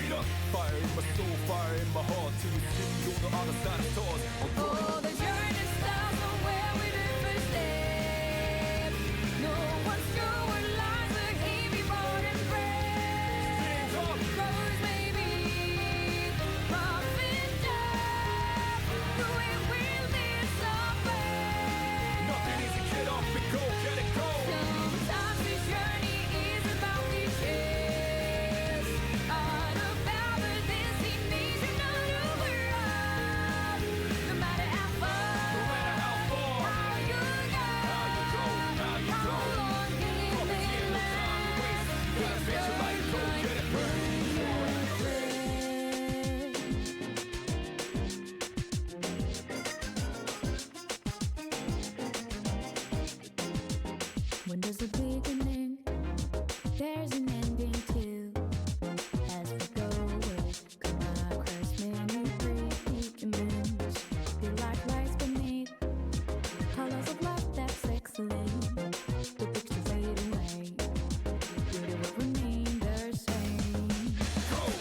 it up. Fire in my soul, fire in my heart, till we see on the other side of stars. Oh, the journey starts from where we did first step. No one's sure what lies ahead before the breath. Cause maybe rough and tough, the way we live somewhere. Nothing easy, get up and go, get it go. Sometimes this journey is about the chase, all about the destination of the world. No matter how far, No matter how far, how you go, how long can it last? gotta fix your life, go get it burning. When there's a beginning, there's an ending too. As we go, we'll come across many predicaments. Feel like lights beneath, colors of love that's excellent. The pictures fade away, beauty will remain the same.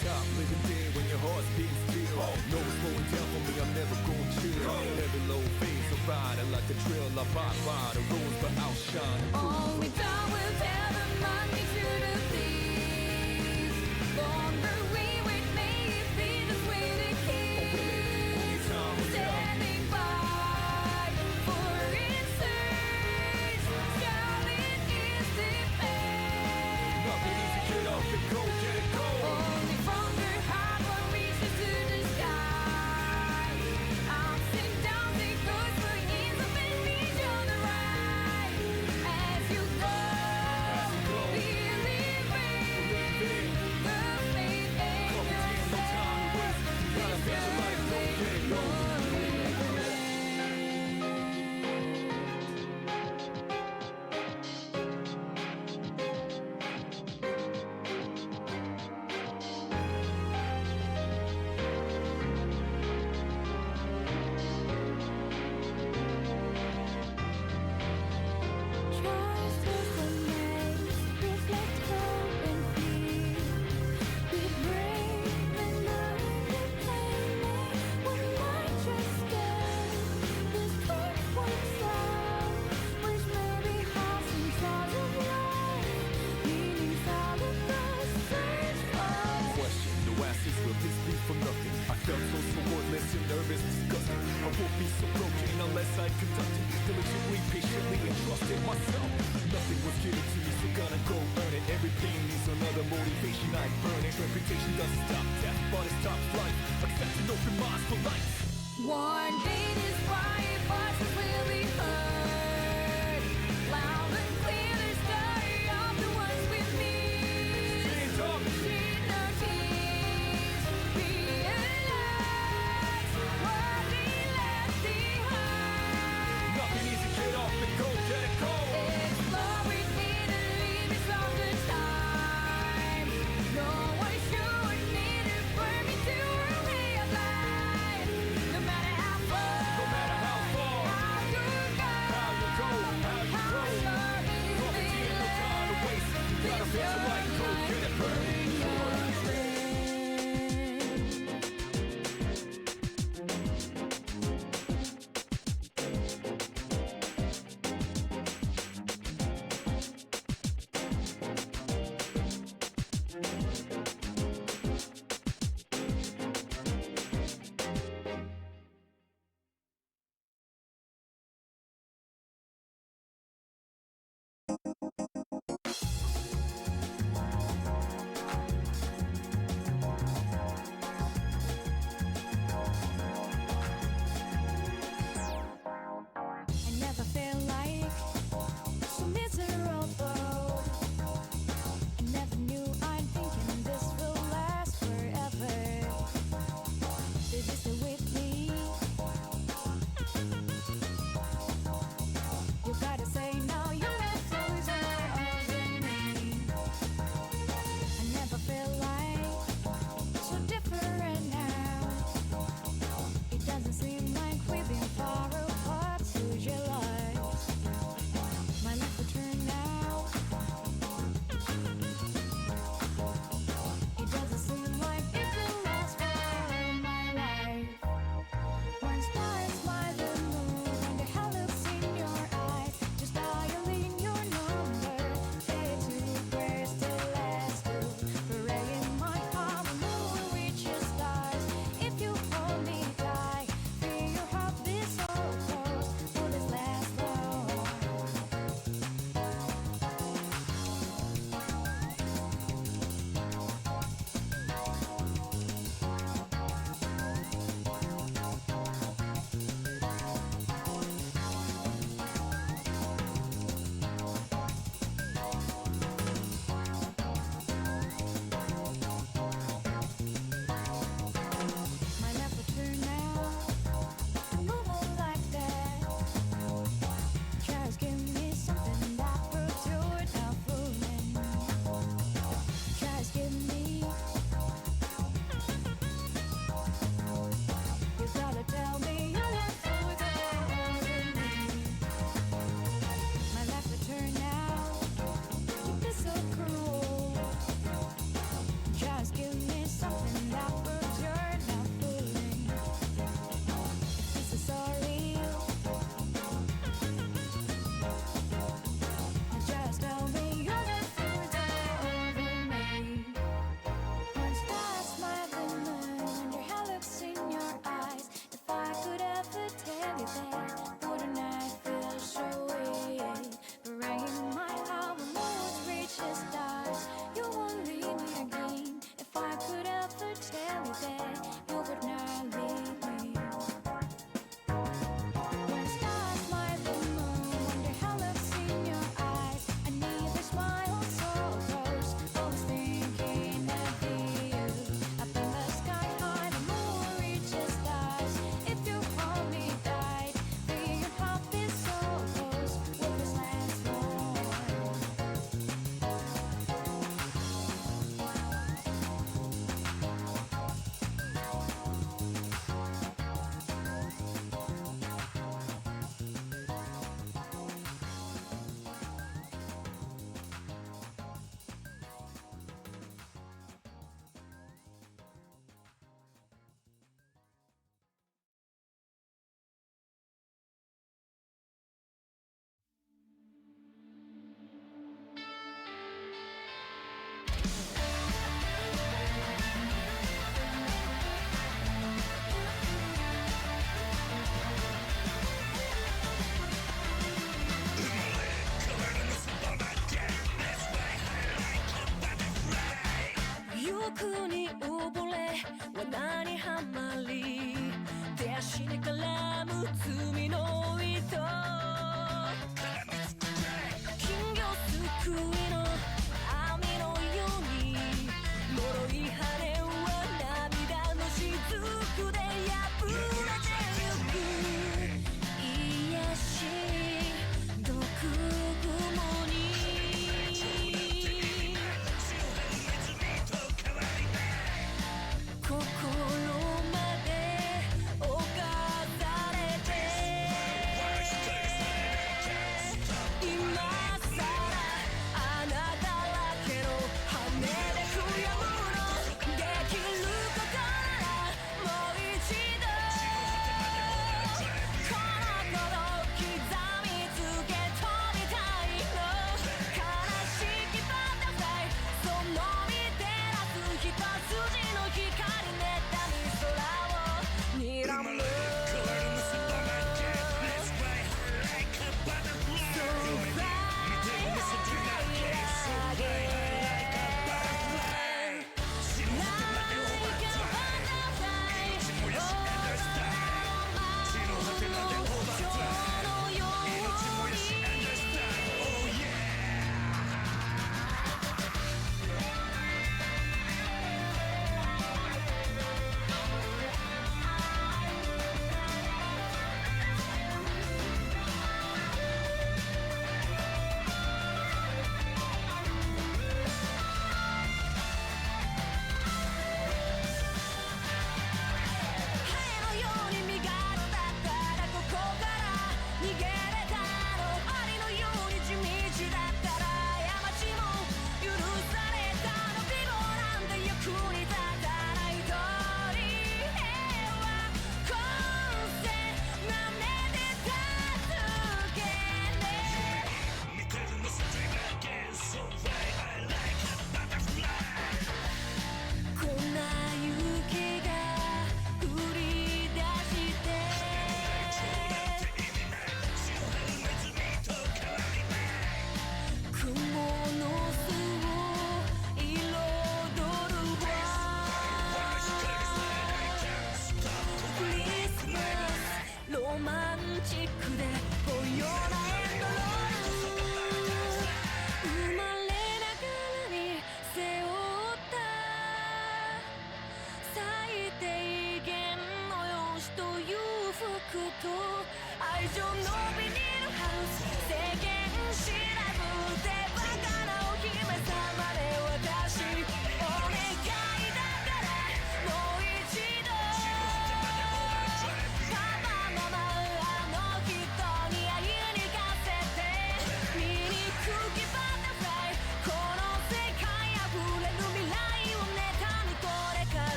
Stop living there when your heart's beating still. No slowing down for me, I'm never gonna chill. Every low phase, I'm riding like a trail. I ride by the roads, but outshine. Only time will tell the money to the thieves. Longer we wait, may it be this way to keep standing by for answers. Shouting is the pain. Nothing easy, get up and go, get it go. Only from the heart one reaches to the sky. Ups and downs it goes for years of and on the right. As you go, believing the faith in yourself. Gotta fix your life, go get it go. Trust is the maze, reflect hope and fear. Be brave and unending. When light just stares, this truth wakes up, which may be hearts and stars of life. Meanings out of the search for. Question, no answers, will this be for nothing? I felt so worthless and nervous, disgusting. I won't be so broken unless I conducted diligently, patiently, and trusted myself. Nothing was given to me, so gonna go earn it. Everything needs another motivation, I burn it. Reputation doesn't stop death, but it stops life. Accept an open minds for life. One day this quiet voices will be heard, loud and clear the story of the ones with me. Stand up. Shed no tears, realize what they left behind. Nothing easy, get up and go, get it go. Exploring the limits of the time. No one should need to burn me to a way of life. No matter how far, No matter how far, how you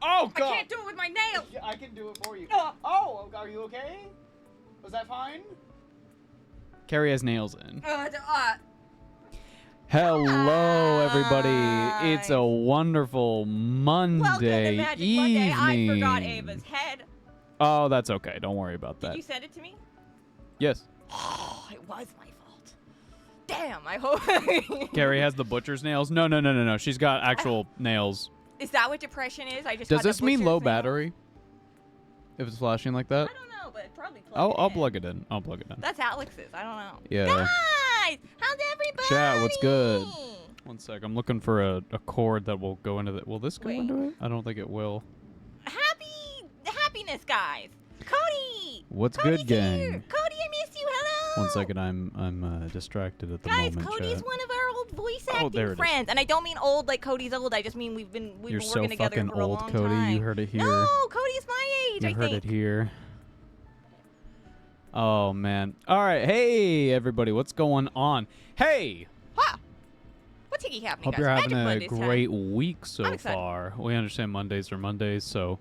Oh, I can't do it with my nails. I can do it for you. Oh. Oh, are you okay? Was that fine? Carrie has nails in. Hello, everybody. It's a wonderful Monday Welcome to Magic evening. Monday. I forgot Ava's head. Oh, that's okay. Don't worry about Did that. you send it to me? Yes. Oh, it was my fault. Damn, I hope. Carrie has the butcher's nails. No. She's got actual nails. Is that what depression is? I just Does got the this mean butcher's low nail. battery? If it's flashing like that? I don't know, but probably plug I'll it in. plug it in. I'll plug it in. That's Alex's. I don't know. Yeah. Guys, how's everybody? Chat, what's good? One sec. I'm looking for a cord that will go into the... Will this go Wait. into it? I don't think it will. Happiness, guys. Cody. What's Cody's good, gang? Here. Cody, I miss you. Hello. One second. I'm distracted at the Guys, moment, Cody's chat. one of our old voice Oh, there it acting is. friends, and I don't mean old like Cody's old. I just mean we've been You're working so together fucking for a old, long Cody. time. You heard it here. No, Cody's my age. You I heard think. it here. Oh, man. All right. Hey, everybody. What's going on? Hey! Huh. What's happening, Hope guys? you're Magic having a Mondays time. great week so I'm excited. far. We understand Mondays are Mondays, so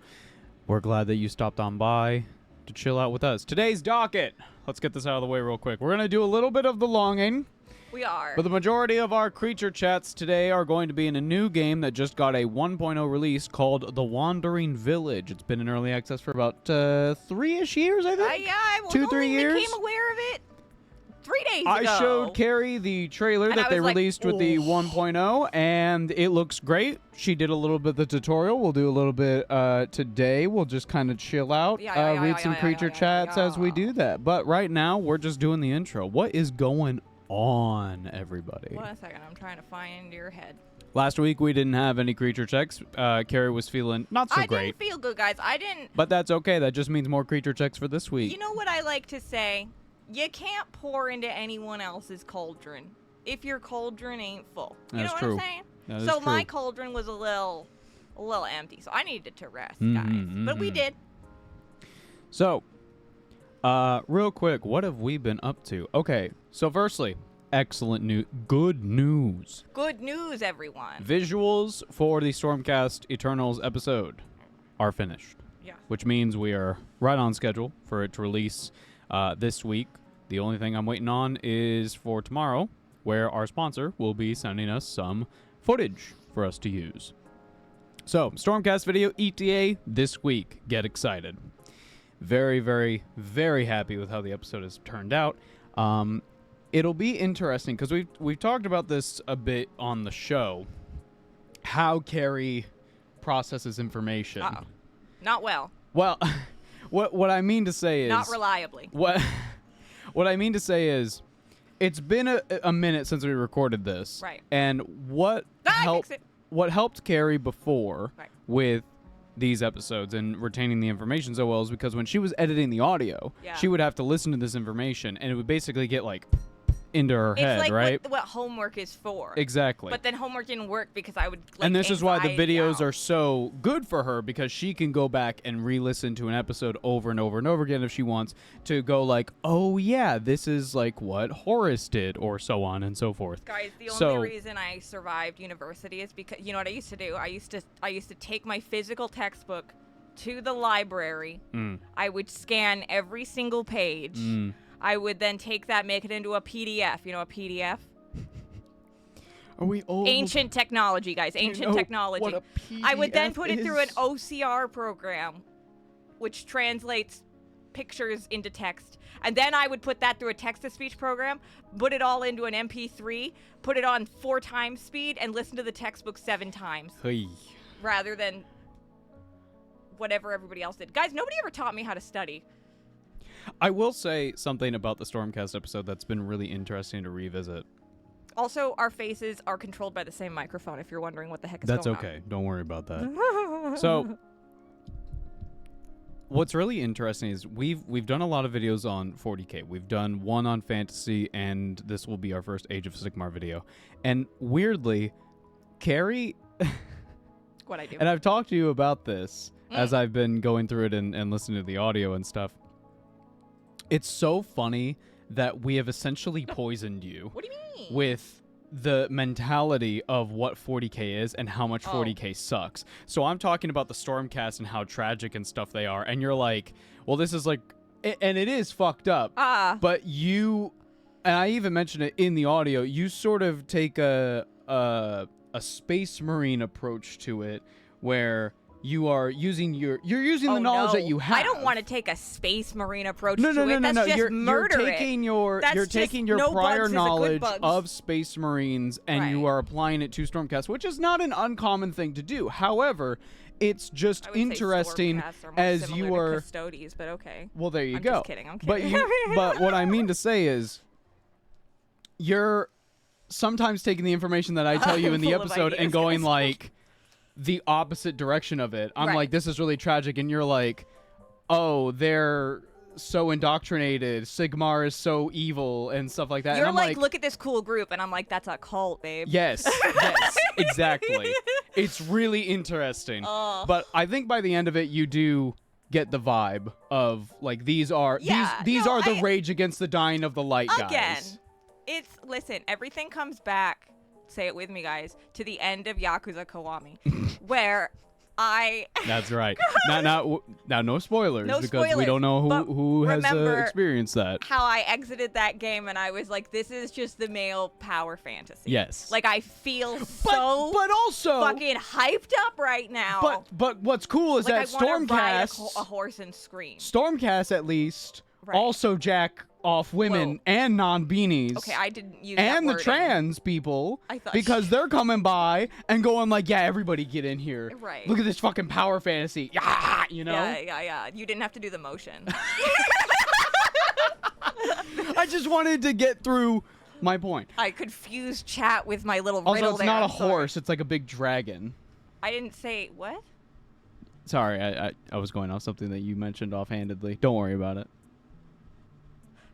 we're glad that you stopped on by to chill out with us. Today's docket. Let's get this out of the way real quick. We're going to do a little bit of the longing, We are. but the majority of our creature chats today are going to be in a new game that just got a 1.0 release called The Wandering Village. It's been in early access for about 3-ish years, I think. I 2-3 only years? became aware of it 3 days ago. I showed Carrie the trailer And that I they was like, released with the "Oh." 1.0, and it looks great. She did a little bit of the tutorial. We'll do a little bit today. We'll just kind of chill out, read some creature chats as we do that. But right now, we're just doing the intro. What is going on, everybody? 1 second. I'm trying to find your head. Last week, we didn't have any creature checks. Carrie was feeling not so I great. didn't feel good, guys. I didn't. But that's okay. That just means more creature checks for this week. You know what I like to say? You can't pour into anyone else's cauldron if your cauldron ain't full. You That's know what true. I'm saying? That is So my true. cauldron was a little empty, so I needed to rest, Mhm, guys. But we mhm. did. So, real quick, what have we been up to? Okay, so firstly, excellent news. Good news. Good news, everyone. Visuals for the Stormcast Eternals episode are finished, Yeah. which means we are right on schedule for it to release this week. The only thing I'm waiting on is for tomorrow, where our sponsor will be sending us some footage for us to use. So, Stormcast video ETA this week. Get excited. Very, very, very happy with how the episode has turned out. It'll be interesting because we've talked about this a bit on the show. How Carrie processes information. Uh-oh. Not well. Well, what I mean to say is Not reliably. what I mean to say is it's been a minute since we recorded this. Right. And what helped fix it. what helped Carrie before Right. with these episodes and retaining the information so well is because when she was editing the audio, Yeah. she would have to listen to this information and it would basically get like into her head, It's like right? what homework is for. Exactly. But then homework didn't work because I would like And this is why the anxiety videos out. are so good for her because she can go back and re-listen to an episode over and over and over again if she wants to go like, oh yeah, this is like what Horace did or so on and so forth. Guys, the So- only reason I survived university is because you know what I used to do? I used to take my physical textbook to the library. Mm. I would scan every single page. Mm. I would then take that, make it into a PDF. You know a PDF? Are we old? Ancient technology, guys. Ancient know technology. what a I would then PDF put it through an is? OCR program, which translates pictures into text. And then I would put that through a text-to-speech program, put it all into an MP3, put it on 4 times speed, and listen to the textbook 7 times, Hey. rather than whatever everybody else did. Guys, nobody ever taught me how to study. I will say something about the Stormcast episode that's been really interesting to revisit. Also, our faces are controlled by the same microphone, if you're wondering what the heck is That's going okay. Don't worry about that. on. So, what's really interesting is we've done a lot of videos on 40K. We've done one on fantasy, and this will be our first Age of Sigmar video. And weirdly, Carrie, what I do. and I've talked to you about this as I've been going through it and listening to the audio and stuff. It's so funny that we have essentially poisoned you What do you mean? with the mentality of what 40K is and how much 40K sucks. So I'm talking about the Stormcast and how tragic and stuff they are, and you're like, well, this is like, and it is fucked up. But you, and I even mentioned it in the audio, you sort of take a Space Marine approach to it, where you are using the knowledge that you have. I don't want to take a Space Marine approach to it. No. That's just You're murder. taking your prior knowledge of Space Marines and you are applying it to Stormcast, which is not an uncommon thing to do. However, it's just interesting as you are Custodes, but okay. Well, there you I'm go. Just kidding. I'm kidding. But what I mean to say is, you're sometimes taking the information that I tell you in the Full of episode and ideas, going guys. like the opposite direction of it. I'm Right. like, this is really tragic, and you're like, oh, they're so indoctrinated. Sigmar is so evil and stuff like that. You're and I'm like, look at this cool group, and I'm like, that's a cult, babe. Yes, exactly. It's really interesting. But I think by the end of it, you do get the vibe of like these are the Rage Against the Dying of the Light guys. Listen, everything comes back. Say it with me, guys. To the end of Yakuza Kiwami, where That's right. Now, no spoilers, No because we spoilers, don't know but who has remember experienced that. how I exited that game, and I was like, this is just the male power fantasy. Yes. Like, I feel so but also fucking hyped up right now. But what's cool is like, that I wanna ride Stormcast, a horse and scream. Stormcast at least Right. also jack off women Whoa. and non-beanies. Okay, I didn't use and that the wording. trans people, I thought because they're coming by and going like, yeah, everybody get in here. Right. Look at this fucking power fantasy. Yeah, you know? Yeah. You didn't have to do the motion. I just wanted to get through my point. I confused chat with my little Also, riddle it's there. not a I'm sorry. horse. It's like a big dragon. I didn't say what? Sorry, I was going off something that you mentioned offhandedly. Don't worry about it.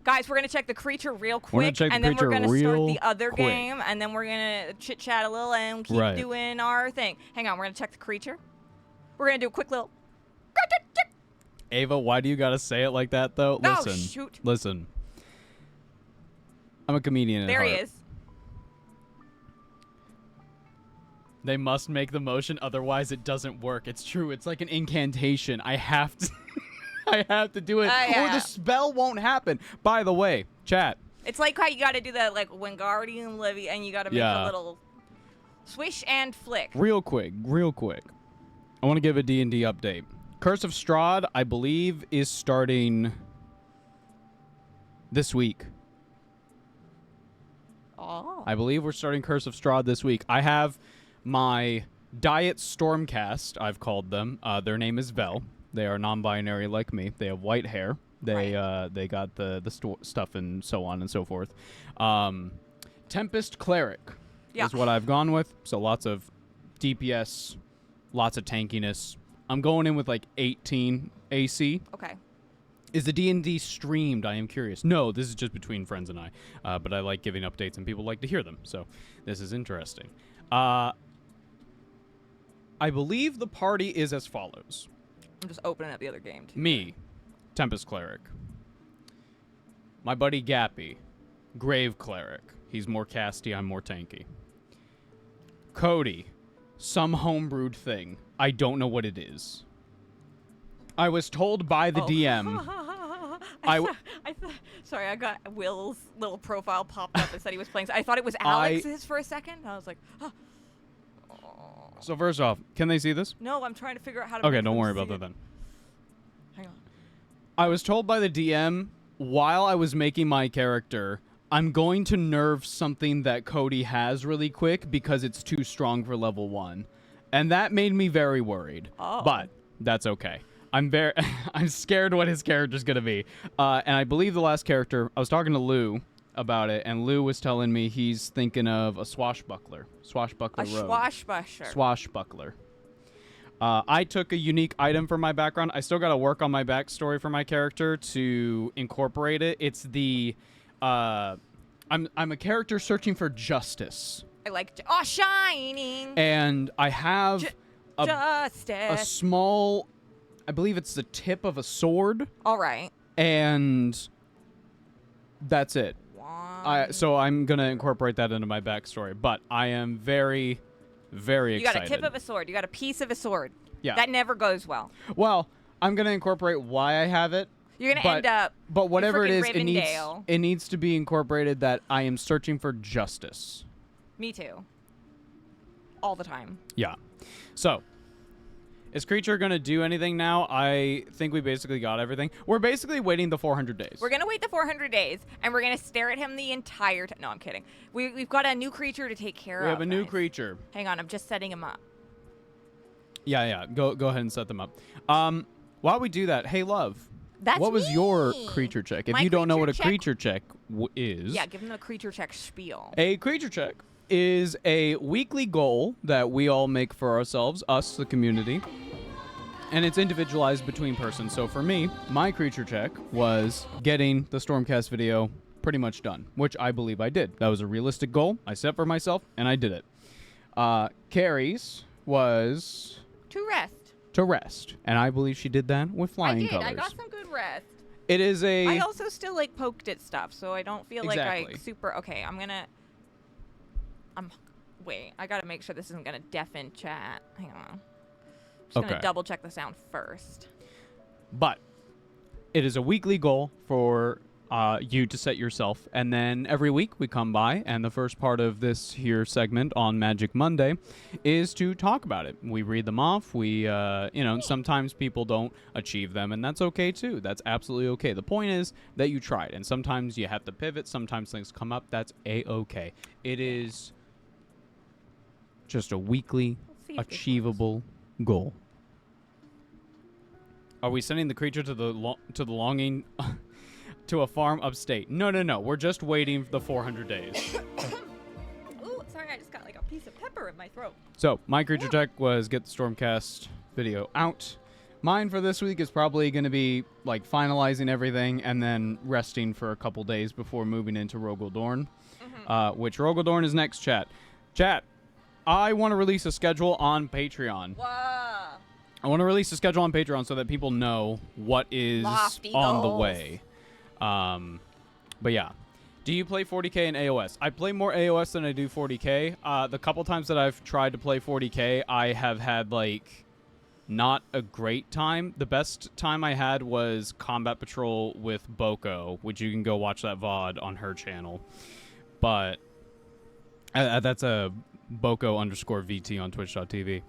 Guys, we're gonna check the creature real We're gonna quick, check the and then we're creature gonna start real the other quick. game, and then we're gonna chit chat a little and keep Right. doing our thing. Hang on, we're gonna check the creature. We're gonna do a quick little. Ava, why do you gotta say it like that though? Oh, Listen. shoot. Listen. I'm a comedian at There he heart. is. They must make the motion, otherwise it doesn't work. It's true. It's like an incantation. I have to I have to do it, or yeah. the spell won't happen. By the way, chat. It's like how you gotta do that, like Wingardium Levy, and you gotta make Yeah. a little swish and flick. Real quick. I want to give a D&D update. Curse of Strahd, I believe, is starting this week. Oh. I believe we're starting Curse of Strahd this week. I have my Diet Stormcast, I've called them. Their name is Vel. They are non-binary like me. They have white hair. They got the stuff and so on and so forth. Tempest Cleric is what I've gone with. So lots of DPS, lots of tankiness. I'm going in with like 18 AC. Okay. Is the D&D streamed? I am curious. No, this is just between friends and I. But I like giving updates and people like to hear them. So this is interesting. I believe the party is as follows. I'm just opening up the other game too. Me, Tempest Cleric. My buddy Gappy, Grave Cleric. He's more casty, I'm more tanky. Cody, some homebrewed thing. I don't know what it is. I was told by the DM. Sorry, I got Will's little profile popped up and said he was playing. I thought it was Alex's for a second. I was like, oh. So first off, can they see this? No, I'm trying to figure out how to. Okay, make don't them worry see about that it. then. Hang on. I was told by the DM while I was making my character, I'm going to nerf something that Cody has really quick because it's too strong for level 1. And that made me very worried. Oh. But that's okay. I'm scared what his character's going to be. And I believe the last character, I was talking to Lou about it, and Lou was telling me he's thinking of a swashbuckler. Swashbuckler A rogue. Swashbuckler. I took a unique item for my background. I still got to work on my backstory for my character to incorporate it. It's the I'm a character searching for justice, I like shining. and I have a Justice. small, I believe it's the tip of a sword, All right. and that's it. want. So I'm gonna incorporate that into my backstory, but I am very, very You excited. got a tip of a sword. You got a piece of a sword. Yeah. That never goes well. Well, I'm gonna incorporate why I have it. You're gonna But- end up. But whatever it frickin' is, Rivendell. it needs to be incorporated that I am searching for justice. Me too. All the time. Yeah. So, is Creature going to do anything now? I think we basically got everything. We're basically waiting the 400 days. We're gonna wait the 400 days, and we're gonna stare at him the entire time. No, I'm kidding. We've got a new creature to take care of. We have a new guys. creature. Hang on, I'm just setting him up. Yeah. Go ahead and set them up. While we do that, hey, love. That's what was your me. creature check? If My you don't know what a creature creature check is, Yeah, give him the creature check spiel. a creature check is a weekly goal that we all make for ourselves, us, the community. And it's individualized between persons. So for me, my creature check was getting the Stormcast video pretty much done, which I believe I did. That was a realistic goal I set for myself, and I did it. Carrie's was To rest. to rest, and I believe she did that with flying I did. colors. I got some good rest. It is a I also still like poked at stuff, so I don't feel like Exactly. I super. Okay, wait. I gotta make sure this isn't gonna deafen chat. Hang on. Just Okay. gonna double check the sound first. But it is a weekly goal for you to set yourself. And then every week we come by, and the first part of this here segment on Magic Monday is to talk about it. We read them off. We, sometimes people don't achieve them, and that's okay too. That's absolutely okay. The point is that you tried, and sometimes you have to pivot. Sometimes things come up. That's A-okay. It is just a weekly Let's see if this achievable goal. Are we sending the creature to the longing to a farm upstate? No. We're just waiting the 400 days. Ooh, sorry, I just got like a piece of pepper in my throat. So my creature check was get the Stormcast video out. Mine for this week is probably going to be like finalizing everything and then resting for a couple days before moving into Rogel Dorn, which Rogel Dorn is next. Chat, I want to release a schedule on Patreon. Wow. I want to release a schedule on Patreon so that people know what is Lofty on the goals. way. But yeah. Do you play 40K in AOS? I play more AOS than I do 40K. The couple times that I've tried to play 40K, I have had, like, not a great time. The best time I had was Combat Patrol with Boko, which you can go watch that VOD on her channel. But that's a Boko_VT on Twitch.tv.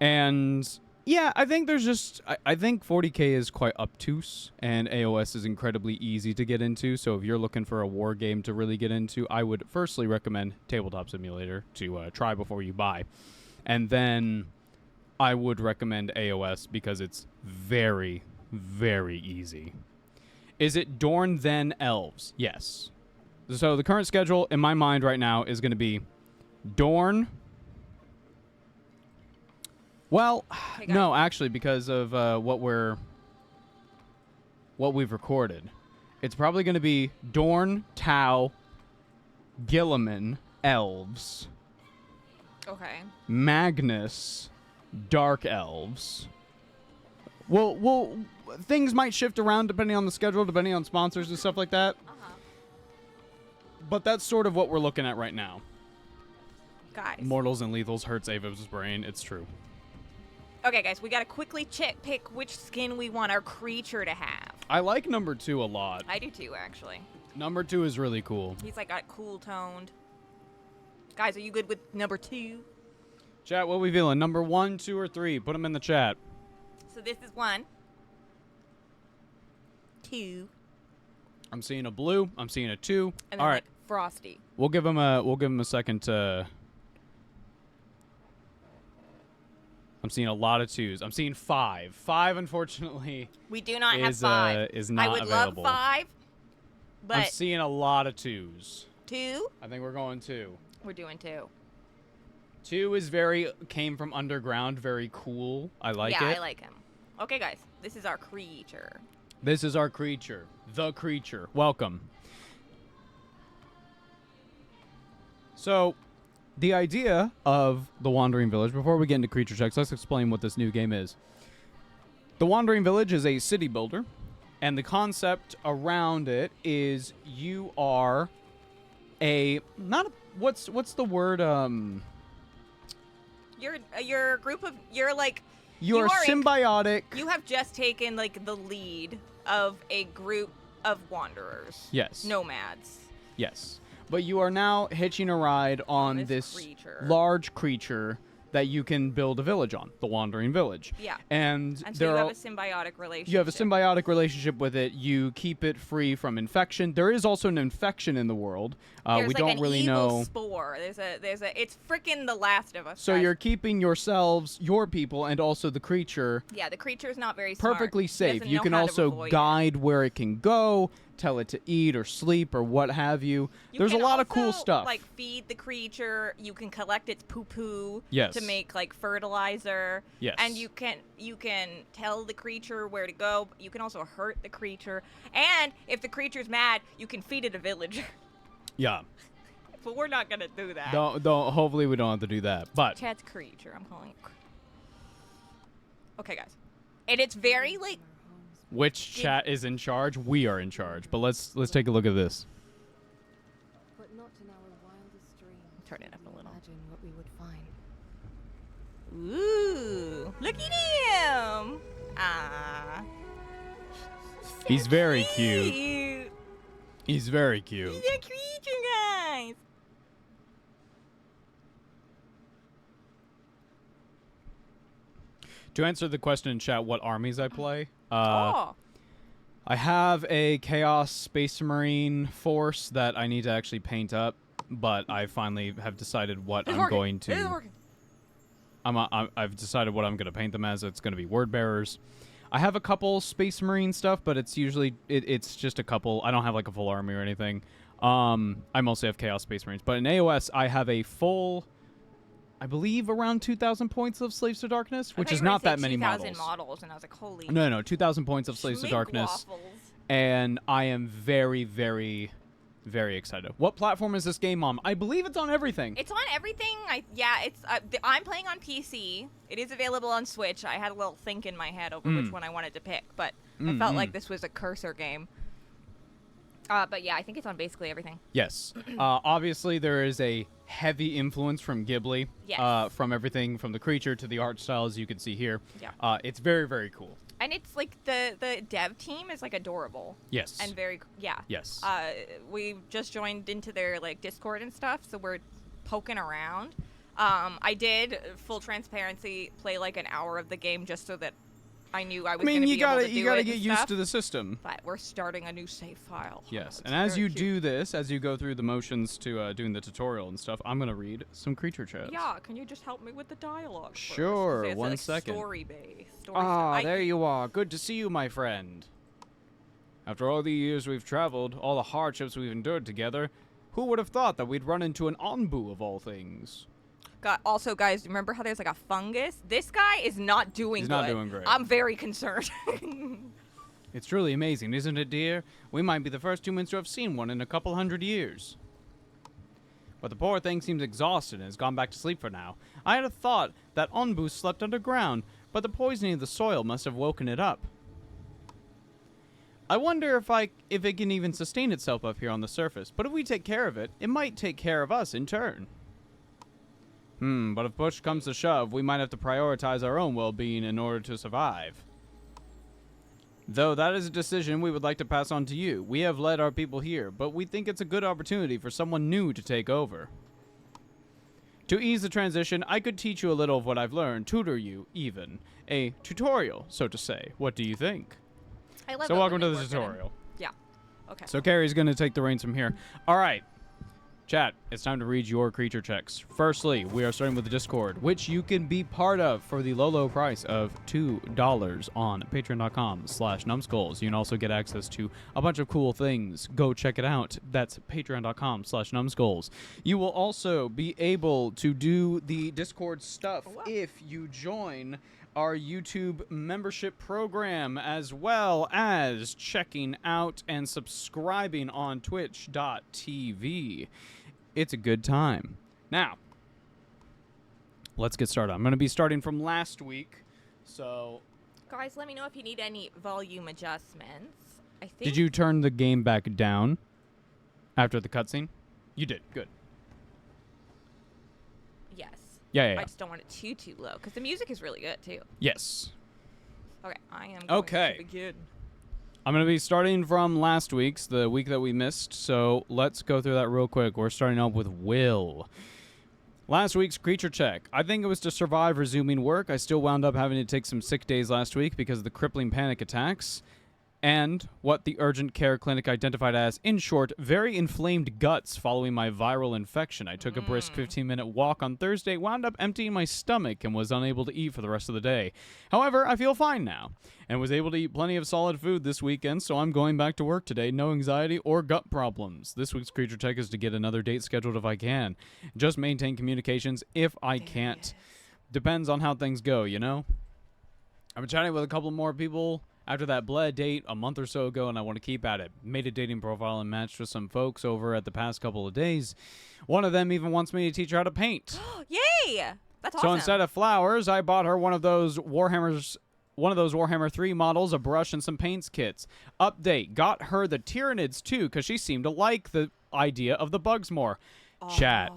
And yeah, I think there's just I think 40K is quite obtuse, and AOS is incredibly easy to get into. So if you're looking for a war game to really get into, I would firstly recommend Tabletop Simulator to try before you buy, and then I would recommend AOS because it's very, very easy. Is it Dorn then Elves? Yes. So the current schedule in my mind right now is going to be Dorn. Well, Hey, guys. no, actually, because of what we've recorded, it's probably going to be Dorn, Tau, Gilliman, Elves, Okay. Magnus, Dark Elves. Well, things might shift around depending on the schedule, depending on sponsors and stuff like that. But that's sort of what we're looking at right now. Guys. Mortals and Lethals hurts Ava's brain. It's true. Okay, guys, we gotta quickly pick which skin we want our creature to have. I like number 2 a lot. I do too, actually. Number 2 is really cool. He's like got cool toned. Guys, are you good with number 2? Chat, what we feeling? Number 1, 2, or 3? Put them in the chat. So this is 1. 2. I'm seeing a blue. I'm seeing a 2. And then All right, like frosty. we'll give him a second to. I'm seeing a lot of 2s. I'm seeing 5. 5, unfortunately, We do not have is 5. is not I would available. love 5, I'm but seeing a lot of 2s. 2, I think we're going 2. we're doing 2. 2 is came from underground, very cool. I like yeah, it. I like him. Okay, guys, this is our creature. This is our creature. The creature. Welcome. So, the idea of the Wandering Village, before we get into creature checks, let's explain what this new game is. The Wandering Village is a city builder And the concept around it is you are what's the word You're a group of you're like you are symbiotic. you have just taken like the lead of a group of wanderers. Yes. Nomads. Yes. But you are now hitching a ride on this this creature. large creature that you can build a village on, the Wandering Village. Yeah. And And so there you are have a symbiotic relationship. you have a symbiotic relationship with it. You keep it free from infection. There is also an infection in the world. There's We like don't an really evil know. spore. There's a it's freaking The Last of Us. So guys. you're keeping yourselves, your people, and also the creature Yeah, the creature's not very smart. perfectly He safe. doesn't You know can how to also avoid it. guide where it can go, tell it to eat or sleep or what have you. You There's a can lot of cool also, stuff. Like feed the creature. You can collect its poo-poo Yes. to make like fertilizer. Yes. And you can tell the creature where to go. But you can also hurt the creature. And if the creature's mad, you can feed it a villager. Yeah. But we're not gonna do that. Don't. Hopefully, we don't have to do that. But Chat's creature. I'm calling it. Okay, guys. And it's very like which chat is in charge? We are in charge. But let's take a look at this. But not in our wildest dreams. Turn it up a little. Imagine what we would find. Ooh, look at him. Ah. He's very cute. He's very cute. He's a creature, guys. To answer the question in chat, what armies I play? Oh. I have a Chaos Space Marine force that I need to actually paint up, but I finally have decided what It's I'm working. going It is to. working. I've decided what I'm going to paint them as. It's going to be word bearers. I have a couple Space Marine stuff, but it's usually it's just a couple. I don't have like a full army or anything. I mostly have Chaos Space Marines, but in AOS I have a full, I believe, around 2,000 points of Slaves to Darkness, which is not that many 2,000 models. models, and I was like, holy. No, 2,000 points of Slaves to schmink Darkness, waffles. and I am very, very, very excited. What platform is this game on? I believe it's on everything. It's on everything. I'm playing on PC. It is available on Switch. I had a little think in my head over which one I wanted to pick, but I felt like this was a cursor game. But yeah, I think it's on basically everything. Yes. Obviously, there is a heavy influence from Ghibli. Yes. From everything from the creature to the art style, as you can see here. Yeah. It's very, very cool. And it's like the dev team is like adorable. Yes. And very yeah. Yes. We just joined into their like Discord and stuff, so we're poking around. I did, full transparency, play like an hour of the game just so that I knew I was going to be able to do you gotta it get and used stuff. to the system. But we're starting a new save file. Yes. It's And as very you cute. do this, as you go through the motions to doing the tutorial and stuff, I'm gonna read some creature chats. Yeah, can you just help me with the dialogue first? 'Cause Sure, it's, one like, second. Story-based. Ah, there you are. Good to see you, my friend. After all the years we've traveled, all the hardships we've endured together, who would have thought that we'd run into an Onbu of all things? Also, guys, remember how there's like a fungus? This guy is not doing He's good. not doing great. I'm very concerned. It's truly amazing, isn't it, dear? We might be the first humans to have seen one in a couple hundred years. But the poor thing seems exhausted and has gone back to sleep for now. I had a thought that Onbu slept underground, but the poisoning of the soil must have woken it up. I wonder if it can even sustain itself up here on the surface, but if we take care of it, it might take care of us in turn. But if push comes to shove, we might have to prioritize our own well-being in order to survive. Though that is a decision we would like to pass on to you. We have led our people here, but we think it's a good opportunity for someone new to take over. To ease the transition, I could teach you a little of what I've learned, tutor you, even. A tutorial, so to say. What do you think? I love So it welcome when to they the work it in. tutorial. Yeah. Okay. So Carrie's going to take the reins from here. All right. Chat, it's time to read your creature checks. Firstly, we are starting with the Discord, which you can be part of for the low price of $2 on patreon.com/numbskulls. You can also get access to a bunch of cool things. Go check it out. That's patreon.com/numbskulls. You will also be able to do the Discord stuff if you join our YouTube membership program, as well as checking out and subscribing on twitch.tv. It's a good time. Now, let's get started. I'm going to be starting from last week, so Guys, let me know if you need any volume adjustments. I think. Did you turn the game back down after the cutscene? You did. Good. Yes. Yeah. I just don't want it too low because the music is really good too. Yes. Okay, I am going Okay. to begin. I'm going to be starting from last week's, the week that we missed, so let's go through that real quick. We're starting off with Will. Last week's creature check. I think it was to survive resuming work. I still wound up having to take some sick days last week because of the crippling panic attacks. And what the urgent care clinic identified as, in short, very inflamed guts following my viral infection. I took a brisk 15-minute walk on Thursday, wound up emptying my stomach, and was unable to eat for the rest of the day. However, I feel fine now, and was able to eat plenty of solid food this weekend, so I'm going back to work today. No anxiety or gut problems. This week's creature check is to get another date scheduled if I can. Just maintain communications if I can't. Depends on how things go, you know? I've been chatting with a couple more people after that bled date a month or so ago, and I want to keep at it. Made a dating profile and matched with some folks over at the past couple of days. One of them even wants me to teach her how to paint. Yay! That's awesome. So instead of flowers, I bought her one of those Warhammer 3 models, a brush, and some paints kits. Update, got her the Tyranids too, because she seemed to like the idea of the bugs more. Chat.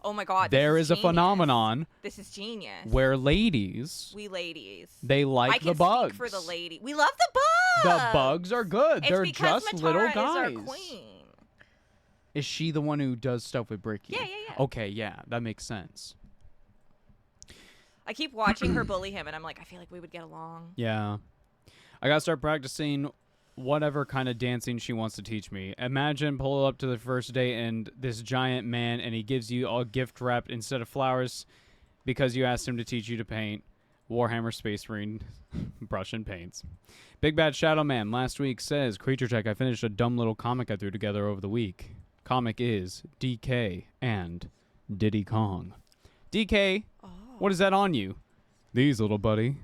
Oh my god. There is a genius. phenomenon This is genius. where ladies, We ladies. they like I can the bugs. speak for the lady. We love the bugs. The bugs are good. It's They're because just Matara little is guys. our queen. Is she the one who does stuff with Bricky? Yeah. Okay, yeah, that makes sense. I keep watching her bully him, and I'm like, I feel like we would get along. Yeah. I gotta start practicing whatever kind of dancing she wants to teach me. Imagine pull up to the first date and this giant man, and he gives you a gift wrapped instead of flowers because you asked him to teach you to paint. Warhammer Space Marine brush and paints. Big Bad Shadow Man last week says, Creature Check, I finished a dumb little comic I threw together over the week. Comic is DK and Diddy Kong. DK, what is that on you? These, little buddy,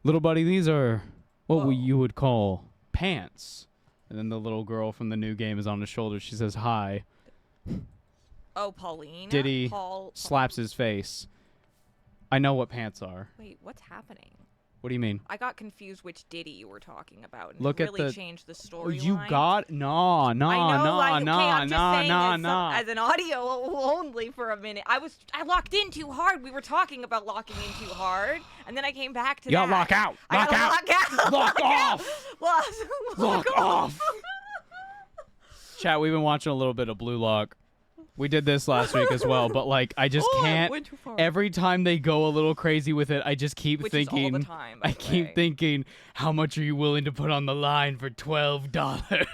these are what you would call pants. And then the little girl from the new game is on his shoulder. She says, hi. Oh, Pauline. Diddy Paul. slaps his face. I know what pants are. Wait, what's happening? What do you mean? I got confused which Diddy you were talking about. And Look it at really the- changed the story. You got no. I'm just saying as an audio only for a minute. I locked in too hard. We were talking about locking in too hard, and then I came back to You that. gotta lock out. I Lock gotta out. lock out. Lock out. off. Lock off. Chat, we've been watching a little bit of Blue Lock. We did this last week as well, but like I just Oh, I can't. went too far. Every time they go a little crazy with it, I just keep Which thinking. is all the time, by I the keep way. thinking, how much are you willing to put on the line for $12?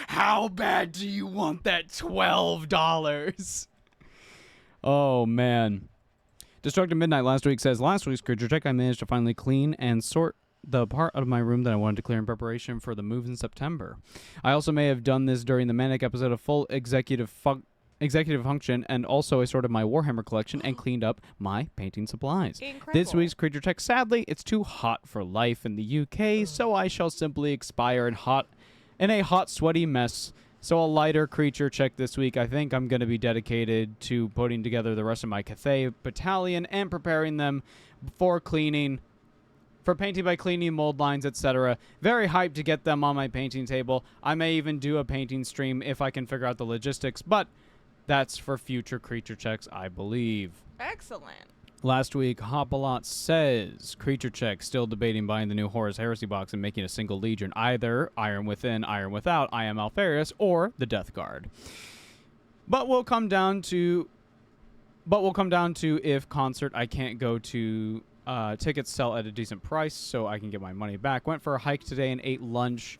How bad do you want that $12? Oh man. Destructive Midnight last week says, last week's creature check, I managed to finally clean and sort the part of my room that I wanted to clear in preparation for the move in September. I also may have done this during the manic episode of Full Executive Function, and also I sorted my Warhammer collection and cleaned up my painting supplies. This Incredible. week's creature check, sadly, it's too hot for life in the UK, so I shall simply expire in a hot, sweaty mess. So a lighter creature check this week. I think I'm going to be dedicated to putting together the rest of my Cathay battalion and preparing them for cleaning, for painting by cleaning mold lines, etc. Very hyped to get them on my painting table. I may even do a painting stream if I can figure out the logistics, but that's for future creature checks, I believe. Excellent. Last week, Hopalot says, creature check, still debating buying the new Horus Heresy box and making a single legion, either Iron Within, Iron Without, I Am Alpharius, or the Death Guard. But we'll come down to if concert I can't go to, tickets sell at a decent price so I can get my money back. Went for a hike today and ate lunch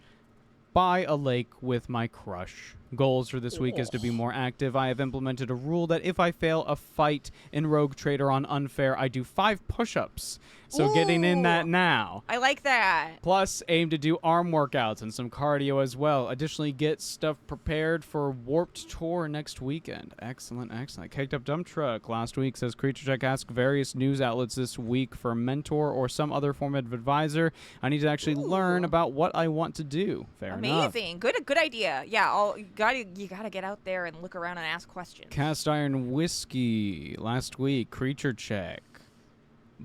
by a lake with my crush. Goals for this week is to be more active. I have implemented a rule that if I fail a fight in Rogue Trader on Unfair, I do 5 push-ups. So getting in that Ooh. now. I like that. Plus, aim to do arm workouts and some cardio as well. Additionally, get stuff prepared for Warped Tour next weekend. Excellent, excellent. Caked Up Dump Truck last week says, Creature Check asked various news outlets this week for a mentor or some other form of advisor. I need to actually learn about what I want to do. Fair enough. Amazing. Good idea. Yeah, you gotta get out there and look around and ask questions. Cast Iron Whiskey last week. Creature Check.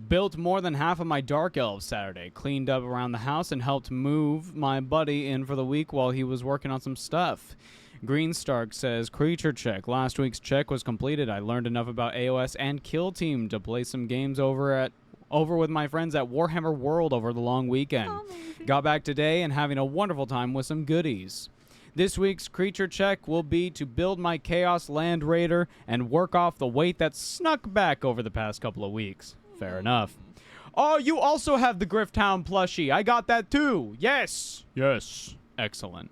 Built more than half of my Dark Elves Saturday. Cleaned up around the house and helped move my buddy in for the week while he was working on some stuff. Green Stark says, creature check. Last week's check was completed. I learned enough about AOS and Kill Team to play some games over with my friends at Warhammer World over the long weekend. Got back today and having a wonderful time with some goodies. This week's creature check will be to build my Chaos Land Raider and work off the weight that snuck back over the past couple of weeks. Fair enough. Oh, you also have the Grifftown plushie. I got that too. Yes. Yes. Excellent.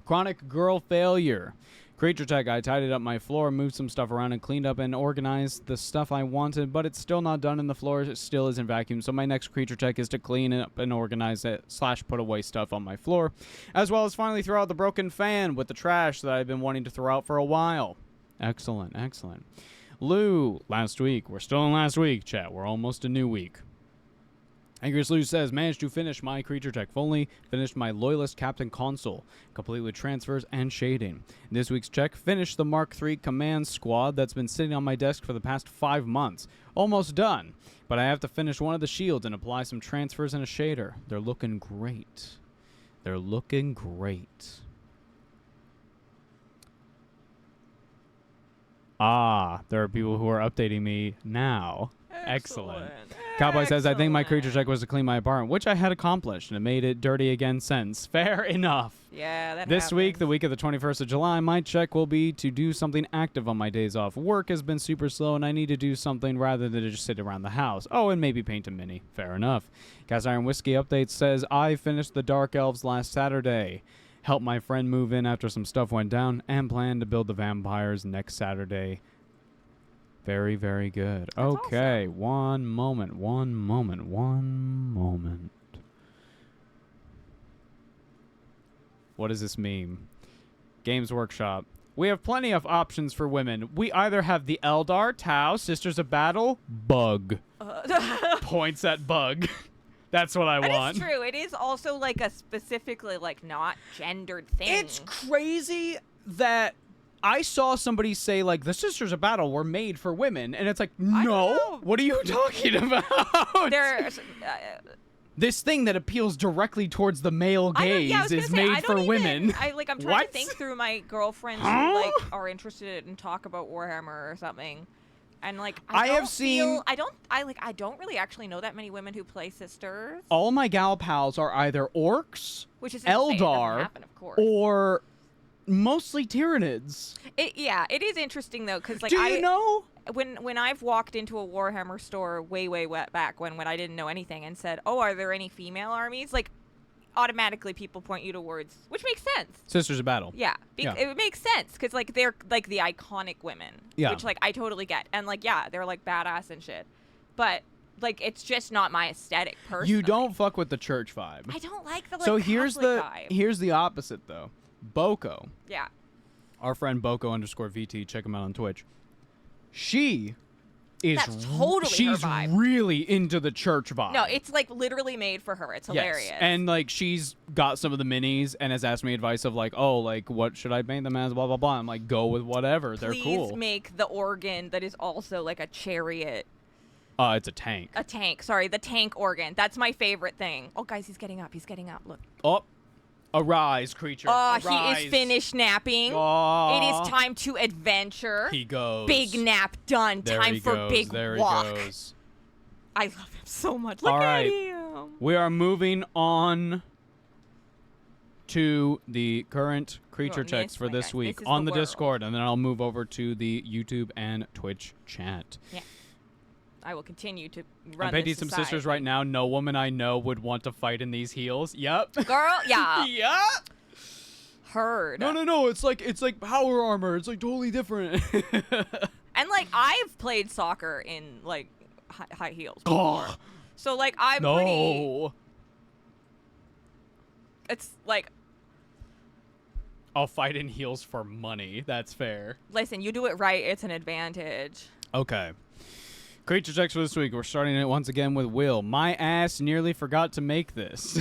Chronic Girl Failure. Creature check. I tidied up my floor, moved some stuff around, and cleaned up and organized the stuff I wanted, but it's still not done, and the floor still isn't vacuumed. So my next creature check is to clean up and organize it / put away stuff on my floor, as well as finally throw out the broken fan with the trash that I've been wanting to throw out for a while. Excellent. Excellent. Lou, last week. We're still in last week, chat. We're almost a new week. Angriest Lou says, managed to finish my creature check fully, finished my Loyalist Captain console, complete with transfers and shading. This week's check, finished the Mark III command squad that's been sitting on my desk for the past 5 months. Almost done, but I have to finish one of the shields and apply some transfers and a shader. They're looking great. They're looking great. Ah, there are people who are updating me now. Excellent. Cowboy says, I think my creature check was to clean my apartment, which I had accomplished, and it made it dirty again since. Fair enough. Yeah, that This week, happens. the week of the 21st of July, my check will be to do something active on my days off. Work has been super slow, and I need to do something rather than to just sit around the house. Oh, and maybe paint a mini. Fair enough. Cast Iron Whiskey Update says, I finished the Dark Elves last Saturday. Helped my friend move in after some stuff went down, and plan to build the vampires next Saturday. Very, very good. That's okay, awesome. one moment. What does this mean? Games Workshop. We have plenty of options for women. We either have the Eldar, Tau, Sisters of Battle, Bug. Points at Bug. That's what I That want. is true. It is also like a specifically like not gendered thing. It's crazy that I saw somebody say, like, the Sisters of Battle were made for women, and it's like, I don't no, know. what are you talking about? There's This thing that appeals directly towards the male I don't- gaze yeah, I was is gonna say, I made don't for even- women. I'm trying What? to think through my girlfriends Huh? who like are interested in talk about Warhammer or something. And like I have don't seen- I don't really actually know that many women who play sisters. All my gal pals are either orcs, Which is insane. It doesn't Eldar, happen, of course. or mostly Tyranids. Yeah, it is interesting though, because like Do you know? when I've walked into a Warhammer store way back when I didn't know anything and said, "Oh, are there any female armies?" Like automatically people point you towards, which makes sense. Sisters of Battle. Yeah, Yeah. it makes sense because like they're like the iconic women, Yeah. which like I totally get, and like yeah, they're like badass and shit, but like it's just not my aesthetic personally. You don't fuck with the church vibe. I don't like the like So Catholic here's vibe. the opposite though. Boko, Yeah, our friend Boko_VT, check him out on Twitch. She is That's totally her she's vibe. really into the church vibe. no, it's like literally made for her. It's hilarious. Yes. And like she's got some of the minis and has asked me advice of like, oh, like what should I paint them as? Blah blah blah. I'm like, go with whatever. They're Please cool. make the organ that is also like a chariot, It's a tank. a tank. Sorry, the tank organ. That's my favorite thing. Oh, guys, he's getting up. He's getting up. Look. Oh, arise, creature. Oh, he Arise. is finished napping. Oh, It is time to adventure. He goes. Big nap done. There Time he for goes. big There walk. he goes. I love him so much. Look All at right. him. We are moving on to the current creature Won't checks miss, for my this guys. week This is on the the world. Discord, and then I'll move over to the YouTube and Twitch chat. I will continue to run I'm painting this some society. sisters right now. No woman I know would want to fight in these heels. Yep. Girl, yeah. Yep. Heard. No. It's like power armor. It's like totally different. And like I've played soccer in like high heels. Oh, So like I'm pretty. no. It's like I'll fight in heels for money. That's fair. listen, you do it right, it's an advantage. Okay. Creature checks for this week. We're starting it once again with Will. My ass nearly forgot to make this.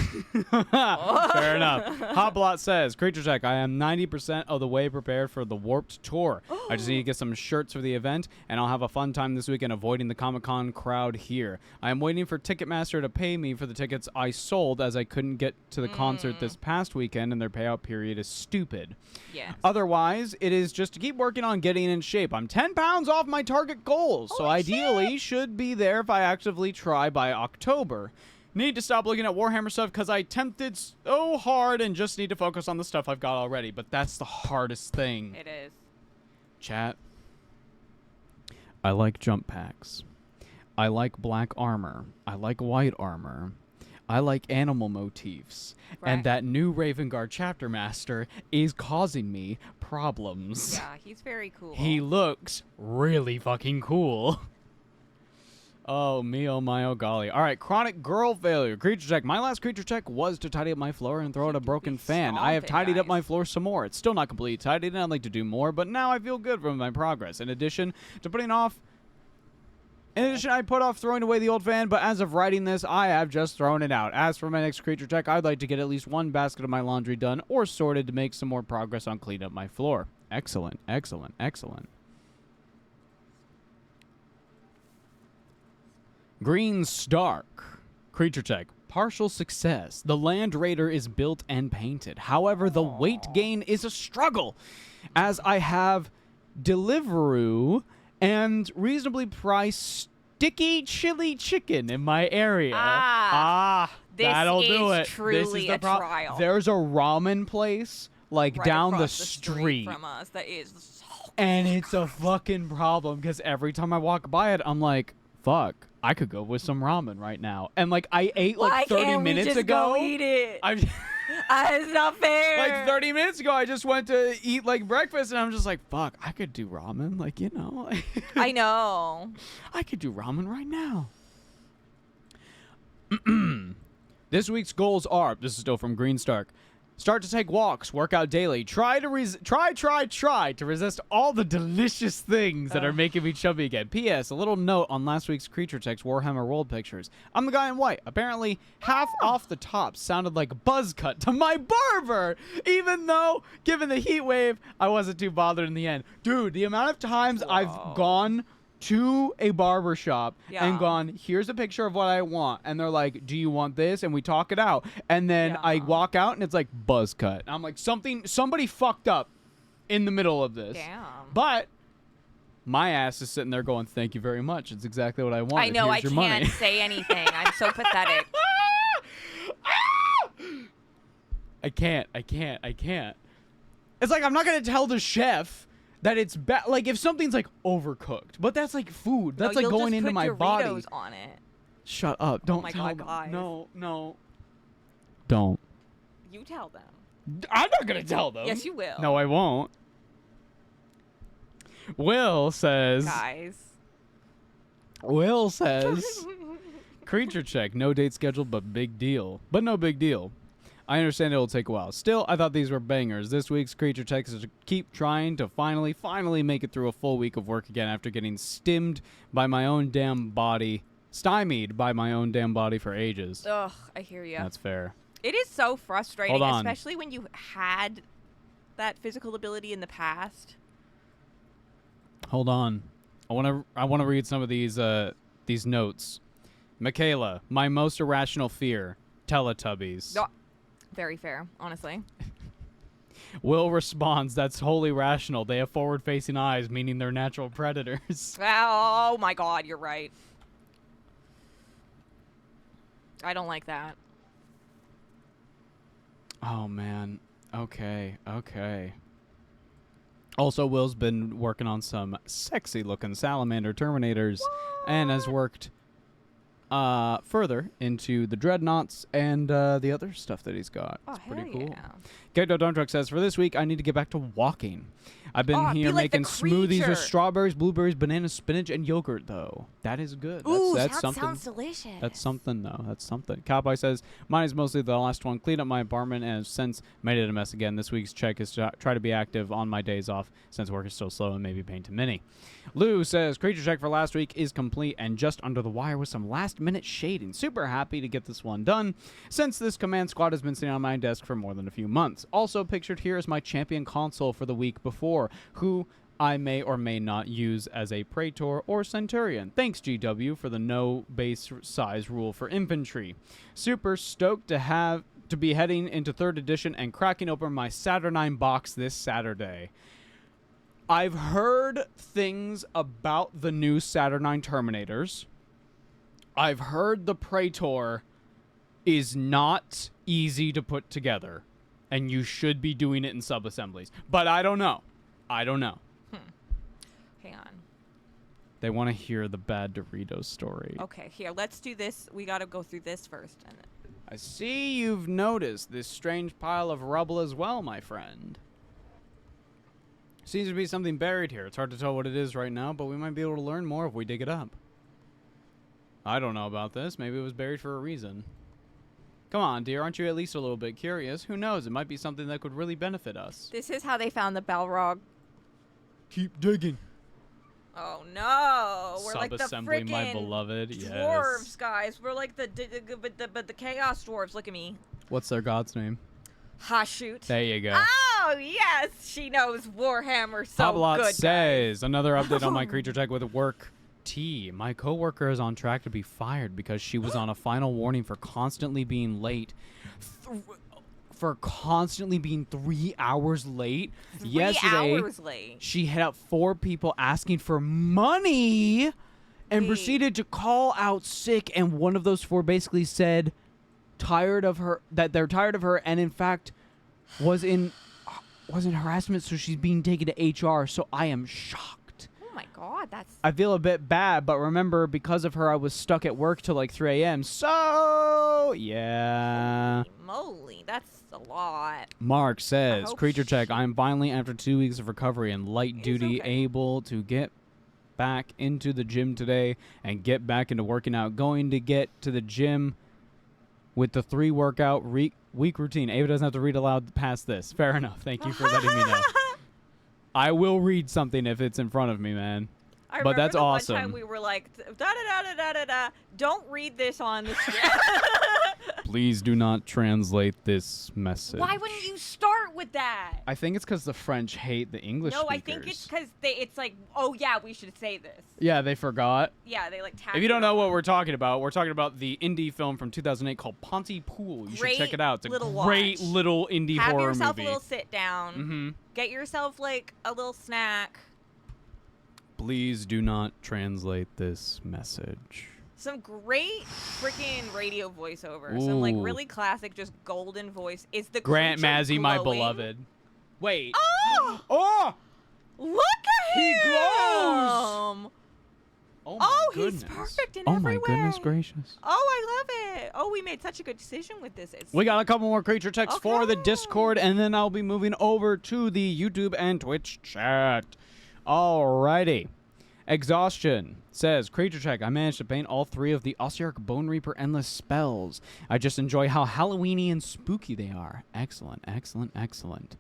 Fair enough. Hoplot says, Creature check, I am 90% of the way prepared for the Warped Tour. I just need to get some shirts for the event, and I'll have a fun time this weekend avoiding the Comic-Con crowd here. I am waiting for Ticketmaster to pay me for the tickets I sold, as I couldn't get to the concert this past weekend, and their payout period is stupid. Yeah. Otherwise, it is just to keep working on getting in shape. I'm 10 pounds off my target goals, so ideally should be there if I actively try by October. Need to stop looking at Warhammer stuff because I tempted so hard and just need to focus on the stuff I've got already, but that's the hardest thing. It is. Chat. I like jump packs. I like black armor. I like white armor. I like animal motifs. Right. And that new Raven Guard chapter master is causing me problems. Yeah, he's very cool. He looks really fucking cool. Oh, me, oh my, oh golly. All right, chronic girl failure. Creature check. My last creature check was to tidy up my floor and throw out a broken fan. I have stomping, tidied up guys. my floor some more. It's still not completely tidied, and I'd like to do more, but now I feel good from my progress. In addition, I put off throwing away the old fan, but as of writing this, I have just thrown it out. As for my next creature check, I'd like to get at least one basket of my laundry done or sorted to make some more progress on cleaning up my floor. Excellent, excellent, excellent. Green Stark. Creature check. Partial success. The Land Raider is built and painted. However, the weight gain is a struggle, as I have Deliveroo and reasonably priced sticky chili chicken in my area. This That'll do is it. truly This is the a trial. There's a ramen place like Right down the across street. from us. That is so And it's a fucking problem because every time I walk by it, I'm like, fuck, I could go with some ramen right now. And like I ate like Why 30 can't we minutes just ago. go eat it? I'm It's not fair. like 30 minutes ago, I just went to eat like breakfast and I'm just like, fuck, I could do ramen. Like, you know, I know. I could do ramen right now. This week's goals are, this is still from Green Stark. Start to take walks, work out daily. Try to resist all the delicious things that are making me chubby again. P.S. A little note on last week's Creature Text Warhammer World pictures. I'm the guy in white. Apparently, half off the top sounded like buzz cut to my barber. Even though, given the heat wave, I wasn't too bothered in the end. Dude, the amount of times I've gone to a barber shop Yeah. and gone, here's a picture of what I want, and they're like, do you want this? And we talk it out, and then I walk out and it's like buzz cut. I'm like, somebody fucked up in the middle of this. Damn. But my ass is sitting there going, thank you very much, it's exactly what I wanted. I know. I Here's your can't money. say anything. I'm so pathetic. I can't. It's like I'm not gonna tell the chef that it's bad. Like if something's like overcooked, but that's like food. That's No, like you'll going just into put my Doritos body. on it. Shut up! Don't my tell God, them. guys. No. Don't. You tell them. I'm not gonna tell them. Yes, you will. No, I won't. Will says. Guys. Will says. Creature check. No date scheduled, but big deal. But no big deal. I understand it will take a while. Still, I thought these were bangers. This week's Creature Check is to keep trying to finally make it through a full week of work again after getting stymied by my own damn body for ages. Ugh, I hear you. That's fair. It is so frustrating, Hold on. especially when you had that physical ability in the past. Hold on. I want to read some of these notes. Michaela, my most irrational fear, Teletubbies. No, very fair, honestly. Will responds, that's wholly rational. They have forward-facing eyes, meaning they're natural predators. Oh my God, you're right. I don't like that. Oh, man. Okay. Also, Will's been working on some sexy-looking salamander terminators and has worked further into the dreadnoughts and the other stuff that he's got. Oh, It's pretty hell cool. yeah. Gecko Dump Truck says, for this week, I need to get back to walking. I've been Oh, be here like the making smoothies creature. with strawberries, blueberries, bananas, spinach, and yogurt, though. That is good. Ooh, that's that something. sounds delicious. That's something, though. That's something. Cowboy says, mine is mostly the last one. Cleaned up my apartment and have since made it a mess again. This week's check is to try to be active on my days off since work is so slow and maybe pain to many. Lou says, creature check for last week is complete and just under the wire with some last-minute shading. Super happy to get this one done since this command squad has been sitting on my desk for more than a few months. Also pictured here is my champion console for the week before, who I may or may not use as a Praetor or Centurion. Thanks, GW, for the no base size rule for infantry. Super stoked to be heading into 3rd edition and cracking open my Saturnine box this Saturday. I've heard things about the new Saturnine Terminators. I've heard the Praetor is not easy to put together, and you should be doing it in sub-assemblies. But I don't know. Hang on. They want to hear the bad Doritos story. Okay, here, let's do this. We gotta go through this first. And I see you've noticed this strange pile of rubble as well, my friend. Seems to be something buried here. It's hard to tell what it is right now, but we might be able to learn more if we dig it up. I don't know about this. Maybe it was buried for a reason. Come on, dear. Aren't you at least a little bit curious? Who knows? It might be something that could really benefit us. this is how they found the Balrog. Keep digging. Oh no, we're like the Sub-assembly, freaking my beloved. dwarves, Yes. guys. We're like but the chaos dwarves. Look at me. What's their god's name? Hashut. There you go. Oh yes, she knows Warhammer so Poblot good. guys. says, another update on my creature tech with work. T. My coworker is on track to be fired because she was on a final warning for constantly being late. For constantly being 3 hours late. 3 Yesterday, hours late. she hit up 4 people asking for money and Wait. proceeded to call out sick. And one of those 4 basically said that they're tired of her, and in fact was in harassment, so she's being taken to HR. So I am shocked. Oh my god, that's I feel a bit bad, but remember, because of her, I was stuck at work till like 3 a.m. So, yeah. holy moly, that's a lot. Mark says, Oh, creature check, shit. I'm finally, after 2 weeks of recovery and light duty, okay. able to get back into the gym today and get back into working out. Going to get to the gym with the 3 workout week routine. Ava doesn't have to read aloud past this. Fair enough. Thank you for letting me know. I will read something if it's in front of me, man. I But remember that's the awesome. One time we were like, da da da da da da. Don't read this on the stream. Please do not translate this message. Why wouldn't you start with that? I think it's because the French hate the English No, speakers. I think it's because it's like, oh yeah, we should say this. Yeah, they forgot. Yeah, they like tack If you don't it know on. what we're talking about the indie film from 2008 called Pontypool. You should check Great it out. It's a little great watch. little indie Have horror yourself movie. a little sit down. Mm-hmm. Get yourself like a little snack. Please do not translate this message. Some great freaking radio voiceover. Some like Ooh. really classic, just golden voice. Is the Grant creature Mazzy, my glowing? beloved. Wait. Oh! Oh! Look at He him! glows! Oh, my Oh, goodness. he's perfect in oh every my goodness way. gracious. Oh, I love it. Oh, we made such a good decision with this. It's We got a couple more creature texts for the Okay. Discord, and then I'll be moving over to the YouTube and Twitch chat. Alrighty. Exhaustion says, creature check, I managed to paint all 3 of the Ossiarch Bone Reaper Endless spells. I just enjoy how Halloweeny and spooky they are. Excellent, excellent, excellent.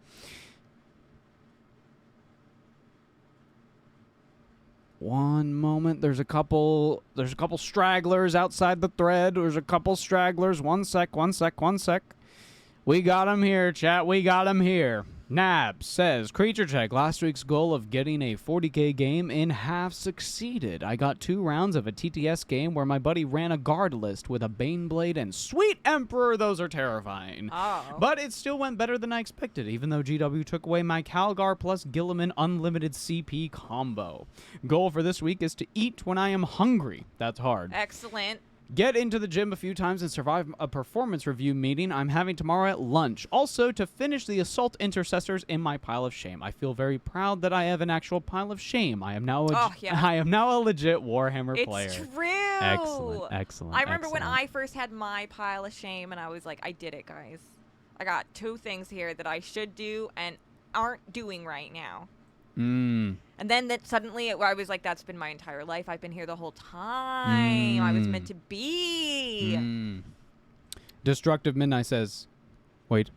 One moment. There's a couple stragglers outside the thread. There's a couple stragglers. One sec. We got him here, chat. We got him here. Nab says, creature check, last week's goal of getting a 40k game in half succeeded. I got 2 rounds of a TTS game where my buddy ran a guard list with a Baneblade and Sweet Emperor. Those are terrifying. Oh. But it still went better than I expected, even though GW took away my Calgar plus Gilliman unlimited CP combo. Goal for this week is to eat when I am hungry. That's hard. Excellent. Get into the gym a few times and survive a performance review meeting I'm having tomorrow at lunch. Also, to finish the Assault Intercessors in my pile of shame. I feel very proud that I have an actual pile of shame. I am now Oh, yeah. I am now a legit Warhammer player. It's true. Excellent, excellent. I remember when excellent. I first had my pile of shame and I was like, I did it, guys. I got 2 things here that I should do and aren't doing right now. Mm. And then that suddenly I was like, that's been my entire life. I've been here the whole time. I was meant to be. Mm. Destructive Midnight says, wait.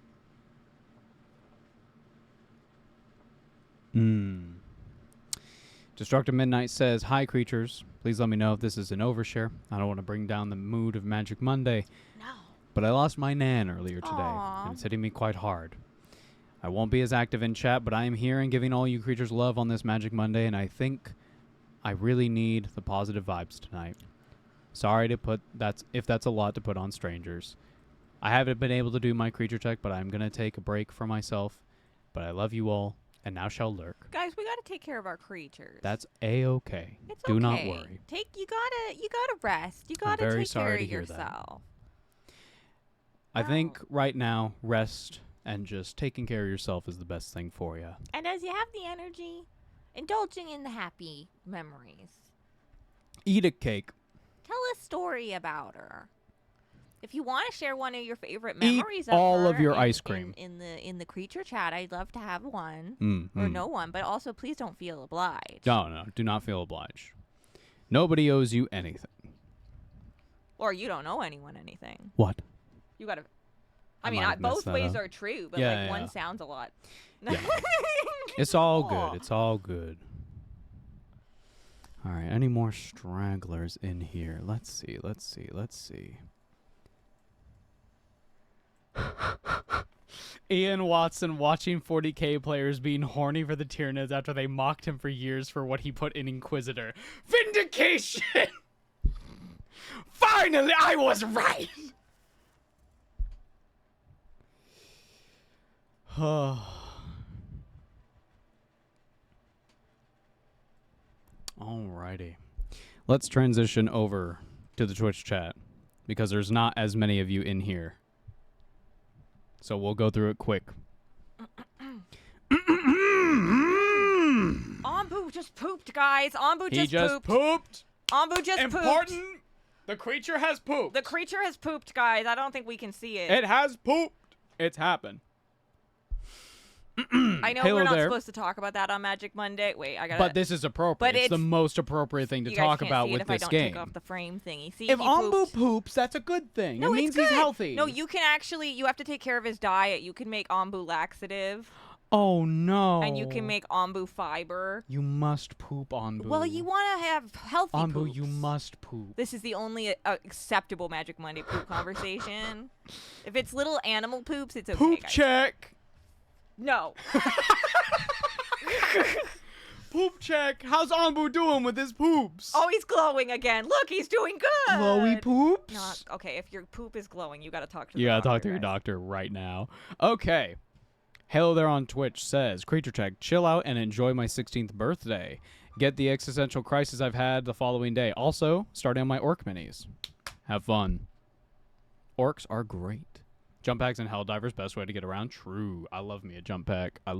Destructive Midnight says, hi, creatures. Please let me know if this is an overshare. I don't want to bring down the mood of Magic Monday, No. but I lost my nan earlier today, Aw. and it's hitting me quite hard. I won't be as active in chat, but I am here and giving all you creatures love on this Magic Monday, and I think I really need the positive vibes tonight. Sorry to put if that's a lot to put on strangers. I haven't been able to do my creature check, but I'm gonna take a break for myself. But I love you all, and now shall lurk. Guys, we got to take care of our creatures. That's a-okay. It's Do not okay. worry. You gotta rest. You gotta very take sorry care to of hear that. yourself. I think right now, rest and just taking care of yourself is the best thing for you. And as you have the energy, indulging in the happy memories. Eat a cake. Tell a story about her. If you want to share one of your favorite Eat memories of all her of your in- ice cream. in the creature chat, I'd love to have one Mm, or mm. no one, but also please don't feel obliged. No, do not feel obliged. Nobody owes you anything. Or you don't know anyone anything. What? You gotta. I I mean, might have messed both that ways up. are true, but Yeah, like one yeah. sounds a lot. Yeah. It's all Aw. good. It's all good. All right. Any more stragglers in here? Let's see. Ian Watson watching 40k players being horny for the Tyranids after they mocked him for years for what he put in Inquisitor. Vindication! Finally, I was right! Alrighty. Let's transition over to the Twitch chat because there's not as many of you in here. So we'll go through it quick. Ombu just pooped, guys. Ombu He just pooped. pooped. Ombu just pooped. Important. The creature has pooped. The creature has pooped, guys. I don't think we can see it. It has pooped. It's happened. I know Halo we're not there. supposed to talk about that on Magic Monday. Wait, I gotta. But this is appropriate. But It's the it's- most appropriate thing to you guys talk can't about see with it if I this don't game. take off the frame thingy. See, If he Ombu pooped. poops, that's a good thing. No, it means it's good. he's healthy. No, you can actually. You have to take care of his diet. You can make Ombu laxative, Oh no. and you can make Ombu fiber. You must poop, Ombu. Well, you want to have healthy Ombu, poops. you must poop. This is the only acceptable Magic Monday poop conversation. If it's little animal poops, it's okay. Poop guys. check. No. Poop check. How's Ombu doing with his poops? Oh, he's glowing again. Look, he's doing good. Glowy poops. Not, okay, if your poop is glowing, you got to talk to the You gotta doctor, talk to your guys. doctor right now. Okay. Hello there on Twitch says, Creature Check, chill out and enjoy my 16th birthday. Get the existential crisis I've had the following day. Also, starting on my orc minis. Have fun. Orcs are great. Jump packs and Helldivers, best way to get around. True. I love me a jump pack. Ugh.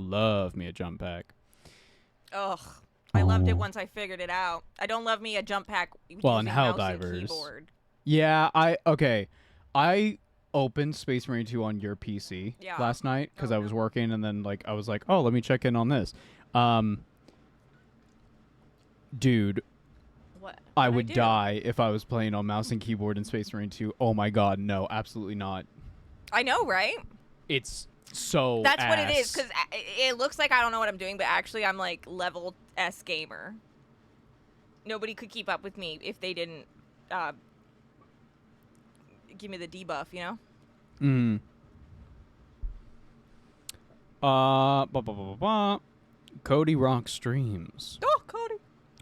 I loved Oh. it once I figured it out. I don't love me a jump pack Well, and using mouse and Helldivers. keyboard. Yeah, I opened Space Marine 2 on your PC Yeah. last night because Oh, I was no. working, and then I was like, oh, let me check in on this. Dude, What? I What'd would do? die if I was playing on mouse and keyboard in Space Marine 2. Oh my god, no, absolutely not. I know, right? It's so That's what it is, ass. because it looks like I don't know what I'm doing, but actually I'm like level S gamer. Nobody could keep up with me if they didn't give me the debuff, you know? Cody Rock Streams. Oh, Cody.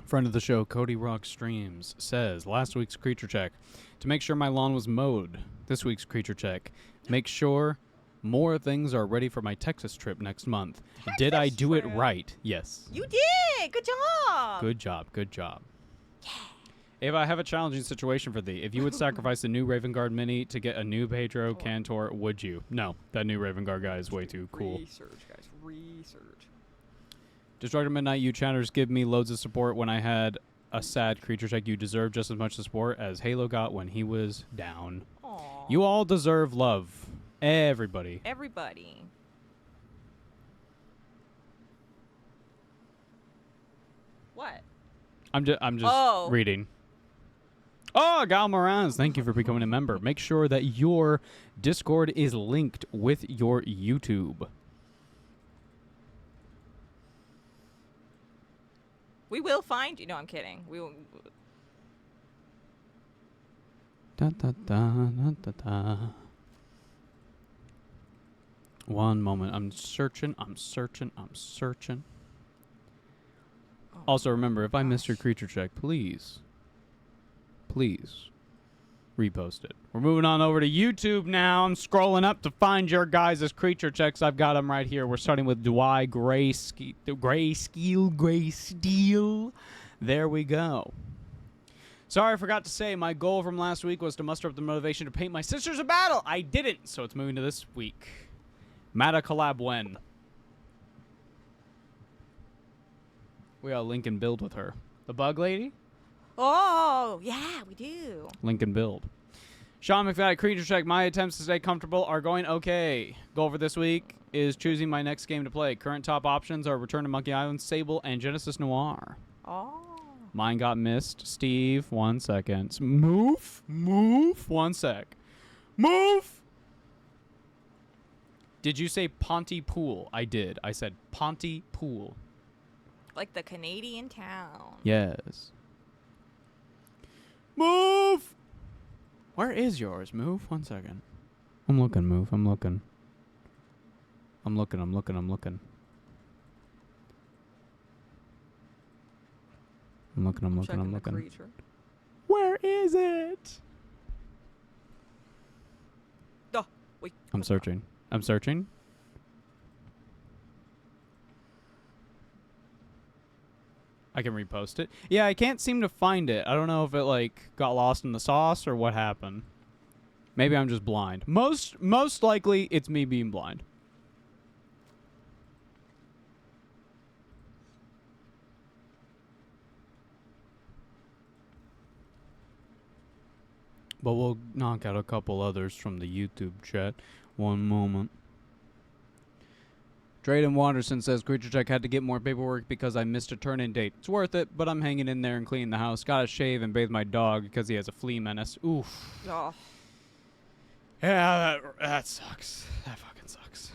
Friend of the show, Cody Rock Streams, says, last week's creature check, to make sure my lawn was mowed. This week's creature check, make sure more things are ready for my Texas trip next month. Did I do it trip. right? Yes. You did! Good job! Good job, good job. If I have a challenging situation for thee, if you would sacrifice a new Raven Guard mini to get a new Pedro Cantor, would you? No, that new Raven Guard guy is way too cool. Research, guys. Research. Destructor Midnight, you chatters give me loads of support when I had a sad creature check. You deserve just as much support as Halo got when he was down. Aw. You all deserve love. Everybody. Everybody. What? I'm just Oh. reading. Oh, Gal Morans, thank you for becoming a member. Make sure that your Discord is linked with your YouTube. We will find you. No, I'm kidding. We will. Da, da, da, da, da, da. One moment. I'm searching. Oh, Also, remember, if I missed your creature check, please repost it. We're moving on over to YouTube now. I'm scrolling up to find your guys' creature checks. I've got them right here. We're starting with Dwight Graysteel. There we go. Sorry, I forgot to say, my goal from last week was to muster up the motivation to paint my sisters a battle. I didn't, so it's moving to this week. Mata collab when? We got link and build with her. The bug lady? Oh, yeah, we do. Link and build. Sean McFadden, creature check. My attempts to stay comfortable are going okay. Goal for this week is choosing my next game to play. Current top options are Return to Monkey Island, Sable, and Genesis Noir. Oh. Mine got missed. Steve, 1 second. Move. 1 sec. Move. Did you say Pontypool? I did. I said Pontypool. Like the Canadian town. Yes. Move. Where is yours? Move. 1 second. I'm looking. Move. I'm looking. I'm looking. Where is it? Oh, wait. I'm searching. I can repost it. Yeah, I can't seem to find it. I don't know if it like got lost in the sauce or what happened. Maybe I'm just blind. Most likely it's me being blind. But we'll knock out a couple others from the YouTube chat. One moment. Drayden Wanderson says, Creature Check had to get more paperwork because I missed a turn-in date. It's worth it, but I'm hanging in there and cleaning the house. Gotta shave and bathe my dog because he has a flea menace. Oof. Oh. Yeah, that sucks. That fucking sucks.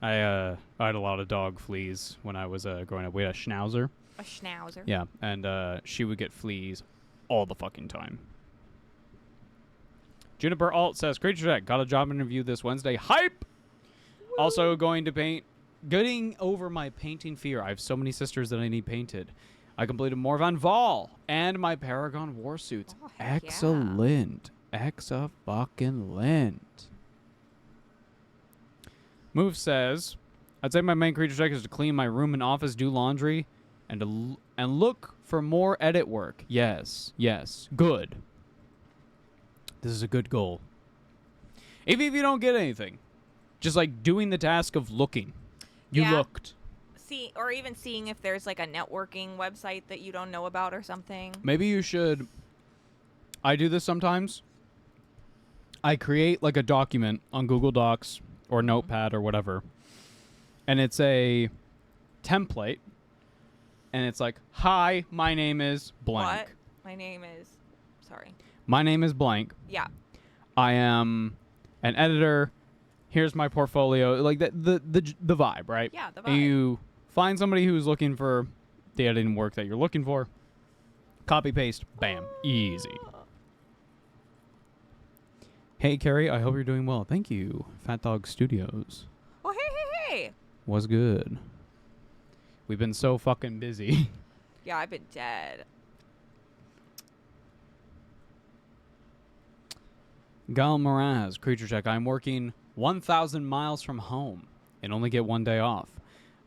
I had a lot of dog fleas when I was growing up. We had a Schnauzer. A Schnauzer. Yeah, and she would get fleas all the fucking time. Juniper Alt says, Creature Check, got a job interview this Wednesday. Hype! Woo! Also getting over my painting fear. I have so many sisters that I need painted. I completed Morvan Vol and my Paragon Warsuits. Oh, heck yeah. Excellent. Exa-fucking-lent. Move says, I'd say my main creature check is to clean my room and office, do laundry, and look for more edit work. Yes. Good. This is a good goal. Even if you don't get anything, just like doing the task of looking. You Yeah. looked. See, or even seeing if there's like a networking website that you don't know about or something. Maybe you should. I do this sometimes. I create like a document on Google Docs or Notepad or whatever. And it's a template. And it's like, hi, my name is blank. What? My name is. Sorry. My name is blank. Yeah. I am an editor. Here's my portfolio. Like the vibe, right? Yeah, the And vibe. you find somebody who's looking for the editing work that you're looking for. Copy paste. Bam. Easy. Hey Carrie, I hope you're doing well. Thank you. Fat Dog Studios. Oh, hey. Was good. We've been so fucking busy. Yeah, I've been dead. Gal Moraz, creature check. I'm working 1,000 miles from home and only get 1 day off.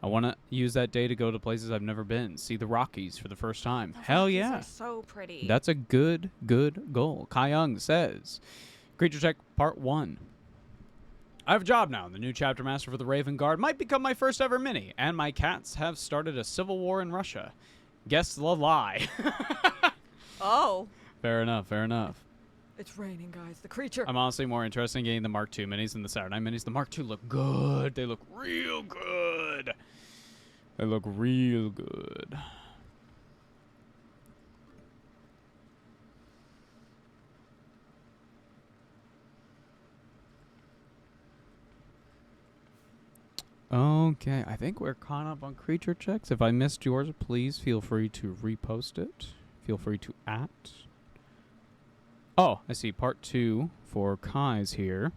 I want to use that day to go to places I've never been. See the Rockies for the first time. The Hell Rockies yeah. are so pretty. That's a good goal. Kai Young says, Creature Check Part 1. I have a job now. The new chapter master for the Raven Guard might become my first ever mini, and my cats have started a civil war in Russia. Guess the lie. Oh. Fair enough. Fair enough. It's raining, guys. The creature. I'm honestly more interested in getting the Mark II minis than the Saturday minis. The Mark II look good. They look real good. They look real good. Okay, I think we're caught up on creature checks. If I missed yours, please feel free to repost it. Feel free to @. Oh, I see part 2 for Kai's here.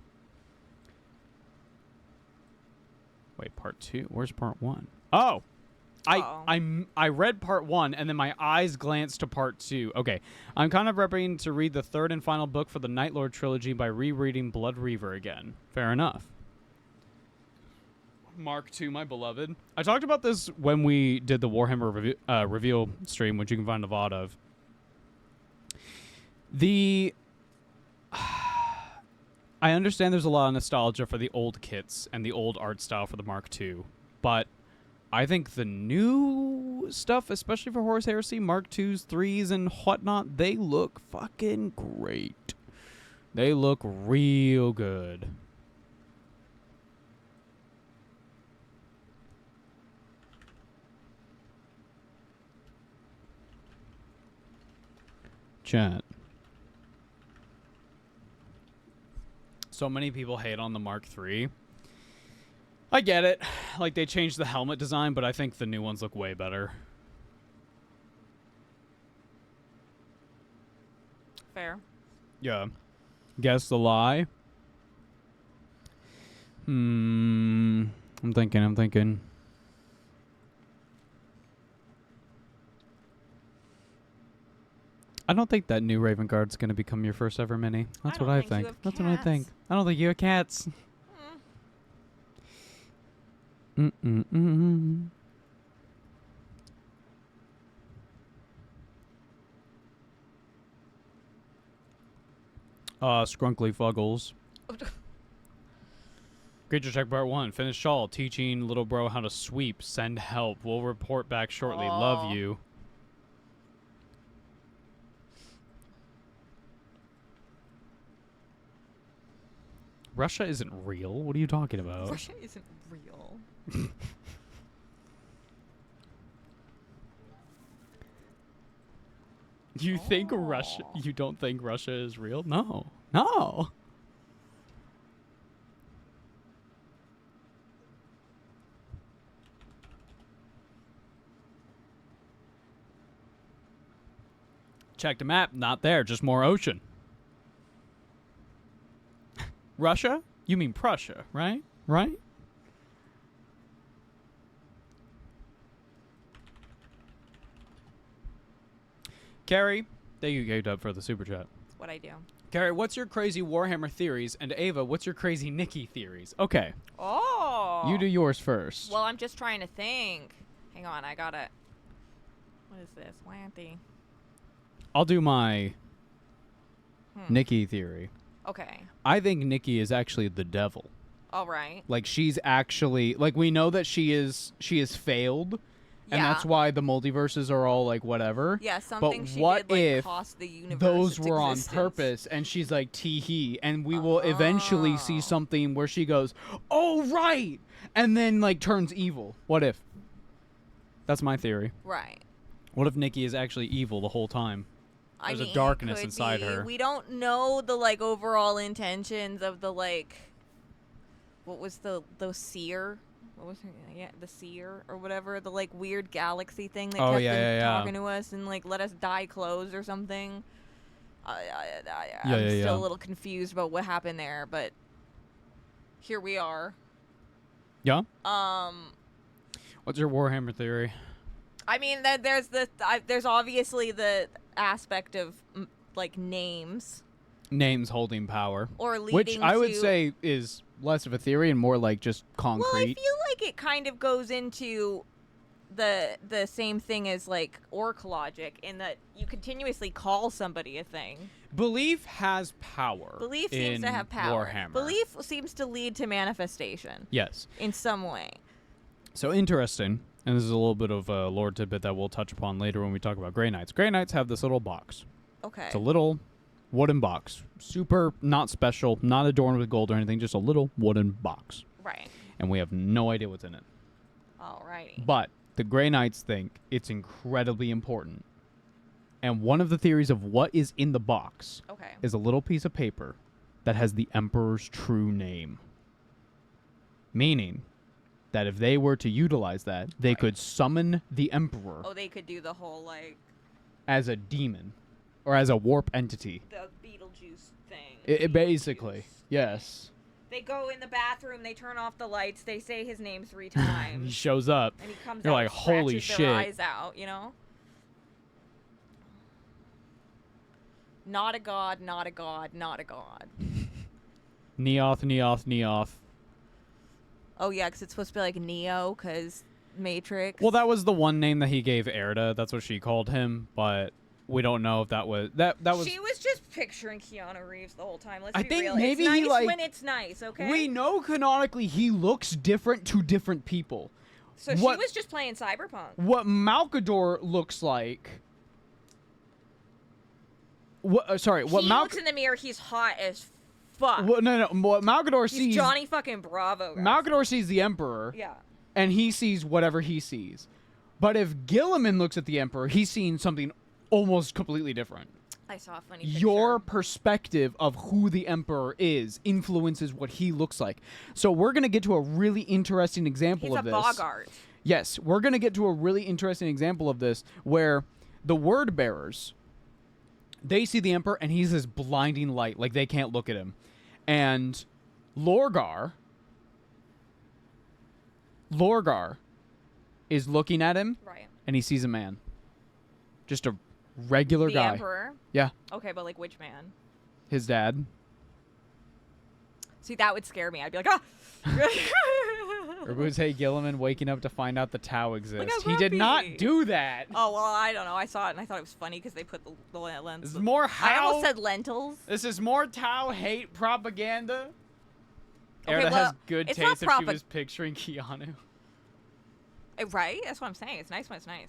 Wait, part 2? Where's part 1? Oh! I read part 1 and then my eyes glanced to part 2. Okay, I'm kind of prepping to read the third and final book for the Night Lord trilogy by rereading Blood Reaver again. Fair enough. Mark II, my beloved. I talked about this when we did the Warhammer reveal stream, which you can find a VOD of. I understand there's a lot of nostalgia for the old kits and the old art style for the Mark II, but I think the new stuff, especially for Horus Heresy, Mark IIs, 3s, and whatnot, they look fucking great. They look real good. Chat. So many people hate on the Mark III. I get it. Like, they changed the helmet design, but I think the new ones look way better. Fair. Yeah. Guess the lie? I'm thinking. I don't think that new Raven Guard's going to become your first ever mini. That's what I think. That's what I think. I don't think you have cats. Scrunkly Fuggles. Creature check part 1. Finish Shawl. Teaching little bro how to sweep. Send help. We'll report back shortly. Love you. Russia isn't real. What are you talking about? Russia isn't real. You think Russia? You don't think Russia is real? No. No. Check the map. Not there. Just more ocean. Russia? You mean Prussia, right? Right? Carrie, thank you, K-Dub, for the super chat. That's what I do. Carrie, what's your crazy Warhammer theories? And Ava, what's your crazy Nikki theories? Okay. Oh. You do yours first. Well, I'm just trying to think. Hang on, I gotta. What is this? Lanty. I'll do my Nikki theory. Okay. I think Nikki is actually the devil. All right. Like, she's actually, like, we know that she is failed, and that's why the multiverses are all like whatever. Yeah, something but she what did, like, if cost the universe those its were existence. on purpose, and she's like tee-hee, and we will eventually see something where she goes, oh right, and then like turns evil. What if? That's my theory. Right. What if Nikki is actually evil the whole time? There's I mean, a darkness could inside be. her. We don't know the like overall intentions of the like. What was the seer? What was her? Yeah, the seer or whatever. The like weird galaxy thing that kept them talking to us and like let us die clothes or something. I'm still a little confused about what happened there, but here we are. Yeah. What's your Warhammer theory? I mean, there's obviously the aspect of like names. Names holding power. Or leading which I would to- say is less of a theory and more like just concrete. Well, I feel like it kind of goes into the same thing as like orc logic in that you continuously call somebody a thing. Belief has power. Belief seems to have power. Warhammer. Belief seems to lead to manifestation Yes. in some way. So interesting. And this is a little bit of a lore tidbit that we'll touch upon later when we talk about Grey Knights. Grey Knights have this little box. Okay. It's a little wooden box. Super not special, not adorned with gold or anything, just a little wooden box. Right. And we have no idea what's in it. Alrighty. But the Grey Knights think it's incredibly important. And one of the theories of what is in the box Okay. is a little piece of paper that has the Emperor's true name. Meaning that if they were to utilize that, they Right. could summon the Emperor Oh, they could do the whole like as a demon or as a warp entity. the Beetlejuice thing. It basically, Beetlejuice. yes. They go in the bathroom, they turn off the lights, they say his name 3 He times, shows up. and he comes You're out like, and holy scratches shit. their eyes out, you know? Not a god, not a god, not a god. Neoth, Neoth, Neoth. Oh yeah, because it's supposed to be like Neo, because Matrix. Well, that was the one name that he gave Erda. That's what she called him, but we don't know if that was that was. She was just picturing Keanu Reeves the whole time. Let's I be think real. maybe it's he, nice like- when it's nice, okay? We know canonically he looks different to different people. So what- she was just playing Cyberpunk. What Malkador looks like. What? Sorry. What He Malk? looks in the mirror, he's hot as fuck. What, no. What Malkador He's sees. Johnny fucking Bravo. guys. Malkador sees the Emperor. Yeah. And he sees whatever he sees. But if Gilliman looks at the Emperor, he's seeing something almost completely different. I saw a funny Your picture. perspective of who the Emperor is influences what he looks like. So we're going to get to a really interesting example He's a of this. Bogart. Yes, we're going to get to a really interesting example of this where the word bearers, they see the Emperor and he's this blinding light, like they can't look at him. And Lorgar is looking at him Right. and he sees a man. Just a regular The guy. Emperor. Yeah, Okay, but like which man? his dad. See, that would scare me. I'd be like, ah! Or would say Gilliman waking up to find out the Tau exists. how He did not grumpy. do that. Oh, well, I don't know. I saw it and I thought it was funny because they put the lens. This is more I how. almost said lentils. This is more Tau hate propaganda. Okay, Erda well, has good it's not taste if she was picturing Keanu. Right? That's what I'm saying. It's nice when it's nice.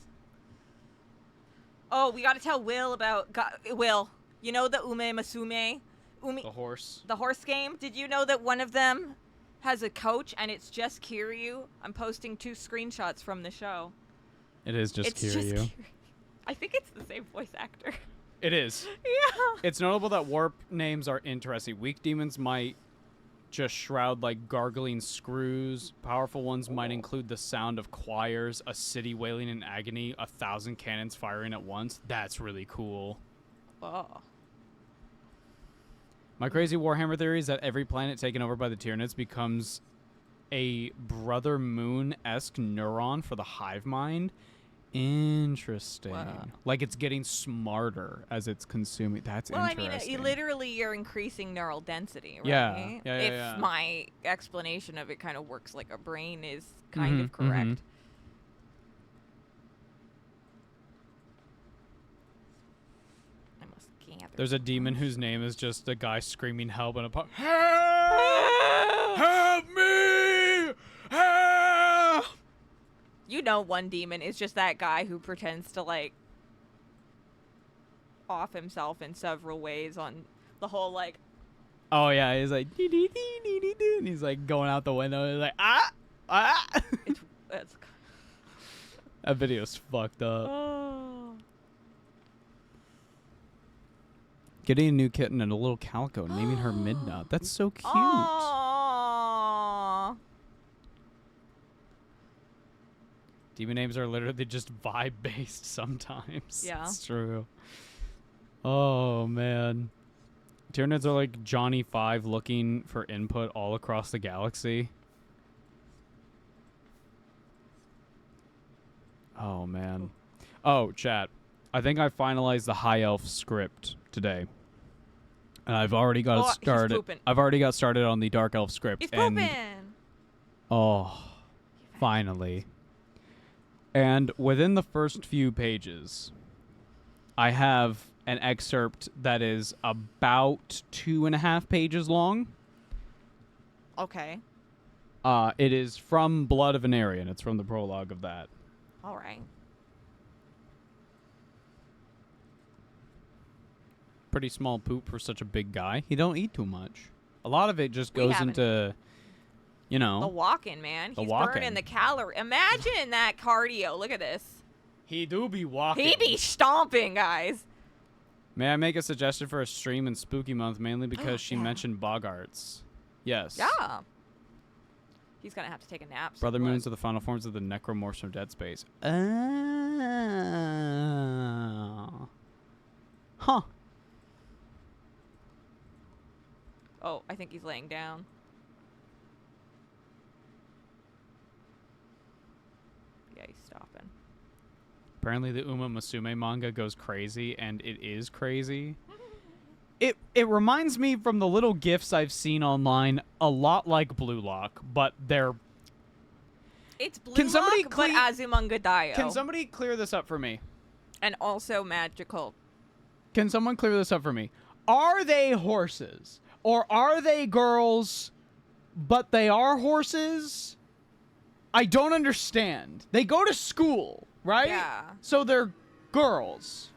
Oh, we got to tell Will about... Will, you know the Ume Masume? The horse. The horse game? Did you know that one of them has a coach and it's just Kiryu? I'm posting 2 screenshots from the show. It is just It's just Kiryu. Kiryu. I think it's the same voice actor. It is. Yeah. It's notable that warp names are interesting. Weak demons might just shroud like gargling screws. Powerful ones might include the sound of choirs, a city wailing in agony, 1,000 cannons firing at once. That's really cool. Oh. My crazy Warhammer theory is that every planet taken over by the Tyranids becomes a Brother Moon-esque neuron for the hive mind. Interesting. Wow. Like it's getting smarter as it's consuming. That's Well, I interesting. mean, literally, you're increasing neural density, right? Yeah. Yeah, if yeah. my explanation of it kind of works like a brain is kind Mhm, of correct. mhm. I must gather. There's a demon whose name is just a guy screaming help and a help! Help me! Help! You know, one demon is just that guy who pretends to like off himself in several ways on the whole like. Oh yeah, he's like dee, dee, dee, dee, dee, dee, and he's like going out the window. He's like ah. It's, That video's fucked up. oh. Getting a new kitten and a little calico and naming her Midnight. That's so cute. Aww. Demon names are literally just vibe based sometimes. Yeah. It's true. Oh man. Tyranids are like Johnny 5 looking for input all across the galaxy. Oh man. Oh, chat. I think I finalized the High Elf script today. And I've already got Oh, it he's started. pooping. I've already got started on the Dark Elf script. He's and pooping. Oh, finally. And within the first few pages, I have an excerpt that is about 2.5 pages long. Okay. It is from Blood of an Aryan. It's from the prologue of that. All right. Pretty small poop for such a big guy. He don't eat too much. A lot of it just We goes haven't. into, you know. The walking, man. The He's walking. burning the calorie. Imagine that cardio. Look at this. He do be walking. He be stomping, guys. May I make a suggestion for a stream in Spooky Month, mainly because she Yeah. mentioned Bogarts? Yes. Yeah. He's gonna have to take a nap. soon, Brother but- Moons are the final forms of the necromorphs from Dead Space. Huh. Oh, I think he's laying down. Yeah, he's stopping. Apparently the Uma Musume manga goes crazy, and it is crazy. It reminds me from the little gifs I've seen online a lot like Blue Lock, but they're... It's Blue Can somebody Lock, but Azumanga Daioh. Can somebody clear this up for me? And also magical. Can someone clear this up for me? Are they horses? Or are they girls, but they are horses? I don't understand. They go to school, right? Yeah. So they're girls.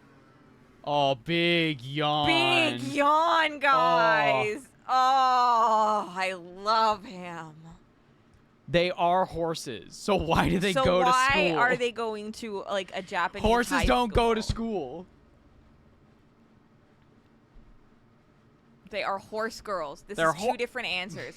Oh, big yawn. Big yawn, guys. Oh, I love him. They are horses. So why do they so go to why school? are they going to like a Japanese Horses high don't go to school? school. They are horse girls. This They're is two different answers.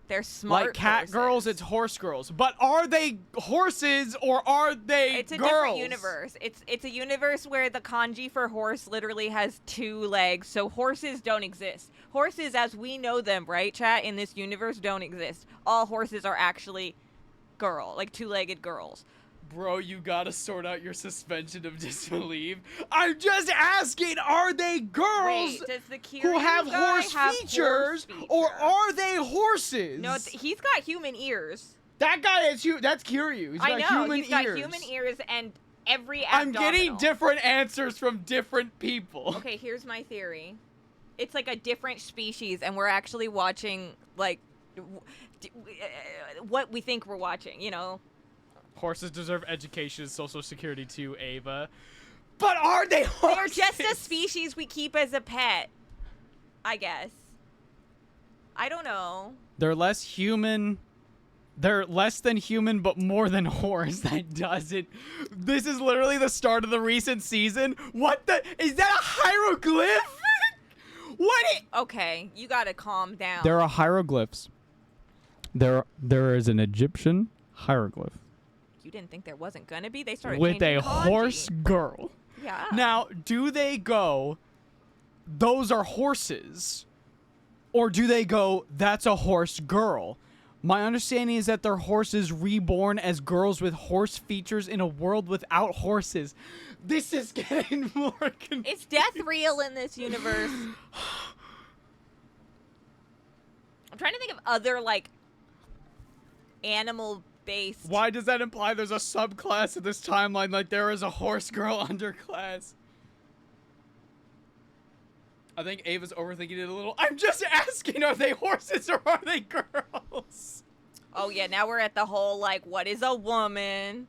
They're smart. Like cat horses. girls, it's horse girls. But are they horses or are they It's a girls? different universe. It's a universe where the kanji for horse literally has 2 legs, so horses don't exist. Horses, as we know them, right, chat, in this universe, don't exist. All horses are actually like 2-legged girls. Bro, you gotta sort out your suspension of disbelief. I'm just asking, are they girls Wait, does the Kiryu who have guy horse have features, horse or features? are they horses? No, he's got human ears. That guy is that's Kiryu. He's I got know, human he's got ears. human ears and every I'm getting abdominal. different answers from different people. Okay, here's my theory. It's like a different species, and we're actually watching, like, what we think we're watching, you know? Horses deserve education and social security too, Ava. But are they They're horses? just a species we keep as a pet, I guess. I don't know. They're less human. They're less than human, but more than horse. That doesn't. This is literally the start of the recent season. What the? Is that a hieroglyph? What? Okay, you gotta calm down. There are hieroglyphs. There is an Egyptian hieroglyph You didn't think there wasn't gonna be? They started with a changing kanji. horse girl. Yeah. Now, do they go, those are horses? Or do they go, that's a horse girl? My understanding is that they're horses reborn as girls with horse features in a world without horses. This is getting more confusing. Is death real in this universe? I'm trying to think of other, like, animal-based... Why does that imply there's a subclass of this timeline like there is a horse girl underclass? I think Ava's overthinking it a little. I'm just asking, are they horses or are they girls? Oh, yeah, now we're at the whole, like, what is a woman?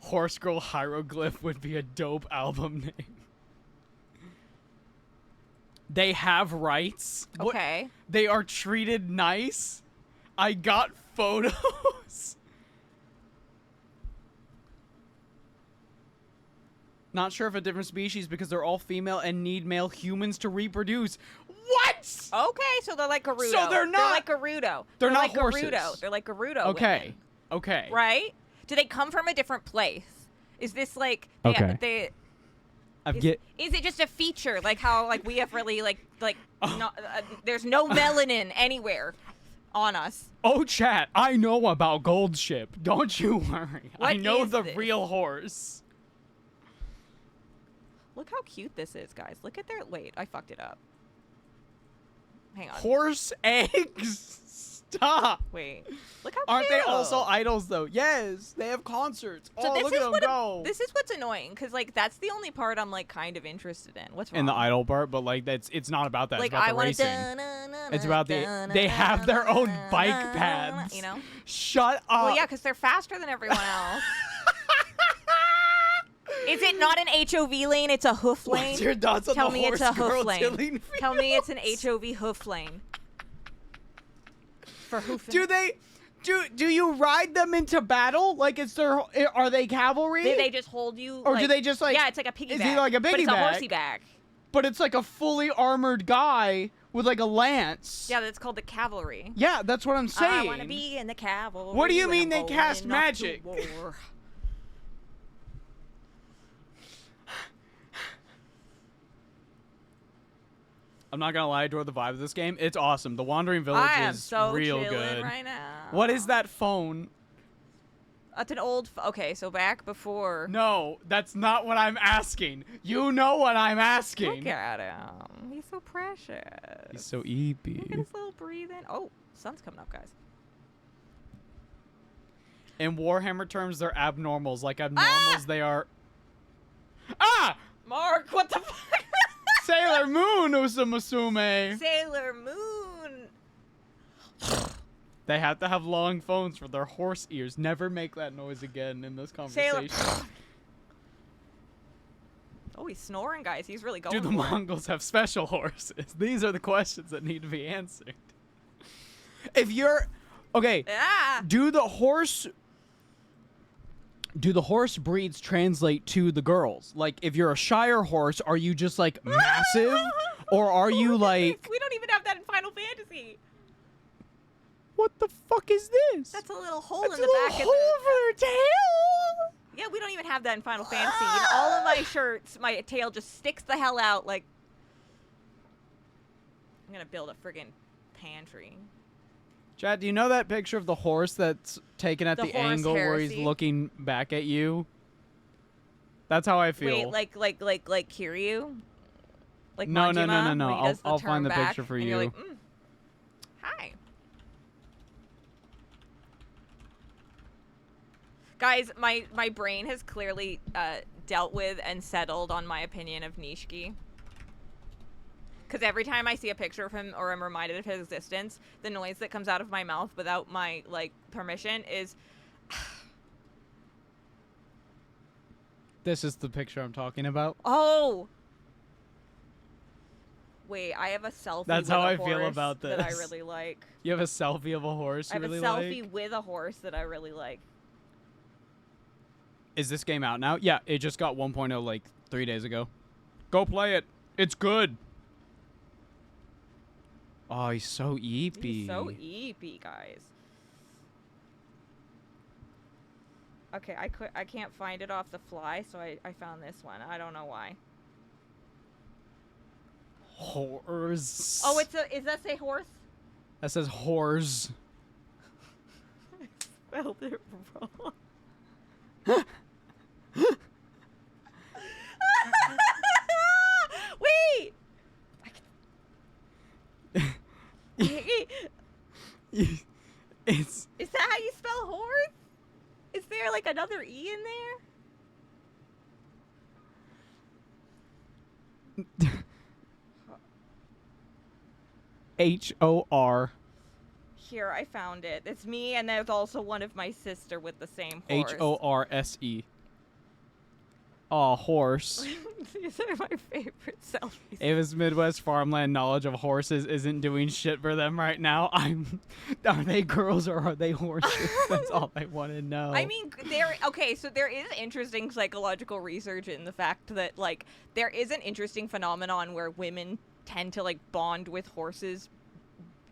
Horse Girl Hieroglyph would be a dope album name. They have rights. What- Okay. They are treated nice. I got photos. Not sure if a different species because they're all female and need male humans to reproduce. What? Okay, so they're like Gerudo. So they're not- They're like Gerudo. They're not like horses. Gerudo. They're like Gerudo. Okay. women, Okay. right? Do they come from a different place? Is this like... Okay. Is it just a feature, like how like we have really like Oh. there's no melanin anywhere on us? Oh, chat, I know about Gold Ship. Don't you worry. I What know is the this? real horse. Look how cute this is, guys. Look at their... Wait, I fucked it up. Hang on. Horse eggs? Stop. Wait, look how Aren't they cute. also idols though? Yes, they have concerts. So Oh, this look is at them what go. this is what's annoying, because like that's the only part I'm like kind of interested in. What's wrong? In the idol part, but like it's not about that. Like it's about I the want racing. to. It's about they have their own bike pads. You know. Shut up. Well, yeah, because they're faster than everyone else. Is it not an HOV lane? It's a hoof lane. What's your thoughts on Tell the me it's horse a hoof girl lane. tilling Tell me it's an fields? HOV hoof lane. For hoofing. Do you ride them into battle? Like it's their are they cavalry? They just hold you. Or do like- they just, like- Yeah, it's like a piggyback. is he like a But it's a piggyback? horsey back. But it's like a fully armored guy with like a lance. Yeah, that's called the cavalry. Yeah, that's what I'm saying. I want to be in the cavalry. What do you when mean I'm they cast going off to magic? war. I'm not gonna lie, I adore the vibe of this game. It's awesome. The Wandering Village I am is so real chilling good. right now. What is that phone? That's an old. Okay, so back before. No, that's not what I'm asking. You know what I'm asking. Look at him. He's so precious. He's so Look at eepy. his little breathing. Oh, sun's coming up, guys. In Warhammer terms, they're abnormals. Like abnormals, they are. Ah! Mark, what the fuck? Sailor Moon, Usumusume. Sailor Moon. They have to have long phones for their horse ears. Never make that noise again in this Sailor. conversation. Oh, he's snoring, guys. He's really going. Do the for it. Mongols have special horses? These are the questions that need to be answered. If you're okay, Ah. do the horse breeds translate to the girls? Like if you're a Shire horse, are you just like massive or are you Look at like this. We don't even have that in Final Fantasy. what the fuck is this? That's a little hole That's in a the little back hole of the. for their tail. Yeah, we don't even have that in Final Fantasy. In all of my shirts, my tail just sticks the hell out like. I'm gonna build a friggin' pantry. Chad, do you know that picture of the horse that's taken at The the horse angle where heresy? he's looking back at you? That's how I feel. Wait, like Kiryu? Like No, no, no, Majima, no, no. where he I'll- does the I'll find turn the back, picture for and you're you. like, hi. Guys, my brain has clearly dealt with and settled on my opinion of Nishiki. Because every time I see a picture of him or I'm reminded of his existence, the noise that comes out of my mouth without my like permission is This is the picture I'm talking about. oh. Wait, I have a selfie. That's with how a I feel horse about That I this. really like. You have a selfie of a horse I you have really a selfie like? with a horse that I really like. Is this game out now? Yeah, it just got 1.0 like 3 days ago. Go play it. It's good. Oh, he's so eepy. He's so eepy, guys. Okay, I can't find it off the fly, so I found this one. I don't know why. Horse. Oh, is that say horse? That says horse. Spelled it wrong. Wait! It's Is that how you spell horse? Is there like another E in there? H-O-R. Here, I found it. It's me, and there's also one of my sister with the same horse. H-O-R-S-E. Aw, horse. These are my favorite selfies. Ava's Midwest farmland knowledge of horses isn't doing shit for them right now. Are they girls or are they horses? That's all I want to know. I mean, so there is interesting psychological research in the fact that, like, there is an interesting phenomenon where women tend to, like, bond with horses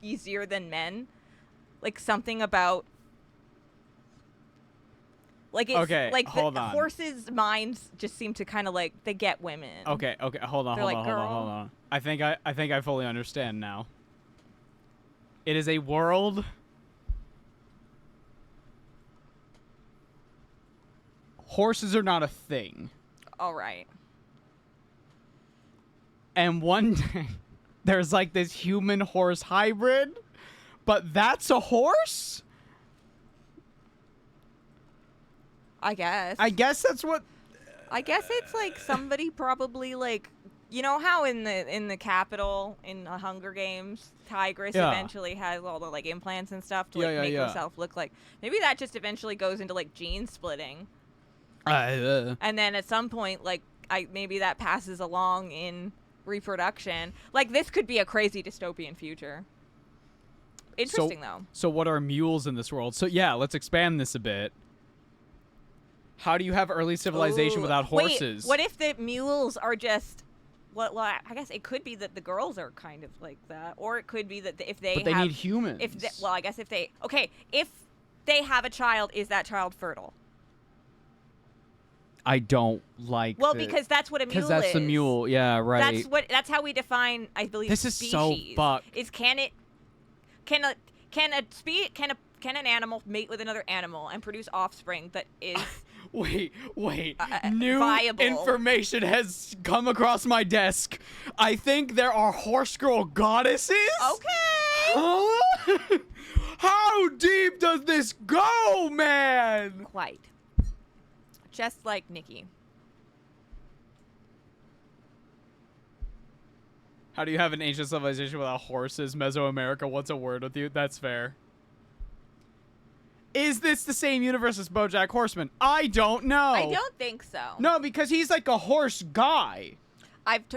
easier than men. Like, something about... Like, it's, Okay, like, hold the on. horses' minds just seem to kind of, like, they get women. Okay, hold on, They're like, hold "Girl." on. I think I fully understand now. It is a world. Horses are not a thing. All right. And one day, there's like this human horse hybrid, But that's a horse? I guess. I guess that's what... I guess it's like somebody probably like, you know how in the Capitol in the Hunger Games, Tigress Yeah. eventually has all the like implants and stuff to Yeah, like yeah, make yeah. herself look like. Maybe that just eventually goes into like gene splitting, Uh, and then at some point like maybe that passes along in reproduction. Like this could be a crazy dystopian future. Interesting though. So what are mules in this world? So yeah, let's expand this a bit. How do you have early civilization Ooh. without horses? Wait, what if the mules are just? Well, I guess it could be that the girls are kind of like that, or it could be that if they But they have, need humans. Well, I guess if they if they have a child, is that child fertile? I don't like. Well, because that's what a mule is. Because that's the mule. Yeah, right. That's how we define, I believe. This is so species. fucked. Is can an animal mate with another animal and produce offspring that is Wait. New viable. information has come across my desk. I think there are horse girl goddesses. okay? Huh? How deep does this go, man? Quite. Just like Nikki. How do you have an ancient civilization without horses? Mesoamerica, what's a word with you? That's fair. Is this the same universe as BoJack Horseman? I don't know. I don't think so. No, because he's like a horse guy.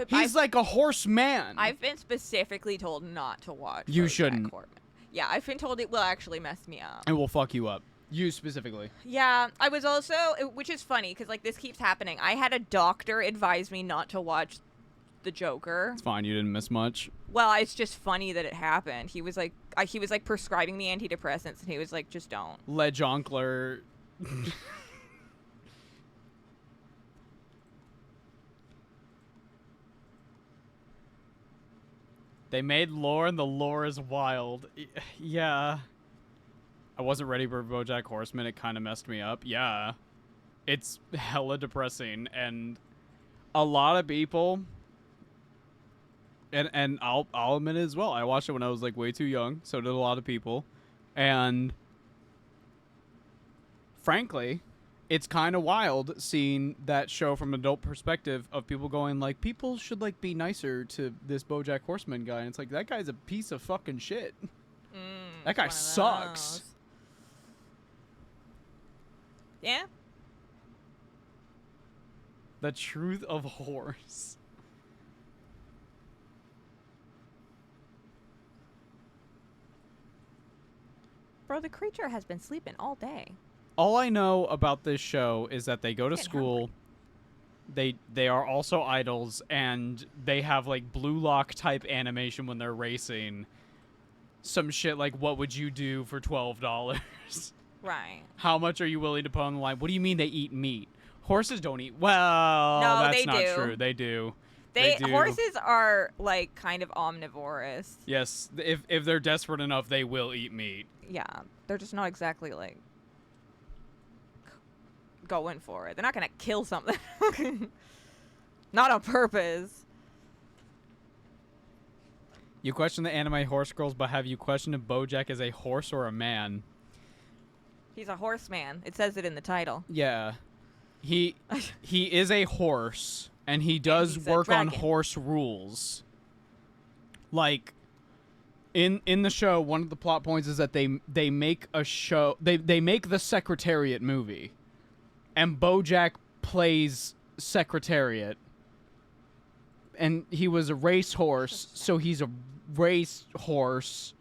He's like a horse man. I've been specifically told not to watch. You BoJack shouldn't. Horseman. Yeah, I've been told it will actually mess me up. It will fuck you up. You specifically. Yeah, I was also, which is funny because like this keeps happening. I had a doctor advise me not to watch The Joker. It's fine. You didn't miss much. Well, it's just funny that it happened. He was like prescribing me antidepressants, and he was like, just don't. Lejonkler. They made lore, and the lore is wild. Yeah. I wasn't ready for BoJack Horseman. It kind of messed me up. Yeah. It's hella depressing, and a lot of people... And I'll admit it as well. I watched it when I was like way too young. So did a lot of people. And frankly, it's kind of wild seeing that show from an adult perspective of people going like, people should like be nicer to this BoJack Horseman guy. And it's like, that guy's a piece of fucking shit. That guy One of sucks. those. Yeah. The truth of horse. Bro, the creature has been sleeping all day. All I know about this show is that they go to Getting school. They are also idols, and they have like Blue Lock type animation when they're racing. Some shit like, what would you do for $12? Right. How much are you willing to put on the line? What do you mean they eat meat? Horses don't eat. Well, No, that's they not do. true. They do. They do. horses are like kind of omnivorous. Yes, if they're desperate enough, they will eat meat. Yeah, they're just not exactly like going for it. They're not gonna kill something. Not on purpose. You question the anime horse girls, but have you questioned if BoJack is a horse or a man? He's a horseman. It says it in the title. Yeah. He is a horse, and he does he's a work on dragon. horse rules. Like in the show, one of the plot points is that they make a show they make the Secretariat movie. And BoJack plays Secretariat. And he was a racehorse, so he's a race horse.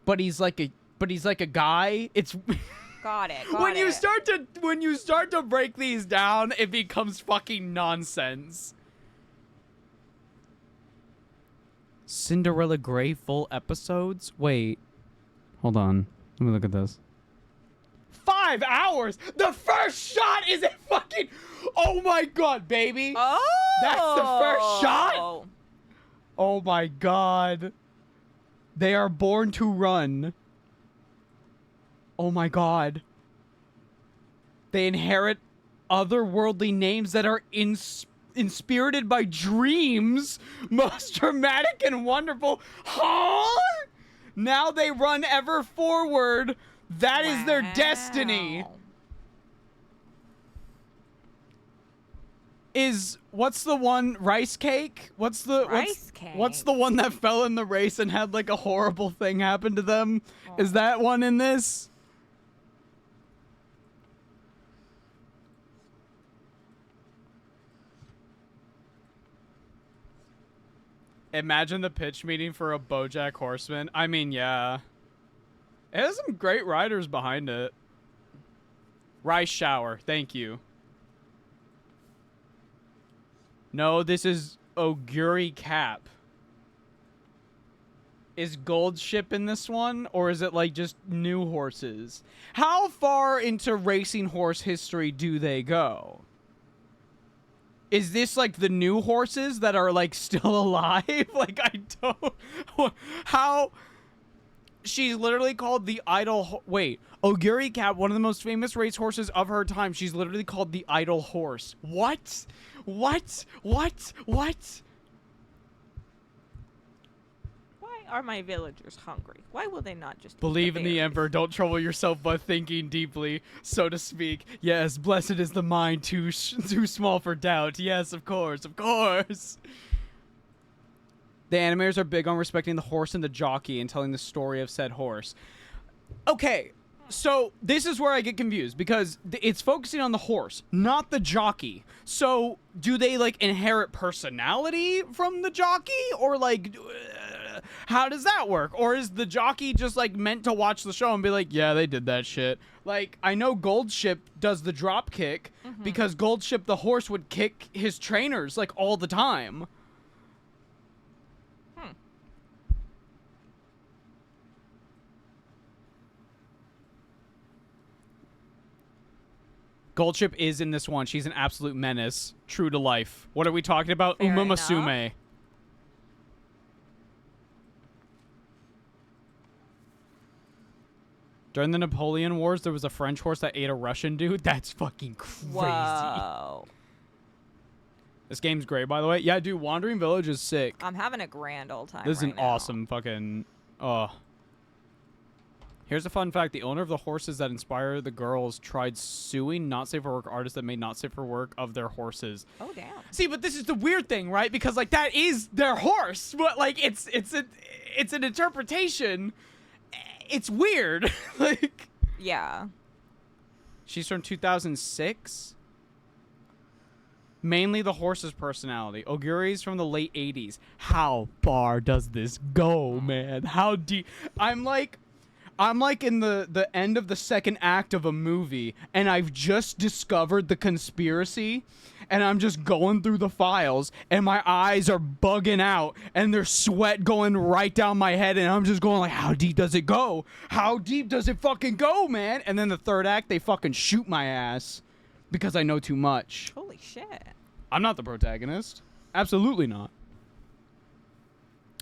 But he's like a guy. It's Got it. when you start to break these down, it becomes fucking nonsense. Cinderella Grey full episodes? Wait. Hold on. Let me look at this. 5 hours? The first shot is a fucking... Oh my god, baby. Oh, That's the first shot? Oh my god. They are born to run. Oh my god. They inherit otherworldly names that are inspirited by dreams. Most dramatic and wonderful. Huh? Now they run ever forward. That is their destiny. Wow. What's the one rice cake? What's the one that fell in the race and had like a horrible thing happen to them? Is that one in this? Imagine the pitch meeting for a BoJack Horseman. I mean, yeah. It has some great writers behind it. Rice shower. Thank you. No, this is Oguri Cap. Is Gold Ship in this one? Or is it like just new horses? How far into racing horse history do they go? Is this like the new horses that are like still alive? Like I don't... How... She's literally called the idle... Wait. Oguri Cap, one of the most famous race horses of her time. She's literally called the idle horse. What? What? What? What? Why are my villagers hungry? Why will they not just eat Believe in the berries? Emperor. Don't trouble yourself by thinking deeply, so to speak. Yes, blessed is the mind too small for doubt. Yes, of course, of course. The animators are big on respecting the horse and the jockey and telling the story of said horse. Okay, so this is where I get confused because it's focusing on the horse, not the jockey. So do they like inherit personality from the jockey, or like how does that work? Or is the jockey just like meant to watch the show and be like, yeah, they did that shit? Like I know Gold Ship does the drop kick because Gold Ship the horse would kick his trainers like all the time. Gold Ship is in this one. She's an absolute menace. True to life. What are we talking about? Fair Uma enough. Musume. During the Napoleon Wars, there was a French horse that ate a Russian dude. That's fucking crazy. Whoa. This game's great, by the way. Yeah, dude, Wandering Village is sick. I'm having a grand old time. This is right an now. awesome fucking... Here's a fun fact. The owner of the horses that inspired the girls tried suing not safe for work artists that made not safe for work of their horses. Oh damn. See, but this is the weird thing, right? Because like that is their horse, but like it's an interpretation. It's weird. Like Yeah. she's from 2006. Mainly the horse's personality. Oguri's from the late 80s. How far does this go, man? How deep? I'm like in the end of the second act of a movie, and I've just discovered the conspiracy, and I'm just going through the files, and my eyes are bugging out, and there's sweat going right down my head, and I'm just going like, how deep does it go? How deep does it fucking go, man? And then the third act, they fucking shoot my ass because I know too much. Holy shit. I'm not the protagonist. Absolutely not.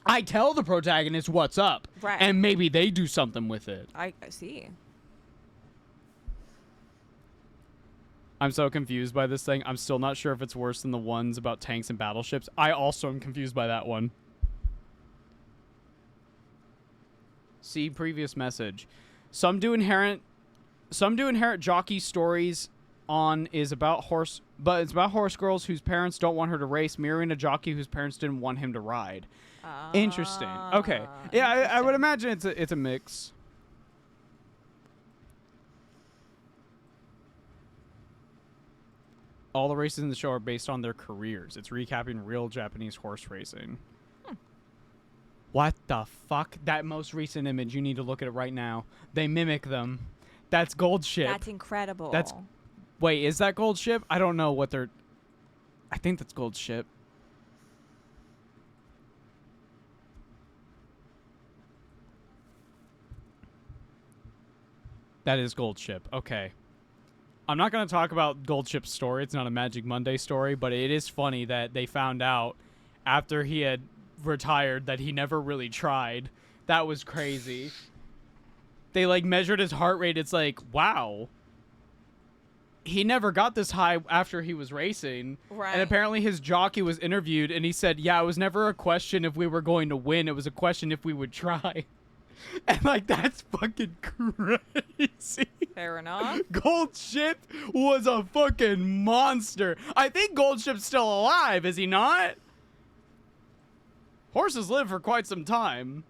I tell the protagonist what's up, Right. and maybe they do something with it. I see. I'm so confused by this thing. I'm still not sure if it's worse than the ones about tanks and battleships. I also am confused by that one. See previous message. Some do inherent jockey stories on is about horse, but it's about horse girls whose parents don't want her to race, mirroring a jockey whose parents didn't want him to ride. Interesting. Okay. Yeah, I would imagine it's a mix. All the races in the show are based on their careers. It's recapping real Japanese horse racing. What the fuck? That most recent image, you need to look at it right now. They mimic them. That's Gold Ship. That's incredible. Wait, is that Gold Ship? I don't know what they're... I think that's Gold Ship. That is Gold Ship. Okay. I'm not going to talk about Gold Ship's story. It's not a Magic Monday story, but it is funny that they found out after he had retired that he never really tried. That was crazy. They like measured his heart rate. It's like, wow. He never got this high after he was racing. Right. And apparently his jockey was interviewed and he said, yeah, it was never a question if we were going to win. It was a question if we would try. And like that's fucking crazy. Fair enough. Goldship was a fucking monster. I think Goldship's still alive, is he not? Horses live for quite some time.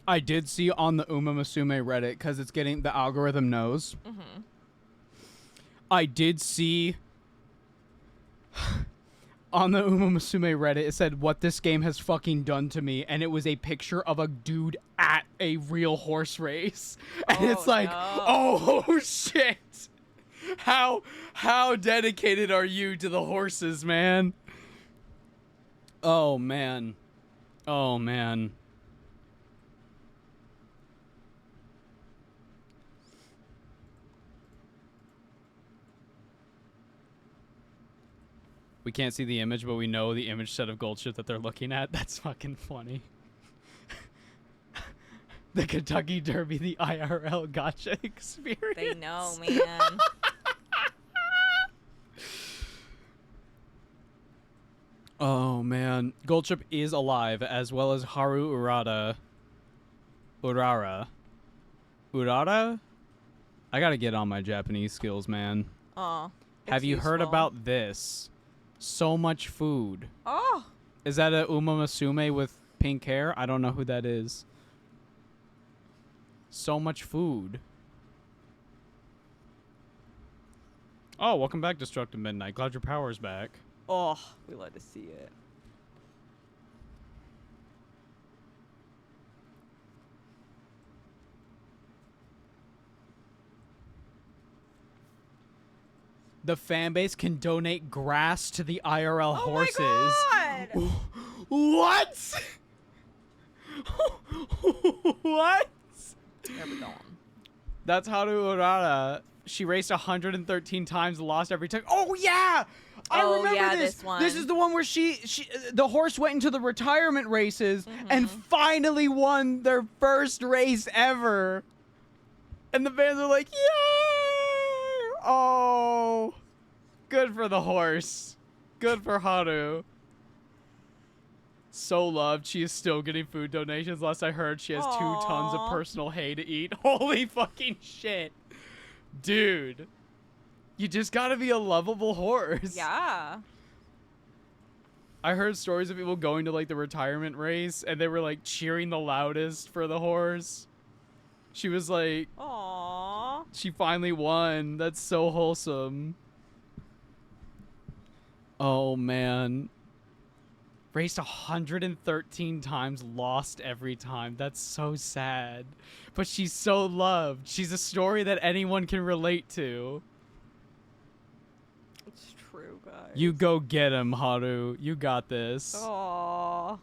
I did see on the Uma Musume Reddit, because it's getting the algorithm knows. Mm-hmm. I did see on the Uma Musume Reddit, it said what this game has fucking done to me, and it was a picture of a dude at a real horse race. And Oh, it's like, no. oh shit. How dedicated are you to the horses, man? Oh man. Oh man. We can't see the image, but we know the image set of Goldship that they're looking at. That's fucking funny. The Kentucky Derby, the IRL gotcha experience. They know, man. Oh, man. Goldship is alive, as well as Haru Urara. Urara? I gotta get on my Japanese skills, man. Oh. Have you heard about this? So much food. Oh. Is that a Uma Musume with pink hair? I don't know who that is. So much food. Oh, welcome back, Destructive Midnight. Glad your power's back. Oh, we love to see it. The fan base can donate grass to the IRL Oh horses. my God! What? What? There we go. That's Haru Urara. She raced 113 times, lost every time. Oh yeah, I Oh, remember yeah, this. this one. This is the one where the horse went into the retirement races and finally won their first race ever. And the fans are like, yay! Oh, good for the horse. Good for Haru. So loved. She is still getting food donations. Last I heard, she has 2 tons of Aw. personal hay to eat. Holy fucking shit. Dude. You just gotta be a lovable horse. Yeah. I heard stories of people going to like the retirement race and they were like cheering the loudest for the horse. She was like, Aww. she finally won. That's so wholesome. Oh man. Raced 113 times, lost every time. That's so sad. But she's so loved. She's a story that anyone can relate to. It's true, guys. You go get him, Haru. You got this. Aww.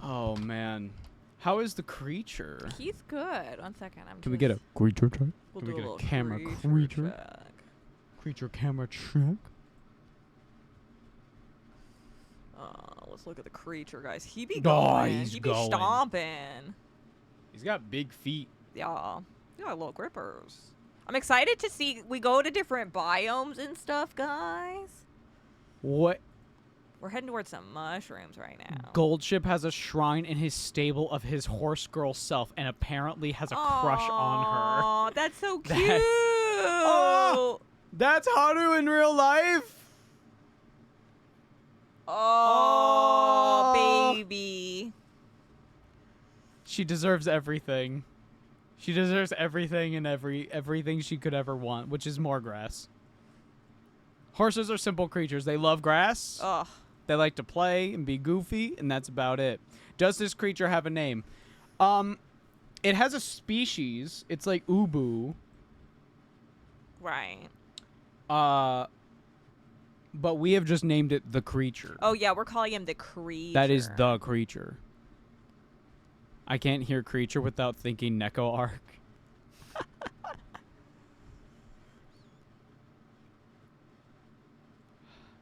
Oh man. How is the creature? He's good. 1 second. Can we get a creature check? We'll Can we do get a little camera creature creature? check. Creature camera check. Let's look at the creature, guys. He be Oh, going. he's He be going. stomping. He's got big feet. Yeah. Yeah, little grippers. I'm excited to see. We go to different biomes and stuff, guys. What? We're heading towards some mushrooms right now. Goldship has a shrine in his stable of his horse girl self and apparently has a crush on her. Oh, that's so cute. That's- Oh! That's Haru in real life? Oh, Oh. baby. She deserves everything. She deserves everything and everything she could ever want, which is more grass. Horses are simple creatures. They love grass. Ugh. They like to play and be goofy, and that's about it. Does this creature have a name? It has a species. It's like Ubu. Right. But we have just named it the creature. Oh, yeah, we're calling him the creature. That is the creature. I can't hear creature without thinking Neko Arc.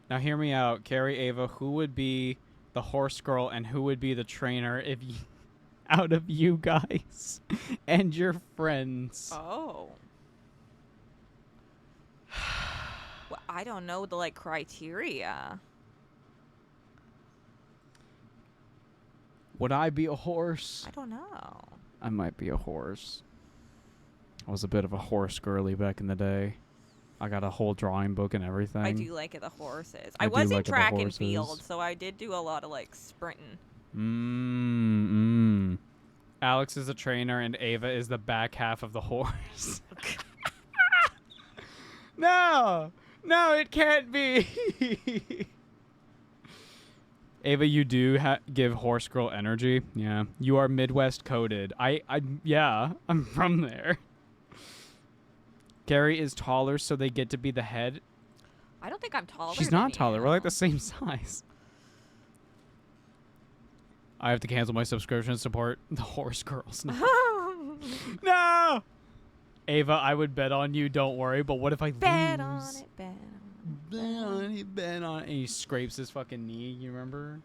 Now hear me out, Carrie Ava. Who would be the horse girl and who would be the trainer if you... out of you guys and your friends. Oh. Well, I don't know the criteria. Would I be a horse? I don't know. I might be a horse. I was a bit of a horse girly back in the day. I got a whole drawing book and everything. I do like the horses. I I do was in like the track and horses. field, so I did do a lot of sprinting. Alex is a trainer and Ava is the back half of the horse. No, it can't be. Ava, you do give horse girl energy. Yeah, you are Midwest coded. Yeah, I'm from there. Carrie is taller, so they get to be the head. I don't think I'm taller. She's than not taller. We're like you. the same size. I have to cancel my subscription to support the horse girls now. No! Ava, I would bet on you, don't worry, but what if I Bet lose? on it, bet on it. Bet on it, bet on it. And he scrapes his fucking knee, you remember?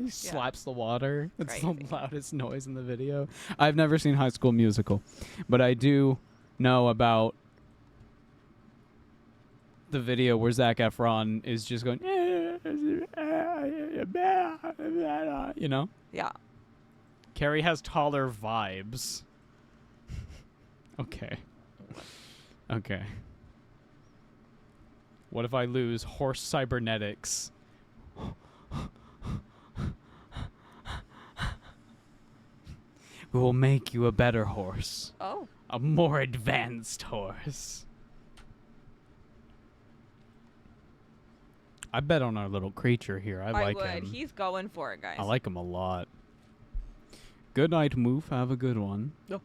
He slaps the water. It's the Crazy. loudest noise in the video. I've never seen High School Musical, but I do know about the video where Zac Efron is just going, you know? Yeah. Carrie has taller vibes. Okay. Okay. What if I lose horse cybernetics? We will make you a better horse. Oh. A more advanced horse. I bet on our little creature here. I like would. him. He's going for it, guys. I like him a lot. Good night, Moof. Have a good one. Yep.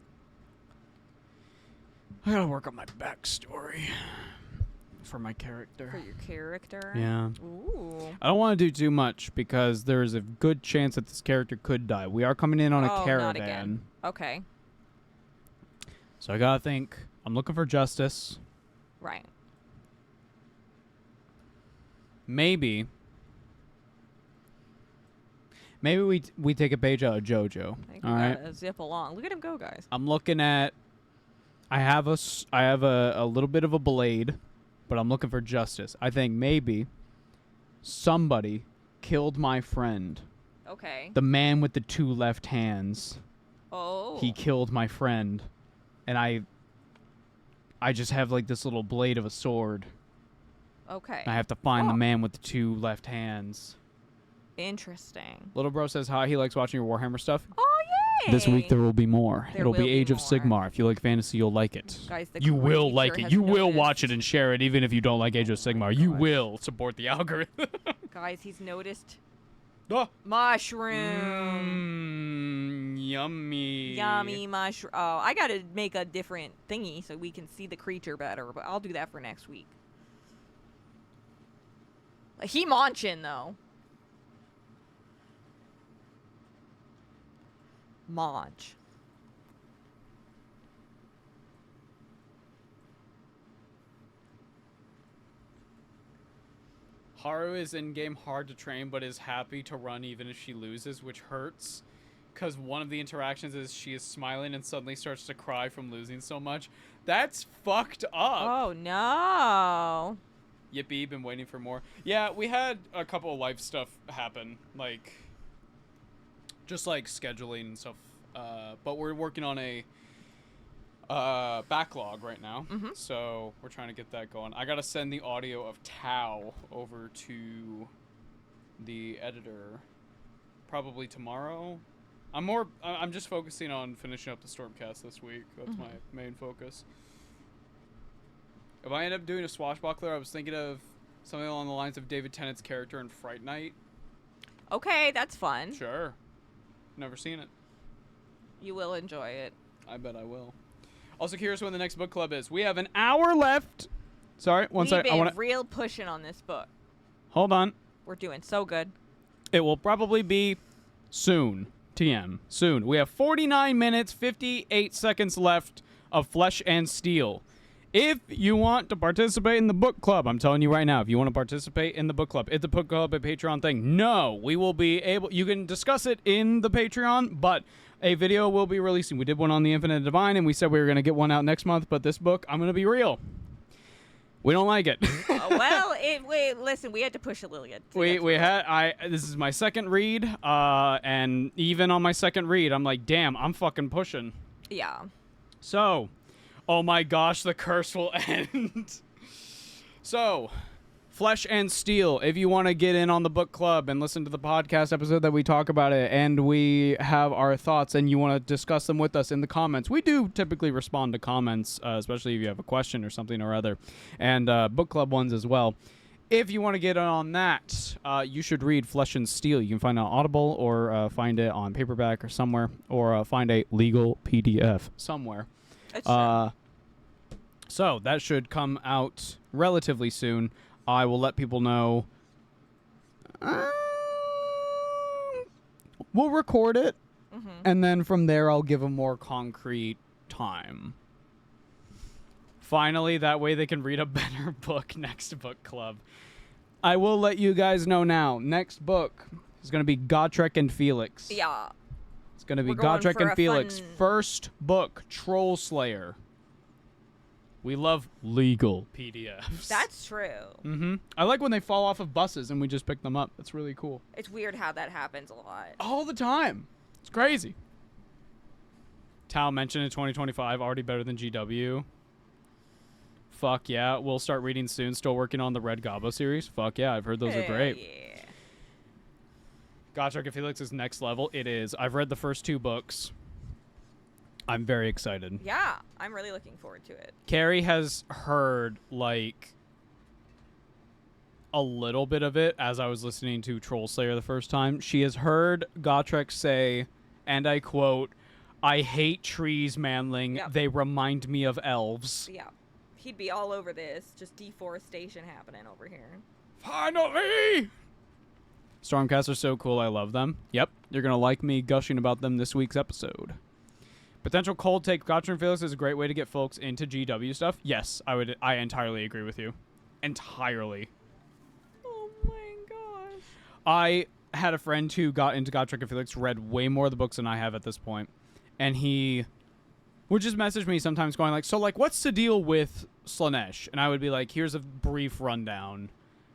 I gotta work on my backstory for my character. For your character. Yeah. Ooh. I don't want to do too much because there's a good chance that this character could die. We are coming in on a Oh, caravan. not again. Okay. So I gotta think. I'm looking for justice. Right. Maybe we take a page out of JoJo. I think All we right. gotta zip along. Look at him go, guys. I'm looking at. I have a little bit of a blade, but I'm looking for justice. I think maybe somebody killed my friend, Okay. the man with the two left hands. Oh. He killed my friend, and I just have like this little blade of a sword. Okay. I have to find the Oh. man with the two left hands. Interesting. Little bro says hi. He likes watching your Warhammer stuff. Oh yay! This week there will be more. There It'll will be be Age of more. Sigmar. If you like fantasy, you'll like it. Guys, the You will creature like it. has You will watch it noticed. and share it, even if you don't like Age of Sigmar. You gosh. will support the algorithm. Guys, he's noticed Oh. mushroom. Yummy. Yummy mushroom. Oh, I gotta make a different thingy so we can see the creature better, but I'll do that for next week. He Manchin, though. Manch. Haru is in-game hard to train, but is happy to run even if she loses, which hurts. Because one of the interactions is she is smiling and suddenly starts to cry from losing so much. That's fucked up. Oh, no. Yippee, been waiting for more. Yeah, we had a couple of life stuff happen, like just like scheduling and stuff. But we're working on a backlog right now, so we're trying to get that going. I gotta send the audio of Tau over to the editor probably tomorrow. I'm just focusing on finishing up the Stormcast this week. That's my main focus. If I end up doing a swashbuckler, I was thinking of something along the lines of David Tennant's character in Fright Night. Okay, that's fun. Sure. Never seen it. You will enjoy it. I bet I will. Also curious when the next book club is. We have an hour left. Sorry, one We've second. I been want to real pushing on this book. hold on. We're doing so good. It will probably be soon. TM. Soon. We have 49 minutes, 58 seconds left of Flesh and Steel. If you want to participate in the book club, I'm telling you right now, if you want to participate in the book club, it's the book club at Patreon thing. No, we will be able, you can discuss it in the Patreon, but a video will be releasing. We did one on the Infinite Divine, and we said we were going to get one out next month, but this book, I'm going to be real. We don't like it. Well, wait, listen, we had to push Lillian. This is my second read, and even on my second read, I'm like, damn, I'm fucking pushing. Yeah. So, oh my gosh, the curse will end. So, Flesh and Steel, if you want to get in on the book club and listen to the podcast episode that we talk about it and we have our thoughts and you want to discuss them with us in the comments, we do typically respond to comments, especially if you have a question or something or other, and book club ones as well. If you want to get in on that, you should read Flesh and Steel. You can find it on Audible or find it on paperback or somewhere, or find a legal PDF somewhere. That's true. So that should come out relatively soon. I will let people know. We'll record it, and then from there I'll give a more concrete time. Finally, that way they can read a better book next book club. I will let you guys know now. Next book is going to be Gotrek and Felix. Yeah. It's going to be We're going Gotrek for and a Felix. fun- First book, Troll Slayer. We love legal PDFs. That's true. Mm-hmm. I like when they fall off of buses and we just pick them up. That's really cool. It's weird how that happens a lot. All the time. It's crazy. Tao mentioned in 2025, already better than GW. Fuck yeah. We'll start reading soon. Still working on the Red Gobbo series. Fuck yeah. I've heard those are great. Yeah. Gotrek and Felix is next level. It is. I've read the first 2 books. I'm very excited. Yeah, I'm really looking forward to it. Carrie has heard, like, a little bit of it as I was listening to Troll Slayer the first time. She has heard Gotrek say, and I quote, "I hate trees, Manling. Yep. They remind me of elves." Yeah. He'd be all over this. Just deforestation happening over here. Finally! Stormcast are so cool. I love them. Yep, you're going to like me gushing about them this week's episode. Potential cold take. Gotrek and Felix is a great way to get folks into GW stuff. Yes, I entirely agree with you. Entirely. Oh my gosh. I had a friend who got into Gotrek and Felix, read way more of the books than I have at this point, and he would just message me sometimes going like, so like, what's the deal with Slaanesh? And I would be like, here's a brief rundown.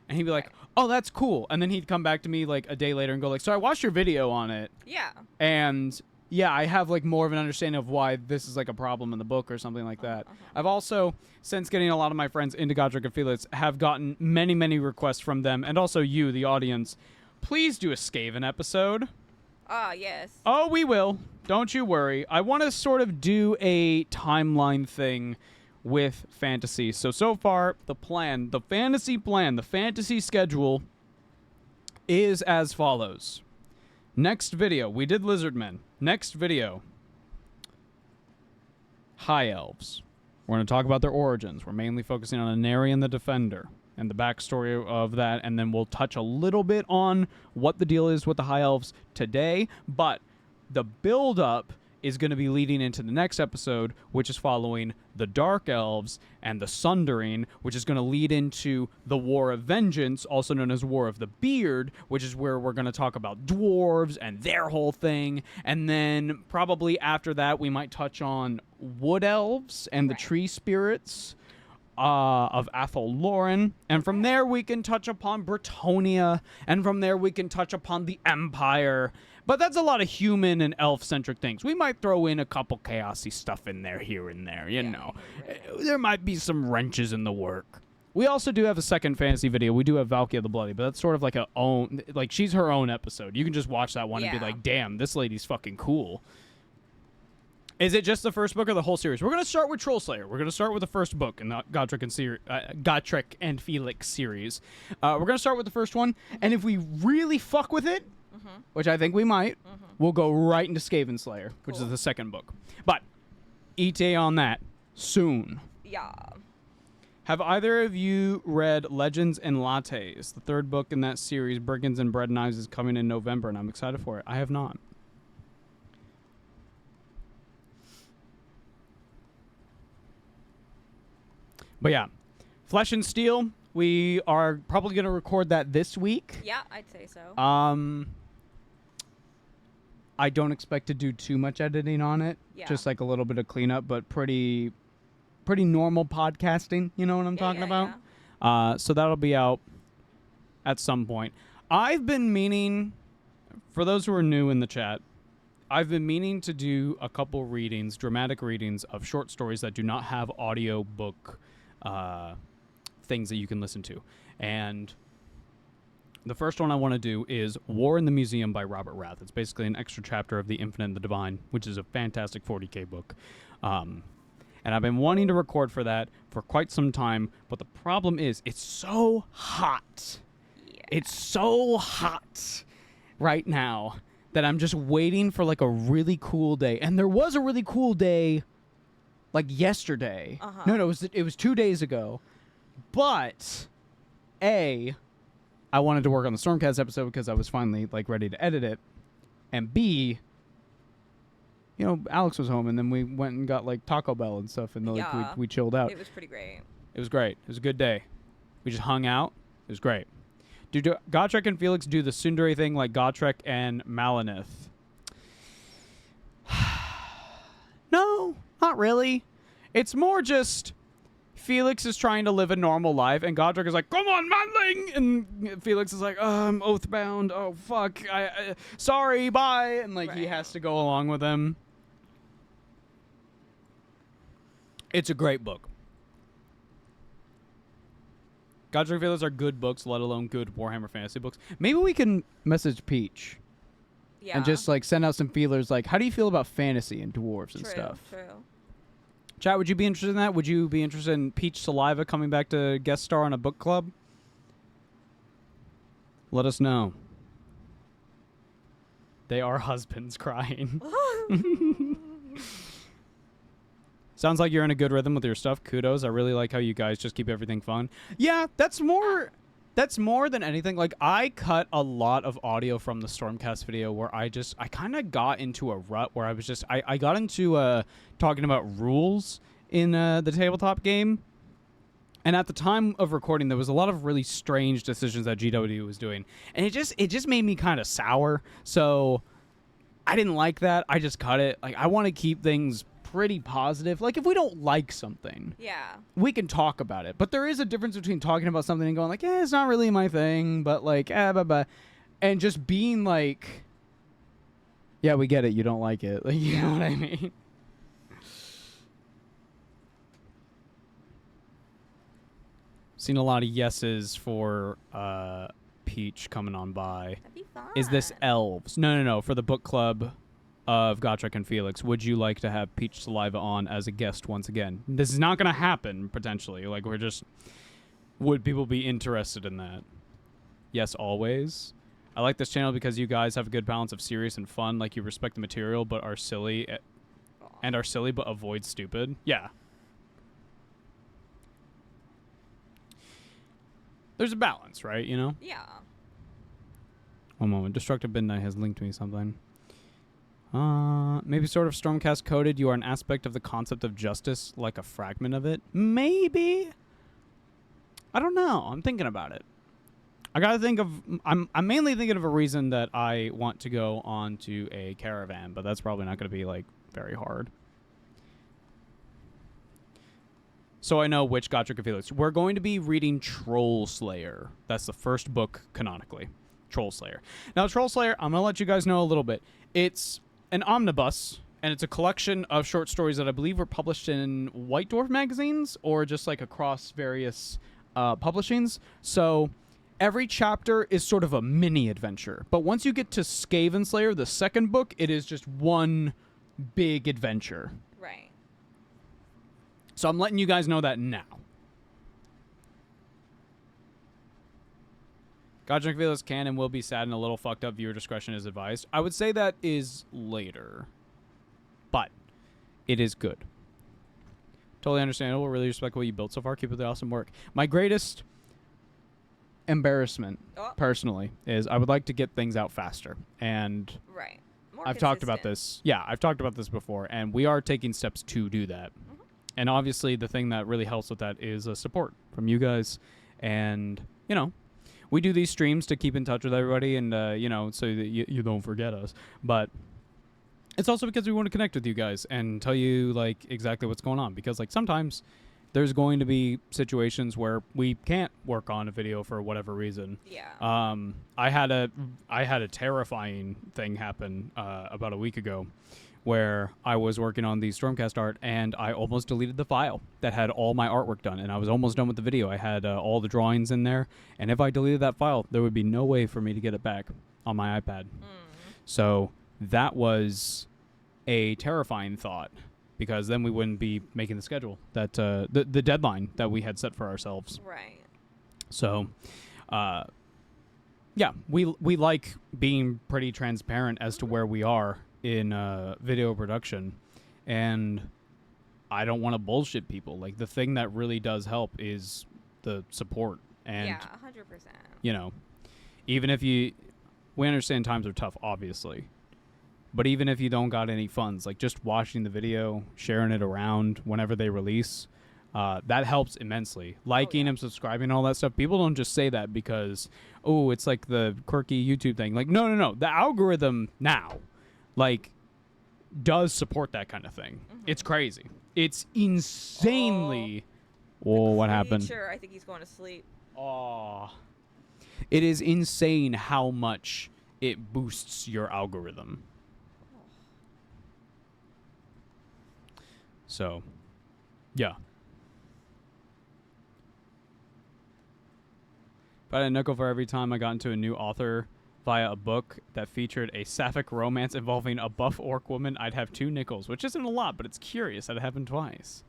And he'd be like, oh, that's cool. And then he'd come back to me like a day later and go like, so I watched your video on it. Yeah. And yeah, I have like more of an understanding of why this is like a problem in the book or something like that. I've also, since getting a lot of my friends into Gotrek and Felix, have gotten many, many requests from them, and also you, the audience. Please do a Skaven episode. Ah, yes. Oh, we will. Don't you worry. I want to sort of do a timeline thing with fantasy. So far, the fantasy schedule is as follows. Next video, we did Lizardmen. Next video, High Elves. We're going to talk about their origins. We're mainly focusing on Anarion the Defender and the backstory of that, and then we'll touch a little bit on what the deal is with the High Elves today, but the build-up is going to be leading into the next episode, which is following the Dark Elves and the Sundering, which is going to lead into the War of Vengeance, also known as War of the Beard, which is where we're going to talk about dwarves and their whole thing. And then probably after that, we might touch on Wood Elves and the Tree Spirits of Athol Lauren. And from there, we can touch upon Bretonia. And from there, we can touch upon the Empire. But that's a lot of human and elf-centric things. We might throw in a couple chaosy stuff in there, here and there, you know. There might be some wrenches in the work. We also do have a second fantasy video. We do have Valkia the Bloody, but that's sort of like a own, like she's her own episode. You can just watch that one and be like, damn, this lady's fucking cool. Is it just the first book or the whole series? We're going to start with Troll Slayer. We're going to start with the first book in the Gotrek and Felix series. We're going to start with the first one, and if we really fuck with it, which I think we might, we'll go right into Skaven Slayer, which is the second book. But, ETA on that, soon. Yeah. Have either of you read Legends and Lattes? The third book in that series, Brigands and Bread Knives, is coming in November, and I'm excited for it. I have not. But yeah, Flesh and Steel. We are probably gonna record that this week. Yeah, I'd say so. I don't expect to do too much editing on it. Yeah. Just like a little bit of cleanup, but pretty normal podcasting. You know what I'm talking about? Yeah. So that'll be out at some point. I've been meaning, for those who are new in the chat, I've been meaning to do a couple readings, dramatic readings of short stories that do not have audio book things that you can listen to. And the first one I want to do is War in the Museum by Robert Rath. It's basically an extra chapter of The Infinite and the Divine, which is a fantastic 40K book. And I've been wanting to record for that for quite some time, but the problem is it's so hot. Yeah. It's so hot right now that I'm just waiting for like a really cool day. And there was a really cool day like yesterday. Uh-huh. No, it was 2 days ago. But I wanted to work on the Stormcast episode because I was finally like ready to edit it. And B, Alex was home and then we went and got like Taco Bell and stuff and like Yeah. we chilled out. It was pretty great. It was great. It was a good day. We just hung out. It was great. Do Gotrek and Felix do the tsundere thing like Gotrek and Malinith? No, not really. It's more just Felix is trying to live a normal life, and Gotrek is like, "Come on, manling!" And Felix is like, "Oh, I'm oathbound. Oh, fuck. Sorry, bye." And like he Right. has to go along with him. It's a great book. Gotrek and Felix are good books, let alone good Warhammer Fantasy books. Maybe we can message Peach Yeah. and just like send out some feelers like, how do you feel about fantasy and dwarves and True, stuff? True. Chat, would you be interested in that? Would you be interested in Peach Saliva coming back to guest star on a book club? Let us know. They are husbands crying. Sounds like you're in a good rhythm with your stuff. Kudos. I really like how you guys just keep everything fun. Yeah, that's more than anything. Like, I cut a lot of audio from the Stormcast video where I kind of got into a rut where I was just, I got into talking about rules in the tabletop game. And at the time of recording, there was a lot of really strange decisions that GW was doing. And it just made me kind of sour. So I didn't like that. I just cut it. Like, I want to keep things pretty positive. Like, if we don't like something, Yeah. we can talk about it. But there is a difference between talking about something and going like, it's not really my thing, but like, and just being like, yeah, we get it. You don't like it. Like, you know what I mean? Seen a lot of yeses for Peach coming on by. That'd be fun. Is this elves? No. For the book club of Gotrek and Felix, would you like to have Peach Saliva on as a guest once again? This is not going to happen, potentially. Like, would people be interested in that? Yes, always. I like this channel because you guys have a good balance of serious and fun. Like, you respect the material, but are silly, but avoid stupid. Yeah. There's a balance, right? You know? Yeah. One moment. Destructive Midnight has linked me something. Maybe sort of Stormcast coded. You are an aspect of the concept of justice, like a fragment of it. Maybe. I don't know. I'm thinking about it. I gotta think of. I'm mainly thinking of a reason that I want to go on to a caravan, but that's probably not going to be like very hard. So I know which Gotrek and Felix. We're going to be reading Troll Slayer. That's the first book canonically. Troll Slayer. Now, Troll Slayer, I'm going to let you guys know a little bit. It's an omnibus, and it's a collection of short stories that I believe were published in White Dwarf magazines or just like across various publishings. So every chapter is sort of a mini adventure. But once you get to Skaven Slayer, the second book, it is just one big adventure. Right. So I'm letting you guys know that now. Gotrek and Felix can and will be sad and a little fucked up. Viewer discretion is advised. I would say that is later. But it is good. Totally understandable. Really respect what you built so far. Keep up the awesome work. My greatest embarrassment, personally, is I would like to get things out faster. And Right. More I've talked about consistent. this. Yeah, I've talked about this before. And we are taking steps to do that. And obviously, the thing that really helps with that is support from you guys. And, you know, we do these streams to keep in touch with everybody and, you know, so that you don't forget us. But it's also because we want to connect with you guys and tell you, like, exactly what's going on. Because, like, sometimes there's going to be situations where we can't work on a video for whatever reason. Yeah. I had a terrifying thing happen about a week ago where I was working on the Stormcast art and I almost deleted the file that had all my artwork done, and I was almost done with the video. I had all the drawings in there, and if I deleted that file, there would be no way for me to get it back on my iPad. So that was a terrifying thought, because then we wouldn't be making the schedule that the deadline that we had set for ourselves. Right. So, yeah, we like being pretty transparent as to where we are in video production, and I don't want to bullshit people. Like, the thing that really does help is the support, and Yeah, 100%. you know, even if we understand times are tough, obviously. But even if you don't got any funds, like just watching the video, sharing it around whenever they release, that helps immensely. Liking and subscribing and all that stuff. People don't just say that because, oh, it's like the quirky YouTube thing. Like, no. The algorithm now, like, does support that kind of thing. It's crazy. It's insanely... Whoa, what happened? Sure, I think he's going to sleep. Aw. It is insane how much it boosts your algorithm. So, yeah. But I had a nickel for every time I got into a new author via a book that featured a sapphic romance involving a buff orc woman. I'd have 2 nickels, which isn't a lot, but it's curious that it happened twice.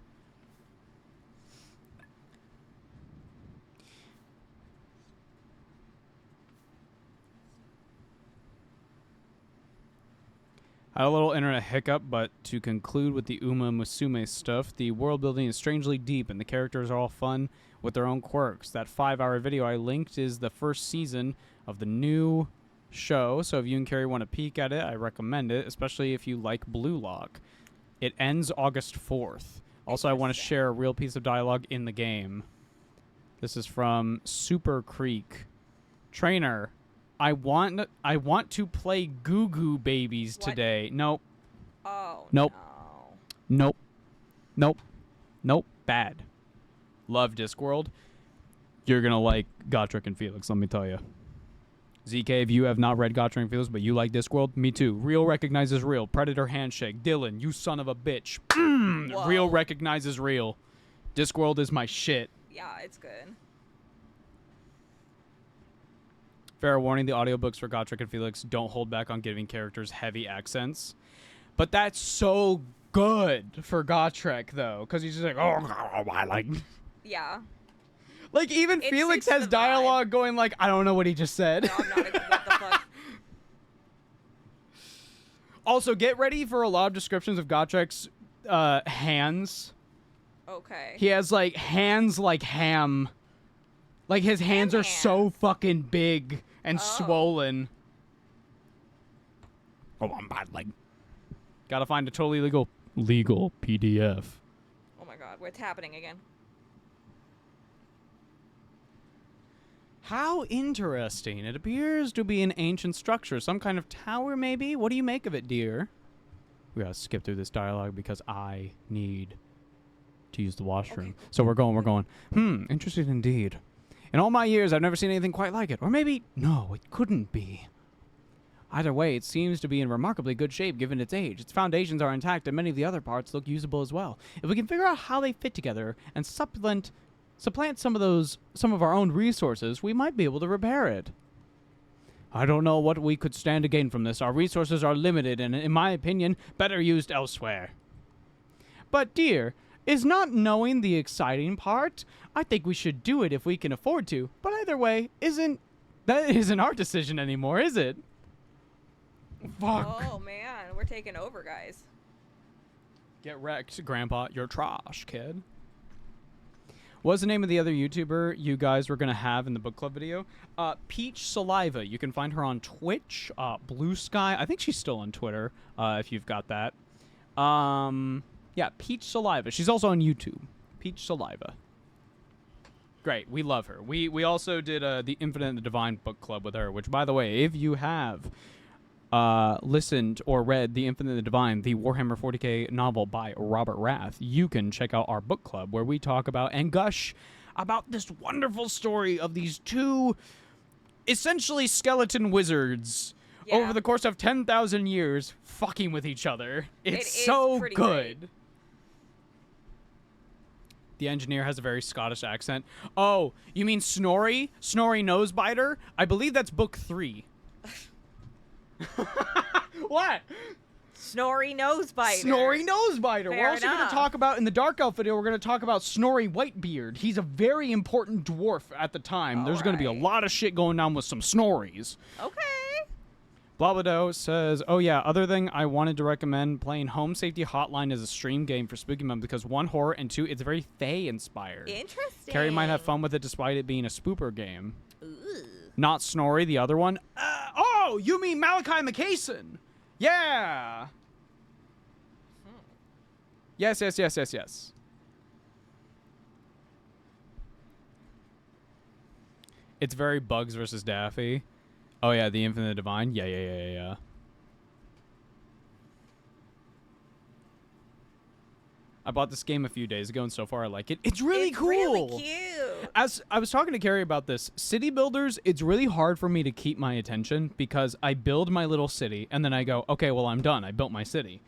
I had a little internet hiccup, but to conclude with the Uma Musume stuff, the world building is strangely deep and the characters are all fun with their own quirks. That 5-hour video I linked is the first season of the new show, so if you and Carrie want to peek at it, I recommend it, especially if you like Blue Lock. It ends August 4th. Also, I want to share a real piece of dialogue in the game. This is from Super Creek. Trainer, I want to play Goo Goo Babies What? today. Nope. Oh, Nope. no. Nope. Bad. Love Discworld. You're going to like Gotrek and Felix, let me tell you. ZK, if you have not read Gotrek and Felix, but you like Discworld, me too. Real recognizes real. Predator handshake. Dylan, you son of a bitch. Real recognizes real. Discworld is my shit. Yeah, it's good. Fair warning, the audiobooks for Gotrek and Felix don't hold back on giving characters heavy accents. But that's so good for Gotrek, though, because he's just like, oh, I like... Yeah. Like, even It Felix suits has the vibe. dialogue going like, I don't know what he just said. No, I'm not. What the fuck? Also, get ready for a lot of descriptions of Gotrek's hands. Okay. He has, like, hands like ham. Like, his hands are so hands. fucking big and Oh. swollen. Oh, I'm bad, like... Gotta find a totally legal PDF. Oh my god, what's happening again? How interesting. It appears to be an ancient structure. Some kind of tower, maybe? What do you make of it, dear? We gotta skip through this dialogue because I need to use the washroom. So we're going. Interesting indeed. In all my years, I've never seen anything quite like it. Or maybe, no, it couldn't be. Either way, it seems to be in remarkably good shape given its age. Its foundations are intact and many of the other parts look usable as well. If we can figure out how they fit together and supplant some of our own resources, we might be able to repair it. I don't know what we could stand to gain from this. Our resources are limited and, in my opinion, better used elsewhere. But, dear, is not knowing the exciting part? I think we should do it if we can afford to. But either way, that isn't our decision anymore, is it? Fuck. Oh man, we're taking over, guys. Get wrecked, Grandpa. You're trash, kid. What's the name of the other YouTuber you guys were going to have in the book club video? Peach Saliva. You can find her on Twitch, Blue Sky. I think she's still on Twitter, if you've got that. Yeah, Peach Saliva. She's also on YouTube. Peach Saliva. Great, we love her. We also did the Infinite and the Divine book club with her, which, by the way, if you have listened or read The Infinite and the Divine, the Warhammer 40k novel by Robert Rath, you can check out our book club where we talk about and gush about this wonderful story of these two essentially skeleton wizards over the course of 10,000 years fucking with each other. It's so pretty good. great. The engineer has a very Scottish accent. Oh, you mean Snorri? Snorri Nosebiter? I believe that's book 3. What? Snorri Nosebiter. Snorri Nosebiter. We're Fair also going to enough. talk about, in the Dark Elf video, we're going to talk about Snorri Whitebeard. He's a very important dwarf at the time. There's going to be a Alright. lot of shit going on with some Snorris. Okay. Blabado says, oh yeah, other thing I wanted to recommend playing Home Safety Hotline as a stream game for Spooky Month because 1, horror, and 2, it's very Fae inspired. Interesting. Carrie might have fun with it despite it being a spooper game. Ooh. Not Snorri, the other one. Oh, you mean Malachi McCason? Yeah. Yes. It's very Bugs versus Daffy. Oh yeah, the Infinite Divine. Yeah. I bought this game a few days ago, and so far I like it. It's really cool. Really cute. As I was talking to Carrie about this, city builders, it's really hard for me to keep my attention because I build my little city, and then I go, okay, well, I'm done. I built my city.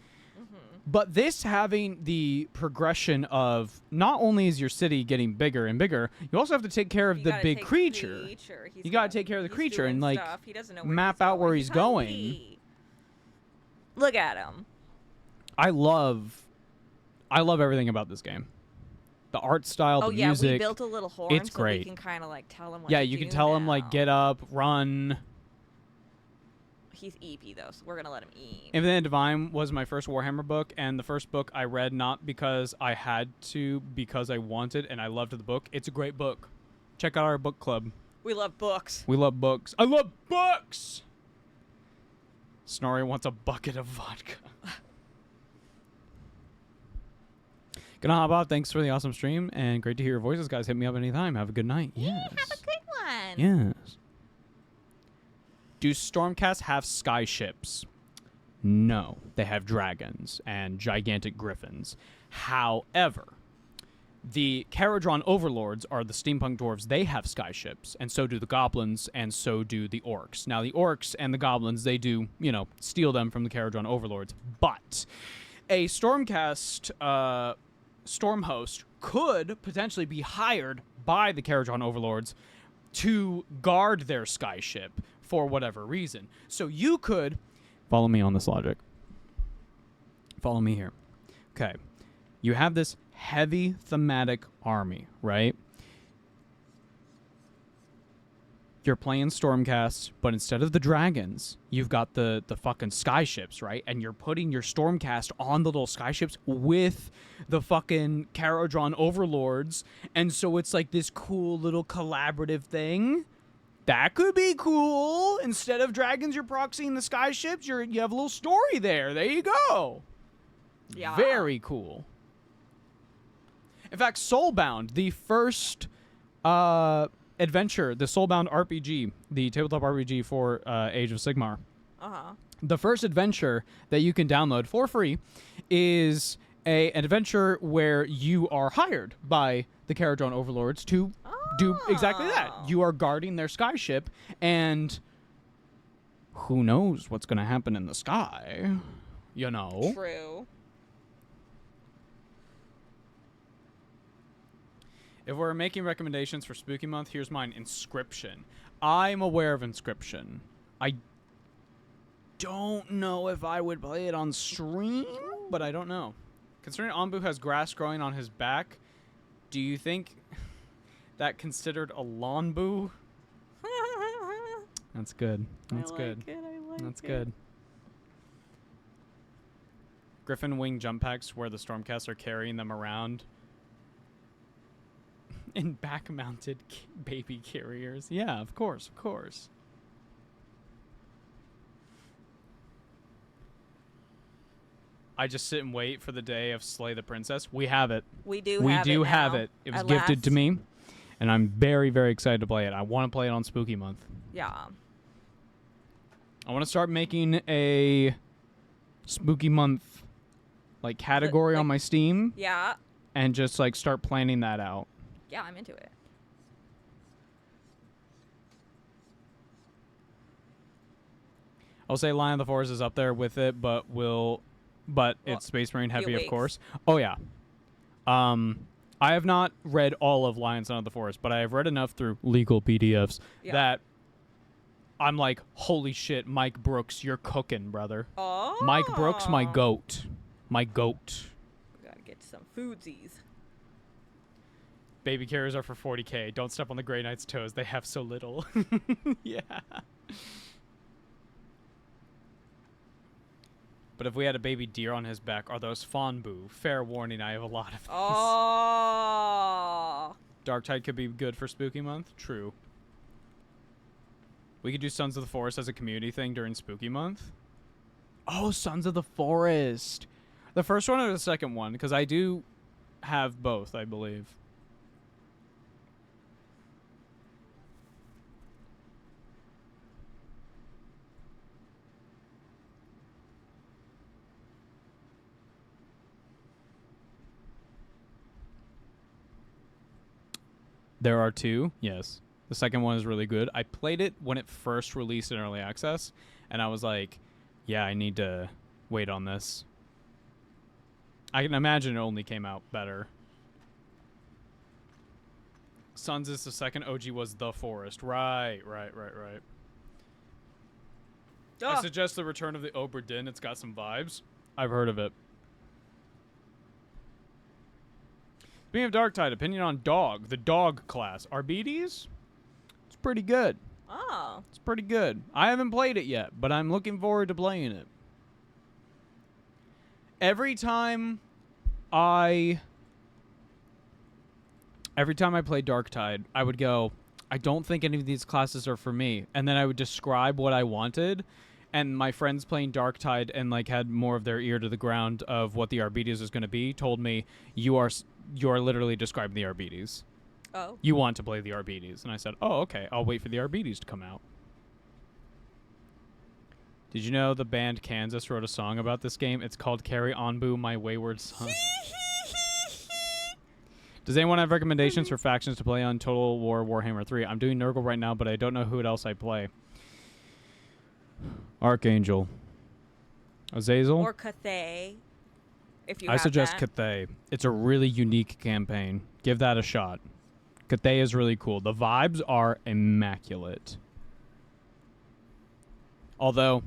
But this having the progression of not only is your city getting bigger and bigger, you also have to take care of You the gotta big take creature. He's You gotta got- take care of the he's creature doing and, like, stuff. He doesn't know map out where he's going. hungry. Look at him. I love everything about this game. The art style, Oh the yeah, music. we built a little horn it's so great. we can kind of like tell him what Yeah, to you can do tell him, like, now. get up, run. He's EP though, so we're gonna let him eat. Infinite Divine was my first Warhammer book, and the first book I read not because I had to, because I wanted, and I loved the book. It's a great book. Check out our book club. We love books. We love books. I love books! Snorri wants a bucket of vodka. Gonna hop off. Thanks for the awesome stream, and great to hear your voices, guys. Hit me up anytime. Have a good night. Yeah, Yes. have a good one. Yes. Do Stormcast have skyships? No. They have dragons and gigantic griffins. However, the Caradron Overlords are the steampunk dwarves. They have skyships, and so do the goblins, and so do the orcs. Now, the orcs and the goblins, they do, steal them from the Caradron Overlords. But a Stormcast storm host could potentially be hired by the Caradron Overlords to guard their skyship for whatever reason. So you could follow me on this logic. Follow me here. Okay. You have this heavy thematic army, right? You're playing Stormcast, but instead of the dragons, you've got the fucking skyships, right? And you're putting your Stormcast on the little skyships with the fucking Caradron Overlords. And so it's like this cool little collaborative thing. That could be cool. Instead of dragons, you're proxying the skyships. You have a little story there. There you go. Yeah. Very cool. In fact, Soulbound, the first adventure, the Soulbound RPG, the tabletop RPG for Age of Sigmar, the first adventure that you can download for free is an adventure where you are hired by the Caradron Overlords to do exactly that. Oh. You are guarding their skyship, and who knows what's going to happen in the sky, True. If we're making recommendations for Spooky Month, here's mine. Inscription. I'm aware of Inscription. I don't know if I would play it on stream, but I don't know. Considering Anbu has grass growing on his back, do you think that considered a lawn boo? That's good. That's good. That's good. Griffin wing jump packs where the Stormcasts are carrying them around in back-mounted baby carriers. Yeah, of course, of course. I just sit and wait for the day of Slay the Princess. We have it. We do We have do it have now, it. It was at gifted to last. me, and I'm very, very excited to play it. I want to play it on Spooky Month. Yeah. I want to start making a Spooky Month like category on like- my Steam Yeah. and just like start planning that out. Yeah, I'm into it. I'll say Lion of the Forest is up there with it, but it's Space Marine heavy, of Weeks. course. Oh yeah. I have not read all of Lion Son of the Forest, but I have read enough through legal PDFs Yeah. that I'm like, holy shit, Mike Brooks, you're cooking, brother. Oh. Mike Brooks, my goat. My goat. We gotta get some foodsies. Baby carriers are for 40K. Don't step on the Grey Knight's toes. They have so little. Yeah. But if we had a baby deer on his back, are those Fonbu? Fair warning, I have a lot of these. Oh. Darktide could be good for Spooky Month. True. We could do Sons of the Forest as a community thing during Spooky Month. Oh, Sons of the Forest. The first one or the second one? Because I do have both, I believe. There are two, yes. The second one is really good. I played it when it first released in early access, and I was like, yeah, I need to wait on this. I can imagine it only came out better. Sons is the second. OG was The Forest. Right. I Ugh. suggest the return of the Obra Dinn. It's got some vibes. I've heard of it. Speaking of Darktide, opinion on Dog, the dog class. Arbides? It's pretty good. Oh. It's pretty good. I haven't played it yet, but I'm looking forward to playing it. Every time I play Darktide, I would go, I don't think any of these classes are for me. And then I would describe what I wanted, and my friends playing Darktide and like had more of their ear to the ground of what the Arbides is going to be told me, you are literally describing the Arbides. Oh. You want to play the Arbides. And I said, oh, okay, I'll wait for the Arbides to come out. Did you know the band Kansas wrote a song about this game? It's called Carry On Boo, My Wayward Son. Does anyone have recommendations for factions to play on Total War Warhammer 3? I'm doing Nurgle right now, but I don't know who else I play. Archangel. Azazel? Or Cathay. If you I have suggest that. Cathay. It's a really unique campaign. Give that a shot. Cathay is really cool. The vibes are immaculate. Although,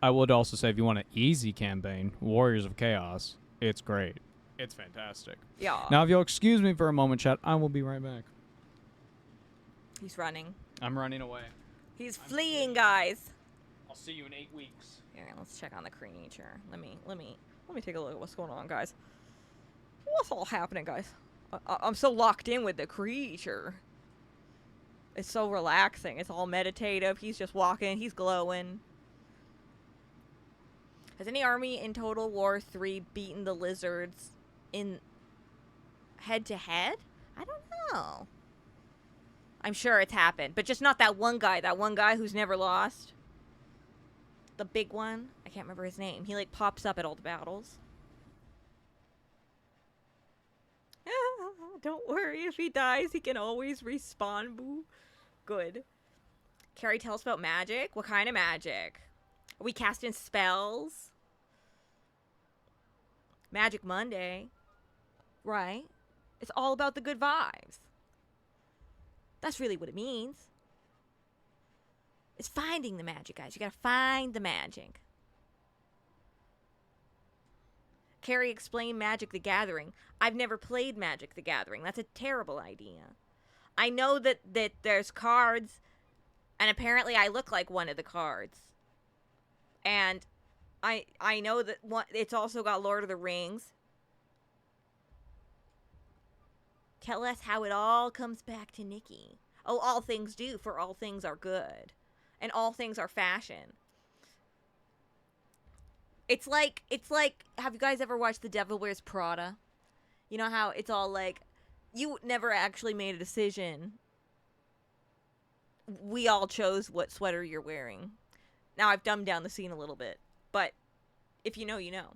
I would also say if you want an easy campaign, Warriors of Chaos, it's great. It's fantastic. Yeah. Now, if you'll excuse me for a moment, chat, I will be right back. He's running. I'm running away. He's fleeing, guys. I'll see you in 8 weeks. Here, let's check on the creature. Let me take a look at what's going on, guys. What's all happening, guys? I'm so locked in with the creature. It's so relaxing. It's all meditative. He's just walking. He's glowing. Has any army in Total War 3 beaten the lizards in head-to-head? I don't know. I'm sure it's happened, but just not that one guy. That one guy who's never lost. The big one. I can't remember his name. He like pops up at all the battles. Don't worry, if he dies, he can always respawn, boo. Good. Carrie, tell us about magic. What kind of magic? Are we casting spells? Magic Monday. Right? It's all about the good vibes. That's really what it means. It's finding the magic, guys. You gotta find the magic. Carrie explained Magic the Gathering. I've never played Magic the Gathering. That's a terrible idea. I know that there's cards, and apparently I look like one of the cards. And I know that it's also got Lord of the Rings. Tell us how it all comes back to Nikki. Oh, all things do, for all things are good. And all things are fashion. It's like have you guys ever watched The Devil Wears Prada? You know how it's all like you never actually made a decision. We all chose what sweater you're wearing. Now I've dumbed down the scene a little bit, but if you know, you know.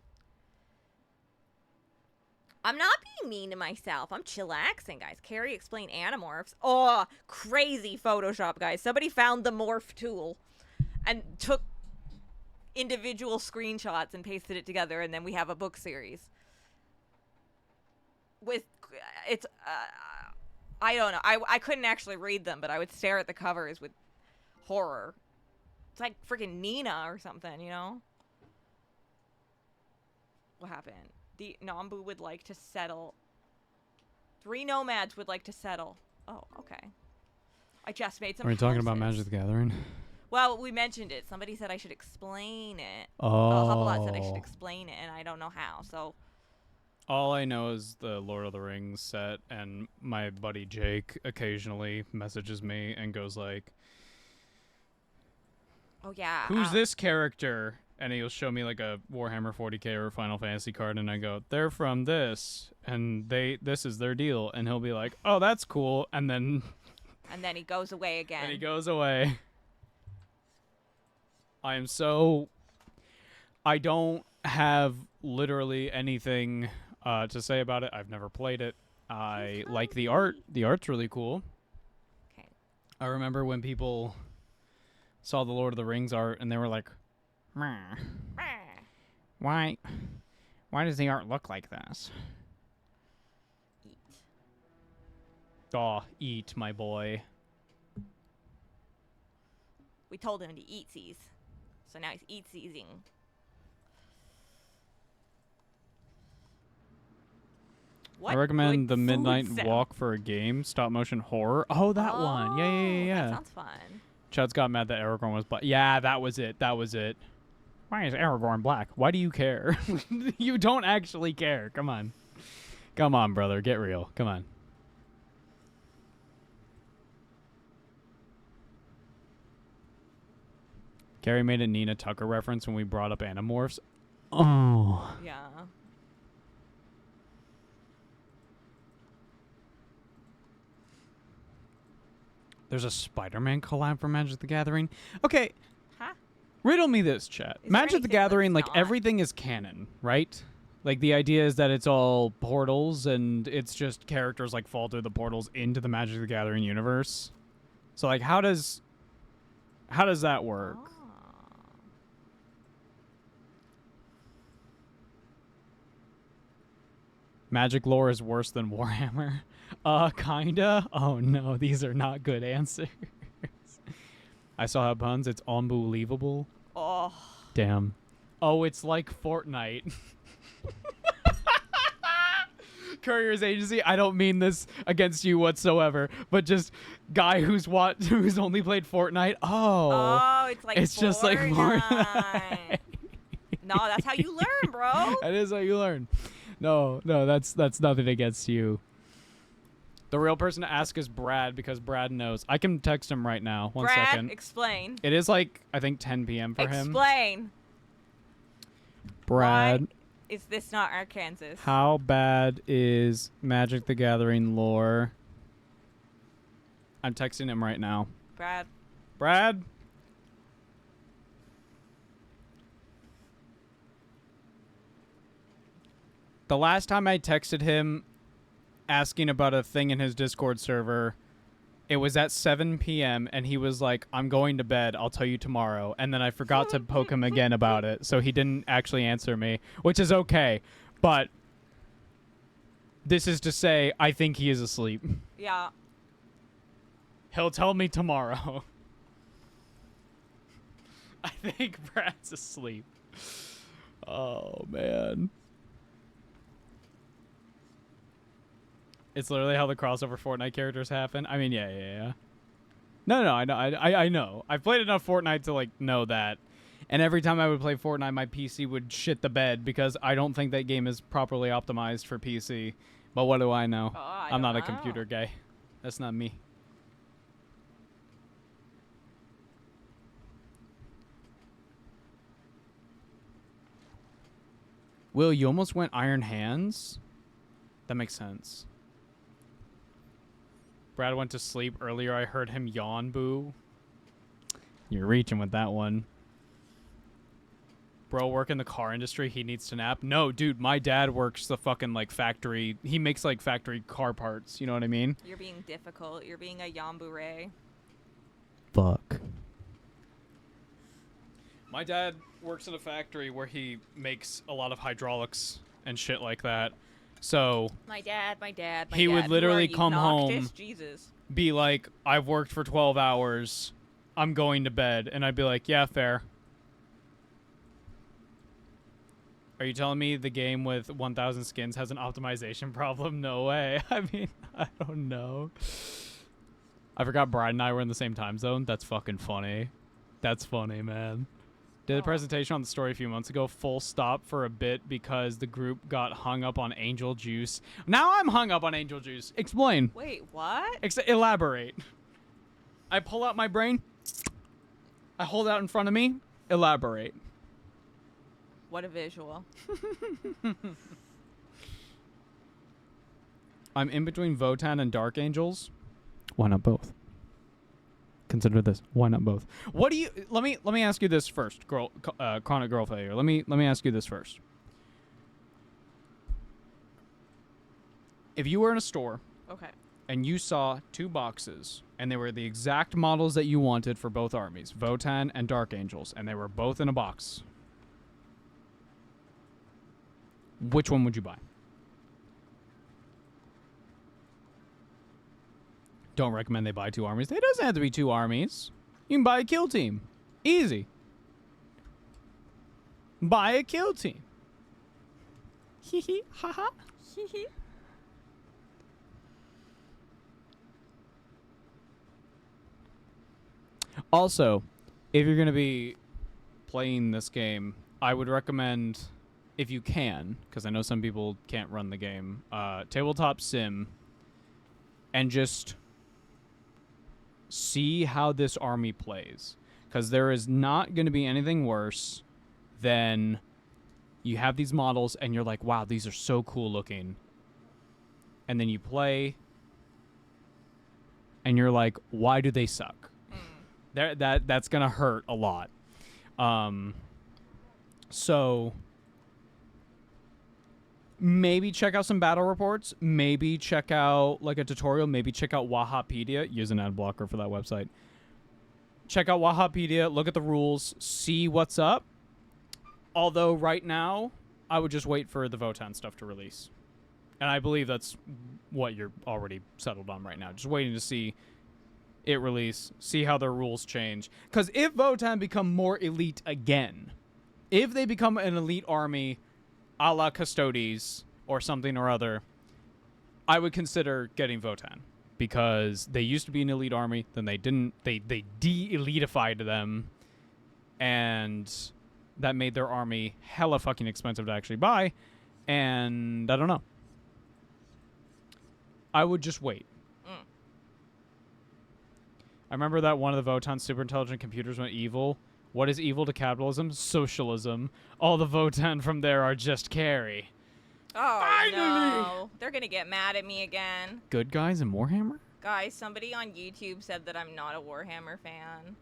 I'm not being mean to myself. I'm chillaxing, guys. Carrie explained Animorphs. Oh, crazy Photoshop, guys. Somebody found the morph tool and took individual screenshots and pasted it together, and then we have a book series. With, it's, I don't know. I couldn't actually read them, but I would stare at the covers with horror. It's like freaking Nina or something, you know? What happened? The Nambu would like to settle. 3 nomads would like to settle. Oh, okay. I just made some Are we talking about houses. Magic the Gathering? Well, we mentioned it. Somebody said I should explain it. Oh. Hubblebot said I should explain it, and I don't know how. So, All I know is the Lord of the Rings set, and my buddy Jake occasionally messages me and goes like, oh yeah. "Who's this character?" And he'll show me like a Warhammer 40k or Final Fantasy card, and I go, "They're from this, and this is their deal." And he'll be like, "Oh, that's cool," and then And then he goes away again. and he goes away. I am so. I don't have literally anything to say about it. I've never played it. I like the art. The art's really cool. Okay. I remember when people saw the Lord of the Rings art and they were like, "Meh, why does the art look like this?" Eat. Aw, eat, my boy. We told him to eat these. So now he's eat-seizing. I recommend good the food Midnight sound. Walk for a game, stop motion horror. Oh, that one. Yeah. That sounds fun. Chud's got mad that Aragorn was black. Yeah, that was it. Why is Aragorn black? Why do you care? You don't actually care. Come on. Come on, brother. Get real. Come on. Carrie made a Nina Tucker reference when we brought up Animorphs. Oh. Yeah. There's a Spider-Man collab for Magic the Gathering. Okay, Huh? riddle me this, chat. Is there Magic the anything Gathering, that's like, not? everything is canon, right? Like, the idea is that it's all portals, and it's just characters, like, fall through the portals into the Magic the Gathering universe. So, like, how does that work? Oh. Magic lore is worse than Warhammer. Kinda. Oh no, these are not good answers. I saw how puns. It's unbelievable. Oh. Damn. Oh, it's like Fortnite. Courier's Agency. I don't mean this against you whatsoever, but just guy who's only played Fortnite. Oh. Oh, it's like It's just like Fortnite. No, that's how you learn, bro. That is how you learn. No, that's nothing against you. The real person to ask is Brad, because Brad knows. I can text him right now. One Brad, second. explain. It is like, I think 10 p.m. for him. Explain. Brad, Why is this not Arkansas? how bad is Magic the Gathering lore? I'm texting him right now. Brad. Brad? The last time I texted him asking about a thing in his Discord server, it was at 7 p.m. and he was like, "I'm going to bed. I'll tell you tomorrow." And then I forgot to poke him again about it, so he didn't actually answer me, which is okay. But this is to say, I think he is asleep. Yeah. He'll tell me tomorrow. I think Brad's asleep. Oh, man. It's literally how the crossover Fortnite characters happen. I mean, yeah. No, I know. I know. I've played enough Fortnite to, like, know that. And every time I would play Fortnite, my PC would shit the bed because I don't think that game is properly optimized for PC. But what do I know? Oh, I I'm not don't a computer know. guy. That's not me. Will, you almost went Iron Hands? That makes sense. Brad went to sleep earlier. I heard him yawn, boo. You're reaching with that one. Bro, work in the car industry. He needs to nap. No, dude, my dad works the fucking, like, factory. He makes, like, factory car parts. You know what I mean? You're being difficult. You're being a Yambure. Fuck. My dad works in a factory where he makes a lot of hydraulics and shit like that. So My dad. He would dad. literally Who are you, come home- Noctis? Jesus. be like, I've worked for 12 hours. I'm going to bed. And I'd be like, yeah, fair. Are you telling me the game with 1,000 skins has an optimization problem? No way. I mean, I don't know. I forgot Brad and I were in the same time zone. That's fucking funny. That's funny, man. Did a Oh. presentation on the story a few months ago. Full stop for a bit because the group got hung up on Angel Juice. Now I'm hung up on Angel Juice. Explain. Wait, what? Elaborate. I pull out my brain. I hold it out in front of me. Elaborate. What a visual. I'm in between Votan and Dark Angels. Why not both? Consider this. Why not both? What do you? Let me ask you this first, chronic girl failure. Let me ask you this first. If you were in a store Okay. and you saw two boxes and they were the exact models that you wanted for both armies, Votan and Dark Angels, and they were both in a box, which one would you buy? Don't recommend they buy two armies. It doesn't have to be two armies. You can buy a kill team. Easy. Buy a kill team. Hee hee, ha ha. Also, if you're going to be playing this game, I would recommend, if you can, because I know some people can't run the game, tabletop sim, and just see how this army plays. Because there is not going to be anything worse than you have these models and you're like, wow, these are so cool looking. And then you play and you're like, why do they suck? That's going to hurt a lot. So maybe check out some battle reports. Maybe check out like a tutorial. Maybe check out Wahapedia. Use an ad blocker for that website. Check out Wahapedia. Look at the rules. See what's up. Although right now, I would just wait for the Votan stuff to release. And I believe that's what you're already settled on right now. Just waiting to see it release. See how their rules change. Because if Votan become more elite again, if they become an elite army a la Custodes or something or other, I would consider getting Votan. Because they used to be an elite army, then they didn't, they de-elitified them, and that made their army hella fucking expensive to actually buy, and I don't know. I would just wait. I remember that one of the Votan super intelligent computers went evil. What is evil to capitalism? Socialism. All the Votan from there are just carry. Oh, Finally! no. They're going to get mad at me again. Good guys in Warhammer? Guys, somebody on YouTube said that I'm not a Warhammer fan.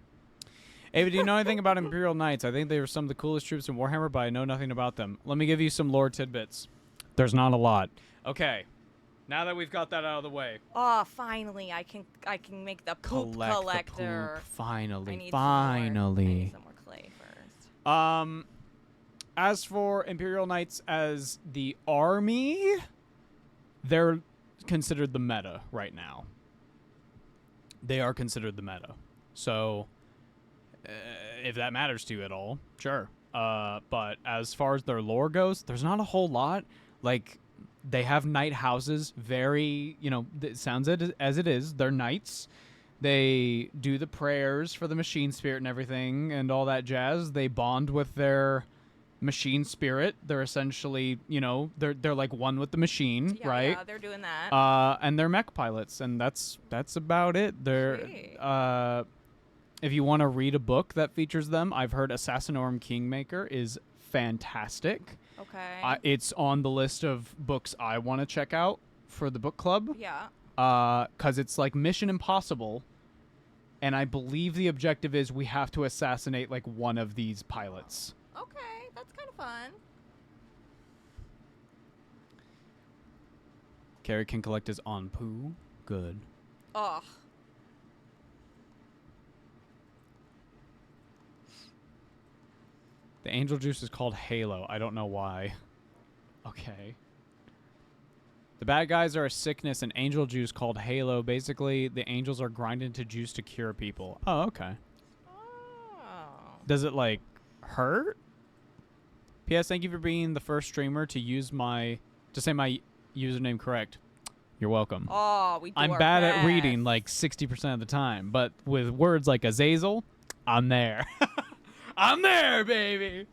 Ava, do you know anything about Imperial Knights? I think they were some of the coolest troops in Warhammer, but I know nothing about them. Let me give you some lore tidbits. There's not a lot. Okay. Now that we've got that out of the way. Oh, finally, I can make the poop Collect the collector. poop. Finally. I need I need Finally. some more clay first. As for Imperial Knights as the army, they're considered the meta right now. They are considered the meta. So, if that matters to you at all, sure. But as far as their lore goes, there's not a whole lot. Like, they have knight houses. Very, it sounds as it is. They're knights. They do the prayers for the machine spirit and everything and all that jazz. They bond with their machine spirit. They're essentially, they're like one with the machine, Yeah, right? yeah, they're doing that. And they're mech pilots, and that's about it. They're Sweet. if you want to read a book that features them, I've heard Assassinorum Kingmaker is fantastic. Okay. It's on the list of books I want to check out for the book club. Yeah. 'Cause it's like Mission Impossible, and I believe the objective is we have to assassinate like one of these pilots. Okay, that's kind of fun. Carrie can collect his Anpu. Good. Ugh. The angel juice is called Halo. I don't know why. Okay. The bad guys are a sickness, and angel juice called Halo. Basically, the angels are grinded into juice to cure people. Oh, okay. Oh. Does it, like, hurt? P.S. Thank you for being the first streamer to say my username correct. You're welcome. Oh, we do I'm our bad at best. reading like 60% of the time, but with words like Azazel, I'm there. I'm there, baby.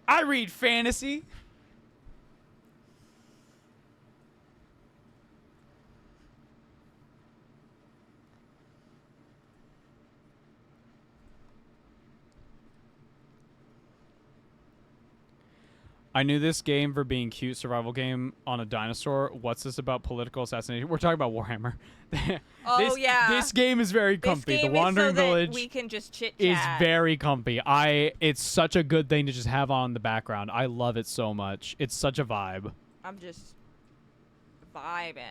I read fantasy. I knew this game for being cute survival game on a dinosaur. What's this about political assassination? We're talking about Warhammer. Oh, yeah. This game is very This comfy. game The Wandering is so Village that we can just chit is chat. very comfy. It's such a good thing to just have on in the background. I love it so much. It's such a vibe. I'm just vibing.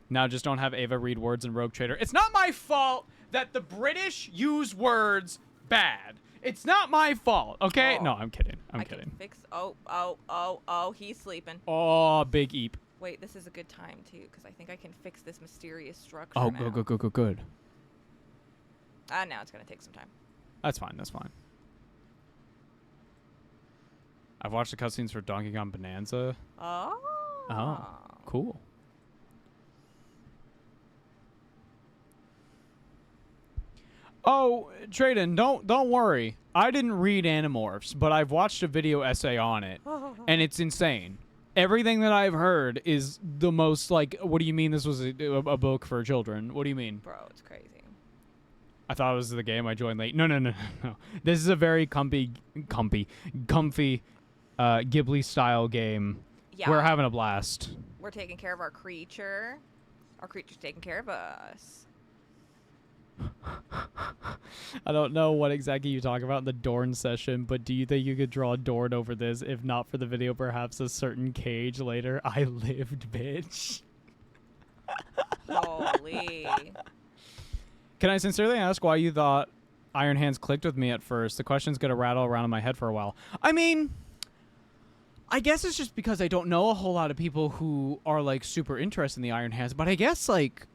Now just don't have Ava read words in Rogue Trader. It's not my fault that the British use words bad. It's not my fault, okay? Oh. No, I'm kidding. I'm I kidding. Can fix. Oh, he's sleeping. Oh, big eep. Wait, this is a good time too, because I think I can fix this mysterious structure. Oh, now. good. Now it's gonna take some time. That's fine. I've watched the cutscenes for Donkey Kong Bonanza. Oh. Oh, cool. Oh, Trayden, don't worry. I didn't read Animorphs, but I've watched a video essay on it, and it's insane. Everything that I've heard is the most like. What do you mean this was a book for children? What do you mean? Bro, it's crazy. I thought it was the game I joined late. No. This is a very comfy Ghibli style game. Yeah. We're having a blast. We're taking care of our creature. Our creature's taking care of us. I don't know what exactly you talk about in the Dorn session, but do you think you could draw Dorn over this? If not for the video, perhaps a certain cage later. I lived, bitch. Holy. Can I sincerely ask why you thought Iron Hands clicked with me at first? The question's gonna rattle around in my head for a while. I mean, I guess it's just because I don't know a whole lot of people who are like super interested in the Iron Hands, but I guess like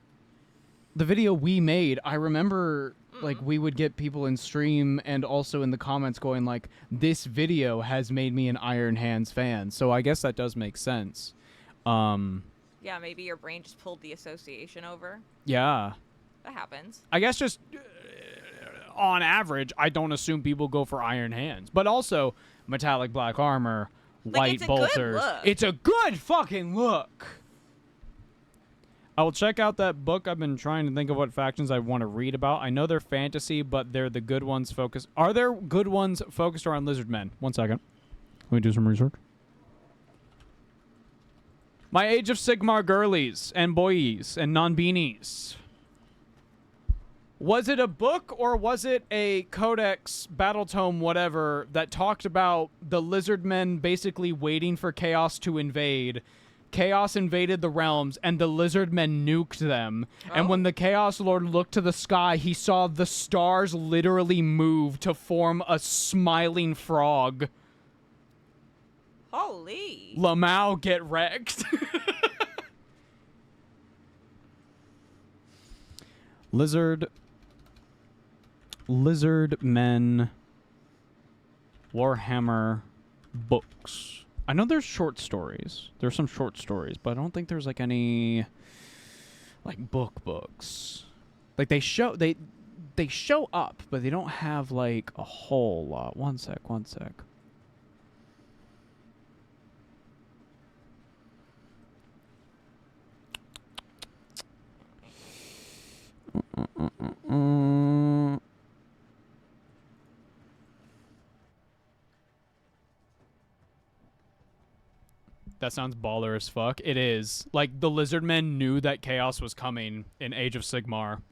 the video we made, I remember like we would get people in stream and also in the comments going like, this video has made me an Iron Hands fan. So I guess that does make sense. Yeah, maybe your brain just pulled the association over. Yeah. That happens. I guess just on average, I don't assume people go for Iron Hands. But also, metallic black armor, white it's a good bolters. look. It's a good fucking look. I will check out that book. I've been trying to think of what factions I want to read about. I know they're fantasy, but they're the good ones focused. Are there good ones focused around lizard men? 1 second. Let me do some research. My Age of Sigmar girlies and boys and non-beanies. Was it a book or was it a codex, battle tome, whatever, that talked about the lizard men basically waiting for Chaos to invade? Chaos invaded the realms, and the lizard men nuked them. And when the Chaos Lord looked to the sky, he saw the stars literally move to form a smiling frog. Holy. Lamau, get wrecked. Lizard men Warhammer books. I know there's short stories. There's some short stories, but I don't think there's like any like books. Like they show up, but they don't have like a whole lot. One sec. That sounds baller as fuck. It is. Like, the Lizardmen knew that chaos was coming in Age of Sigmar.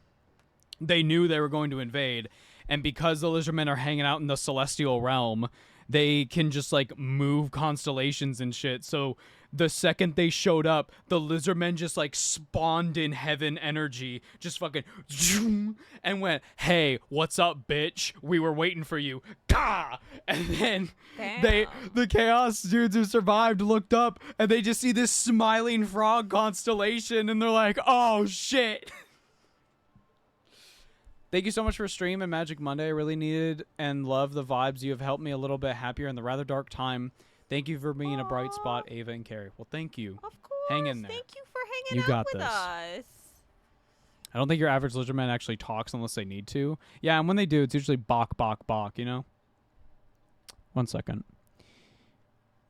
They knew they were going to invade, and because the Lizardmen are hanging out in the celestial realm, they can just, like, move constellations and shit. So the second they showed up, the Lizardmen just, like, spawned in heaven energy, just fucking and went, "Hey, what's up, bitch? We were waiting for you." Gah! And then the Chaos dudes who survived looked up, and they just see this smiling frog constellation, and they're like, "Oh, shit." Thank you so much for stream and Magic Monday. I really needed and love the vibes. You have helped me a little bit happier in the rather dark time. Thank you for being a bright spot, Ava and Carrie. Well, thank you. Of course. Hang in there. Thank you for hanging You out got with this. us. I don't think your average Lizardman actually talks unless they need to. Yeah, and when they do, it's usually bok, bok, bok, you know? 1 second.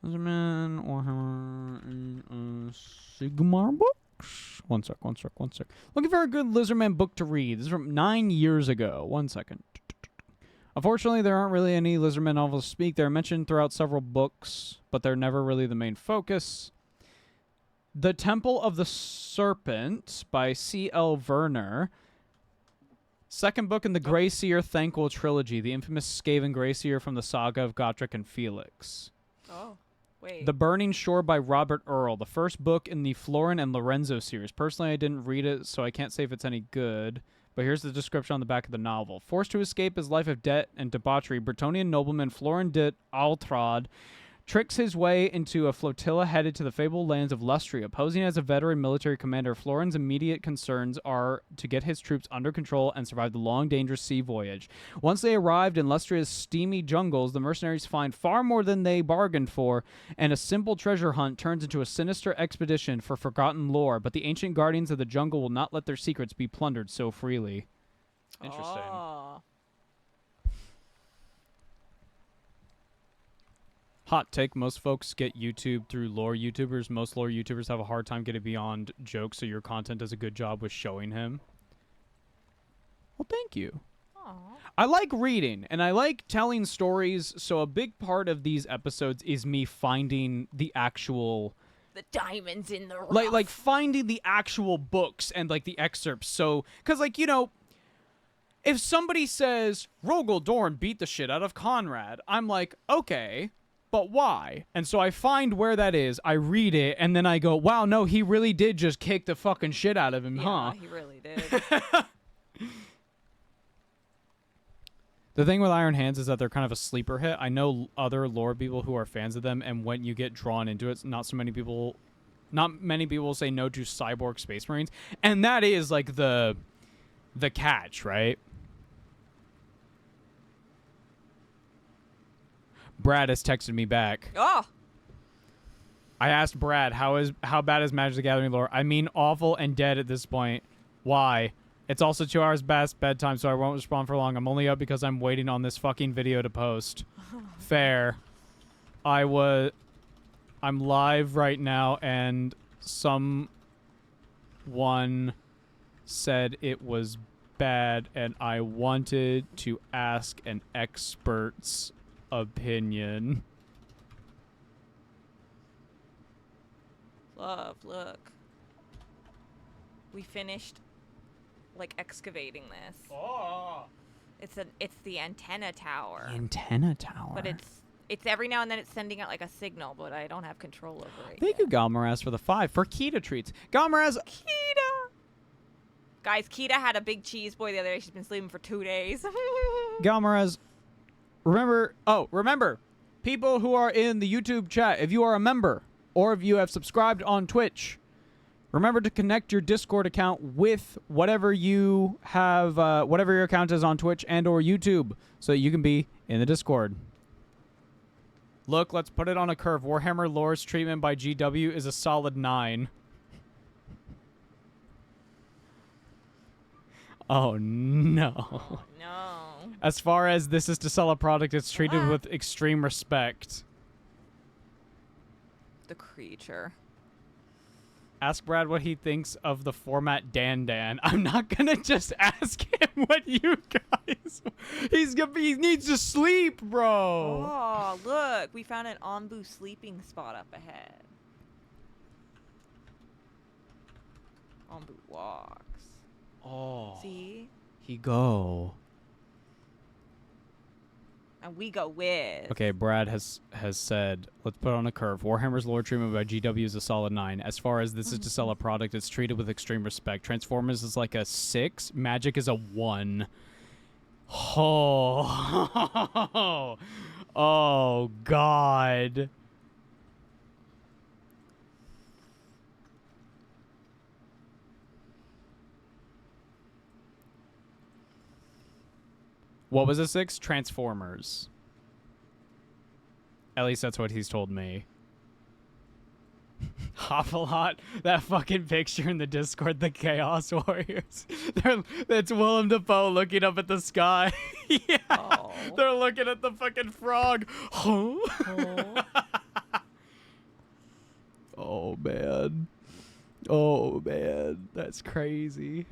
Lizardman Warhammer in Sigmar books? One sec. Looking for a good Lizardman book to read. This is from 9 years ago. 1 second. Unfortunately, there aren't really any Lizardman novels to speak. They're mentioned throughout several books, but they're never really the main focus. The Temple of the Serpent by C.L. Werner. Second book in the Greyseer Thanquol trilogy, the infamous Skaven Greyseer from the saga of Gotrek and Felix. Oh, wait. The Burning Shore by Robert Earl, the first book in the Florin and Lorenzo series. Personally, I didn't read it, so I can't say if it's any good. But here's the description on the back of the novel. Forced to escape his life of debt and debauchery, Bretonnian nobleman Florin de Altrad tricks his way into a flotilla headed to the fabled lands of Lustria. Posing as a veteran military commander, Florin's immediate concerns are to get his troops under control and survive the long, dangerous sea voyage. Once they arrived in Lustria's steamy jungles, the mercenaries find far more than they bargained for, and a simple treasure hunt turns into a sinister expedition for forgotten lore, but the ancient guardians of the jungle will not let their secrets be plundered so freely. Interesting. Oh. Hot take, most folks get YouTube through lore YouTubers. Most lore YouTubers have a hard time getting beyond jokes, so your content does a good job with showing him. Well, thank you. Aw. I like reading, and I like telling stories, so a big part of these episodes is me finding the actual... The diamonds in the rough. Like finding the actual books and, like, the excerpts. So, because, like, you know... If somebody says, Rogel Dorn beat the shit out of Conrad, I'm like, okay... But why? And so I find where that is, I read it, and then I go, wow, no, he really did just kick the fucking shit out of him, Yeah, huh? he really did. The thing with Iron Hands is that they're kind of a sleeper hit. I know other lore people who are fans of them, and when you get drawn into it, not many people will say no to Cyborg Space Marines. And that is, like, the catch, right? Brad has texted me back. Oh. I asked Brad, how bad is Magic the Gathering lore? I mean, awful and dead at this point. Why? It's also 2 hours past bedtime, so I won't respond for long. I'm only up because I'm waiting on this fucking video to post. Fair. I'm live right now, and someone said it was bad, and I wanted to ask an expert's opinion. Love, look. We finished, like, excavating this. Oh. It's the antenna tower. Antenna tower. But it's every now and then it's sending out, like, a signal, but I don't have control over it. Thank you, Galmaraz, for the 5 for Kita treats. Galmaraz, Kita! Guys, Kita had a big cheese boy the other day. She's been sleeping for 2 days. Galmaraz, remember, people who are in the YouTube chat, if you are a member or if you have subscribed on Twitch, remember to connect your Discord account with whatever you have, whatever your account is on Twitch and or YouTube, so that you can be in the Discord. Look, let's put it on a curve. Warhammer Lore's treatment by GW is a solid 9. Oh, no. Oh, no. As far as this is to sell a product, it's treated with extreme respect. The creature. Ask Brad what he thinks of the format Dan. I'm not gonna just ask him what you guys... He needs to sleep, bro. Oh, look. We found an Ombu sleeping spot up ahead. On boot walks. Oh. See? He go. And we go with. Okay, Brad has said, let's put on a curve. Warhammer's lore treatment by GW is a solid 9. As far as this is to sell a product, it's treated with extreme respect. Transformers is like a 6. Magic is a 1. Oh. Oh, God. What was a 6? Transformers. At least that's what he's told me. Hop-a-lot, that fucking picture in the Discord, the Chaos Warriors. It's Willem Dafoe looking up at the sky. Yeah. Oh. They're looking at the fucking frog. Huh? Oh, man. Oh, man. That's crazy.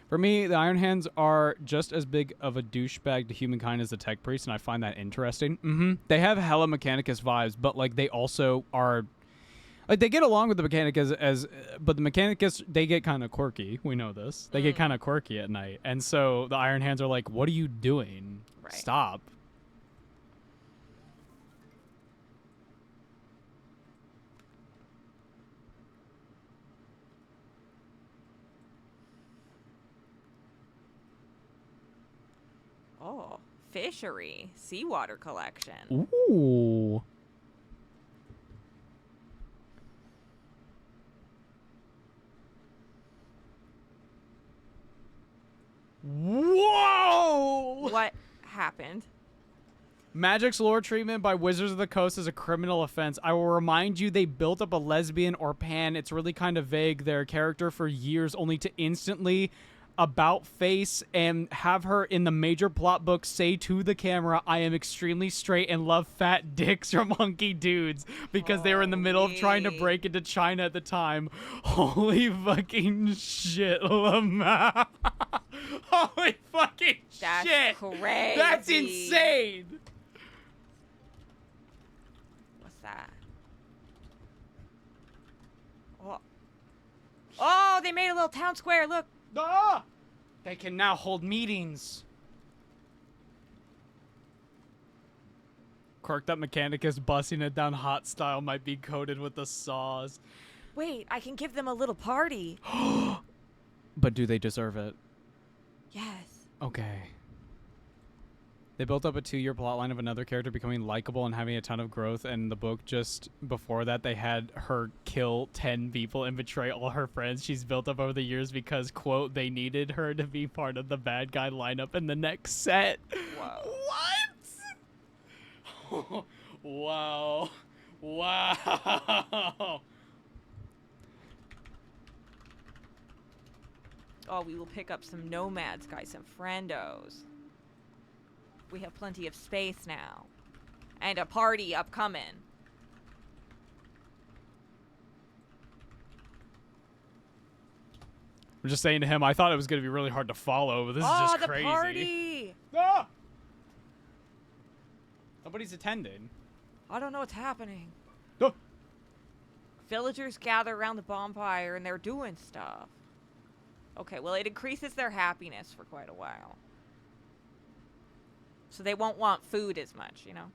For me, the Iron Hands are just as big of a douchebag to humankind as the Tech Priest, and I find that interesting. They have hella Mechanicus vibes, but like they also are, like they get along with the Mechanicus but the Mechanicus, they get kind of quirky. We know this. They get kind of quirky at night, and so the Iron Hands are like, "What are you doing? Right. Stop." Oh, fishery. Seawater collection. Ooh. Whoa! What happened? Magic's lore treatment by Wizards of the Coast is a criminal offense. I will remind you they built up a lesbian or pan. It's really kind of vague. Their character for years only to instantly about face and have her in the major plot book say to the camera, I am extremely straight and love fat dicks from hunky dudes because they were in the middle of trying to break into China at the time. Holy fucking shit, Lamar. Holy fucking That's shit. crazy. That's insane. What's that? Oh, they made a little town square. Look. Ah! They can now hold meetings. Quirked up Mechanicus busting it down hot style might be coated with the saws. Wait, I can give them a little party. But do they deserve it? Yes. Okay. They built up a 2-year plotline of another character becoming likable and having a ton of growth, and the book just before that they had her kill 10 people and betray all her friends she's built up over the years because, quote, they needed her to be part of the bad guy lineup in the next set. Whoa. What? Wow. Wow. Oh, we will pick up some nomads, guys, some friendos. We have plenty of space now. And a party upcoming. I'm just saying to him, I thought it was going to be really hard to follow, but this is just crazy. Oh, the party! Ah! Nobody's attending. I don't know what's happening. Ah! Villagers gather around the bonfire and they're doing stuff. Okay, well, it increases their happiness for quite a while. So they won't want food as much, you know?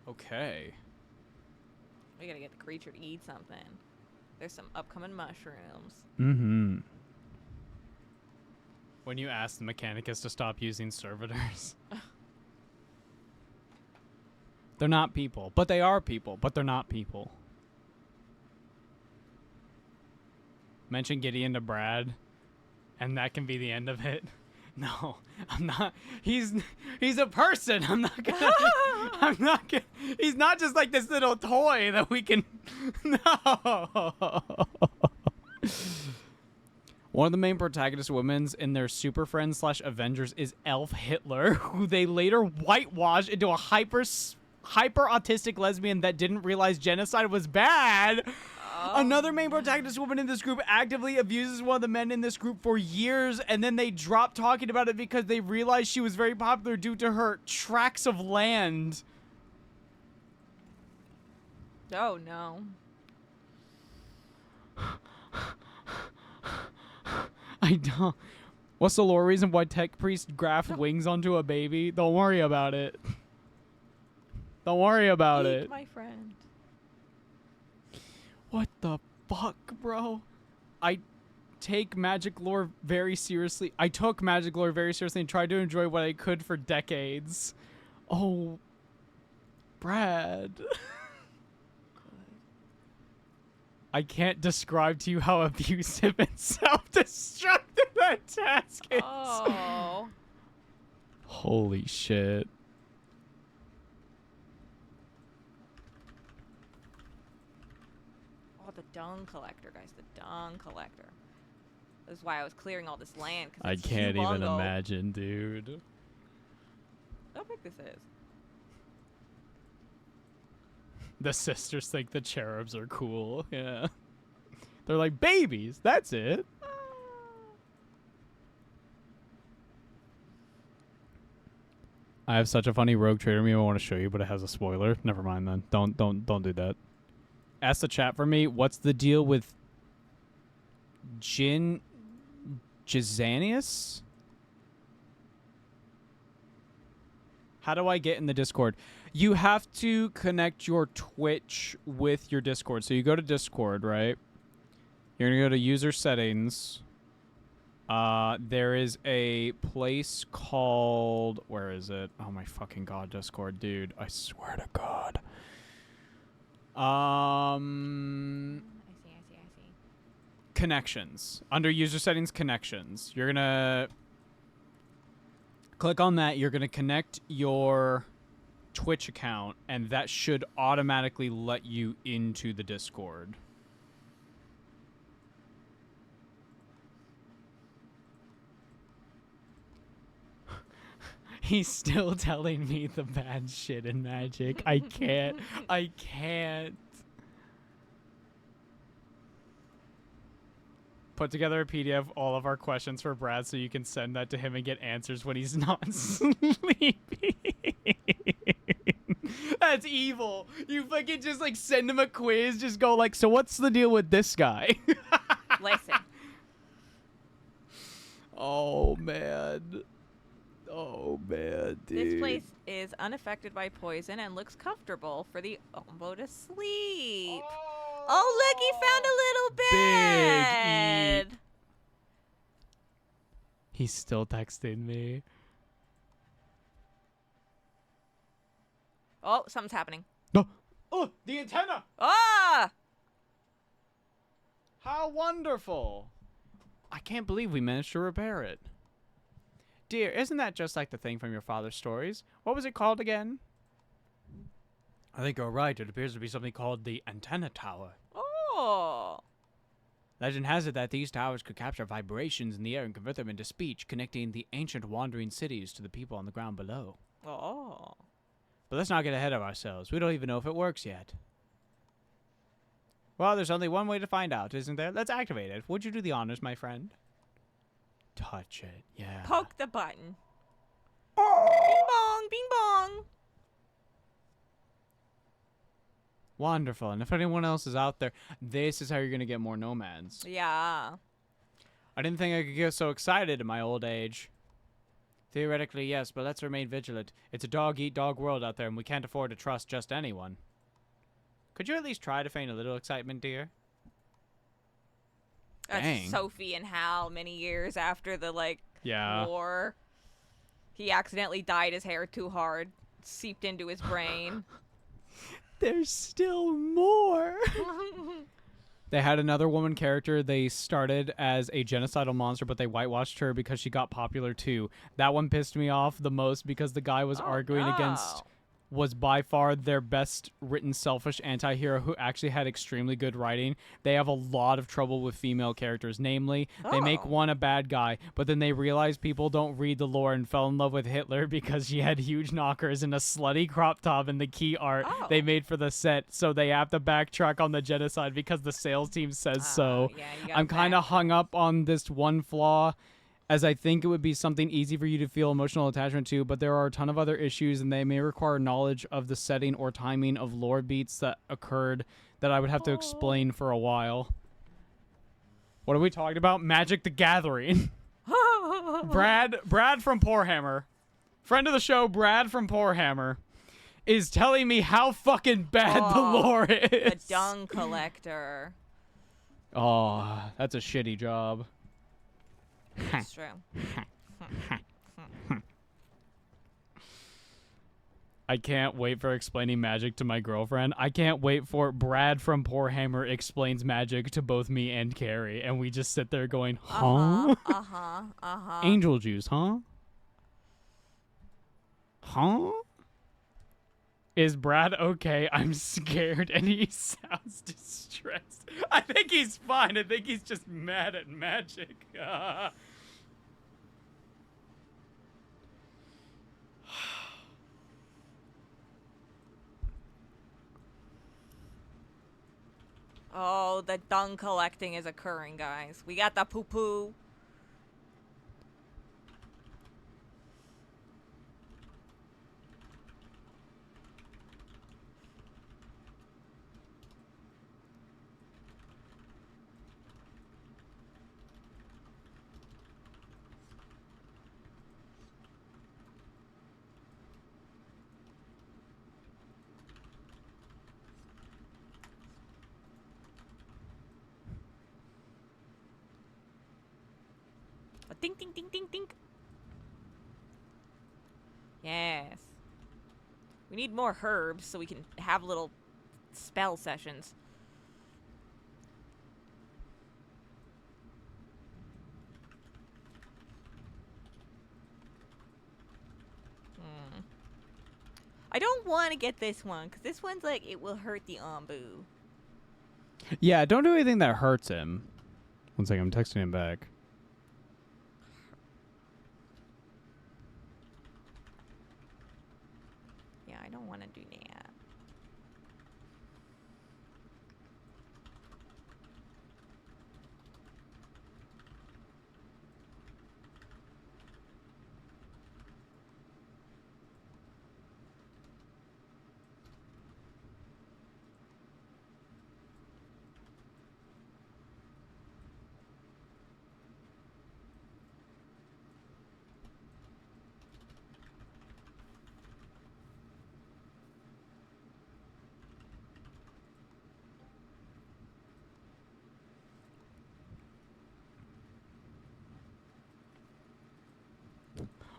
Okay. We gotta get the creature to eat something. There's some upcoming mushrooms. Mm-hmm. When you ask the Mechanicus to stop using servitors. They're not people, but they are people, but they're not people. Mention Gideon to Brad, and that can be the end of it. No, I'm not. He's a person. I'm not gonna. He's not just like this little toy that we can. No. One of the main protagonist women's in their Super Friends / Avengers is Elf Hitler, who they later whitewash into a hyper autistic lesbian that didn't realize genocide was bad. Another main protagonist woman in this group actively abuses one of the men in this group for years, and then they drop talking about it because they realized she was very popular due to her tracts of land. Oh, no. I don't. What's the lore reason why Tech Priest graft wings onto a baby? Don't worry about it. Don't worry about Eat it. my friend. What the fuck, bro? I take magic lore very seriously. I took magic lore very seriously and tried to enjoy what I could for decades. Oh, Brad. I can't describe to you how abusive and self-destructive that task is. Oh. Holy shit. Oh, the dung collector, guys. The dung collector. This is why I was clearing all this land. 'Cause I it's can't even humongous. imagine, dude. How big this is. The sisters think the cherubs are cool. Yeah. They're like babies. That's it. I have such a funny Rogue Trader meme I want to show you, but it has a spoiler. Never mind then. Don't do that. Ask the chat for me. What's the deal with Jizanius? How do I get in the Discord? You have to connect your Twitch with your Discord. So you go to Discord, right? You're going to go to user settings. There is a place called... Where is it? Oh my fucking god, Discord, dude. I swear to God. I see. Connections. Under user settings, connections. You're going to... Click on that. You're going to connect your Twitch account, and that should automatically let you into the Discord. He's still telling me the bad shit in Magic. I can't. I can't. Put together a PDF of all of our questions for Brad so you can send that to him and get answers when he's not sleeping. That's evil. You fucking just like send him a quiz. Just go like, so what's the deal with this guy? Listen. Oh, man. Oh, man, dude. This place is unaffected by poison and looks comfortable for the Ombo to sleep. Oh, look, he found a little bed. Big E. He's still texting me. Oh, something's happening. No. Oh, the antenna. Ah! How wonderful. I can't believe we managed to repair it. Dear, isn't that just like the thing from your father's stories? What was it called again? I think you're right. It appears to be something called the antenna tower. Oh. Legend has it that these towers could capture vibrations in the air and convert them into speech, connecting the ancient wandering cities to the people on the ground below. Oh. But let's not get ahead of ourselves. We don't even know if it works yet. Well, there's only one way to find out, isn't there? Let's activate it. Would you do the honors, my friend? Touch it, yeah. Poke the button. Bing bong, bing bong. Wonderful. And if anyone else is out there, this is how you're going to get more nomads. Yeah. I didn't think I could get so excited in my old age. Theoretically, yes, but let's remain vigilant. It's a dog-eat-dog world out there, and we can't afford to trust just anyone. Could you at least try to feign a little excitement, dear? That's Dang. Sophie and Hal many years after the, Yeah. war. He accidentally dyed his hair too hard. Seeped into his brain. There's still more. They had another woman character. They started as a genocidal monster, but they whitewashed her because she got popular too. That one pissed me off the most because the guy was arguing against was by far their best written selfish anti-hero who actually had extremely good writing. They have a lot of trouble with female characters. Namely, they make one a bad guy, but then they realize people don't read the lore and fell in love with Hitler because she had huge knockers and a slutty crop top in the key art they made for the set. So they have to backtrack on the genocide because the sales team says so. Yeah, you gotta I'm kind of hung up on this one flaw, as I think it would be something easy for you to feel emotional attachment to, but there are a ton of other issues, and they may require knowledge of the setting or timing of lore beats that occurred that I would have to explain for a while. What are we talking about? Magic the Gathering. Brad from Poorhammer, friend of the show, Brad from Poorhammer, is telling me how fucking bad the lore is. The dung collector. Oh, that's a shitty job. It's true. I can't wait for explaining magic to my girlfriend. I can't wait for Brad from Poorhammer explains magic to both me and Carrie, and we just sit there going, huh? Angel juice, huh? Huh? Is Brad okay? I'm scared, and he sounds distressed. I think he's fine. I think he's just mad at magic. Oh, the dung collecting is occurring, guys. We got the poo-poo. Ding, ding, ding, ding, ding. Yes. We need more herbs so we can have little spell sessions. I don't want to get this one, because this one's like, it will hurt the Ombu. Yeah, don't do anything that hurts him. One second, I'm texting him back. Yeah, I don't want to do that.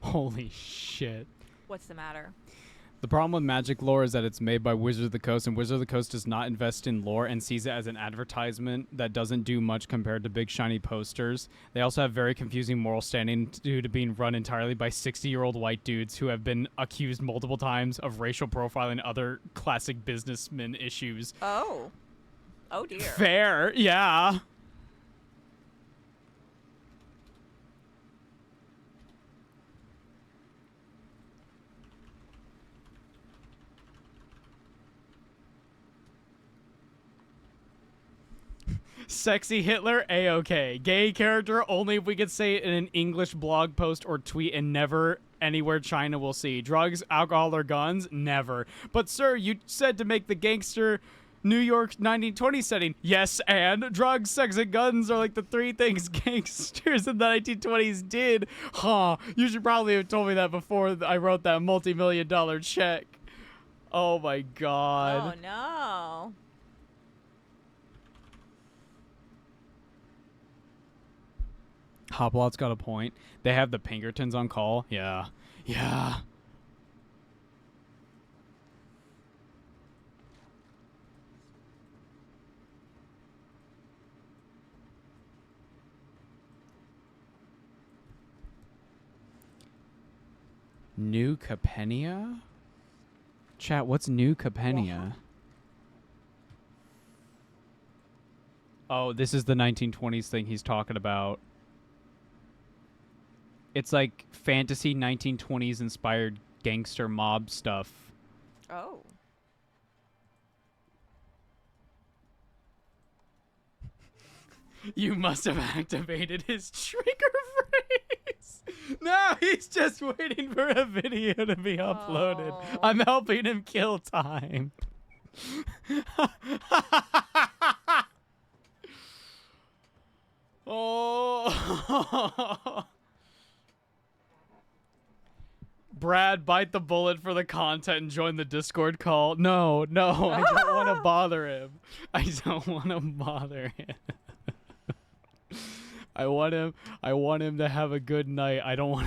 Holy shit. What's the matter? The problem with Magic lore is that it's made by Wizard of the Coast, and Wizard of the Coast does not invest in lore and sees it as an advertisement that doesn't do much compared to big shiny posters. They also have very confusing moral standing due to being run entirely by 60-year-old white dudes who have been accused multiple times of racial profiling and other classic businessman issues. Oh. Oh, dear. Fair, yeah. Sexy Hitler, A-OK. Gay character, only if we could say it in an English blog post or tweet and never anywhere China will see. Drugs, alcohol, or guns? Never. But sir, you said to make the gangster New York 1920 setting. Yes, and drugs, sex, and guns are like the three things gangsters in the 1920s did. Huh, you should probably have told me that before I wrote that multi-million-dollar check. Oh my god. Oh, no. Hoplot's got a point. They have the Pinkertons on call. Yeah. Yeah. New Capenia? Chat, what's New Capenia? Oh, this is the 1920s thing he's talking about. It's like fantasy 1920s inspired gangster mob stuff. Oh. You must have activated his trigger phrase. No, he's just waiting for a video to be uploaded. Oh. I'm helping him kill time. Oh. Brad, bite the bullet for the content and join the Discord call. No, I don't want to bother him. I don't want to bother him. I want him to have a good night. I don't want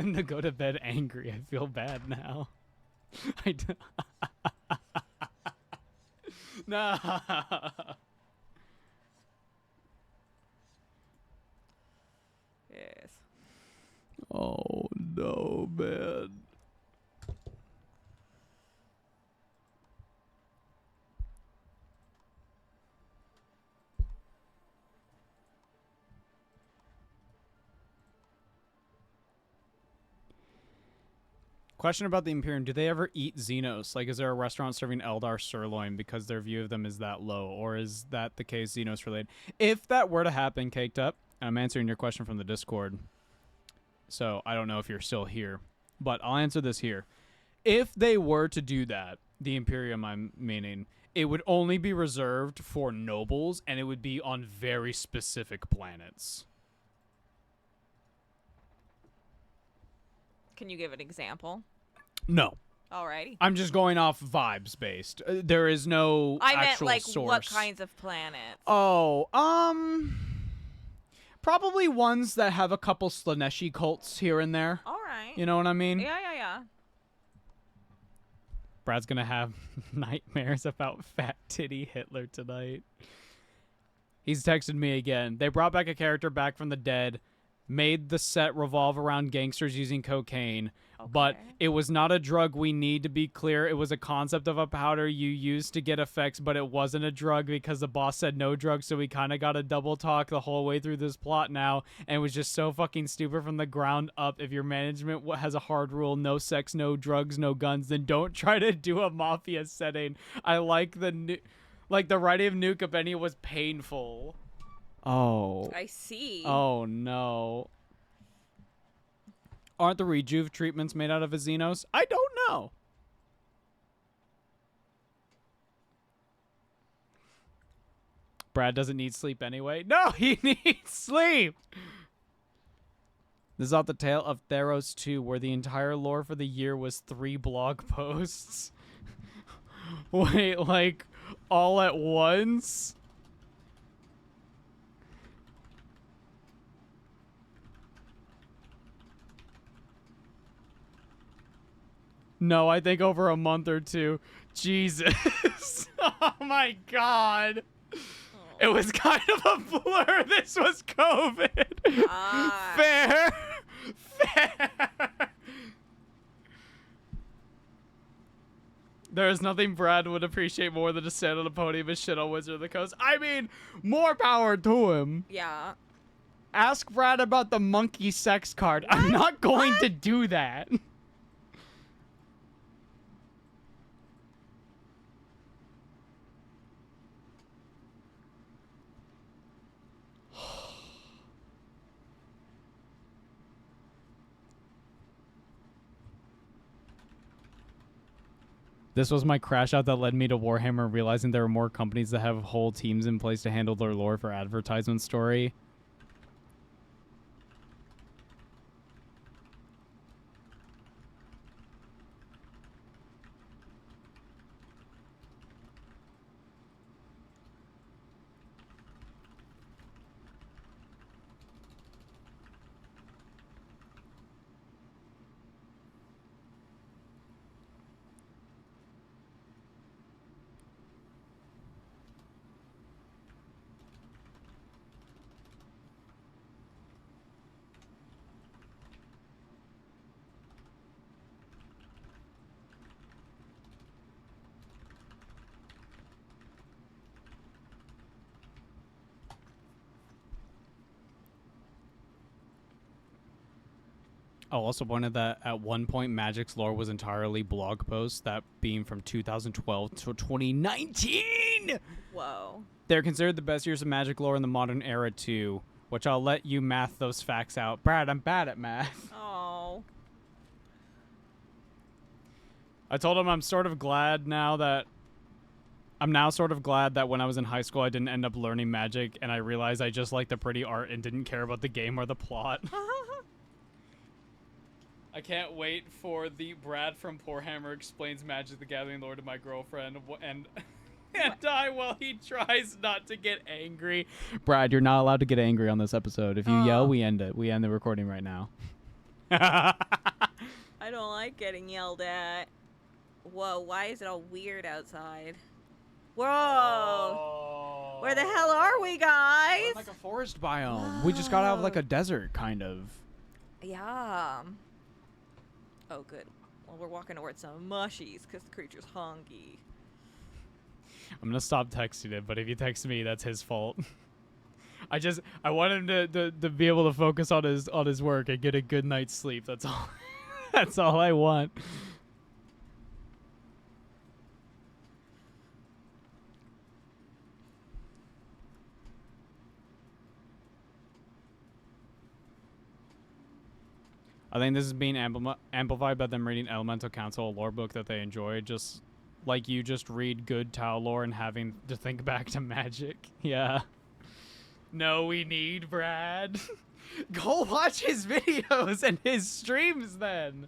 him to go to bed angry. I feel bad now. Nah. Yes. Oh no, man. Question about the Imperium. Do they ever eat Xenos? Like, is there a restaurant serving Eldar sirloin because their view of them is that low? Or is that the case Xenos related? If that were to happen, Caked Up, and I'm answering your question from the Discord, so I don't know if you're still here, but I'll answer this here. If they were to do that, the Imperium I'm meaning, it would only be reserved for nobles, and it would be on very specific planets. Can you give an example? No. Alrighty. I'm just going off vibes based. There is no I meant actual like source. what kinds of planets? Oh, probably ones that have a couple Slaneshi cults here and there. All right. You know what I mean? Yeah. Brad's gonna have nightmares about fat titty Hitler tonight. He's texted me again. They brought back a character back from the dead, made the set revolve around gangsters using cocaine, but it was not a drug, we need to be clear. It was a concept of a powder you used to get effects, but it wasn't a drug because the boss said no drugs, so we kind of got a double talk the whole way through this plot now, and it was just so fucking stupid from the ground up. If your management has a hard rule, no sex, no drugs, no guns, then don't try to do a mafia setting. I like the writing of Nuke Benny was painful. Oh. I see. Oh, no. Aren't the rejuve treatments made out of a Xenos? I don't know. Brad doesn't need sleep anyway. No, he needs sleep. This is off the tale of Theros 2, where the entire lore for the year was 3 blog posts. Wait, like, all at once? No, I think over a month or two. Jesus. Oh my God. It was kind of a blur. This was COVID. Fair. There is nothing Brad would appreciate more than to stand on a podium and shit on Wizard of the Coast. I mean, more power to him. Yeah. Ask Brad about the monkey sex card. I'm not going to do that. This was my crash out that led me to Warhammer, realizing there are more companies that have whole teams in place to handle their lore for advertisement story. Oh, also pointed that at one point Magic's lore was entirely blog posts, that being from 2012 to 2019! Whoa. They're considered the best years of Magic lore in the modern era too, which I'll let you math those facts out. Brad, I'm bad at math. Oh. I told him I'm sort of glad now that I'm now sort of glad that when I was in high school, I didn't end up learning magic, and I realized I just liked the pretty art and didn't care about the game or the plot. I can't wait for the Brad from Poor Hammer explains Magic the Gathering lore to my girlfriend and die while he tries not to get angry. Brad, you're not allowed to get angry on this episode. If you yell, we end it. We end the recording right now. I don't like getting yelled at. Whoa, why is it all weird outside? Whoa! Oh. Where the hell are we, guys? We're in like a forest biome. We just got out of like a desert, kind of. Yeah. Oh, good. Well, we're walking towards some mushies because the creature's hungry. I'm gonna stop texting him, but if you text me, that's his fault. I want him to be able to focus on his work and get a good night's sleep. That's all. That's all I want. I think this is being amplified by them reading Elemental Council, a lore book that they enjoy, just like you just read good Tau lore and having to think back to magic. Yeah. No, we need Brad. Go watch his videos and his streams then.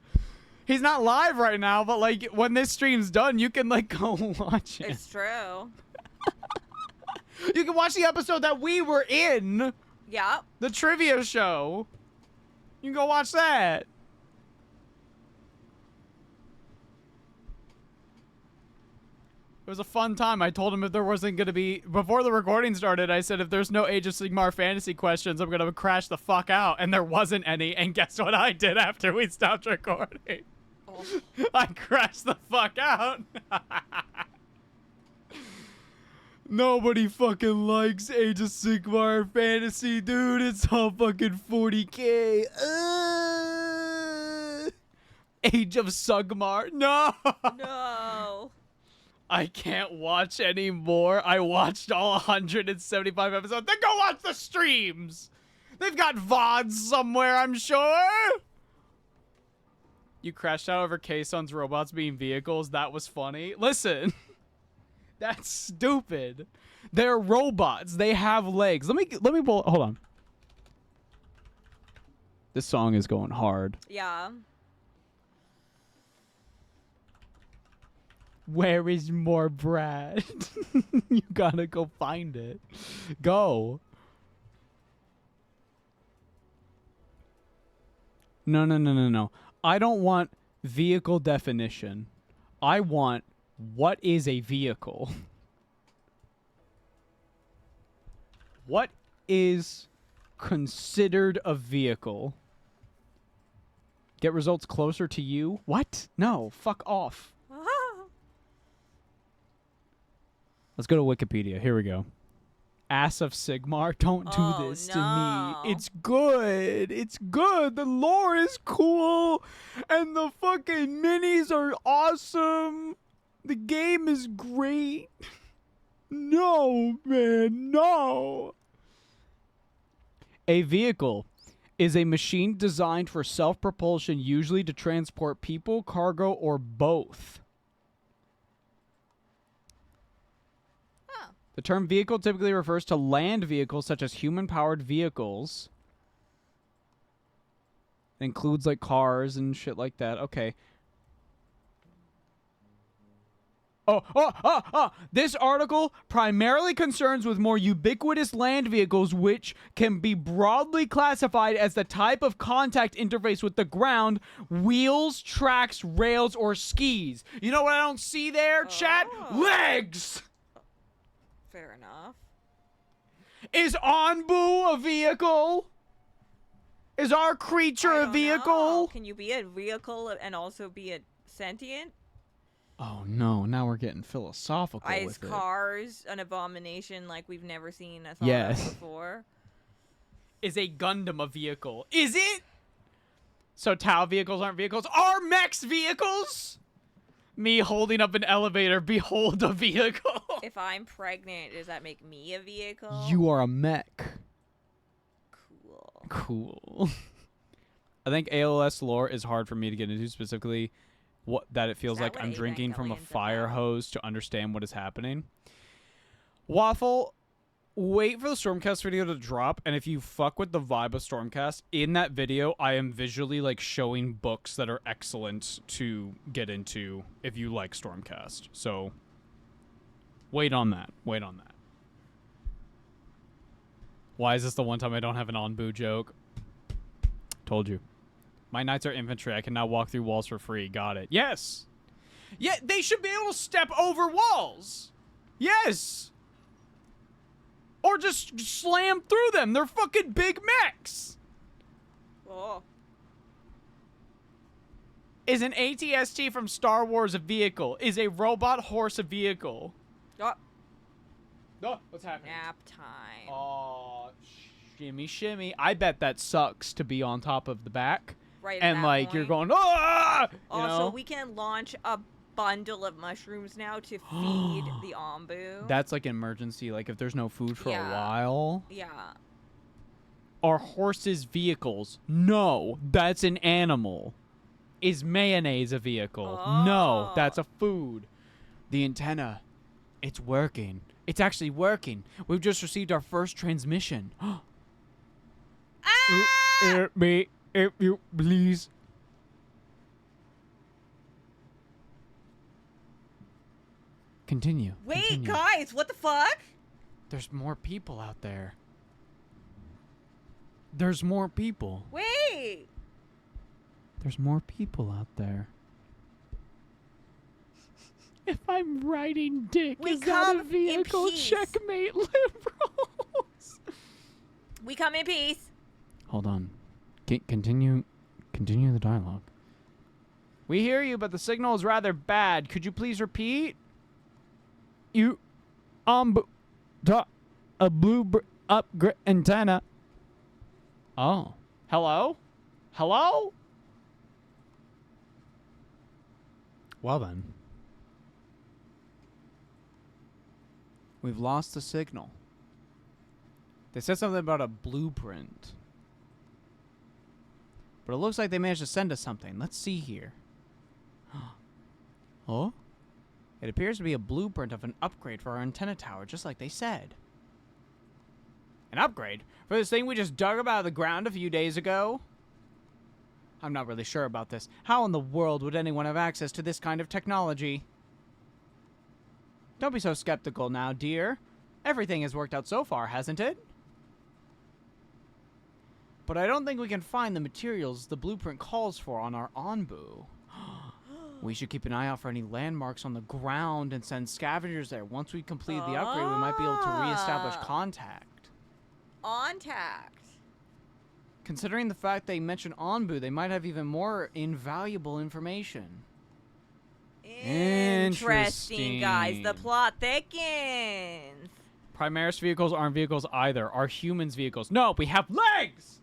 He's not live right now, but like when this stream's done, you can like go watch it. It's true. You can watch the episode that we were in. Yeah. The trivia show. You can go watch that. It was a fun time. I told him if there wasn't going to be... Before the recording started, I said if there's no Age of Sigmar fantasy questions, I'm going to crash the fuck out. And there wasn't any. And guess what I did after we stopped recording? Oh. I crashed the fuck out. Nobody fucking likes Age of Sigmar fantasy, dude. It's all fucking 40K. Age of Sigmar. No. No. I can't watch anymore. I watched all 175 episodes. Then go watch the streams. They've got VODs somewhere, I'm sure. You crashed out over K-Sun's robots being vehicles. That was funny. Listen. That's stupid. They're robots. They have legs. Let me pull. Hold on. This song is going hard. Yeah. Where is more Brad? You gotta go find it. Go. No. I don't want vehicle definition. I want what is a vehicle? What is considered a vehicle? Get results closer to you? What? No, fuck off. Let's go to Wikipedia. Here we go. Ass of Sigmar. Don't do this to me. It's good. It's good. The lore is cool. And the fucking minis are awesome. The game is great. No, man. No. A vehicle is a machine designed for self-propulsion, usually to transport people, cargo, or both. The term vehicle typically refers to land vehicles such as human-powered vehicles. It includes like cars and shit like that. Okay. This article primarily concerns with more ubiquitous land vehicles, which can be broadly classified as the type of contact interface with the ground, wheels, tracks, rails, or skis. You know what I don't see there, chat? Legs! Fair enough. Is Anbu a vehicle? Is our creature a vehicle? Know. Can you be a vehicle and also be a sentient? Oh no, now we're getting philosophical Is with it. cars an abomination like we've never seen a thought Yes. of before? Is a Gundam a vehicle? Is it? So Tau vehicles aren't vehicles? Are mechs vehicles? Me holding up an elevator, behold a vehicle. If I'm pregnant, does that make me a vehicle? You are a mech. Cool. Cool. I think ALS lore is hard for me to get into, specifically that it feels that like what I'm drinking from a Evangelion's fire about? hose to understand what is happening. Waffle, wait for the Stormcast video to drop, and if you fuck with the vibe of Stormcast, in that video, I am visually, like, showing books that are excellent to get into if you like Stormcast. So, wait on that. Wait on that. Why is this the one time I don't have an Onbu joke? Told you. My knights are infantry. I can now walk through walls for free. Got it. Yes! Yeah, they should be able to step over walls! Yes! Or just slam through them. They're fucking big mechs. Oh. Is an ATST from Star Wars a vehicle? Is a robot horse a vehicle? Oh. Oh, what's happening? Nap time. Oh, shimmy, shimmy. I bet that sucks to be on top of the back. Right. At And, that like, you're point. going, ah! You Also, know? we can launch a bundle of mushrooms now to feed the Ombu. That's like an emergency, like if there's no food for a Yeah. while. Yeah. Are horses vehicles? No, that's an animal. Is mayonnaise a vehicle? No, Oh. that's a food. The antenna, it's working. It's actually working. We've just received our first transmission. Help me, if you please. Continue. Wait, continue. guys, what the fuck? There's more people out there. There's more people. Wait. There's more people out there. If I'm riding dick, We is that come a in vehicle? peace. Checkmate liberals. We come in peace. Hold on. Continue the dialogue. We hear you, but the signal is rather bad. Could you please repeat? You, a blue upgrade antenna. Oh, hello? Hello? Well then. We've lost the signal. They said something about a blueprint. But it looks like they managed to send us something. Let's see here. Oh? It appears to be a blueprint of an upgrade for our antenna tower, just like they said. An upgrade? For this thing we just dug up out of the ground a few days ago? I'm not really sure about this. How in the world would anyone have access to this kind of technology? Don't be so skeptical now, dear. Everything has worked out so far, hasn't it? But I don't think we can find the materials the blueprint calls for on our Onbu. We should keep an eye out for any landmarks on the ground and send scavengers there. Once we complete the upgrade, we might be able to reestablish contact. Contact. Considering the fact they mentioned Onbu, they might have even more invaluable information. Interesting, guys. The Interesting. plot thickens. Primaris vehicles aren't vehicles either. Are humans vehicles? No, we have legs!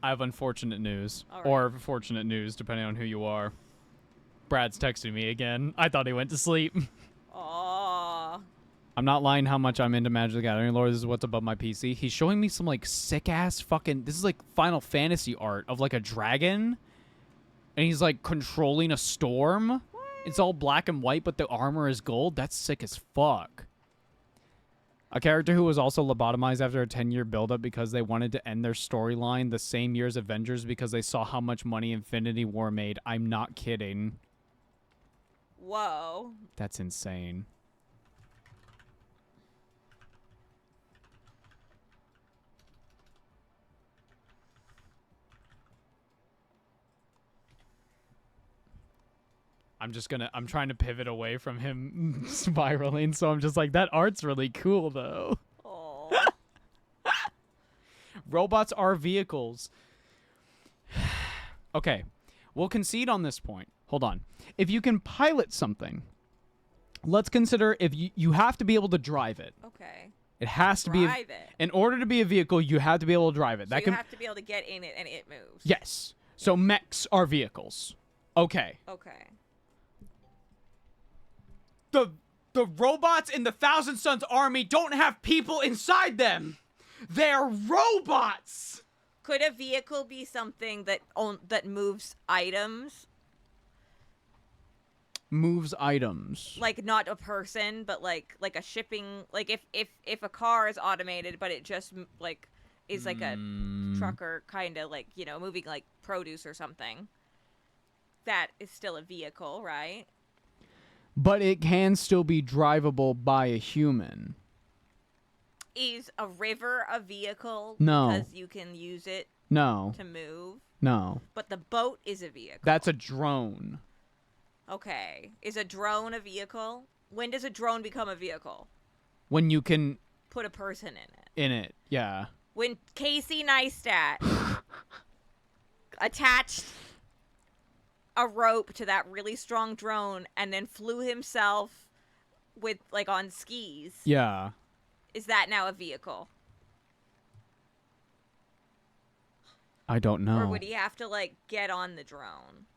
I have unfortunate news. All right. Or fortunate news, depending on who you are. Brad's texting me again. I thought he went to sleep. Aw. I'm not lying how much I'm into Magic the Gathering lore. This is what's above my PC. He's showing me some, like, sick-ass fucking... This is, like, Final Fantasy art of, like, a dragon. And he's, like, controlling a storm. It's all black and white, but the armor is gold. That's sick as fuck. A character who was also lobotomized after a 10-year buildup because they wanted to end their storyline the same year as Avengers because they saw how much money Infinity War made. I'm not kidding. Whoa. That's insane. I'm trying to pivot away from him spiraling, so I'm just like, that art's really cool, though. Oh. Robots are vehicles. Okay, we'll concede on this point. Hold on. If you can pilot something, let's consider if you have to be able to drive it. Okay. It has to be. Drive it. In order to be a vehicle, you have to be able to drive it. So you have to be able to get in it and it moves. Yes. So mechs are vehicles. Okay. Okay. The robots in the Thousand Sons army don't have people inside them. They're robots. Could a vehicle be something that moves items? Moves items. Like not a person, but like a shipping. Like if a car is automated, but it just like is like a trucker kind of like moving like produce or something. That is still a vehicle, right? But it can still be drivable by a human. Is a river a vehicle? No. Because you can use it No. to move. No. But the boat is a vehicle. That's a drone. Okay. Is a drone a vehicle? When does a drone become a vehicle? When you can Put a person in it. in it. Yeah. When Casey Neistat attached a rope to that really strong drone and then flew himself with like on skis. Yeah. Is that now a vehicle? I don't know. Or would he have to like get on the drone?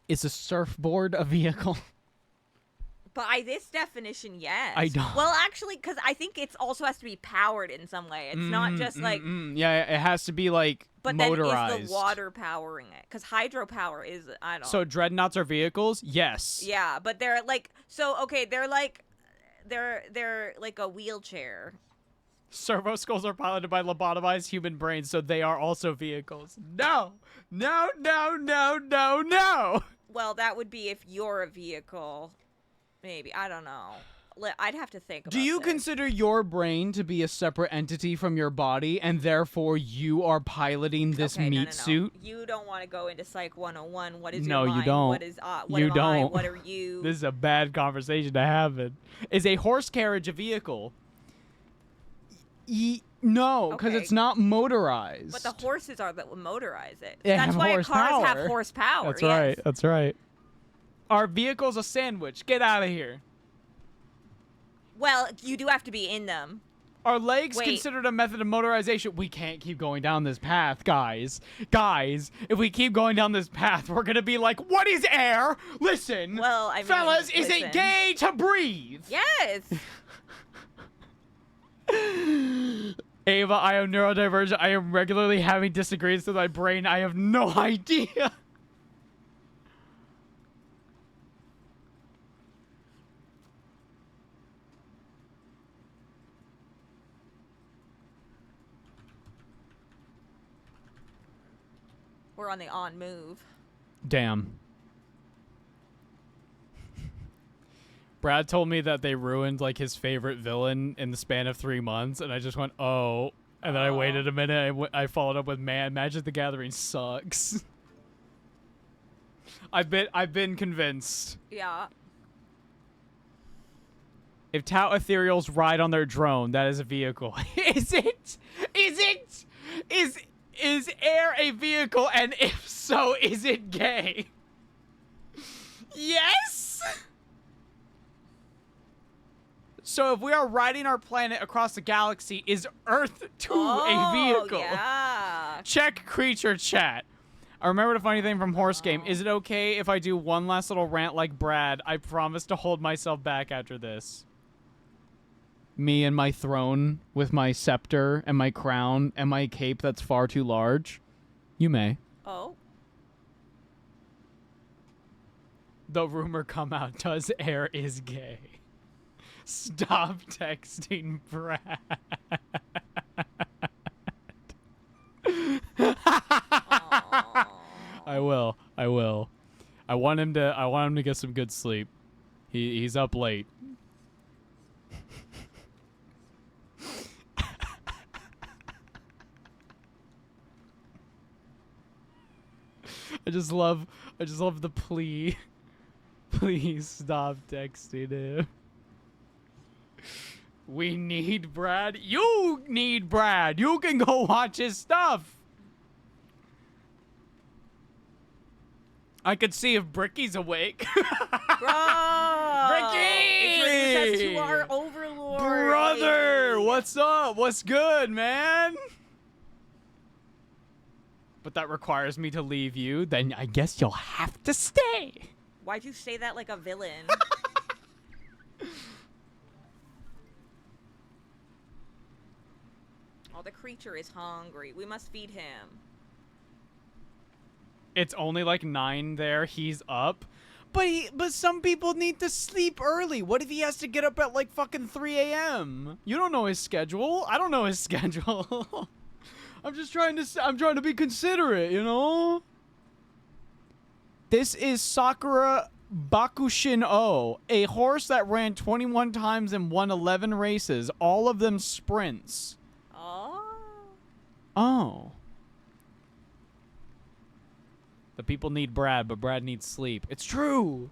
Is a surfboard a vehicle? By this definition, yes. I don't- Well, actually, because I think it also has to be powered in some way. It's not just like. Yeah, it has to be like But motorized. then is the water powering it? Because hydropower is I don't. So dreadnoughts are vehicles? Yes. Yeah, but they're like okay. They're like a wheelchair. Servo skulls are piloted by lobotomized human brains, so they are also vehicles. No. No, no, no, no, no. Well, that would be if you're a vehicle. Maybe I don't know. I'd have to think about Do you this. consider your brain to be a separate entity from your body, and therefore you are piloting this Okay, meat no. suit? You don't want to go into Psych 101. What is No, your you mind? don't. What is what You am I? don't. What are you? This is a bad conversation to have. It is a horse carriage a vehicle. No, because Okay. it's not motorized. But the horses are that will motorize it. They That's have why horsepower. cars have horsepower. That's yes. right. That's right. Our vehicle's a sandwich. Get out of here. Well, you do have to be in them. Are legs Wait. considered a method of motorization? We can't keep going down this path, guys. Guys, if we keep going down this path, we're gonna be like, what is air? Listen, Well, I mean, fellas, is listen. it gay to breathe? Yes. Ava, I am neurodivergent. I am regularly having disagreements with my brain. I have no idea. We're on the on move. Damn. Brad told me that they ruined like his favorite villain in the span of 3 months, and I just went, oh. And then I waited a minute. I followed up with, man, Magic the Gathering sucks. I've been convinced. Yeah. If Tau Ethereals ride on their drone, that is a vehicle. Is it? Is air a vehicle? And if so, is it gay? Yes? So if we are riding our planet across the galaxy, is Earth a vehicle? Yeah. Check creature chat. I remembered a funny thing from Horse Game. Is it okay if I do one last little rant like Brad? I promise to hold myself back after this. Me and my throne with my scepter and my crown and my cape that's far too large. You may. Oh. The rumor come out, does air is gay. Stop texting Brad. I will. I want him to get some good sleep. He's up late. I just love the plea. Please stop texting him. We need Brad. You need Brad. You can go watch his stuff. I could see if Bricky's awake. Bro! Introduce us to our overlord. Brother, Hey. what's up? What's good, man? But that requires me to leave you. Then I guess you'll have to stay. Why'd you say that like a villain? Oh, the creature is hungry. We must feed him. It's only like 9 there. He's up. But some people need to sleep early. What if he has to get up at like fucking 3 a.m.? You don't know his schedule. I don't know his schedule. I'm trying to be considerate, you know? This is Sakura Bakushin O, a horse that ran 21 times and won 11 races, all of them sprints. Oh. Oh. The people need Brad, but Brad needs sleep. It's true.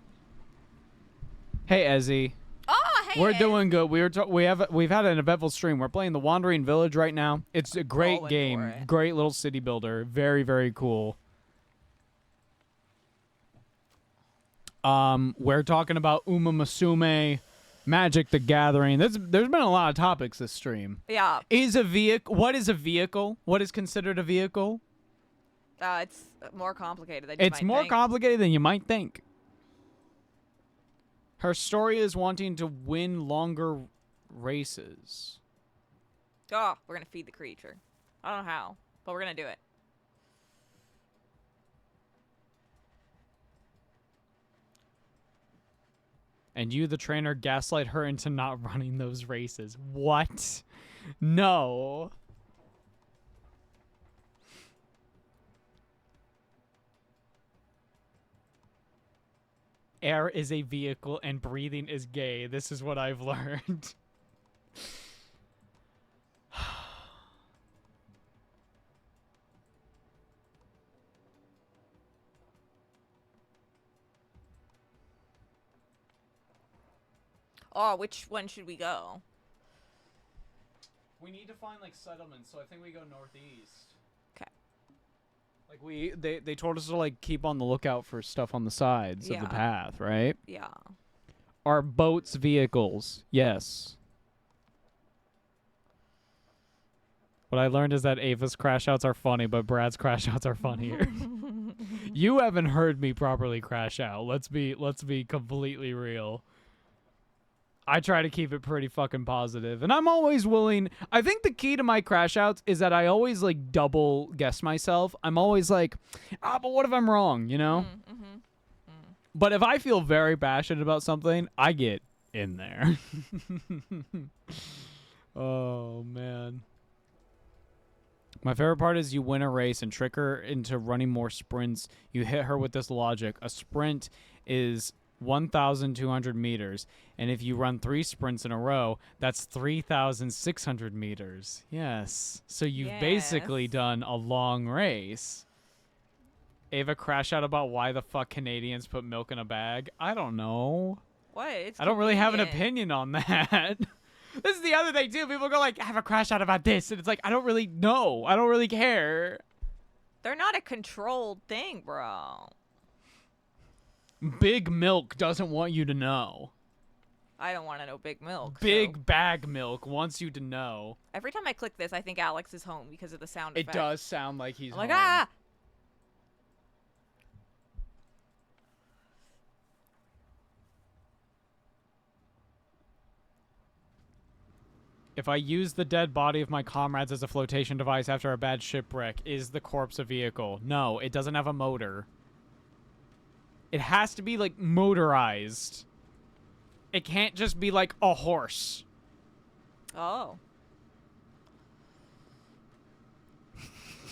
Hey, Ezzy. Oh, hey. We're Ed. doing good. We've had an eventful stream. We're playing the Wandering Village right now. It's a great Going game. for it. Great little city builder. Very, very cool. We're talking about Uma Musume, Magic the Gathering. There's been a lot of topics this stream. Yeah. What is a vehicle? What is considered a vehicle? It's more complicated than you It's might more think. complicated than you might think. Her story is wanting to win longer races. Oh, we're gonna feed the creature. I don't know how, but we're gonna do it. And you, the trainer, gaslight her into not running those races. What? No. Air is a vehicle and breathing is gay. This is what I've learned. Oh, which one should we go? We need to find like settlements, so I think we go northeast. 'Kay. Like they told us to like keep on the lookout for stuff on the sides of the Yeah. path, right? Yeah. Are boats vehicles? Yes. What I learned is that Ava's crash outs are funny, but Brad's crash outs are funnier. You haven't heard me properly crash out. Let's be completely real. I try to keep it pretty fucking positive, and I'm always willing. I think the key to my crash outs is that I always like double guess myself. I'm always like, but what if I'm wrong, you know? Mm-hmm. But if I feel very passionate about something, I get in there. Oh, man. My favorite part is you win a race and trick her into running more sprints. You hit her with this logic. A sprint is 1,200 meters. And if you run 3 sprints in a row, that's 3,600 meters. Yes. So you've basically Yes. done a long race. Ava crash out about why the fuck Canadians put milk in a bag. I don't know. What? It's I don't really have an convenient. opinion on that. This is the other thing too. People go like, I have a crash out about this, and it's like I don't really know. I don't really care. They're not a controlled thing, bro. Big Milk doesn't want you to know. I don't want to know Big Milk. Big so- Bag Milk wants you to know. Every time I click this, I think Alex is home because of the sound It effect. does sound like he's I'm like, home. ah! If I use the dead body of my comrades as a flotation device after a bad shipwreck, is the corpse a vehicle? No, it doesn't have a motor. It has to be, like, motorized. It can't just be, like, a horse. Oh.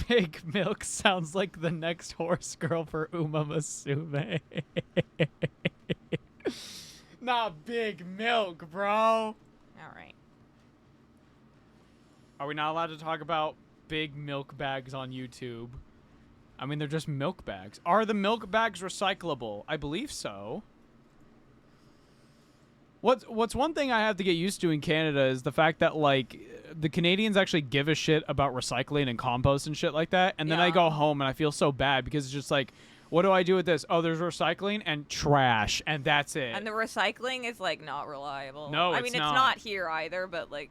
Big Milk sounds like the next horse girl for Uma Musume. Nah, Big Milk, bro. All right. Are we not allowed to talk about big milk bags on YouTube? I mean, they're just milk bags. Are the milk bags recyclable? I believe so. What's one thing I have to get used to in Canada is the fact that, like, the Canadians actually give a shit about recycling and compost and shit like that. And then I Yeah. go home and I feel so bad because it's just like, What do I do with this? Oh, there's recycling and trash, and that's it. And the recycling is like not reliable. No, I it's mean, it's not. not here either, but like,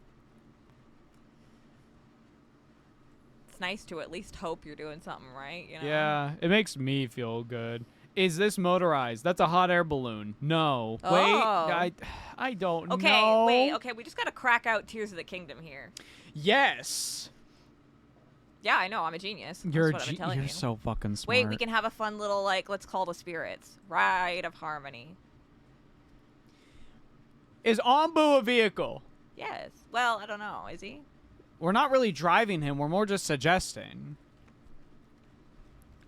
it's nice to at least hope you're doing something right. You know? Yeah, it makes me feel good. Is this motorized? That's a hot air balloon. No. Oh. Wait, I don't Okay, know. wait. Okay, we just gotta crack out Tears of the Kingdom here. Yes. Yeah, I know. I'm a genius. That's You're what I've been telling you're you. so fucking smart. Wait, we can have a fun little like, let's call the spirits. Ride of Harmony. Is Anbu a vehicle? Yes. Well, I don't know. Is he? We're not really driving him. We're more just suggesting.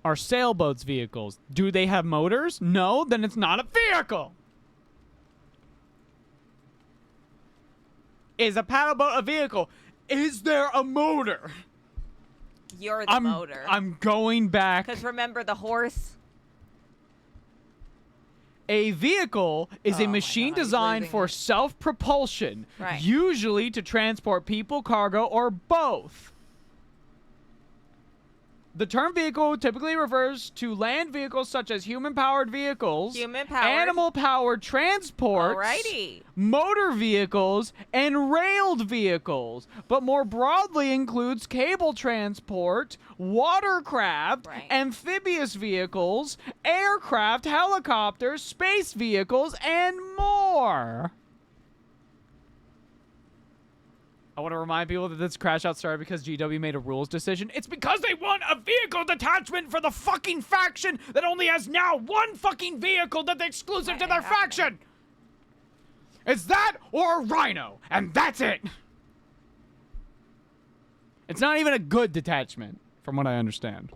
Are sailboats vehicles? Do they have motors? No, then it's not a vehicle. Is a paddleboat a vehicle? Is there a motor? You're the motor. I'm going back. Because remember the horse. A vehicle is Oh a my machine God, he's designed losing for it. self-propulsion, Right. usually to transport people, cargo, or both. The term vehicle typically refers to land vehicles such as human-powered vehicles, Human-powered. animal-powered transports, Alrighty. motor vehicles, and railed vehicles, but more broadly includes cable transport, watercraft, Right. amphibious vehicles, aircraft, helicopters, space vehicles, and more. I want to remind people that this crash out started because GW made a rules decision. It's because they want a vehicle detachment for the fucking faction that only has now one fucking vehicle that's exclusive to their faction. It's that or a Rhino, and that's it. It's not even a good detachment, from what I understand.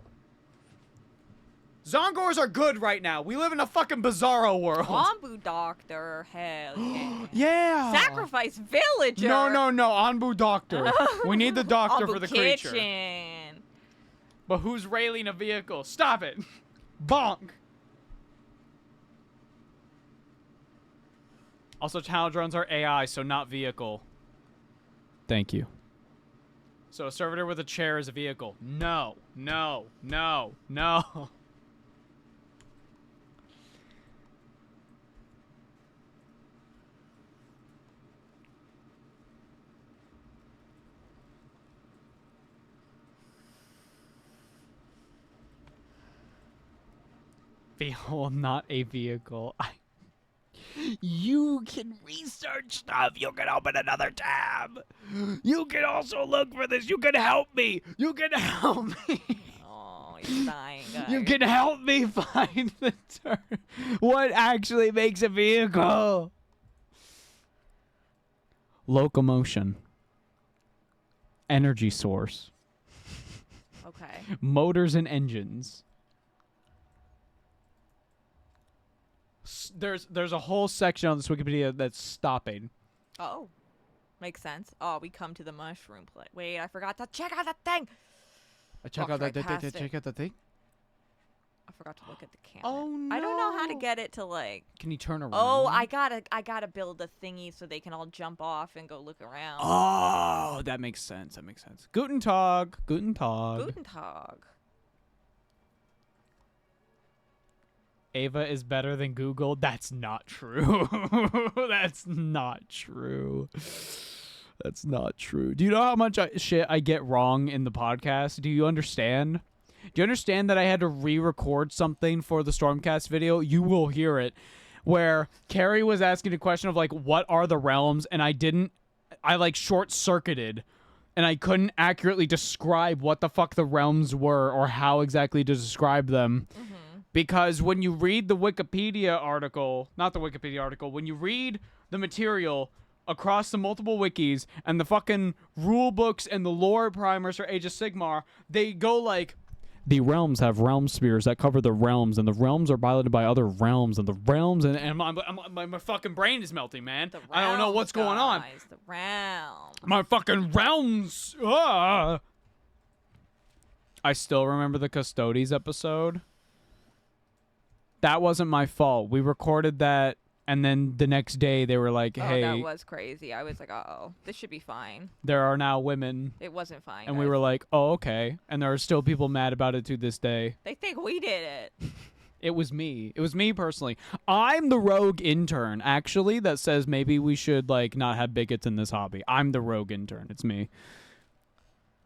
Zongors are good right now. We live in a fucking bizarro world. Wombu Doctor. Hell yeah. Yeah. Sacrifice Villager. No, Anbu Doctor. We need the doctor Wombu for the creature. Kitchen. But who's railing a vehicle? Stop it. Bonk. Also, channel drones are AI, so not vehicle. Thank you. So a servitor with a chair is a vehicle. No. Vehicle, not a vehicle. You can research stuff. You can open another tab. You can also look for this. You can help me. You can help me. Oh, he's dying, guys. You can help me find the term. What actually makes a vehicle? Locomotion. Energy source. Okay. Motors and engines. There's a whole section on this Wikipedia that's stopping. Oh. Makes sense. Oh, we come to the mushroom plate. Wait, I forgot to check out that thing. Check Walked out right that past it. check out the thing. I forgot to look at the camera. Oh, I don't know how to no. get it to like. Can you turn around? Oh, I gotta build a thingy so they can all jump off and go look around. Oh, that makes sense. Guten Tag. Guten Tag. Ava is better than Google. That's not true. That's not true. That's not true. Do you know how much shit I get wrong in the podcast? Do you understand? Do you understand that I had to re-record something for the Stormcast video? You will hear it. Where Carrie was asking a question of like, what are the realms? And I like short-circuited. And I couldn't accurately describe what the fuck the realms were or how exactly to describe them. Because when you read the Wikipedia article, not the Wikipedia article, when you read the material across the multiple wikis and the fucking rule books and the lore primers for Age of Sigmar, they go like, the realms have realm spheres that cover the realms, and the realms are piloted by other realms, and the realms, and my fucking brain is melting, man. The I don't know what's going on. guys, The realm. My fucking realms. I still remember the Custodes episode. That wasn't my fault. We recorded that, and then the next day they were like, Oh, hey, that was crazy. I was like, uh-oh, this should be fine. there are now women. It wasn't fine. And we guys. were like, oh, okay. And there are still people mad about it to this day. They think we did it. It was me. It was me personally. I'm the rogue intern, actually, that says maybe we should like not have bigots in this hobby. I'm the rogue intern. It's me.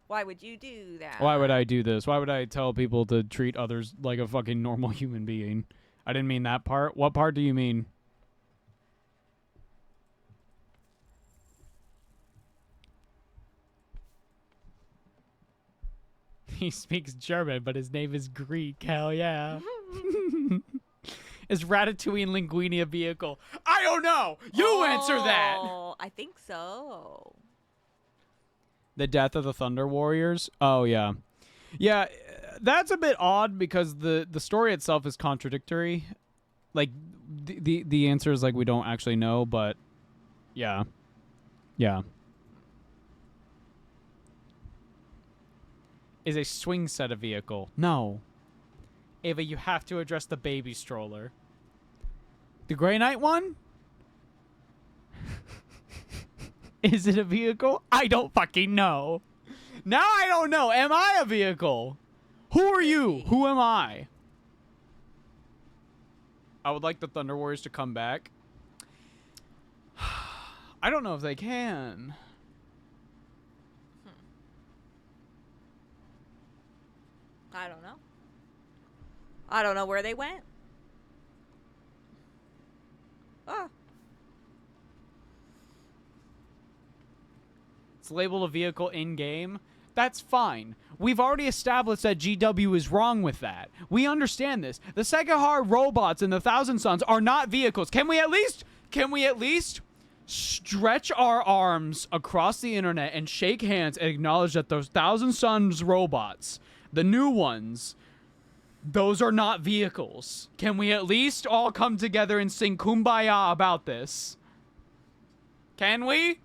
Why would you do that? Why would I do this? Why would I tell people to treat others like a fucking normal human being? I didn't mean that part. What part do you mean? He speaks German, but his name is Greek. Hell yeah. Is Ratatouille and Linguini a vehicle? I don't know. You answer that. Oh, I think so. The death of the Thunder Warriors? Oh, yeah. Yeah, that's a bit odd because the story itself is contradictory. Like, the answer is, like, we don't actually know, but yeah. Yeah. Is a swing set a vehicle? No. Ava, you have to address the baby stroller. The Grey Knight one? Is it a vehicle? I don't fucking know. Now I don't know. Am I a vehicle? Who are you? Who am I? I would like the Thunder Warriors to come back. I don't know if they can. I don't know. I don't know where they went. Oh. It's labeled a vehicle in-game. That's fine. We've already established that GW is wrong with that. We understand this. The Sekihara robots in the Thousand Suns are not vehicles. Can we at least stretch our arms across the internet and shake hands and acknowledge that those Thousand Suns robots, the new ones, those are not vehicles? Can we at least all come together and sing Kumbaya about this? Can we?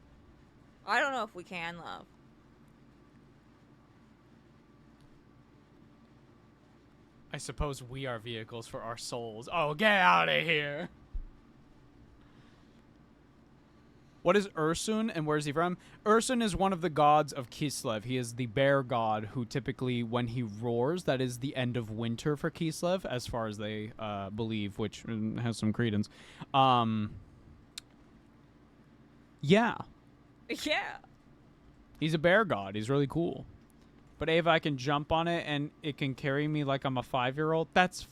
I don't know if we can, love. I suppose we are vehicles for our souls. Oh, get out of here. What is Ursun and where is he from? Ursun is one of the gods of Kislev. He is the bear god who typically, when he roars, that is the end of winter for Kislev, as far as they believe, which has some credence. Yeah. Yeah. He's a bear god. He's really cool. But Ava, I can jump on it and it can carry me like I'm a 5-year-old. That's...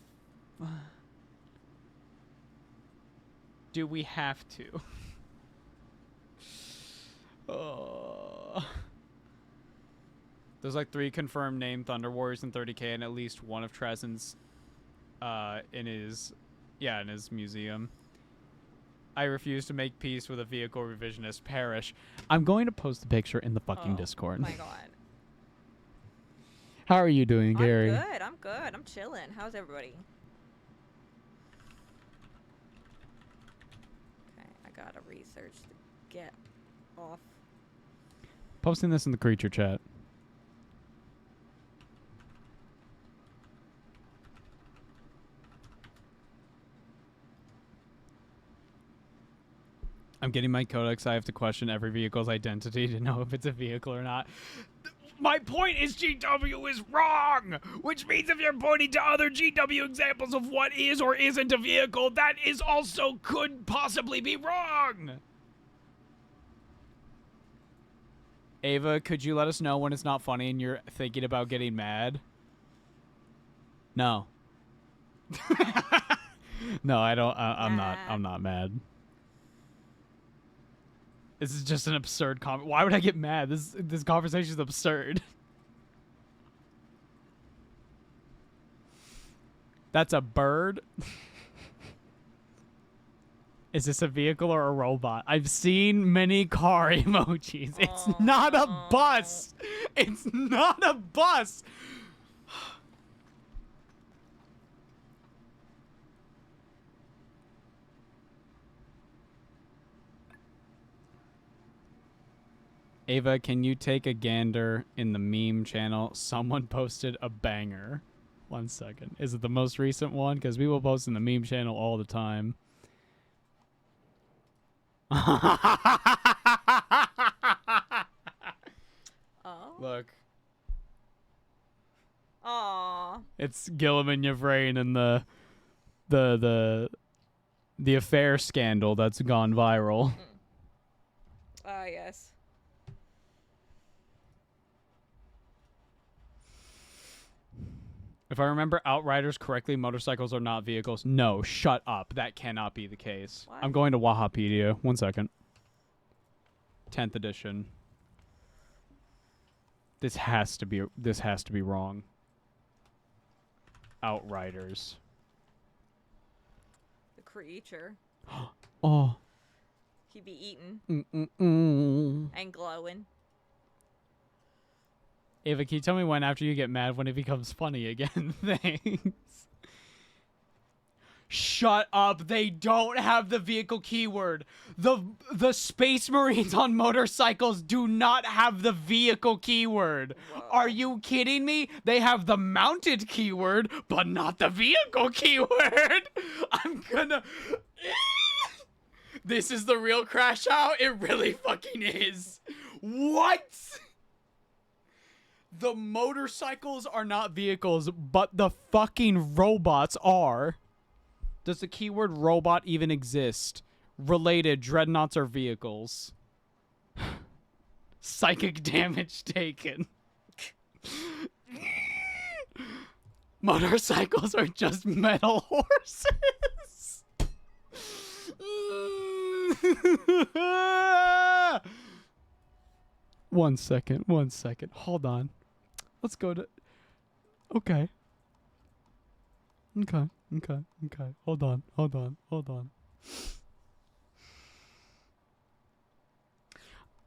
Do we have to? There's like 3 confirmed named Thunder Warriors in 30K and at least one of Trezen's in his museum. I refuse to make peace with a vehicle revisionist. Perish. I'm going to post the picture in the fucking Discord. Oh my god. How are you doing, Gary? I'm good. I'm chilling. How's everybody? Okay, I gotta research to get off. Posting this in the creature chat. I'm getting my codex. I have to question every vehicle's identity to know if it's a vehicle or not. My point is GW is wrong, which means if you're pointing to other GW examples of what is or isn't a vehicle, that is also could possibly be wrong. Ava, could you let us know when it's not funny and you're thinking about getting mad? No. No, I don't. I'm not mad. This is just an absurd comment. Why would I get mad? This conversation is absurd. That's a bird? Is this a vehicle or a robot? I've seen many car emojis. It's not a bus. It's not a bus. Ava, can you take a gander in the meme channel? Someone posted a banger. 1 second. Is it the most recent one? Because we will post in the meme channel all the time. Oh. Look. Aww. It's Gilliman Yavrain and the the affair scandal that's gone viral. Ah, yes. If I remember Outriders correctly, motorcycles are not vehicles. No, shut up. That cannot be the case. What? I'm going to Wahapedia. 1 second. 10th edition. This has to be wrong. Outriders. The creature. Oh. He be eaten Mm-mm-mm. and glowing. Ava, can you tell me when after you get mad when it becomes funny again? Thanks. Shut up. They don't have the vehicle keyword. The Space Marines on motorcycles do not have the vehicle keyword. Whoa. Are you kidding me? They have the mounted keyword, but not the vehicle keyword. I'm gonna... This is the real crash out. It really fucking is. What? The motorcycles are not vehicles, but the fucking robots are. Does the keyword robot even exist? Related, dreadnoughts are vehicles. Psychic damage taken. Motorcycles are just metal horses. 1 second, 1 second. Hold on. Let's go to... Okay. Okay. Hold on.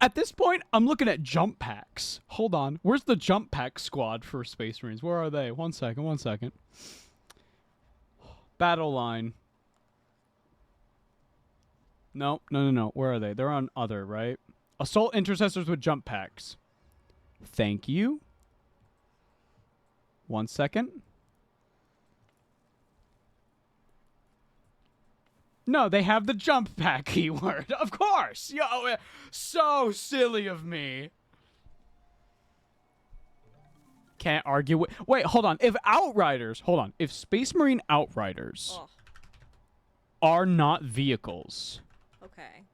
At this point, I'm looking at jump packs. Hold on. Where's the jump pack squad for Space Marines? Where are they? 1 second. Battle line. No. Where are they? They're on other, right? Assault intercessors with jump packs. Thank you. 1 second. No, they have the jump pack keyword. Of course. Yo, so silly of me. Can't argue with... Wait, hold on. If Space Marine Outriders Oh, are not vehicles, okay.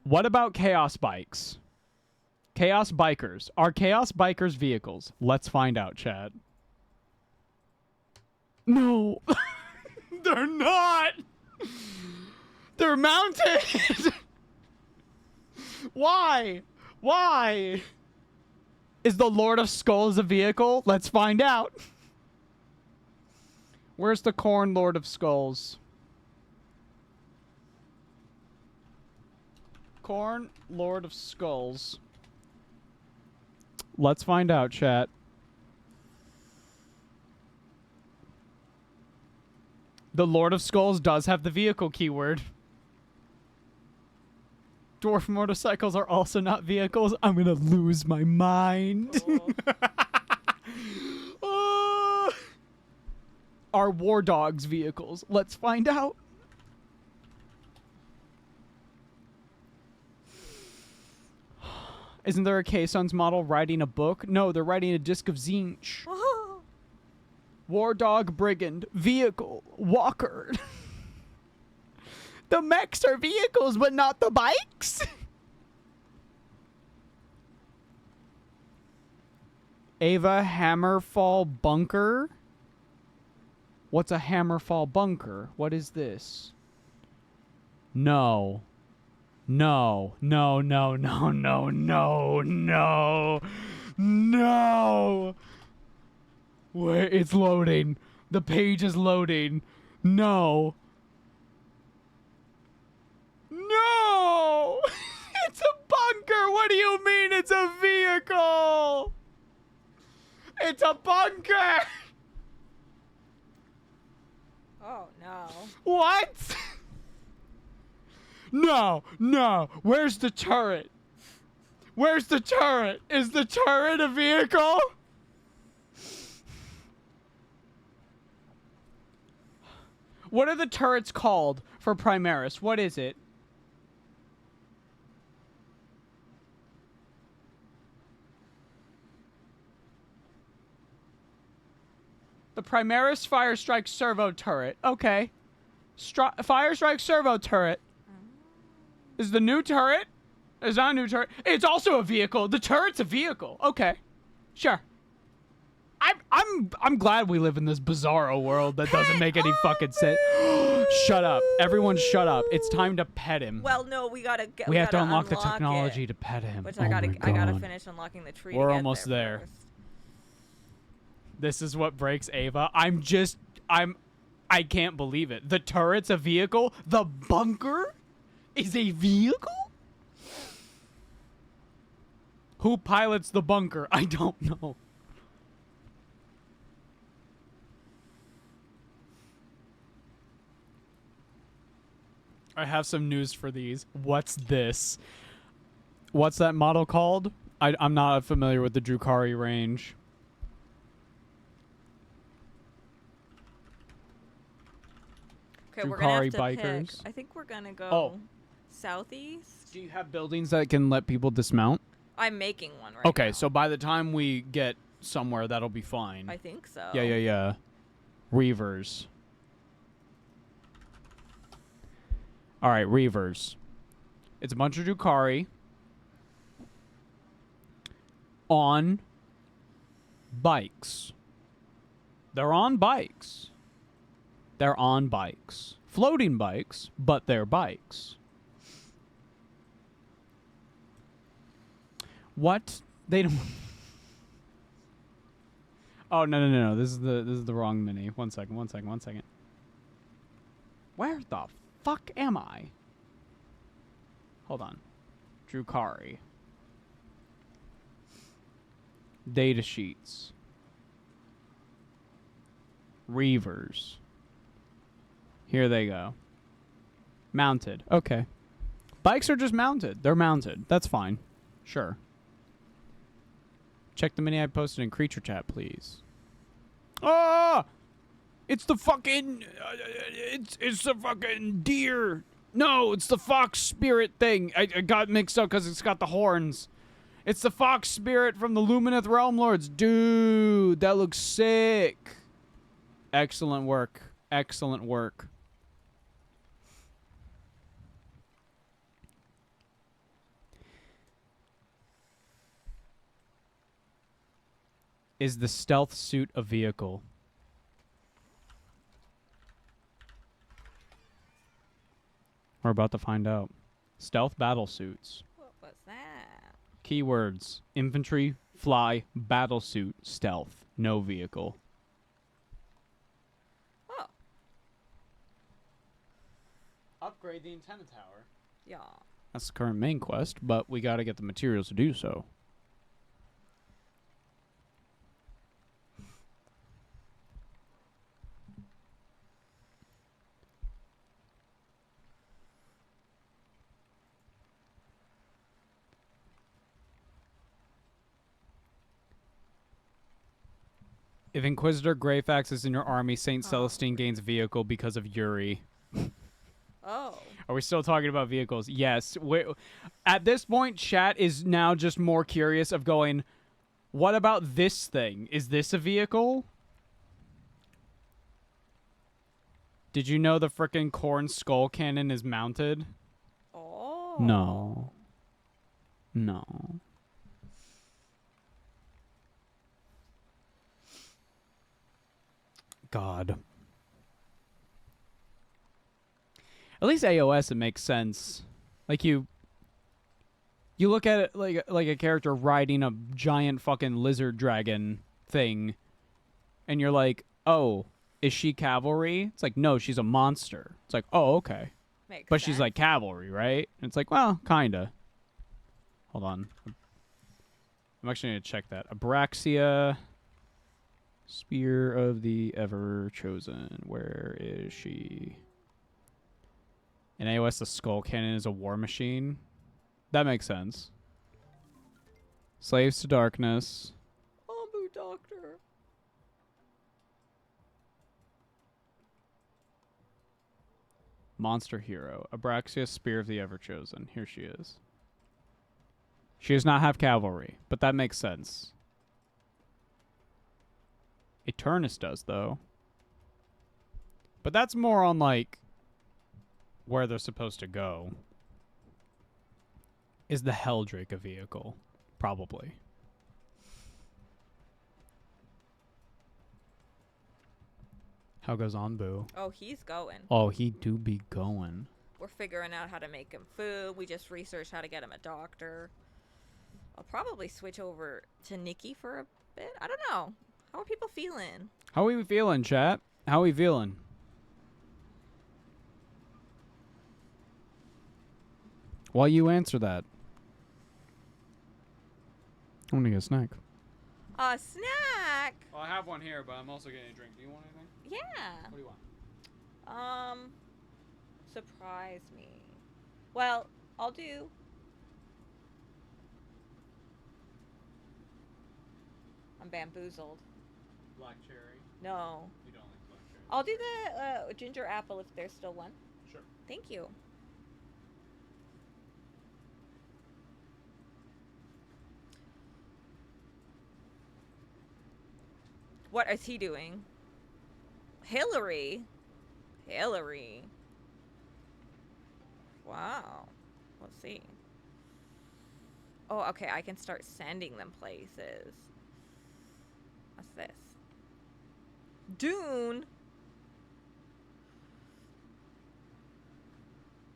what about Chaos Bikes? Chaos Bikers. Are Chaos Bikers vehicles? Let's find out, chat. No. They're not. They're mounted. Why? Is the Lord of Skulls a vehicle? Let's find out. Where's the Khorne Lord of Skulls? Khorne Lord of Skulls. Let's find out, chat. The Lord of Skulls does have the vehicle keyword. Dwarf motorcycles are also not vehicles. I'm gonna lose my mind. Are war dogs vehicles? Let's find out. Isn't there a K-Sons model riding a book? No, they're riding a disc of Zinch. War dog brigand vehicle walker. The mechs are vehicles, but not the bikes. Ava Hammerfall bunker. What's a Hammerfall bunker? What is this? No. No. Where it's loading. The page is loading. No. It's a bunker. What do you mean it's a vehicle? It's a bunker. Oh, no. What? No. Where's the turret? Is the turret a vehicle? What are the turrets called for Primaris? What is it? The The Primaris Fire Strike Servo Turret. Okay. Fire Strike Servo Turret. Is the new turret? It's not a new turret. It's also a vehicle. The turret's a vehicle. Okay. Sure. I'm glad we live in this bizarro world that doesn't make any fucking sense. Shut up. Everyone shut up. It's time to pet him. Well, no, we gotta get. We have to gotta unlock the unlock technology it, to pet him. which Oh I gotta my God. finish unlocking the tree. We're to get almost there. first. This is what breaks Ava. I can't believe it. The turret's a vehicle? The bunker is a vehicle? Who pilots the bunker? I don't know. I have some news for these. What's this? What's that model called? I'm not familiar with the Drukhari range. Okay, we're gonna have Drukhari to bikers. pick. I think we're gonna go Oh. southeast. Do you have buildings that can let people dismount? I'm making one right Okay, now. so by the time we get somewhere, that'll be fine. I think so. Yeah. Reavers. All right, Reavers. It's a bunch of Drukhari on bikes. They're on bikes. They're on bikes. Floating bikes, but they're bikes. What? They don't. Oh no. This is the wrong mini. One second. Where the fuck am I? Hold on. Drukhari. Data sheets. Reavers. Here they go. Mounted. Okay. Bikes are just mounted. They're mounted. That's fine. Sure. Check the mini I posted in Creature Chat, please. Ah! It's the fucking... it's the fucking deer. No, it's the fox spirit thing. I got mixed up because it's got the horns. It's the fox spirit from the Lumineth Realm Lords. Dude, that looks sick. Excellent work. Excellent work. Is the stealth suit a vehicle? We're about to find out. Stealth battle suits. What was that? Keywords: infantry, fly, battle suit, stealth. No vehicle. Oh, Upgrade the antenna tower. yeah. That's the current main quest, but we gotta get the materials to do so. If Inquisitor Greyfax is in your army, Saint Celestine gains vehicle because of Yuri. Oh. Are we still talking about vehicles? Yes. At this point, chat is now just more curious of going, what about this thing? Is this a vehicle? Did you know the frickin' Khorne skull cannon is mounted? Oh. No. God. At least AOS, it makes sense. Like you look at it like a character riding a giant fucking lizard dragon thing, and you're like, oh, is she cavalry? It's like, no, she's a monster. It's like, oh, okay. Makes But she's sense. like cavalry, right? And it's like, well, kinda. Hold on. I'm actually gonna check that. Abraxia, Spear of the Ever Chosen. Where is she? In AOS, the Skull Cannon is a war machine. That makes sense. Slaves to Darkness. Ombu Doctor. Monster Hero. Abraxia, Spear of the Ever Chosen. Here she is. She does not have cavalry, but that makes sense. Eternus does, though. But that's more on, like, where they're supposed to go. Is the Helldrake a vehicle? Probably. How goes Anbu? Oh, he's going. Oh, he do be going. We're figuring out how to make him food. We just researched how to get him a doctor. I'll probably switch over to Nikki for a bit. I don't know. How are people feeling? How we feeling, chat? How we feeling? While you answer that, I want to get a snack. A snack? Well, I have one here, but I'm also getting a drink. Do you want anything? Yeah. What do you want? Surprise me. Well, I'll do. I'm bamboozled. Black cherry. No. You don't like black cherry. I'll do the ginger apple if there's still one. Sure. Thank you. What is he doing? Hillary. Hillary. Wow. Let's see. Oh, okay. I can start sending them places. What's this? Dune.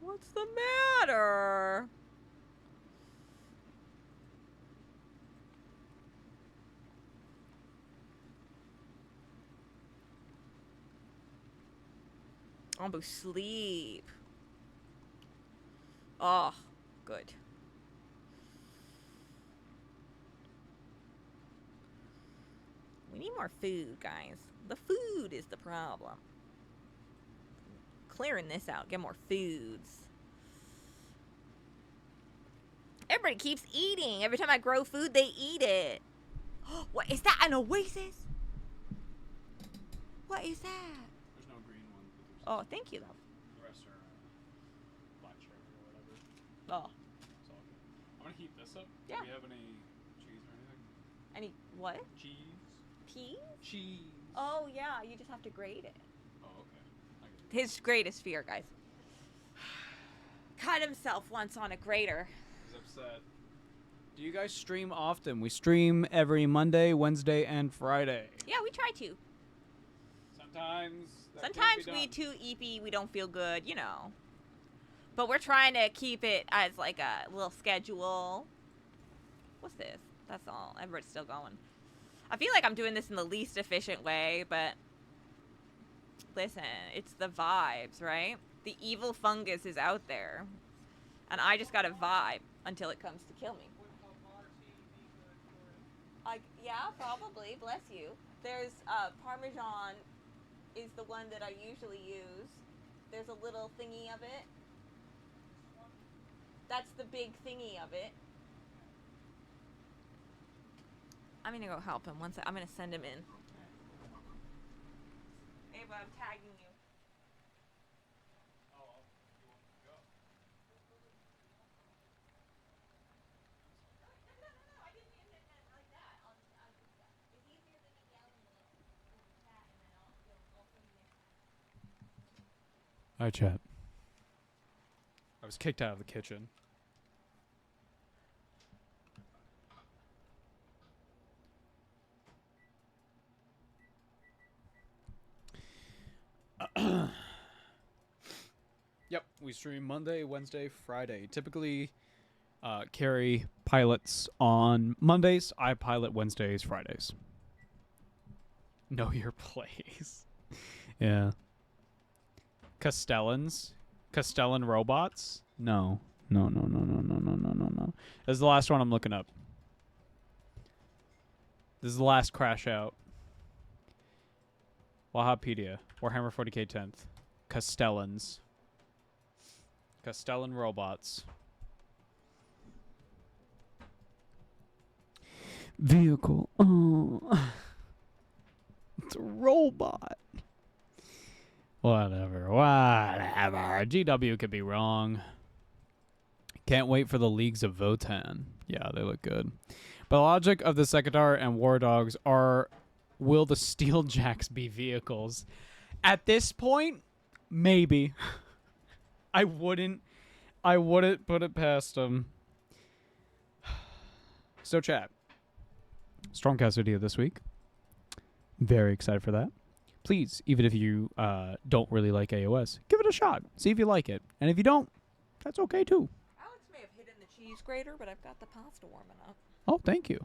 What's the matter? Ambu, sleep. Oh, good. We need more food, guys. The food is the problem. Clearing this out, get more foods. Everybody keeps eating. Every time I grow food, they eat it. What is that? An oasis? What is that? There's no green one. Oh, thank you, love. The rest are black cherry or whatever. Oh, It's all good. I'm gonna heat this up. Yeah. Do we have any cheese or anything? any what? Cheese. Peas? Cheese. Oh yeah, you just have to grate it. Oh, okay. I get it. His greatest fear, guys. Cut himself once on a grater. He's upset. Do you guys stream often? We stream every Monday, Wednesday, and Friday. Yeah, we try to. Sometimes. that can't Sometimes be we done. too eepy, we don't feel good, you know. But we're trying to keep it as like a little schedule. What's this? That's all. Everybody's still going. I feel like I'm doing this in the least efficient way, but listen, it's the vibes, right? The evil fungus is out there. And I just gotta vibe until it comes to kill me. Yeah, probably. Bless you. There's Parmesan is the one that I usually use. There's a little thingy of it. That's the big thingy of it. I'm gonna go help him. I'm gonna send him in. Ava, I'm tagging you. Hi, chat. I was kicked out of the kitchen. Yep, we stream Monday, Wednesday, Friday. Typically, Carrie pilots on Mondays. I pilot Wednesdays, Fridays. Know your place. Yeah. Castellans? Castellan robots? No. No. This is the last one I'm looking up. This is the last crash out. Wahapedia. Warhammer 40k 10th. Castellans. Castellan robots. Vehicle. Oh. It's a robot. Whatever. GW could be wrong. Can't wait for the Leagues of Votan. Yeah, they look good. But the logic of the Sekitar and War Dogs are will the Steeljacks be vehicles? At this point, maybe. I wouldn't put it past them. So chat. Stormcast video this week. Very excited for that. Please, even if you don't really like AOS, give it a shot. See if you like it. And if you don't, that's okay too. Alex may have hidden the cheese grater, but I've got the pasta warming up. Oh, thank you.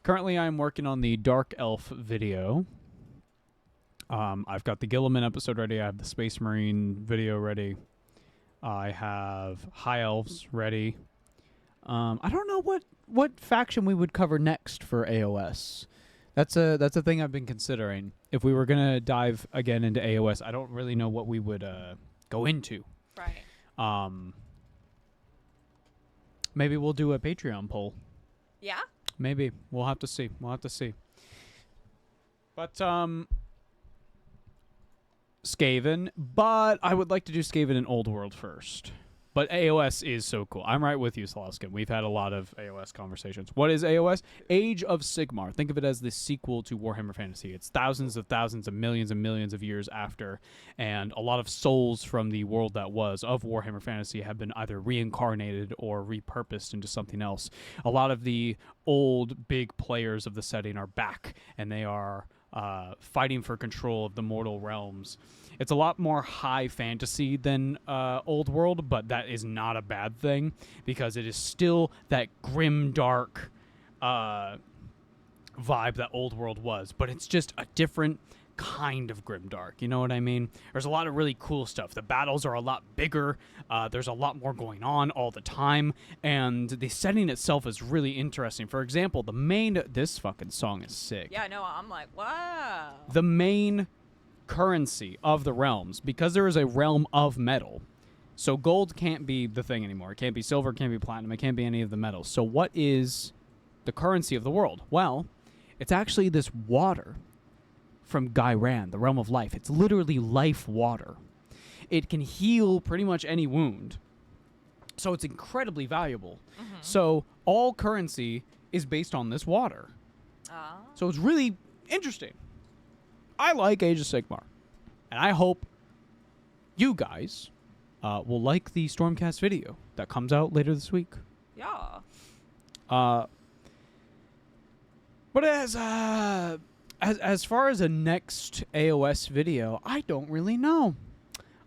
Currently, I'm working on the Dark Elf video. I've got the Gilliman episode ready. I have the Space Marine video ready. I have High Elves ready. I don't know what faction we would cover next for AOS. That's a thing I've been considering. If we were gonna dive again into AOS, I don't really know what we would go into. Right. Maybe we'll do a Patreon poll. Yeah? Maybe. We'll have to see. But Skaven, but I would like to do Skaven in Old World first. But AOS is so cool. I'm right with you, Salaskin. We've had a lot of AOS conversations. What is AOS? Age of Sigmar. Think of it as the sequel to Warhammer Fantasy. It's thousands and millions of years after, and a lot of souls from the world that was of Warhammer Fantasy have been either reincarnated or repurposed into something else. A lot of the old big players of the setting are back, and they are fighting for control of the mortal realms. It's a lot more high fantasy than Old World, but that is not a bad thing because it is still that grim, dark vibe that Old World was, but it's just a different kind of grimdark. You know what I mean? There's a lot of really cool stuff. The battles are a lot bigger. There's a lot more going on all the time, and the setting itself is really interesting. For example, this fucking song is sick. Yeah, no, I'm like, wow. The main currency of the realms, because there is a realm of metal, so gold can't be the thing anymore. It can't be silver, it can't be platinum, it can't be any of the metals. So what is the currency of the world? Well, it's actually this water from Gairan, the realm of life. It's literally life water. It can heal pretty much any wound. So it's incredibly valuable. Mm-hmm. So all currency is based on this water. So it's really interesting. I like Age of Sigmar. And I hope you guys will like the Stormcast video that comes out later this week. Yeah. But as far as a next AOS video, I don't really know.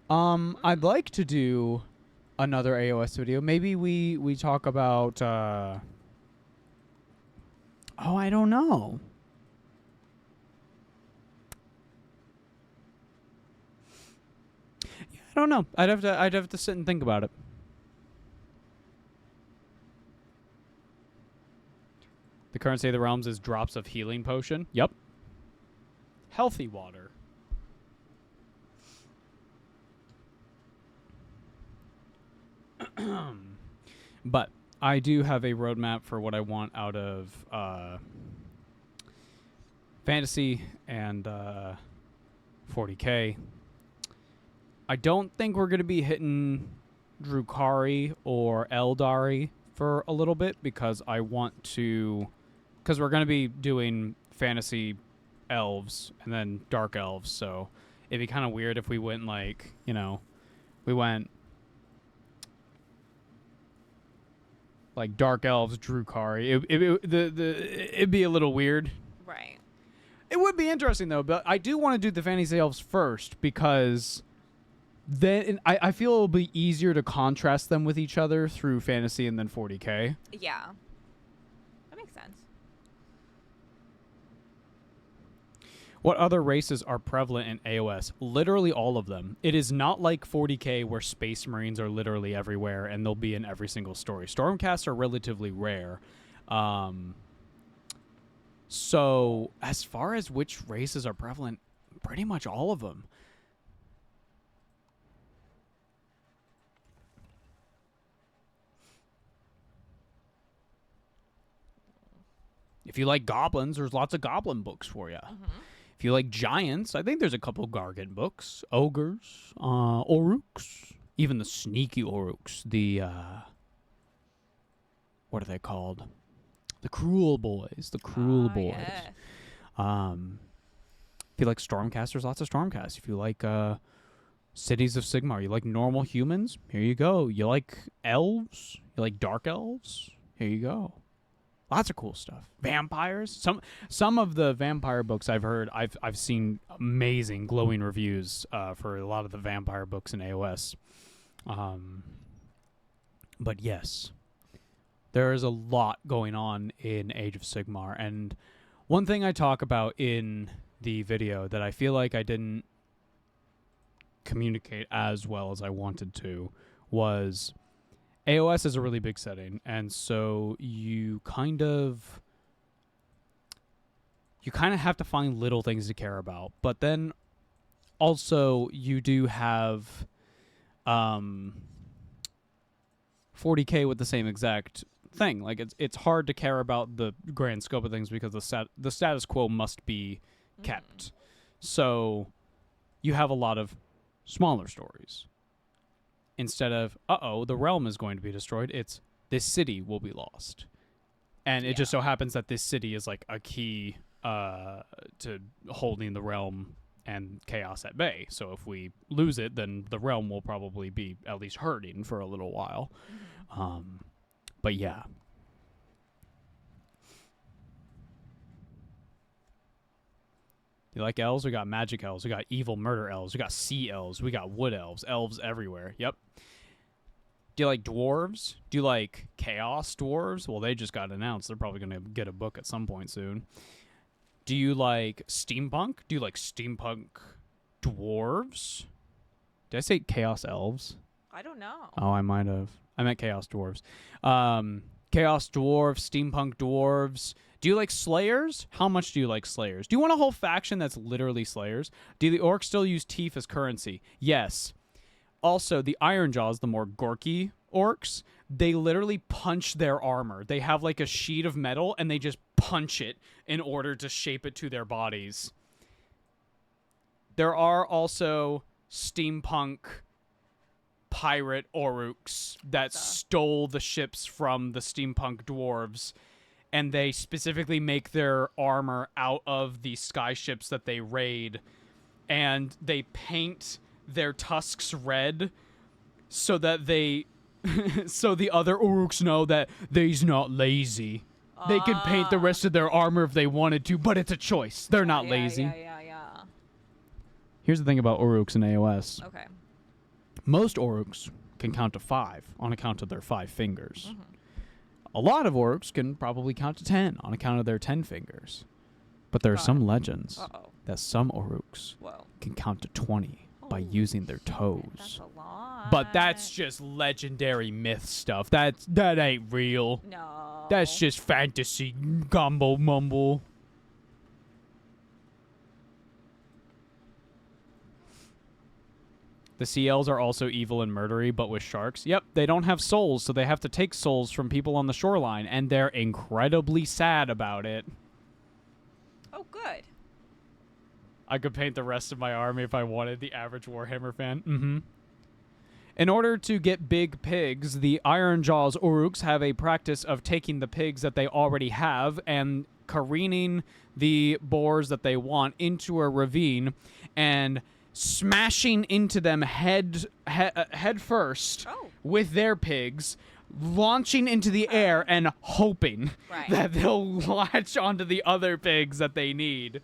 I'd like to do another AOS video. Maybe we talk about I don't know. Yeah, I don't know. I'd have to sit and think about it. The currency of the realms is drops of healing potion. Yep. Healthy water. But I do have a roadmap for what I want out of fantasy and 40K. I don't think we're going to be hitting Drukhari or Eldari for a little bit because I want to... Because we're going to be doing fantasy elves and then dark elves, so it'd be kind of weird if we went like, we went like dark elves, Drukhari. It'd be a little weird. Right. It would be interesting though, but I do want to do the fantasy elves first because then I feel it'll be easier to contrast them with each other through fantasy and then 40K. Yeah. That makes sense. What other races are prevalent in AOS? Literally all of them. It is not like 40K where Space Marines are literally everywhere and they'll be in every single story. Stormcasts are relatively rare. So as far as which races are prevalent, pretty much all of them. If you like goblins, there's lots of goblin books for you. Mm-hmm. If you like giants, I think there's a couple Gargant books. Ogres, Oruks, even the sneaky Oruks. The, what are they called? The Cruel Boys. The Cruel Oh, Boys. yes. If you like Stormcast, there's lots of Stormcast. If you like Cities of Sigmar, you like normal humans, here you go. You like elves, you like dark elves, here you go. Lots of cool stuff. Vampires. Some of the vampire books I've heard, I've seen amazing glowing reviews for a lot of the vampire books in AOS. But yes, there is a lot going on in Age of Sigmar, and one thing I talk about in the video that I feel like I didn't communicate as well as I wanted to was AOS is a really big setting, and so you kind of have to find little things to care about, but then also you do have 40K with the same exact thing. Like it's hard to care about the grand scope of things because the status quo must be kept. So you have a lot of smaller stories. Instead of, the realm is going to be destroyed, it's this city will be lost. And it just so happens that this city is like a key to holding the realm and chaos at bay. So if we lose it, then the realm will probably be at least hurting for a little while. But yeah. You like elves? We got magic elves. We got evil murder elves. We got sea elves. We got wood elves. Elves everywhere. Yep. Do you like dwarves? Do you like chaos dwarves? Well, they just got announced. They're probably going to get a book at some point soon. Do you like steampunk? Do you like steampunk dwarves? Did I say chaos elves? I don't know. Oh, I might have. I meant chaos dwarves. Chaos dwarves, steampunk dwarves. Do you like slayers? How much do you like slayers? Do you want a whole faction that's literally slayers? Do the orcs still use teeth as currency? Yes. Also, the Ironjaws, the more gorky orcs, they literally punch their armor. They have like a sheet of metal and they just punch it in order to shape it to their bodies. There are also steampunk pirate Oruks that stole the ships from the steampunk dwarves, and they specifically make their armor out of the sky ships that they raid, and they paint their tusks red so that so the other Uruks know that they's not lazy. They could paint the rest of their armor if they wanted to, but it's a choice. They're not lazy. Yeah. Here's the thing about Uruks in AOS. Okay. Most Uruks can count to 5 on account of their 5 fingers. A lot of Uruks can probably count to 10 on account of their 10 fingers. But there are some legends that some Uruks can count to 20 by using their toes. That's a lot. But that's just legendary myth stuff. That ain't real. No. That's just fantasy gumbo mumble. The CLs are also evil and murdery, but with sharks. Yep, they don't have souls, so they have to take souls from people on the shoreline, and they're incredibly sad about it. Oh, good. I could paint the rest of my army if I wanted, the average Warhammer fan. In order to get big pigs, the Ironjaws Uruks have a practice of taking the pigs that they already have and careening the boars that they want into a ravine and smashing into them head first with their pigs, launching into the air and hoping that they'll latch onto the other pigs that they need.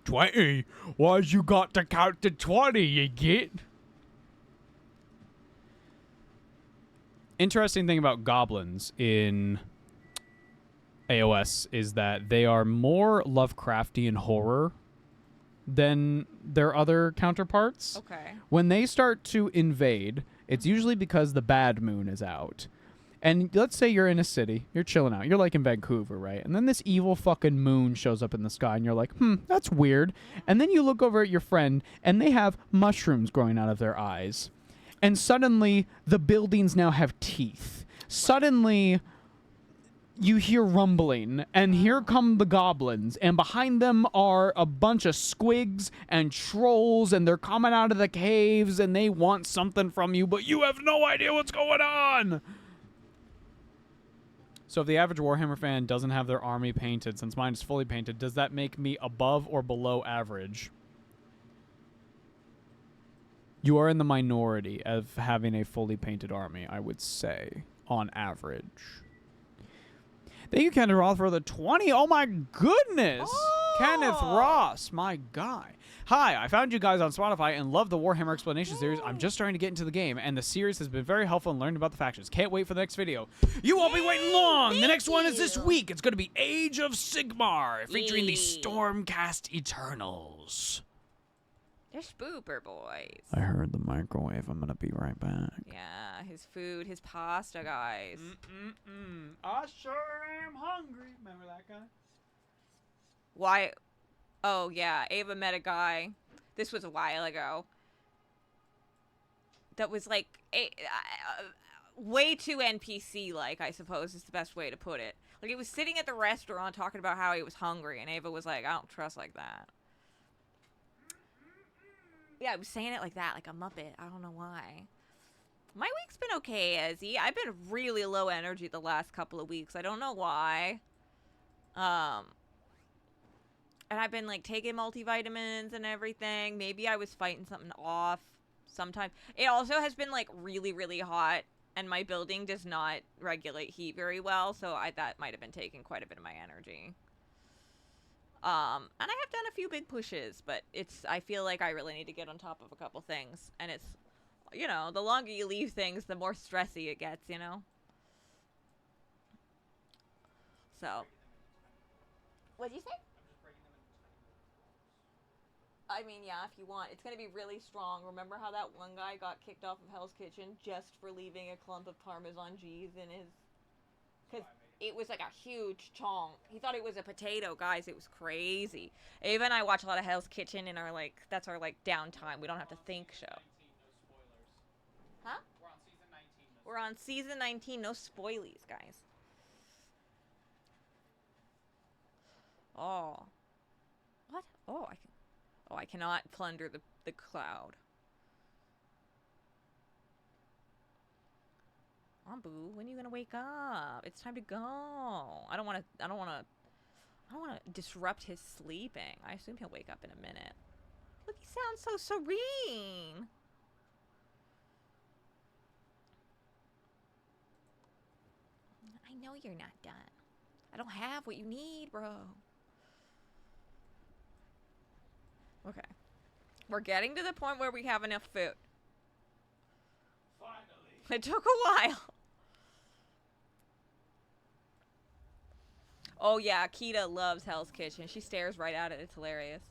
20? Why's you got to count to 20, you get? Interesting thing about goblins in AOS is that they are more Lovecraftian horror than their other counterparts. Okay. When they start to invade, it's usually because the bad moon is out. And let's say you're in a city, you're chilling out, you're like in Vancouver, right? And then this evil fucking moon shows up in the sky and you're like, that's weird. And then you look over at your friend and they have mushrooms growing out of their eyes. And suddenly the buildings now have teeth. Suddenly you hear rumbling, and here come the goblins, and behind them are a bunch of squigs and trolls, and they're coming out of the caves, and they want something from you, but you have no idea what's going on. So if the average Warhammer fan doesn't have their army painted, since mine is fully painted, does that make me above or below average? You are in the minority of having a fully painted army, I would say, on average. Thank you, Kenneth Roth, for the 20. Oh, my goodness. Kenneth Ross, my guy. Hi, I found you guys on Spotify and love the Warhammer Explanation series. I'm just starting to get into the game, and the series has been very helpful in learning about the factions. Can't wait for the next video. You won't be waiting long. The next one is this week. It's going to be Age of Sigmar, featuring the Stormcast Eternals. They're spooper boys. I heard the microwave. I'm going to be right back. Yeah, his food, his pasta, guys. I sure am hungry. Remember that guy? Why? Oh, yeah. Ava met a guy. This was a while ago. That was like way too NPC-like, I suppose is the best way to put it. Like, he was sitting at the restaurant talking about how he was hungry, and Ava was like, I don't trust like that. Yeah, I was saying it like that, like a Muppet. I don't know why. My week's been okay, Ezzy. I've been really low energy the last couple of weeks. I don't know why. And I've been, like, taking multivitamins and everything. Maybe I was fighting something off sometimes. It also has been, like, really, really hot. And my building does not regulate heat very well. So that might have been taking quite a bit of my energy. And I have done a few big pushes, but I feel like I really need to get on top of a couple things. And it's, you know, the longer you leave things, the more stressy it gets, you know? So. What'd you say? I mean, yeah, if you want. It's going to be really strong. Remember how that one guy got kicked off of Hell's Kitchen just for leaving a clump of Parmesan cheese in his... Because it was like a huge chunk. He thought it was a potato, guys. It was crazy. Ava and I watch a lot of Hell's Kitchen in our, like, that's our, like, downtime. We don't have to think show. Huh? We're on season 19. No spoilies, guys. Oh. What? Oh, I cannot plunder the cloud. Boo, when are you gonna wake up? It's time to go. I don't wanna disrupt his sleeping. I assume he'll wake up in a minute. Look, he sounds so serene. I know you're not done. I don't have what you need, bro. Okay. We're getting to the point where we have enough food. Finally. It took a while. Oh yeah, Kita loves Hell's Kitchen. She stares right at it. It's hilarious.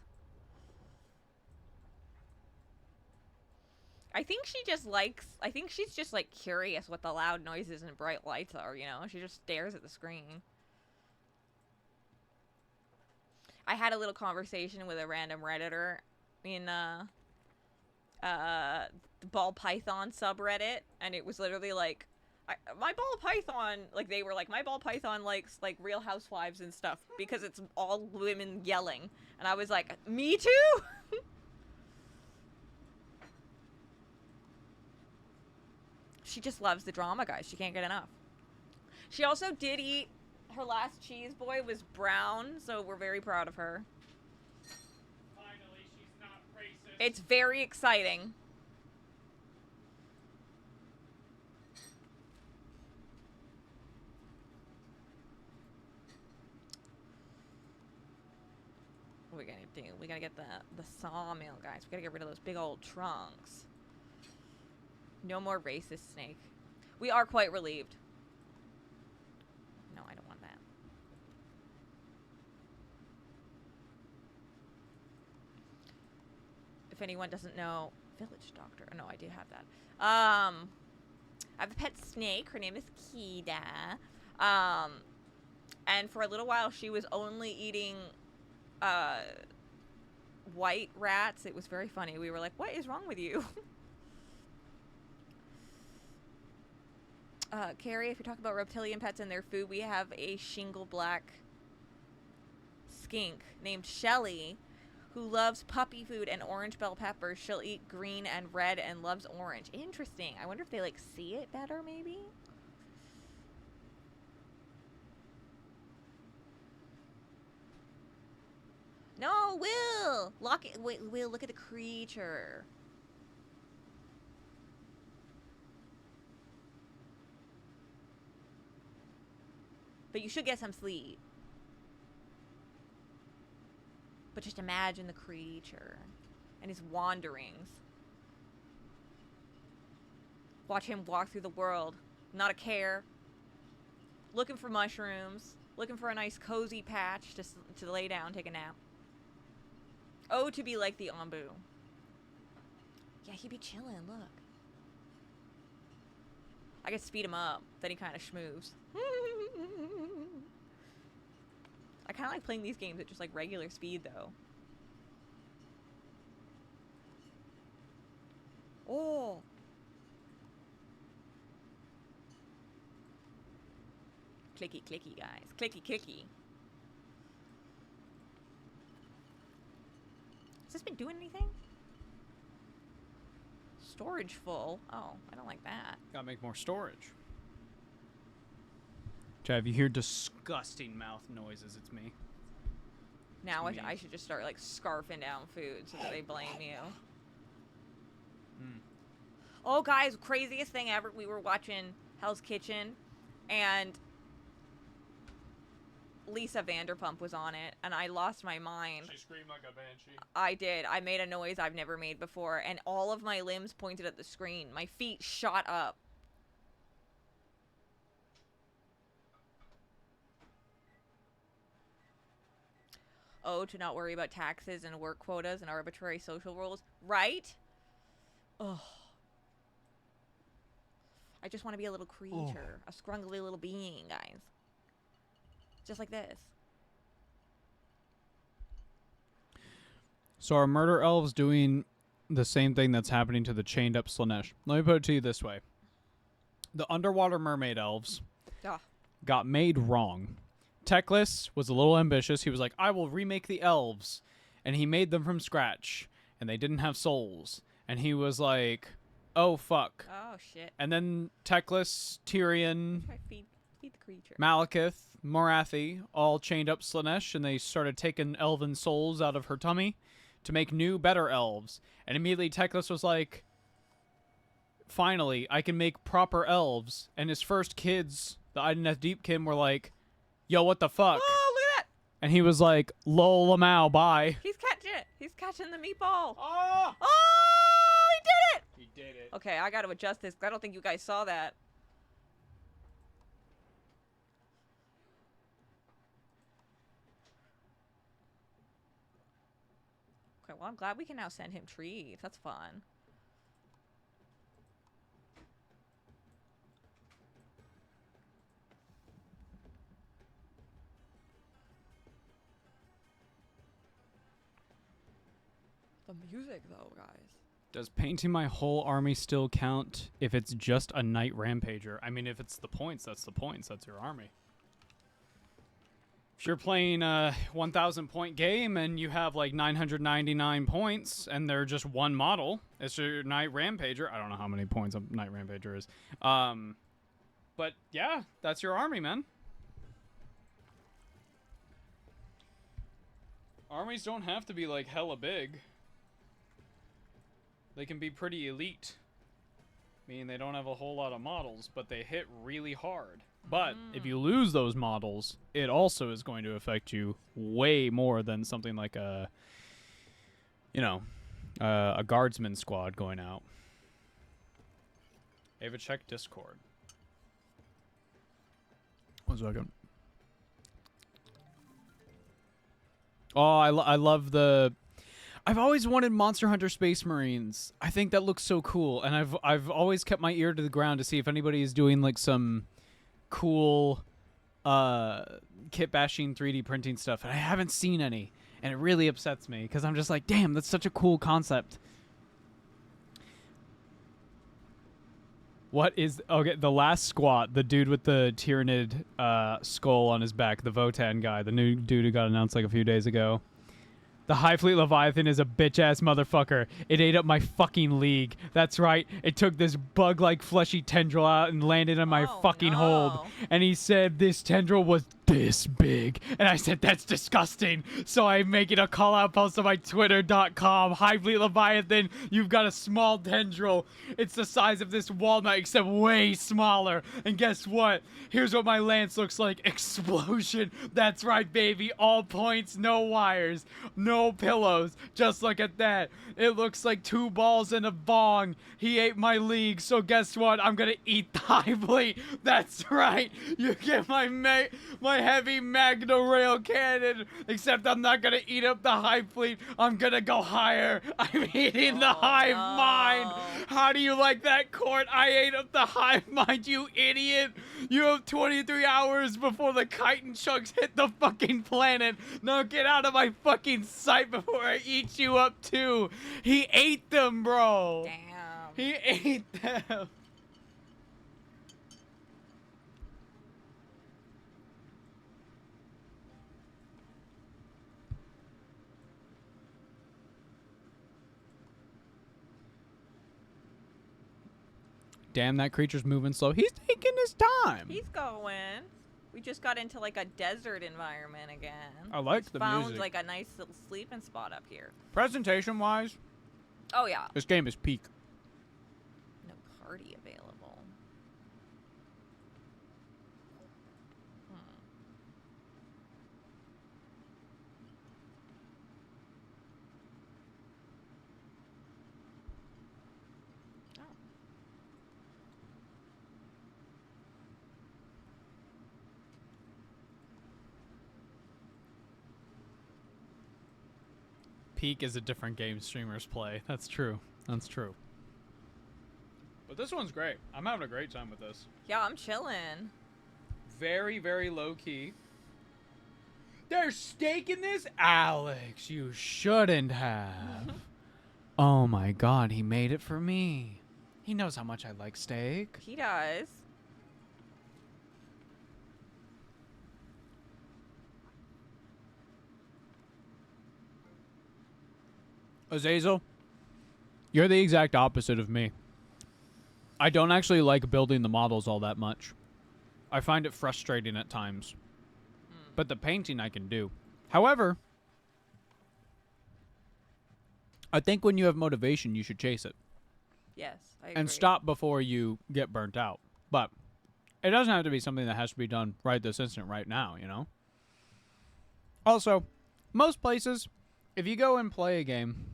I think she's just like curious what the loud noises and bright lights are, you know? She just stares at the screen. I had a little conversation with a random Redditor in the Ball Python subreddit, and it was literally like, my ball python, like, they were like, my ball python likes, like, Real Housewives and stuff, because it's all women yelling. And I was like, me too? She just loves the drama, guys. She can't get enough. She also did eat, her last cheese boy was brown, so we're very proud of her. Finally, she's not racist. It's very exciting. What are we gonna do? We gotta get the sawmill, guys. We gotta get rid of those big old trunks. No more racist snake. We are quite relieved. No, I don't want that. If anyone doesn't know, village doctor. Oh, no, I do have that. I have a pet snake. Her name is Kida. And for a little while, she was only eating white rats. It was very funny. We were like, what is wrong with you? Carrie, if you're talking about reptilian pets and their food, we have a shingle black skink named Shelly who loves puppy food and orange bell peppers. She'll eat green and red and loves orange. Interesting. I wonder if they, like, see it better, maybe? No, Will! Lock it. Wait, Will, look at the creature. But you should get some sleep. But just imagine the creature and his wanderings. Watch him walk through the world, not a care. Looking for mushrooms, looking for a nice cozy patch to lay down, take a nap. Oh, to be like the Ombu. Yeah, he'd be chilling, look. I could speed him up, then he kind of schmooves. I kind of like playing these games at just like regular speed though. Oh. Clicky, clicky, guys. Clicky, clicky. Has this been doing anything? Storage full. Oh, I don't like that. Gotta make more storage. If you hear disgusting mouth noises, it's me. Now It's me. I should just start like scarfing down food so that they blame you. Oh, guys, craziest thing ever. We were watching Hell's Kitchen, and Lisa Vanderpump was on it, and I lost my mind. She screamed like a banshee. I did. I made a noise I've never made before, and all of my limbs pointed at the screen. My feet shot up. Oh, to not worry about taxes and work quotas and arbitrary social rules. Right? Ugh. I just want to be a little creature. A scrungly little being, guys. Just like this. So are murder elves doing the same thing that's happening to the chained up Slanesh? Let me put it to you this way. The underwater mermaid elves Ah. got made wrong. Teclis was a little ambitious. He was like, I will remake the elves. And he made them from scratch. And they didn't have souls. And he was like, oh, fuck. Oh, shit. And then Teclis, Tyrion, Try feed the creature. Malekith, Morathi all chained up Slanesh, and they started taking elven souls out of her tummy to make new, better elves. And immediately Teclis was like, finally, I can make proper elves. And his first kids, the Ideneth Deepkin, were like, yo, what the fuck? Oh, look at that! And he was like, lol, lamau, bye. He's catching it. He's catching the meatball. Oh! Oh, he did it! He did it. Okay, I gotta adjust this 'cause I don't think you guys saw that. Okay, well, I'm glad we can now send him trees. That's fun. The music, though, guys. Does painting my whole army still count if it's just a Knight Rampager? I mean, if it's the points, that's the points. That's your army. If you're playing a 1,000 point game and you have like 999 points and they're just one model, it's your Knight Rampager. I don't know how many points a Knight Rampager is. But yeah, that's your army, man. Armies don't have to be like hella big. They can be pretty elite. Meaning they don't have a whole lot of models, but they hit really hard. But if you lose those models, it also is going to affect you way more than something like a, you know, a guardsman squad going out. Ava, check Discord. 1 second. Oh, I love the... I've always wanted Monster Hunter Space Marines. I think that looks so cool, and I've always kept my ear to the ground to see if anybody is doing like some cool kit bashing 3D printing stuff, and I haven't seen any, and it really upsets me because I'm just like, damn, that's such a cool concept. What is okay? The last squat, the dude with the Tyranid skull on his back, the Votan guy, the new dude who got announced like a few days ago. The High Fleet Leviathan is a bitch-ass motherfucker. It ate up my fucking league. That's right. It took this bug-like fleshy tendril out and landed on my Oh, fucking no. hold. And he said this tendril was this big. And I said, that's disgusting. So I'm making a call out post on my twitter.com. Hively Leviathan, you've got a small tendril. It's the size of this walnut, except way smaller. And guess what? Here's what my lance looks like. Explosion. That's right, baby. All points, no wires, no pillows. Just look at that. It looks like 2 balls and a bong. He ate my league, so guess what? I'm gonna eat the Hively. That's right. You get my heavy Magna Rail cannon. Except I'm not gonna eat up the Hive Fleet. I'm gonna go higher. I'm eating the Hive Mind. How do you like that, Court? I ate up the Hive Mind, you idiot. You have 23 hours before the chitin chunks hit the fucking planet. Now get out of my fucking sight before I eat you up too. He ate them, bro. Damn. He ate them. Damn, that creature's moving slow. He's taking his time. He's going. We just got into like a desert environment again. I like Just the found music. like a nice little sleeping spot up here. Presentation-wise, Oh yeah. this game is peak. No party available. Oh. Peak is a different game streamers play. That's true. That's true. But this one's great. I'm having a great time with this. Yeah, I'm chilling. Very, very low key. There's steak in this? Alex, you shouldn't have. Oh my god, he made it for me. He knows how much I like steak. He does. Azazel, you're the exact opposite of me. I don't actually like building the models all that much. I find it frustrating at times. But the painting I can do. However, I think when you have motivation, you should chase it. Yes, I agree. And stop before you get burnt out. But it doesn't have to be something that has to be done right this instant, right now, you know? Also, most places, if you go and play a game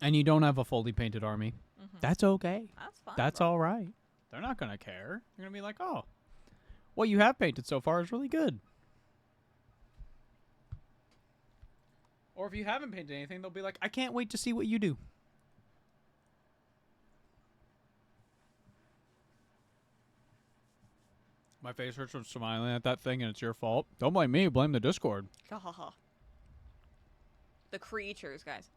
and you don't have a fully painted army, that's okay. That's fine. That's all right. They're not going to care. They're going to be like, oh, what you have painted so far is really good. Or if you haven't painted anything, they'll be like, I can't wait to see what you do. My face hurts from smiling at that thing, and it's your fault. Don't blame me. Blame the Discord. The creatures, guys.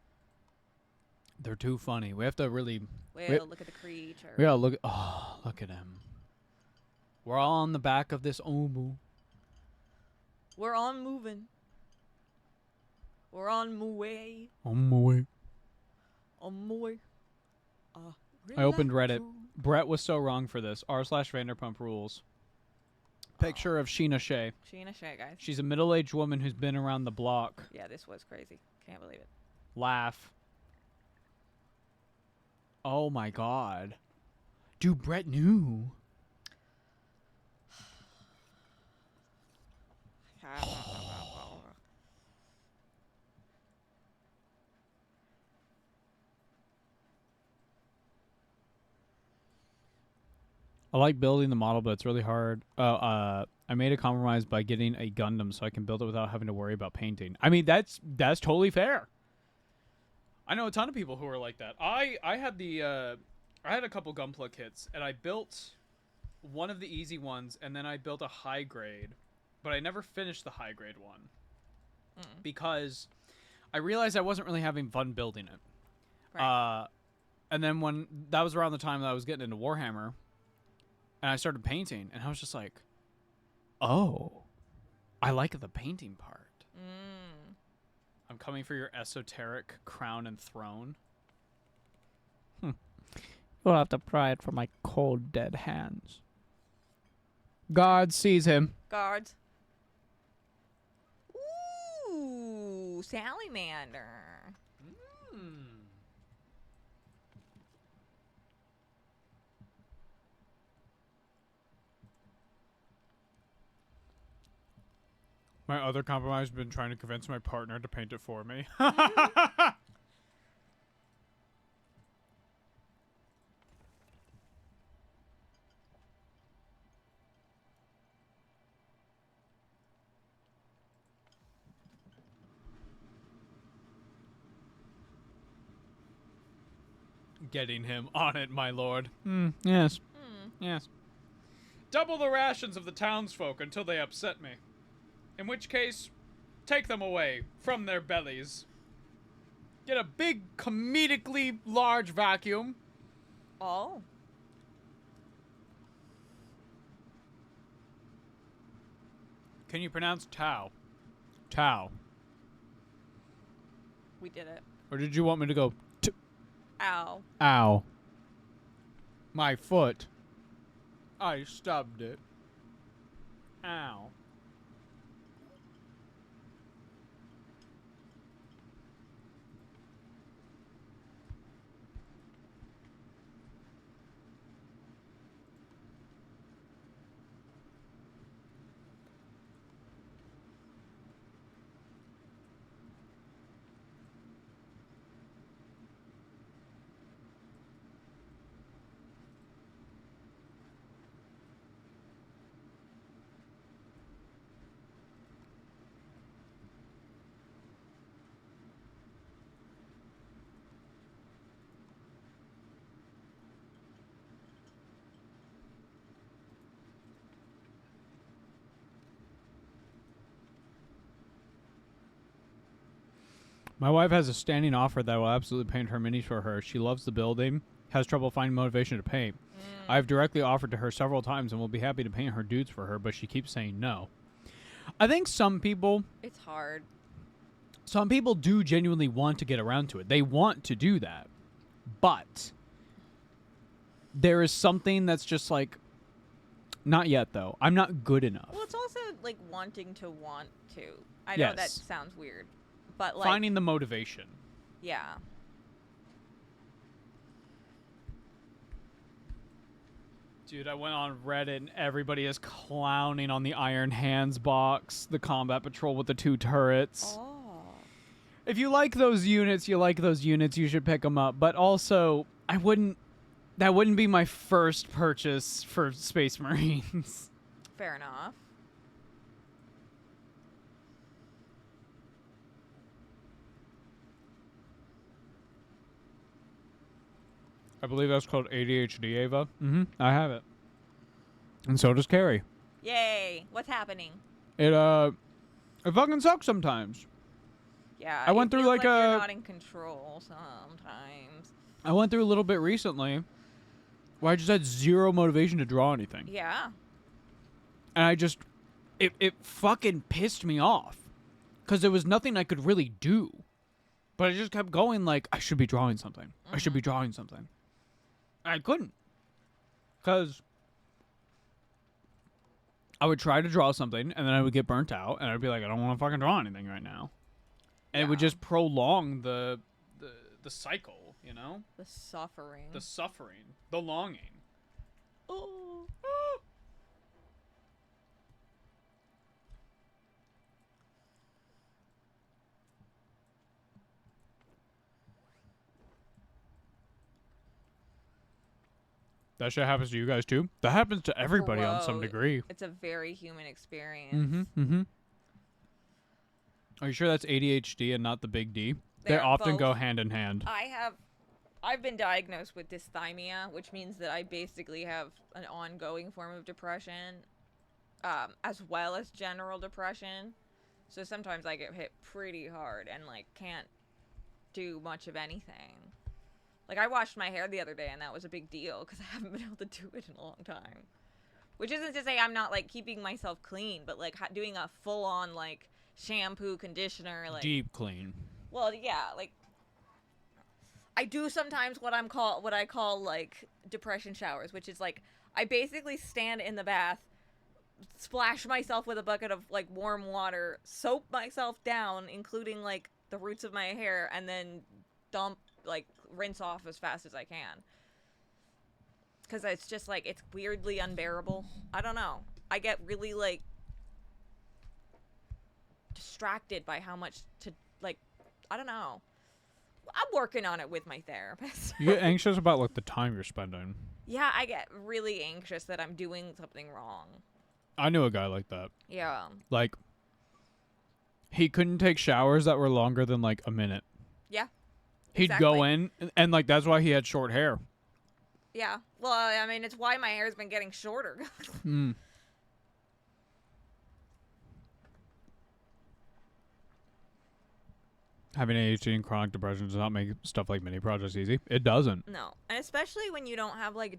They're too funny. We have to really... Well, look at the creature. We gotta look... Oh, look at him. We're all on the back of this Omu. We're on moving. We're on my way. On my way. On my way. I opened Reddit. Brett was so wrong for this. r/Vanderpump Rules. Picture of Sheena Shea. Sheena Shea, guys. She's a middle-aged woman who's been around the block. Yeah, this was crazy. Can't believe it. Laugh. Oh my god. Dude, Brett knew. I like building the model, but it's really hard. I made a compromise by getting a Gundam so I can build it without having to worry about painting. I mean, that's totally fair. I know a ton of people who are like that. I had a couple Gunpla kits, and I built one of the easy ones, and then I built a high grade, but I never finished the high grade one because I realized I wasn't really having fun building it. Right. And then when that was around the time that I was getting into Warhammer, and I started painting, and I was just like, oh, I like the painting part. I'm coming for your esoteric crown and throne. You'll have to pry it from my cold, dead hands. God sees him. Guards. Salamander. My other compromise has been trying to convince my partner to paint it for me. Getting him on it, my lord. Yes. Yes. Double the rations of the townsfolk until they upset me. In which case, take them away from their bellies. Get a big, comedically large vacuum. Oh. Can you pronounce Tao? Tao. We did it. Or did you want me to go Ow. ow? My foot. I stubbed it. Ow. My wife has a standing offer that will absolutely paint her minis for her. She loves the building, has trouble finding motivation to paint. I've directly offered to her several times and will be happy to paint her dudes for her, but she keeps saying no. I think some people It's hard. do genuinely want to get around to it. They want to do that. But there is something that's just like, not yet though. I'm not good enough. Well, it's also like wanting to want to. I know that Yes. sounds weird, but like Finding the motivation. yeah. Dude, I went on Reddit and everybody is clowning on the Iron Hands box, the combat patrol with the 2 turrets. Oh. If you like those units, you should pick them up. But also, that wouldn't be my first purchase for Space Marines. Fair enough. I believe that's called ADHD, Ava. Mm-hmm. I have it. And so does Carrie. Yay! What's happening? It fucking sucks sometimes. Yeah. I went it through, feels like, you're a- not in control sometimes. I went through a little bit recently where I just had zero motivation to draw anything. Yeah. And I just, it fucking pissed me off. Because there was nothing I could really do. But I just kept going like, I should be drawing something. I should be drawing something. I couldn't. Because I would try to draw something, and then I would get burnt out, and I'd be like, I don't want to fucking draw anything right now. And it would Yeah. just prolong the cycle, you know? The suffering. The suffering. The longing. oh. That shit happens to you guys too? That happens to everybody on some Bro, degree. It's a very human experience. Mm-hmm. Are you sure that's ADHD and not the big D? They They're often go both. hand in hand. I've been diagnosed with dysthymia, which means that I basically have an ongoing form of depression, as well as general depression. So sometimes I get hit pretty hard and like can't do much of anything. Like I washed my hair the other day and that was a big deal because I haven't been able to do it in a long time. Which isn't to say I'm not like keeping myself clean, but like doing a full on like shampoo, conditioner, like Deep clean. well, yeah, like I do sometimes what I call like depression showers, which is like I basically stand in the bath splash myself with a bucket of like warm water, soap myself down, including like the roots of my hair, and then rinse off as fast as I can. Because it's just like, it's weirdly unbearable. I don't know. I get really like distracted by how much to like, I don't know. I'm working on it with my therapist. You get anxious about like the time you're spending. Yeah, I get really anxious that I'm doing something wrong. I knew a guy like that. Yeah. Like, he couldn't take showers that were longer than like a minute. Yeah. He'd go Exactly. in, and like that's why he had short hair. Yeah. Well, I mean, it's why my hair's been getting shorter. Mm. Having ADHD and chronic depression does not make stuff like mini projects easy. It doesn't. No. And especially when you don't have like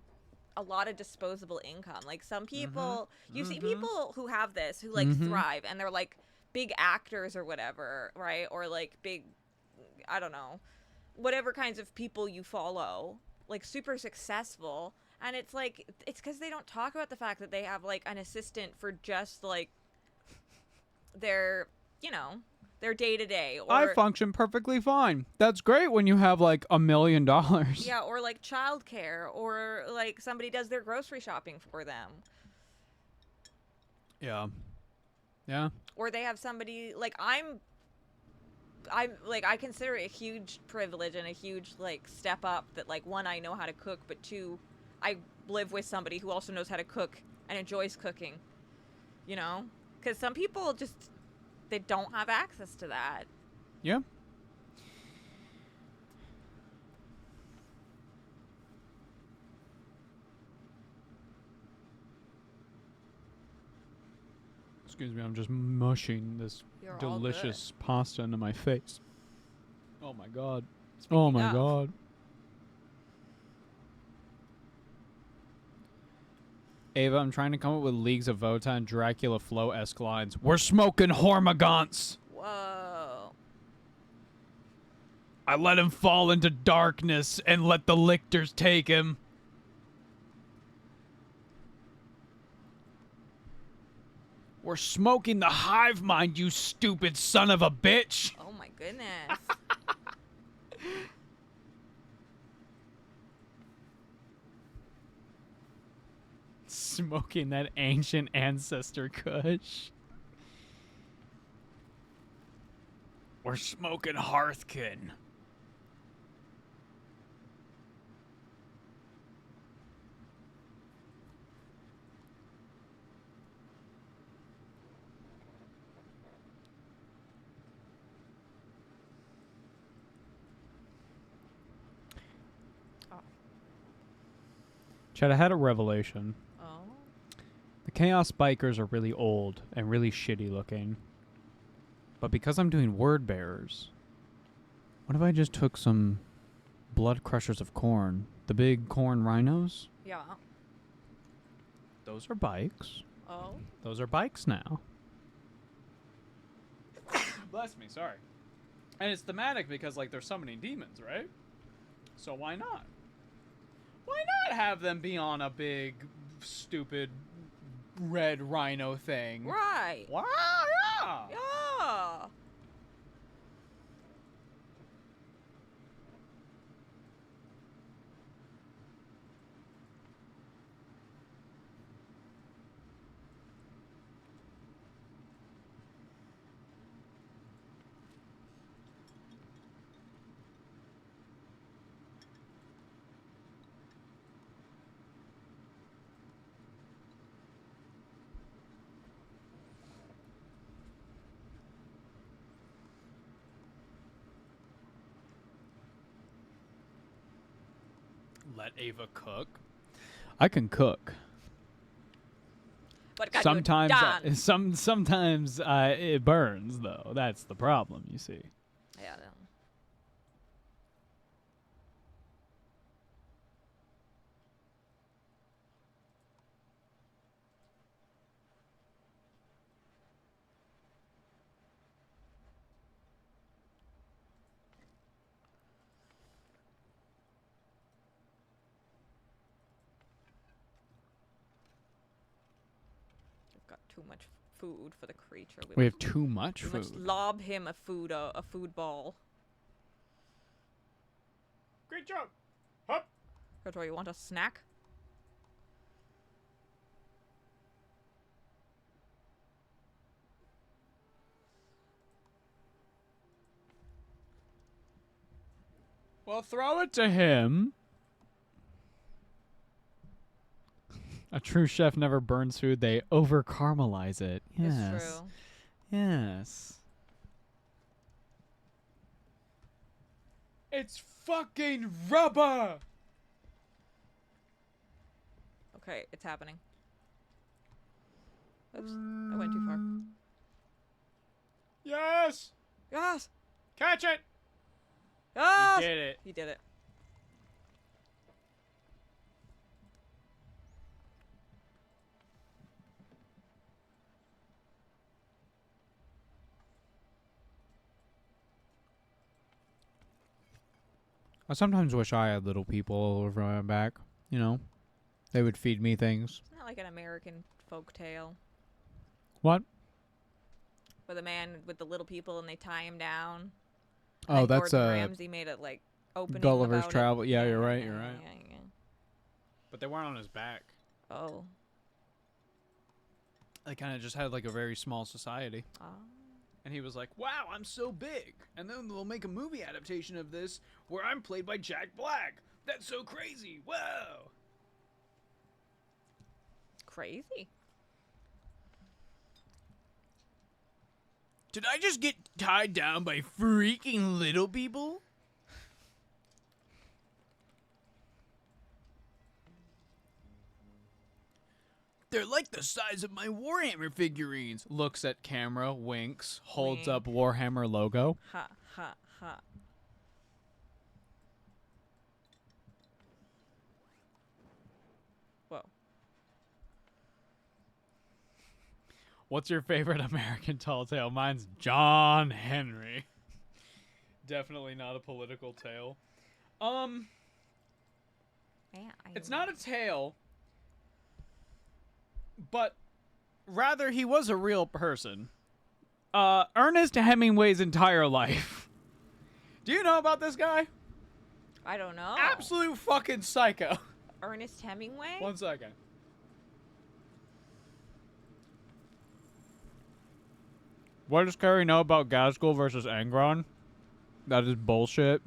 a lot of disposable income. Like some people, you see people who have this, who like thrive, and they're like big actors or whatever, right? Or like big, I don't know, whatever kinds of people you follow, like super successful. And it's like, it's because they don't talk about the fact that they have like an assistant for just like their, you know, their day to day. I function perfectly fine. That's great when you have like $1 million. Yeah, or like childcare, or like somebody does their grocery shopping for them. Yeah. Yeah. Or they have somebody like I'm like, I consider it a huge privilege and a huge like step up that like, one, I know how to cook, but two, I live with somebody who also knows how to cook and enjoys cooking, you know, because some people just, they don't have access to that. Yeah. Excuse me, I'm just mushing this You're all delicious pasta into my face. Oh my god. Oh my of. god. Ava, I'm trying to come up with Leagues of Votan Dracula Flow-esque lines. We're smoking Hormagaunts! Whoa. I let him fall into darkness and let the lictors take him. We're smoking the hive mind, you stupid son of a bitch! Oh my goodness. Smoking that ancient ancestor kush. We're smoking Hearthkin. Chad, I had a revelation. Oh. The Chaos Bikers are really old and really shitty looking. But because I'm doing word bearers, what if I just took some blood crushers of corn? The big corn rhinos? Yeah. Those are bikes. Oh. Those are bikes now. Bless me, sorry. And it's thematic because, like, they're summoning demons, right? So why not? Why not have them be on a big, stupid, red rhino thing? Right. Wow, yeah! Yeah. Let Ava cook. I can cook. But got Sometimes, done. sometimes it burns though. That's the problem, you see. Yeah. I've got too much food for the creature. We have too much we food. must lob him a food ball. Great job. Hup. Kotor, you want a snack? Well, throw it to him. A true chef never burns food, they over caramelize it. Yes. It's true. Yes. It's fucking rubber. Okay, it's happening. Oops, I went too far. Yes. Yes! Catch it. Yes! He did it. He did it. I sometimes wish I had little people all over my back. You know, they would feed me things. Isn't that like an American folk tale? What? Where the man with the little people and they tie him down. Oh, And that's Gordon Ramsay made it like opening Gulliver's about it. Travel. Yeah, you're right. You're yeah, right. yeah. But they weren't on his back. Oh. They kind of just had like a very small society. Oh. And he was like, wow, I'm so big. And then they'll make a movie adaptation of this where I'm played by Jack Black. That's so crazy. Whoa. Crazy. Did I just get tied down by freaking little people? They're like the size of my Warhammer figurines. Looks at camera, winks, holds Wink. up Warhammer logo. Ha ha ha. Whoa. What's your favorite American tall tale? Mine's John Henry. Definitely not a political tale. Man, It's not a tale, but rather he was a real person. Ernest Hemingway's entire life. Do you know about this guy? I don't know. Absolute fucking psycho. Ernest Hemingway? 1 second. What does Carrie know about Gaskell versus Angron? That is bullshit.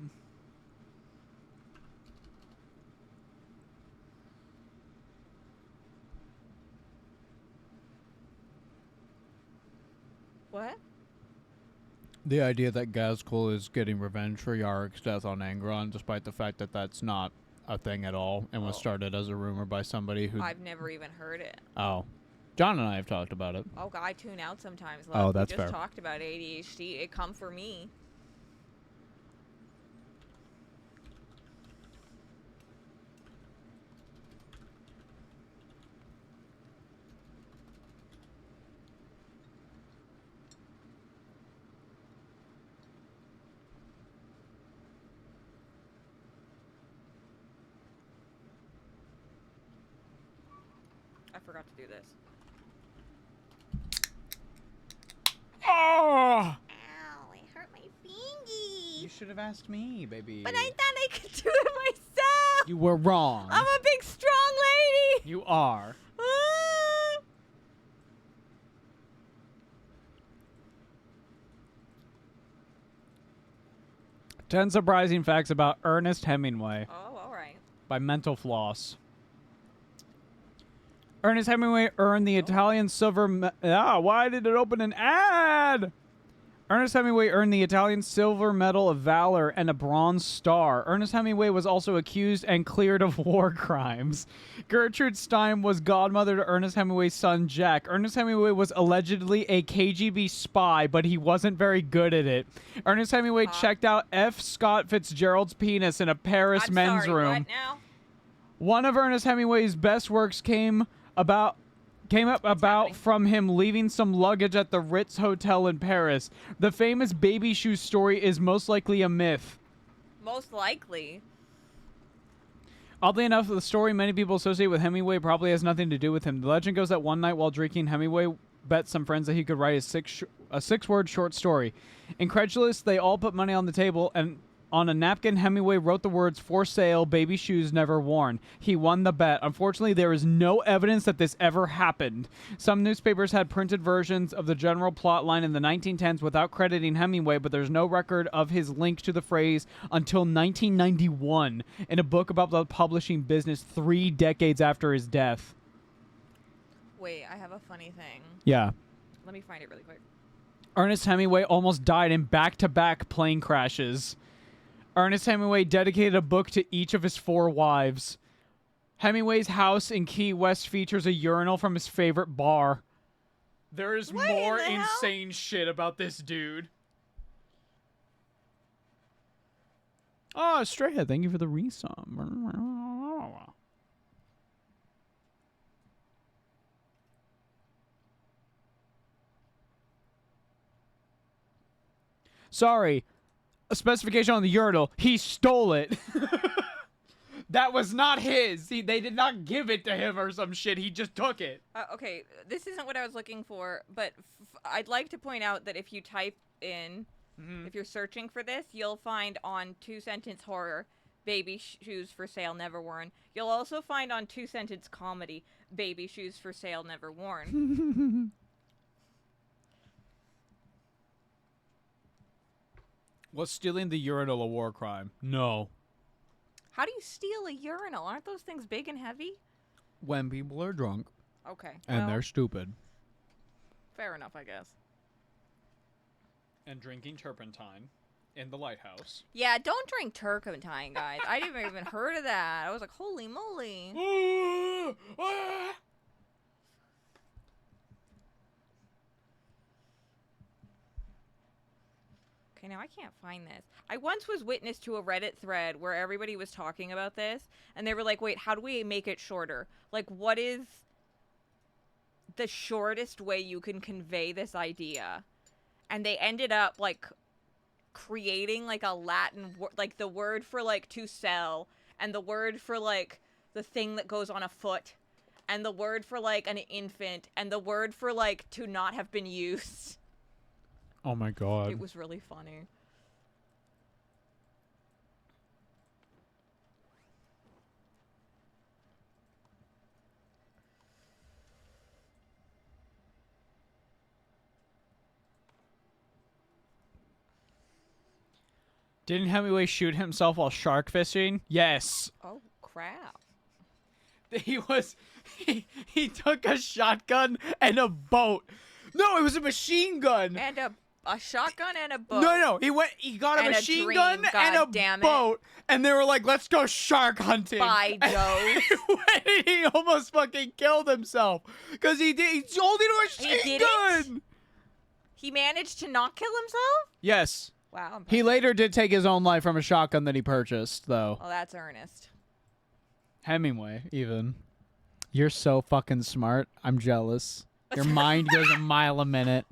What? The idea that Gaskell is getting revenge for Yarick's death on Angron, despite the fact that that's not a thing at all and was Oh. started as a rumor by somebody who... I've never even heard it. Oh. John and I have talked about it. Oh, I tune out sometimes. Oh, Look, that's we just fair. talked about ADHD. It come for me. I forgot to do this. Oh! Ow, it hurt my fingy. You should have asked me, baby. But I thought I could do it myself. You were wrong. I'm a big, strong lady. You are. Ah. 10 surprising facts about Ernest Hemingway Oh, all right. by Mental Floss. Ernest Hemingway earned the Italian silver... why did it open an ad? Ernest Hemingway earned the Italian Silver Medal of Valor and a Bronze Star. Ernest Hemingway was also accused and cleared of war crimes. Gertrude Stein was godmother to Ernest Hemingway's son, Jack. Ernest Hemingway was allegedly a KGB spy, but he wasn't very good at it. Ernest Hemingway checked out F. Scott Fitzgerald's penis in a Paris I'm men's sorry, room. What now? One of Ernest Hemingway's best works came up happening? from him leaving some luggage at the Ritz Hotel in Paris. The famous baby shoe story is most likely a myth. Most likely. Oddly enough, the story many people associate with Hemingway probably has nothing to do with him. The legend goes that one night while drinking, Hemingway bet some friends that he could write a six-word short story. Incredulous, they all put money on the table, and on a napkin, Hemingway wrote the words, "For sale, baby shoes never worn." He won the bet. Unfortunately, there is no evidence that this ever happened. Some newspapers had printed versions of the general plot line in the 1910s without crediting Hemingway, but there's no record of his link to the phrase until 1991 in a book about the publishing business 3 decades after his death. Wait, I have a funny thing. Yeah. Let me find it really quick. Ernest Hemingway almost died in back-to-back plane crashes. Ernest Hemingway dedicated a book to each of his 4 wives. Hemingway's house in Key West features a urinal from his favorite bar. There is What in more the hell? insane shit about this dude. Oh, Strayhead, thank you for the resub. Sorry. A specification on the urinal. He stole it. That was not his. They did not give it to him or some shit. He just took it. Okay, this isn't what I was looking for, but I'd like to point out that if you type in, if you're searching for this, you'll find on 2-Sentence Horror, baby shoes for sale, never worn. You'll also find on 2-Sentence Comedy, baby shoes for sale, never worn. Was stealing the urinal a war crime? No. How do you steal a urinal? Aren't those things big and heavy? When people are drunk Okay. and well, they're stupid. fair enough, I guess. And drinking turpentine in the lighthouse. Yeah, don't drink turpentine, guys. I didn't even heard of that. I was like, holy moly. Okay, now I can't find this. I once was witness to a Reddit thread where everybody was talking about this, and they were like, wait, how do we make it shorter? Like, what is the shortest way you can convey this idea? And they ended up, like, creating, like, a Latin word, like, the word for, like, to sell, and the word for, like, the thing that goes on a foot, and the word for, like, an infant, and the word for, like, to not have been used. Oh my god. It was really funny. Didn't Hemingway shoot himself while shark fishing? Yes. Oh, crap. He took a shotgun and a boat. No, it was a machine gun. And a shotgun and a boat. No, he got a And a machine dream, gun and a goddammit. boat, and they were like, "Let's go shark hunting." By Jove. He almost fucking killed himself because he's holding a machine didn't? gun. He managed to not kill himself? Yes, Wow. he later did take his own life from a shotgun that he purchased, though. Well, that's earnest. Hemingway, even. You're so fucking smart. I'm jealous. Your mind goes a mile a minute.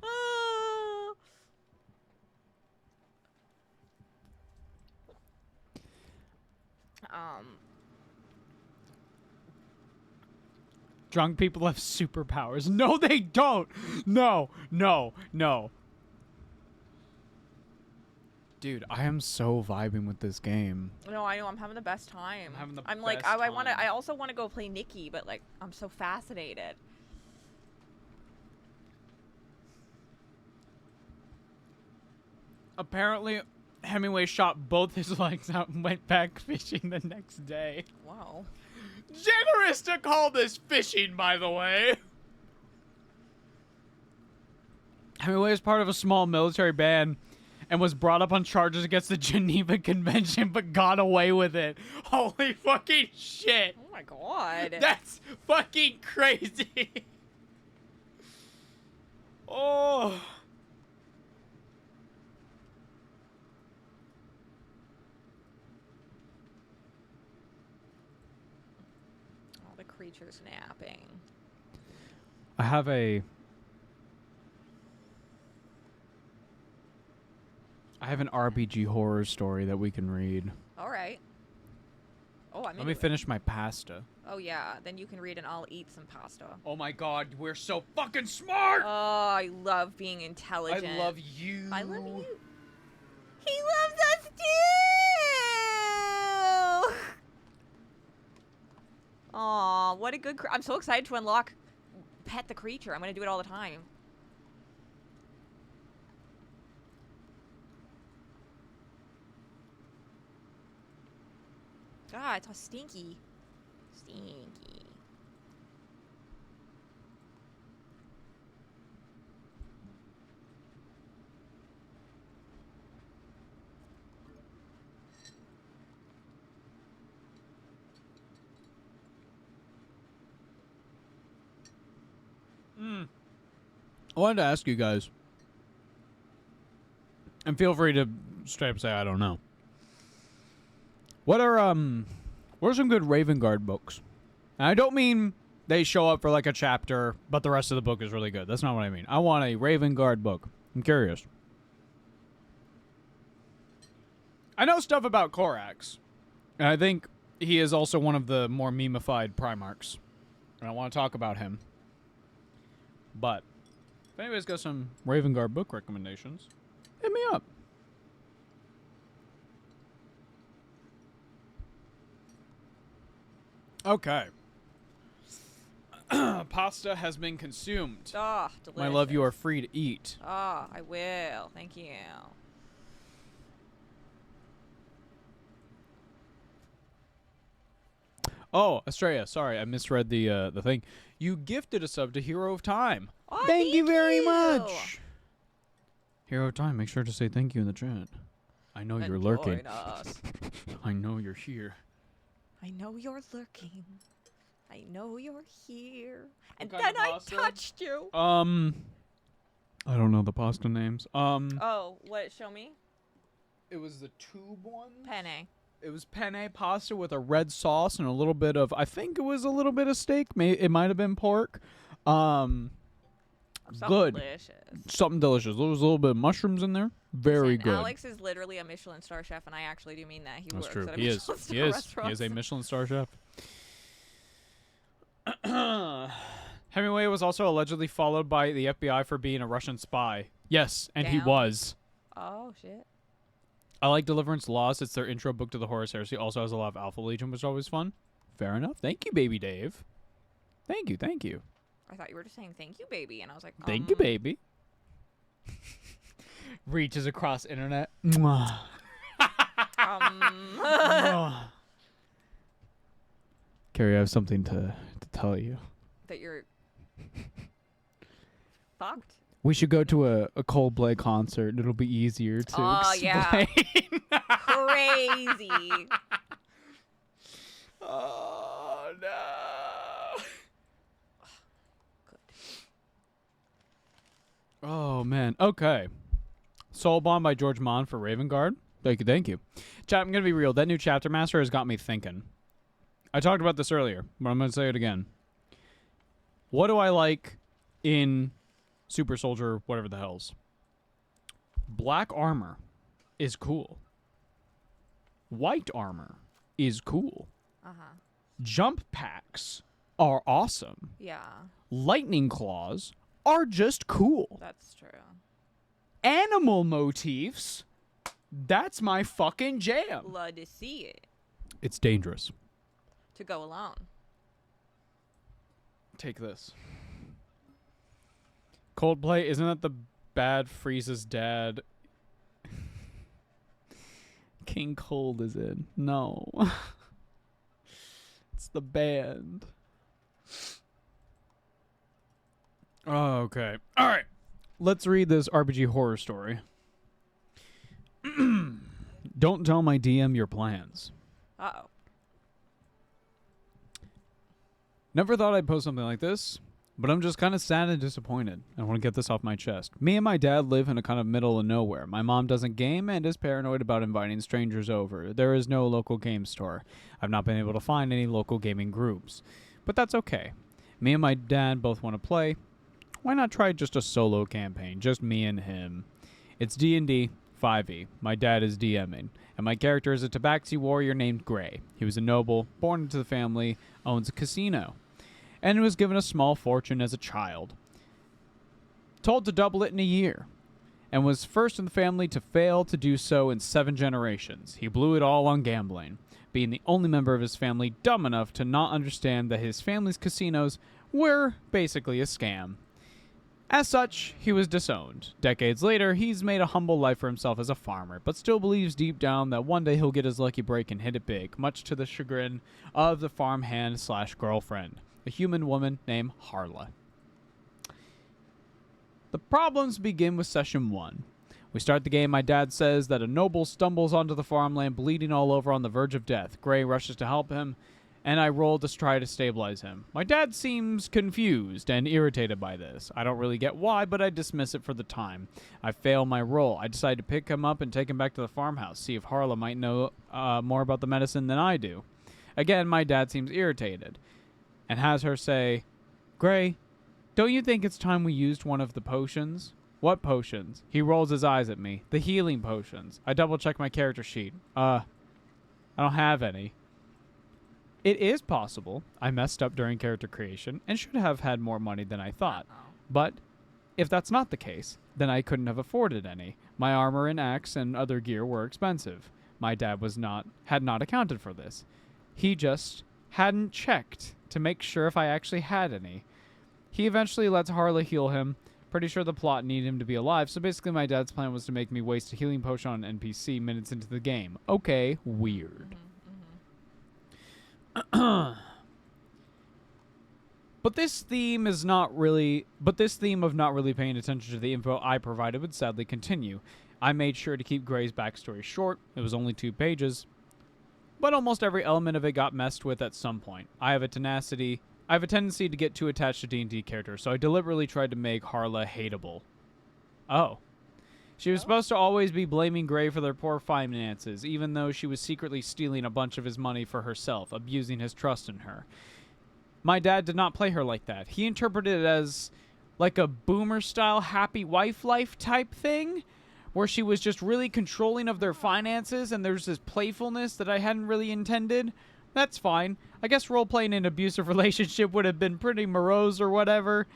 Drunk people have superpowers. No, they don't. No. Dude, I am so vibing with this game. No, I know. I'm having the best time. I'm having the like, best I want to. time. I also want to go play Nikki, but like, I'm so fascinated. Apparently, Hemingway shot both his legs out and went back fishing the next day. Wow. Generous to call this fishing, by the way. Hemingway was part of a small military band and was brought up on charges against the Geneva Convention, but got away with it. Holy fucking shit. Oh my god. That's fucking crazy. Oh. All the creatures napping. I have an RPG horror story that we can read. All right. Oh, I'm Let me into it. finish my pasta. Oh yeah, then you can read and I'll eat some pasta. Oh my god, we're so fucking smart! Oh, I love being intelligent. I love you. I love you. He loves us too. Aw, what a good. I'm so excited to unlock Pet the Creature. I'm gonna do it all the time. God, it's all stinky. Stinky. I wanted to ask you guys, and feel free to straight up say I don't know. What are some good Raven Guard books? And I don't mean they show up for like a chapter, but the rest of the book is really good. That's not what I mean. I want a Raven Guard book. I'm curious. I know stuff about Korax, and I think he is also one of the more memeified Primarchs, and I want to talk about him. But if anybody's got some Raven Guard book recommendations, hit me up. Okay. Pasta has been consumed. Ah, delicious. My love, you are free to eat. Ah, I will. Thank you. Oh, Estrella, sorry, I misread the thing. You gifted a sub to Hero of Time. Oh, thank you very you. much. Hero of Time, make sure to say thank you in the chat. I know you're lurking. Join us. I know you're here. I know you're lurking. I know you're here. And kind then of I pasta? touched you. I don't know the pasta names. Oh, what? Show me. It was the tube one. Penne. It was penne pasta with a red sauce and a little bit of, I think it was a little bit of steak. It might have been pork. Something Good. delicious. Something delicious. There was a little bit of mushrooms in there. Very Listen, good. Alex is literally a Michelin star chef, and I actually do mean that. He That's works true. at a He is. Michelin star He is. restaurant. He is a Michelin star chef. Hemingway was also allegedly followed by the FBI for being a Russian spy. Yes, and he Damn. was. Oh, shit. I like Deliverance Lost. It's their intro book to the Horus Heresy. Also has a lot of Alpha Legion, which is always fun. Fair enough. Thank you, baby Dave. Thank you. Thank you. I thought you were just saying thank you, baby, and I was like, Thank you, baby. Reaches across internet. Mwah. Mwah. Carrie, I have something to tell you. that you're fucked. We should go to a Coldplay concert. It'll be easier to Oh, explain. yeah. Crazy. Oh, no. Good. Oh, man. Okay. Soul Bomb by George Mon for Raven Guard. Thank you, thank you. Chat, I'm going to be real. That new Chapter Master has got me thinking. I talked about this earlier, but I'm going to say it again. What do I like in Super Soldier, whatever the hell's? Black armor is cool. White armor is cool. Uh-huh. Jump packs are awesome. Yeah, Lightning claws are just cool. that's true. Animal motifs, that's my fucking jam. Love to see it. It's dangerous. To go alone. Take this. Coldplay, isn't that the bad Frieza's dad? King Cold is in. No. It's the band. Oh, okay. All right. Let's read this RPG horror story. Don't tell my DM your plans. Uh-oh. Never thought I'd post something like this, but I'm just kind of sad and disappointed. I want to get this off my chest. Me and my dad live in a kind of middle of nowhere. My mom doesn't game and is paranoid about inviting strangers over. There is no local game store. I've not been able to find any local gaming groups. But that's okay. Me and my dad both want to play. Why not try just a solo campaign? Just me and him. It's D&D, 5e. My dad is DMing, and my character is a Tabaxi warrior named Gray. He was a noble, born into the family, owns a casino, and was given a small fortune as a child. Told to double it in a year, and was first in the family to fail to do so in 7 generations. He blew it all on gambling, being the only member of his family dumb enough to not understand that his family's casinos were basically a scam. As such, he was disowned. Decades later, he's made a humble life for himself as a farmer, but still believes deep down that one day he'll get his lucky break and hit it big, much to the chagrin of the farmhand/girlfriend, a human woman named Harla. The problems begin with session 1. We start the game. My dad says that a noble stumbles onto the farmland bleeding all over on the verge of death. Gray rushes to help him, and I roll to try to stabilize him. My dad seems confused and irritated by this. I don't really get why, but I dismiss it for the time. I fail my roll. I decide to pick him up and take him back to the farmhouse, see if Harla might know more about the medicine than I do. Again, my dad seems irritated, and has her say, "Gray, don't you think it's time we used one of the potions?" "What potions?" He rolls his eyes at me. "The healing potions." I double-check my character sheet. I don't have any. It is possible I messed up during character creation and should have had more money than I thought. But if that's not the case, then I couldn't have afforded any. My armor and axe and other gear were expensive. My dad had not accounted for this. He just hadn't checked to make sure if I actually had any. He eventually lets Harla heal him. Pretty sure the plot needed him to be alive, so basically my dad's plan was to make me waste a healing potion on an NPC minutes into the game. Okay, weird. But this theme of not really paying attention to the info I provided would sadly continue. I made sure to keep Gray's backstory short. It was only 2 pages. But almost every element of it got messed with at some point. I have a tendency to get too attached to D&D characters, so I deliberately tried to make Harla hateable. Oh. She was supposed to always be blaming Gray for their poor finances, even though she was secretly stealing a bunch of his money for herself, abusing his trust in her. My dad did not play her like that. He interpreted it as like a boomer-style happy wife life type thing, where she was just really controlling of their finances, and there's this playfulness that I hadn't really intended. That's fine. I guess role-playing an abusive relationship would have been pretty morose or whatever.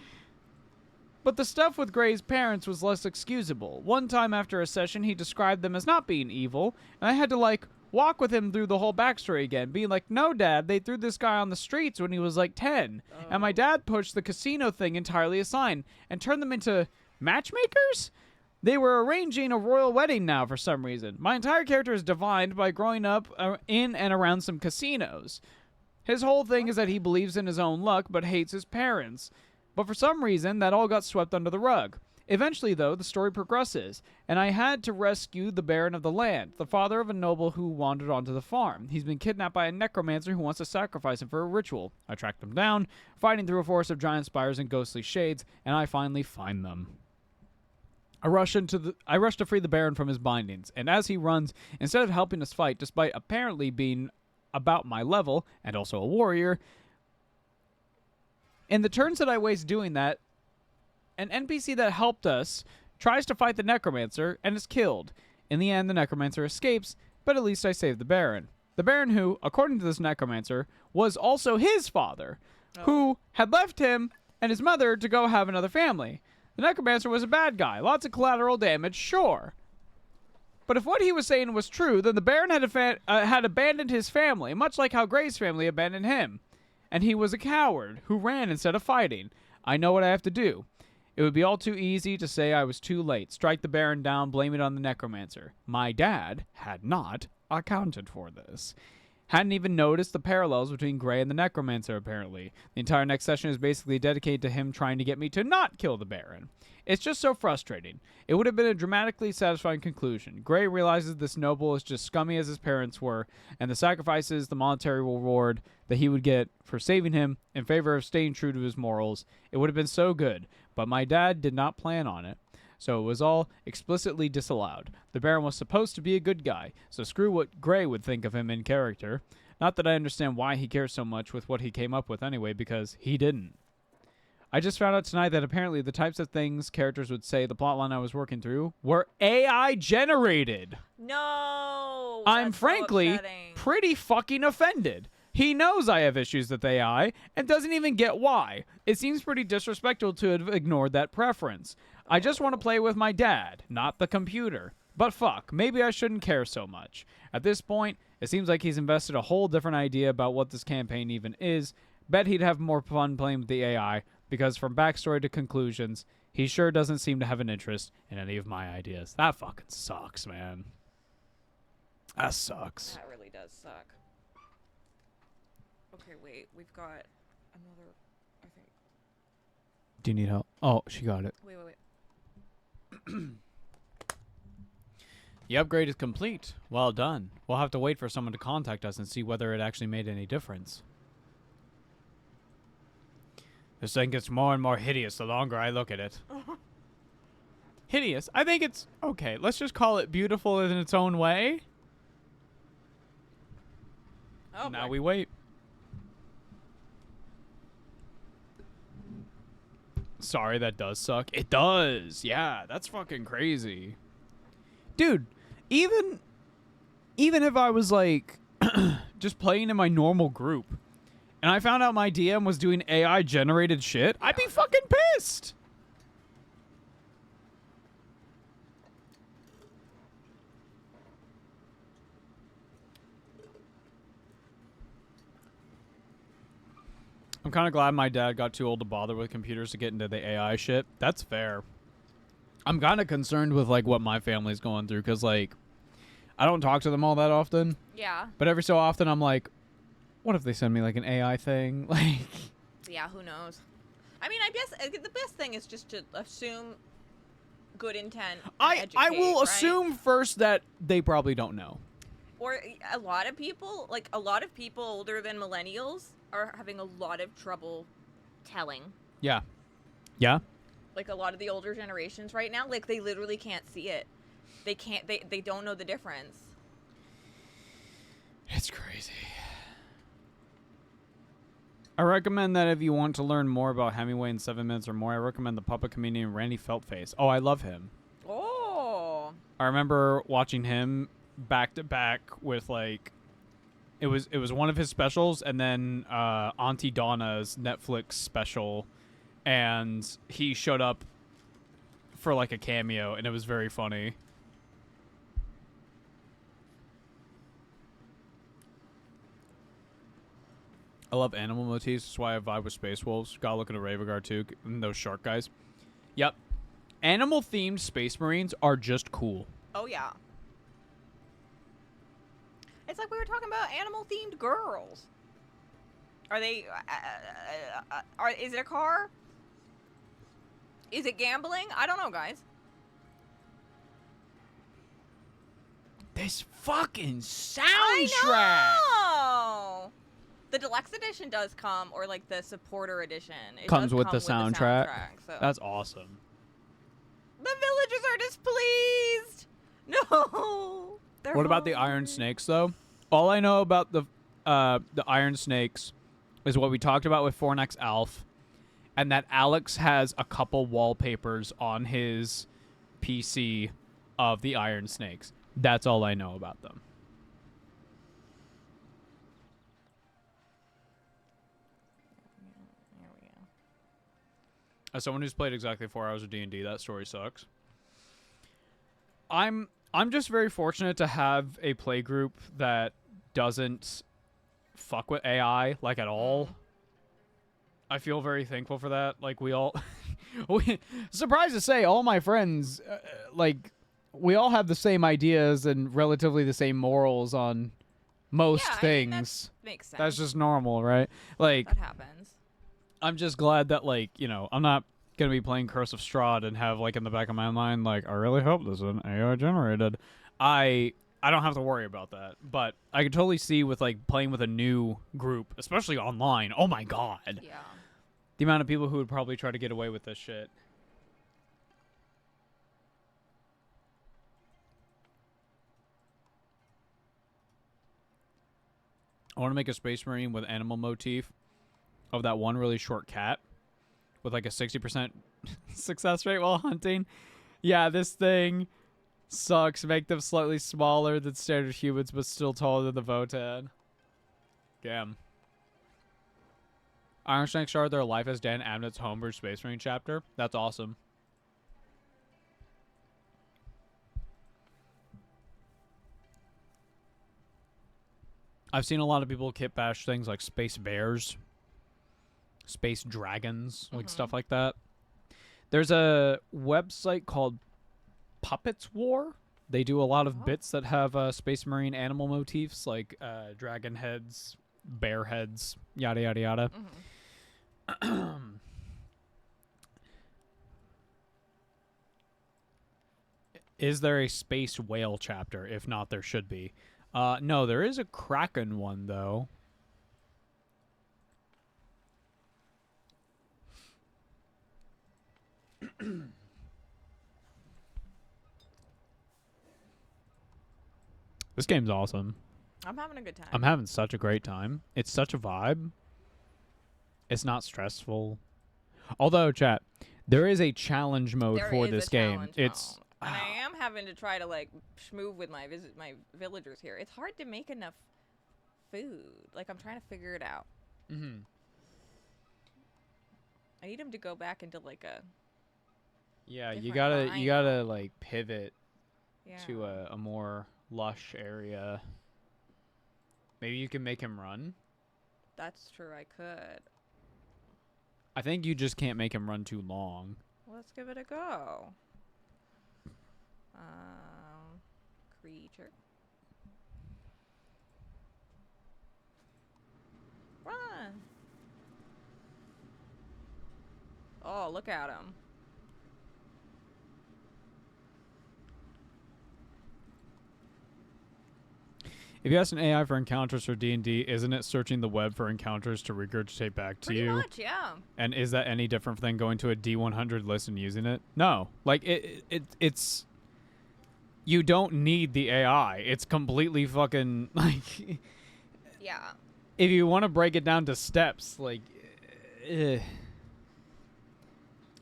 But the stuff with Gray's parents was less excusable. One time after a session, he described them as not being evil, and I had to, walk with him through the whole backstory again, being like, "No, Dad, they threw this guy on the streets when he was, 10. Oh. And my dad pushed the casino thing entirely aside and turned them into matchmakers? They were arranging a royal wedding now for some reason. My entire character is defined by growing up in and around some casinos. His whole thing is that he believes in his own luck but hates his parents. But for some reason, that all got swept under the rug. Eventually, though, the story progresses, and I had to rescue the Baron of the land, the father of a noble who wandered onto the farm. He's been kidnapped by a necromancer who wants to sacrifice him for a ritual. I tracked him down, fighting through a forest of giant spires and ghostly shades, and I finally find them. I rush to free the Baron from his bindings, and as he runs, instead of helping us fight, despite apparently being about my level, and also a warrior, in the turns that I waste doing that, an NPC that helped us tries to fight the necromancer and is killed. In the end, the necromancer escapes, but at least I saved the Baron. The Baron who, according to this necromancer, was also his father, who had left him and his mother to go have another family. The necromancer was a bad guy. Lots of collateral damage, sure. But if what he was saying was true, then the Baron had abandoned his family, much like how Gray's family abandoned him. And he was a coward who ran instead of fighting. I know what I have to do. It would be all too easy to say I was too late, strike the Baron down, blame it on the necromancer. My dad had not accounted for this. Hadn't even noticed the parallels between Gray and the necromancer, apparently. The entire next session is basically dedicated to him trying to get me to not kill the Baron. It's just so frustrating. It would have been a dramatically satisfying conclusion. Gray realizes this noble is just scummy as his parents were, and the sacrifices, the monetary reward that he would get for saving him in favor of staying true to his morals. It would have been so good, but my dad did not plan on it. So it was all explicitly disallowed. The Baron was supposed to be a good guy, so screw what Gray would think of him in character. Not that I understand why he cares so much with what he came up with anyway, because he didn't. I just found out tonight that apparently the types of things characters would say the plotline I was working through were AI generated. No. I'm that's so frankly upsetting. pretty fucking offended. He knows I have issues with AI and doesn't even get why. It seems pretty disrespectful to have ignored that preference. I just want to play with my dad, not the computer. But fuck, maybe I shouldn't care so much. At this point, it seems like he's invested a whole different idea about what this campaign even is. Bet he'd have more fun playing with the AI, because from backstory to conclusions, he sure doesn't seem to have an interest in any of my ideas. That fucking sucks, man. That sucks. That really does suck. Okay, wait. We've got another. I think. Do you need help? Oh, she got it. Wait. The upgrade is complete. Well done. We'll have to wait for someone to contact us and see whether it actually made any difference. This thing gets more and more hideous the longer I look at it. Hideous? I think it's... Okay, let's just call it beautiful in its own way. Oh, Now boy. we wait. Sorry, that does suck. It does. Yeah, that's fucking crazy. Dude, even if I was like just playing in my normal group and I found out my DM was doing AI generated shit, I'd be fucking pissed. I'm kind of glad my dad got too old to bother with computers to get into the AI shit. That's fair. I'm kind of concerned with like what my family's going through because like I don't talk to them all that often, Yeah. but every so often I'm like, what if they send me like an AI thing? Like, Yeah. Who knows? I mean, I guess the best thing is just to assume good intent. And I educate, will right? assume first that they probably don't know. Or a lot of people older than millennials are having a lot of trouble telling. Yeah. Yeah. Like a lot of the older generations right now, like they literally can't see it. They can't. They don't know the difference. It's crazy. I recommend that if you want to learn more about Hemingway in 7 minutes or more, I recommend the puppet comedian Randy Feltface. Oh, I love him. Oh. I remember watching him back to back with like it was one of his specials and then Auntie Donna's Netflix special, and he showed up for like a cameo and it was very funny. I love animal motifs. That's why I vibe with Space Wolves. Gotta look at a Raveguard too, and those shark guys. Yep. Animal themed Space Marines are just cool. Oh yeah. It's like we were talking about animal themed girls. Are they? Is it a car? Is it gambling? I don't know, guys. This fucking soundtrack. I know. The deluxe edition does come, or like the supporter edition. It Comes does with come the with soundtrack. So. That's awesome. The villagers are displeased. No. They're What about the hungry. Iron Snakes though? All I know about the Iron Snakes is what we talked about with Fornex Alf, and that Alex has a couple wallpapers on his PC of the Iron Snakes. That's all I know about them. There we go. As someone who's played exactly 4 hours of D&D, that story sucks. I'm just very fortunate to have a play group that doesn't fuck with AI like at all. I feel very thankful for that. Like we all, surprised to say, all my friends, like we all have the same ideas and relatively the same morals on most Yeah, I mean, things. Makes sense. That's just normal, right? Like that happens. I'm just glad that, like, you know, I'm not going to be playing Curse of Strahd and have, like, in the back of my mind, like, I really hope this isn't AI generated. I don't have to worry about that. But I can totally see with, like, playing with a new group, especially online. Oh, my God. Yeah. The amount of people who would probably try to get away with this shit. I want to make a Space Marine with animal motif of that one really short cat with like a 60% success rate while hunting. Yeah, this thing sucks. Make them slightly smaller than standard humans, but still taller than the Votan. Damn. Iron Snake started their life as Dan Abnett's homebrew Space Marine chapter. That's awesome. I've seen a lot of people kit bash things like space bears, space dragons, like stuff like that. There's a website called Puppets War. They do a lot of bits that have space marine animal motifs like dragon heads, bear heads, yada yada yada. Is there a space whale chapter? If not, there should be. No, there is a Kraken one, though. This game's awesome. I'm having a good time. I'm having such a great time. It's such a vibe. It's not stressful. Although, chat, there is a challenge mode There for is this a game. challenge It's mode. And I am having to try to like schmoove with my villagers here. It's hard to make enough food. Like I'm trying to figure it out. Mhm. I need them to go back into like a Yeah, you different gotta like pivot yeah. to a more lush area. Maybe you can make him run. That's true. I could. I think you just can't make him run too long. Let's give it a go. Creature. Run. Oh, look at him. If you ask an AI for encounters for D&D, isn't it searching the web for encounters to regurgitate back to Pretty you? much, yeah. And is that any different than going to a D100 list and using it? No. Like, it's... You don't need the AI. It's completely fucking, like... Yeah. If you want to break it down to steps, like... I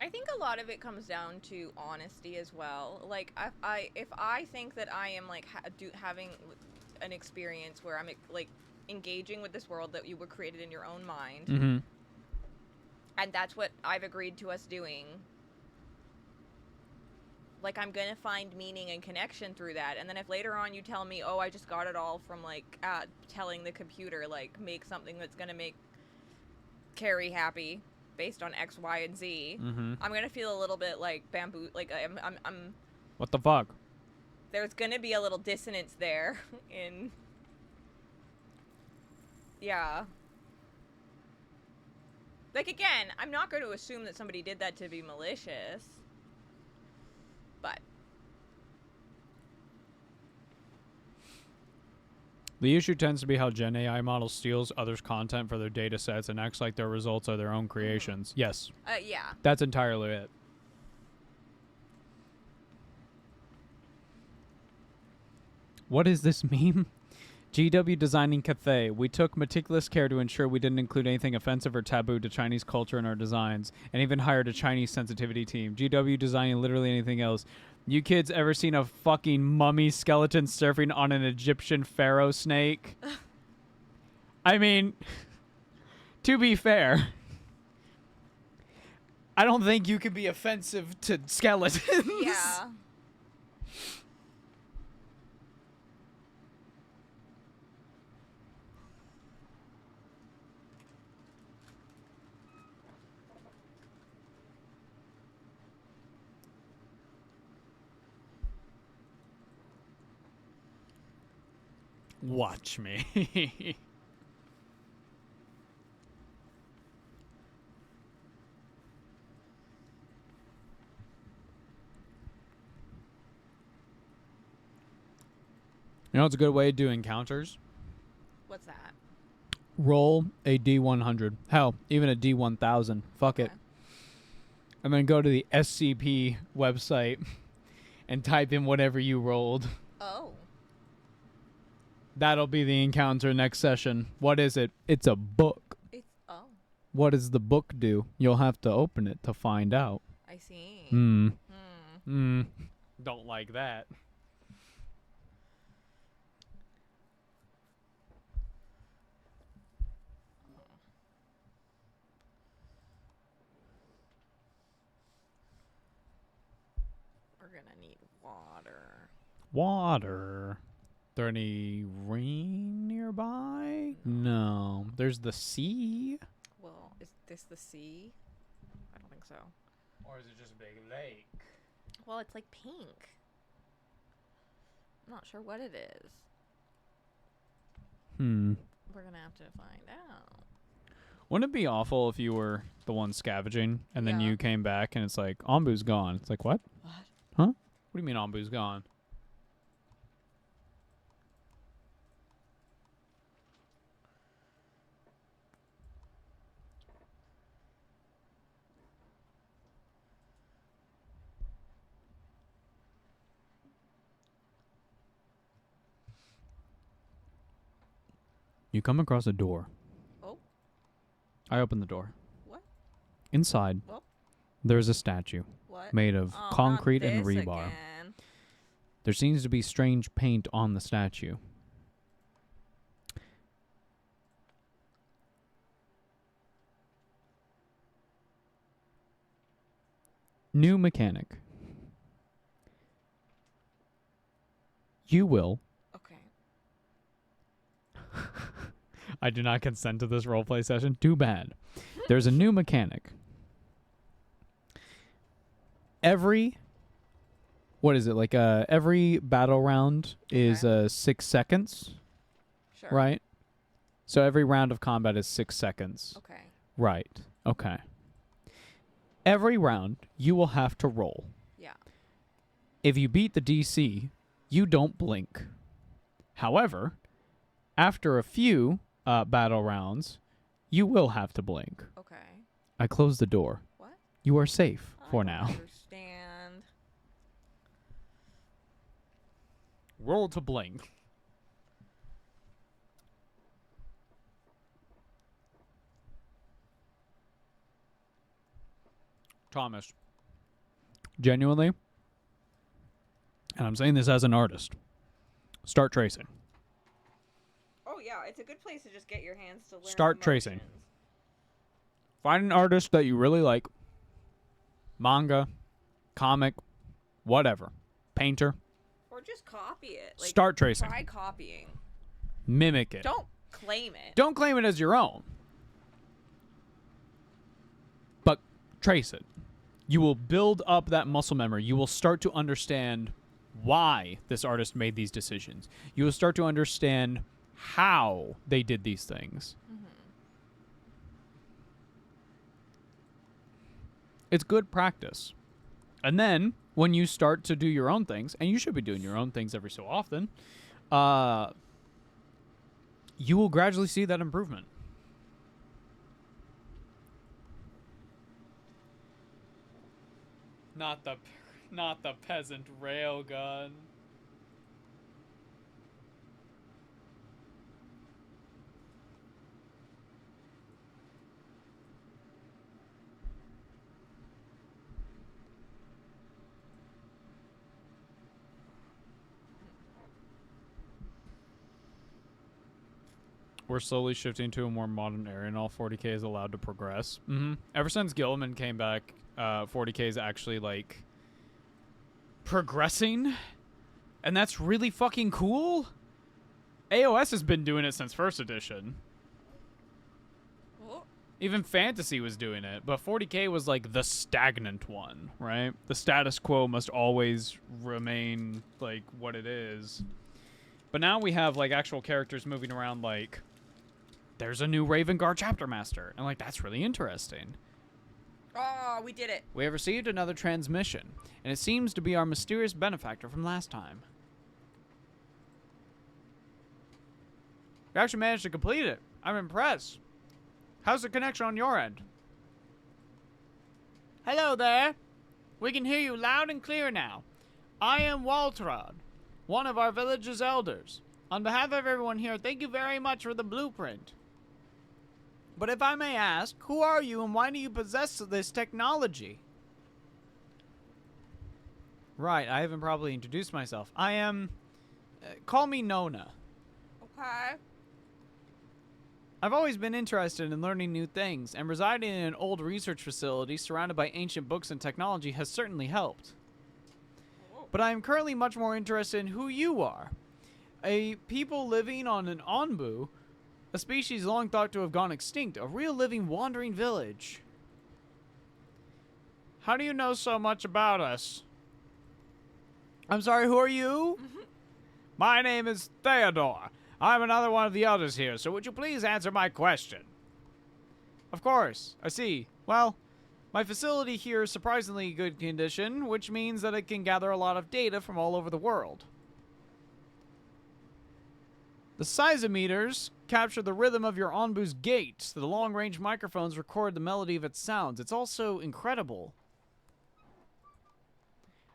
think a lot of it comes down to honesty as well. Like, if I think that I am, like, having an experience where I'm, like, engaging with this world that you were created in your own mind, Mm-hmm. and that's what I've agreed to us doing, like, I'm gonna find meaning and connection through that. And then if later on you tell me, oh, I just got it all from, like, telling the computer, like, make something that's gonna make Carrie happy based on X, Y, and Z, Mm-hmm. I'm gonna feel a little bit like bamboo, like I'm What the fuck? there's gonna be a little dissonance there in, yeah. Like, again, I'm not going to assume that somebody did that to be malicious, but The issue tends to be how Gen AI model steals others' content for their data sets and acts like their results are their own creations. Yes, yeah. that's entirely it. What is this meme? GW designing Cathay. We took meticulous care to ensure we didn't include anything offensive or taboo to Chinese culture in our designs, and even hired a Chinese sensitivity team. GW designing literally anything else. You kids ever seen a fucking mummy skeleton surfing on an Egyptian pharaoh snake? I mean, to be fair, I don't think you could be offensive to skeletons. Yeah. Watch me. You know what's a good way to do encounters? What's that? Roll a D100. Hell, even a D1000. Fuck it. Okay. And then go to the SCP website and type in whatever you rolled. Oh. That'll be the encounter next session. What is it? It's a book. It's, oh. What does the book do? You'll have to open it to find out. I see. Hmm. Hmm. Don't like that. We're gonna need water. Water. There any rain nearby? No. There's the sea. Well, is this the sea? I don't think so. Or is it just a big lake? Well, it's like pink. I'm not sure what it is. We're gonna have to find out. Wouldn't it be awful if you were the one scavenging and then Yeah. you came back and it's like, Ombu's gone? It's like, what? What? Huh? What do you mean Ombu's gone? You come across a door. Oh. I open the door. What? Inside, Well. there's a statue What? made of Oh, concrete not and this rebar. again. There seems to be strange paint on the statue. New mechanic. You will. Okay. I do not consent to this roleplay session. Too bad. There's a new mechanic. What is it? Like every battle round is Okay. 6 seconds, Sure. right? So every round of combat is 6 seconds. Okay. Right. Okay. Every round you will have to roll. Yeah. If you beat the DC, you don't blink. However, after a few battle rounds, you will have to blink. Okay. I close the door. What? You are safe I for don't now. Understand. Roll to blink. Thomas. Genuinely, and I'm saying this as an artist, start tracing. Oh yeah, it's a good place to just get your hands to learn. Start tracing. Find an artist that you really like. Manga, comic, whatever. Painter. Or just copy it. Like, Start tracing. Try copying. Mimic it. Don't claim it. Don't claim it as your own. But trace it. You will build up that muscle memory. You will start to understand why this artist made these decisions. You will start to understand how they did these things. It's good practice. And then when you start to do your own things, and you should be doing your own things every so often, you will gradually see that improvement. Not the peasant railgun. We're slowly shifting to a more modern era, and all 40k is allowed to progress. Ever since Gilliman came back, 40k is actually like progressing, and that's really fucking cool. AOS has been doing it since first edition. Oh, Even fantasy was doing it, but 40k was like the stagnant one, right? The status quo must always remain like what it is. But now we have like actual characters moving around, like there's a new Raven Guard chapter master, and like that's really interesting. oh, we did it. We have received another transmission, and it seems to be our mysterious benefactor from last time. You actually managed to complete it. I'm impressed. How's the connection on your end? Hello there. We can hear you loud and clear now. I am Waltrod, one of our village's elders. On behalf of everyone here, thank you very much for the blueprint. But if I may ask, who are you and why do you possess this technology? Right, I haven't probably introduced myself. I am... call me Nona. Okay. I've always been interested in learning new things, and residing in an old research facility surrounded by ancient books and technology has certainly helped. But I am currently much more interested in who you are. A people living on an Onbu, a species long thought to have gone extinct, a real living wandering village. How do you know so much about us? I'm sorry, who are you? My name is Theodore. I'm another one of the elders here, so would you please answer my question? Of course, I see. Well, my facility here is surprisingly good condition, which means that it can gather a lot of data from all over the world. The seismometers capture the rhythm of your Onbu's gait. The long-range microphones record the melody of its sounds. It's also incredible.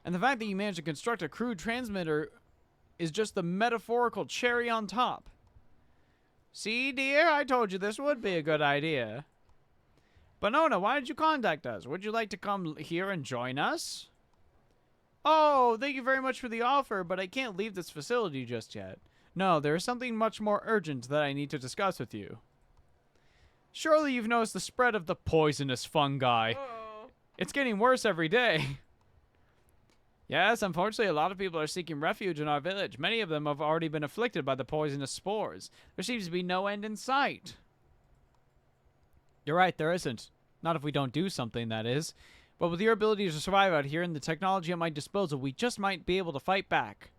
And the fact that you managed to construct a crude transmitter is just the metaphorical cherry on top. See, dear, I told you this would be a good idea. But Nona, why did you contact us? Would you like to come here and join us? Oh, thank you very much for the offer, but I can't leave this facility just yet. No, there is something much more urgent that I need to discuss with you. Surely you've noticed the spread of the poisonous fungi. It's getting worse every day. Yes, unfortunately, a lot of people are seeking refuge in our village. Many of them have already been afflicted by the poisonous spores. There seems to be no end in sight. You're right, there isn't. Not if we don't do something, that is. But with your ability to survive out here and the technology at my disposal, we just might be able to fight back.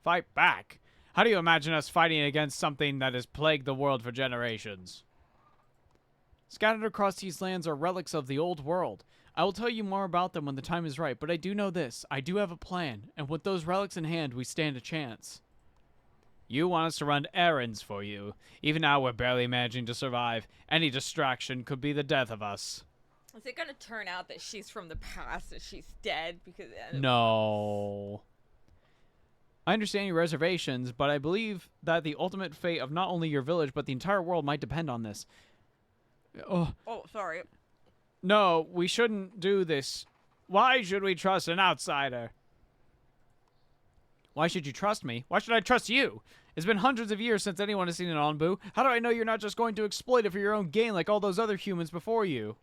Fight back? How do you imagine us fighting against something that has plagued the world for generations? Scattered across these lands are relics of the old world. I will tell you more about them when the time is right, but I do know this. I do have a plan, and with those relics in hand, we stand a chance. You want us to run errands for you. Even now, we're barely managing to survive. Any distraction could be the death of us. Is it gonna turn out that she's from the past, that she's dead? Because No. I understand your reservations, but I believe that the ultimate fate of not only your village, but the entire world might depend on this. Oh, sorry. no, we shouldn't do this. Why should we trust an outsider? Why should you trust me? Why should I trust you? It's been hundreds of years since anyone has seen an Onbu. How do I know you're not just going to exploit it for your own gain like all those other humans before you?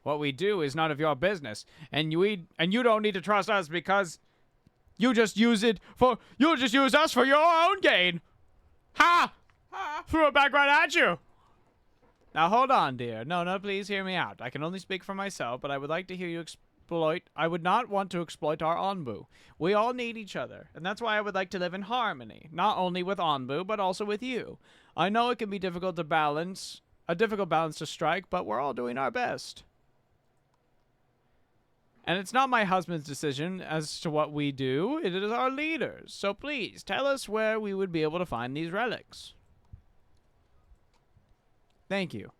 What we do is none of your business, and you don't need to trust us because you'll just use us for your own gain. Ha! Threw it back right at you. Now hold on, dear. No, please hear me out. I can only speak for myself, but I would like to hear you I would not want to exploit our Onbu. We all need each other, and that's why I would like to live in harmony, not only with Onbu, but also with you. I know it can be difficult balance to strike, but we're all doing our best. And it's not my husband's decision as to what we do. It is our leaders. So please, tell us where we would be able to find these relics. Thank you.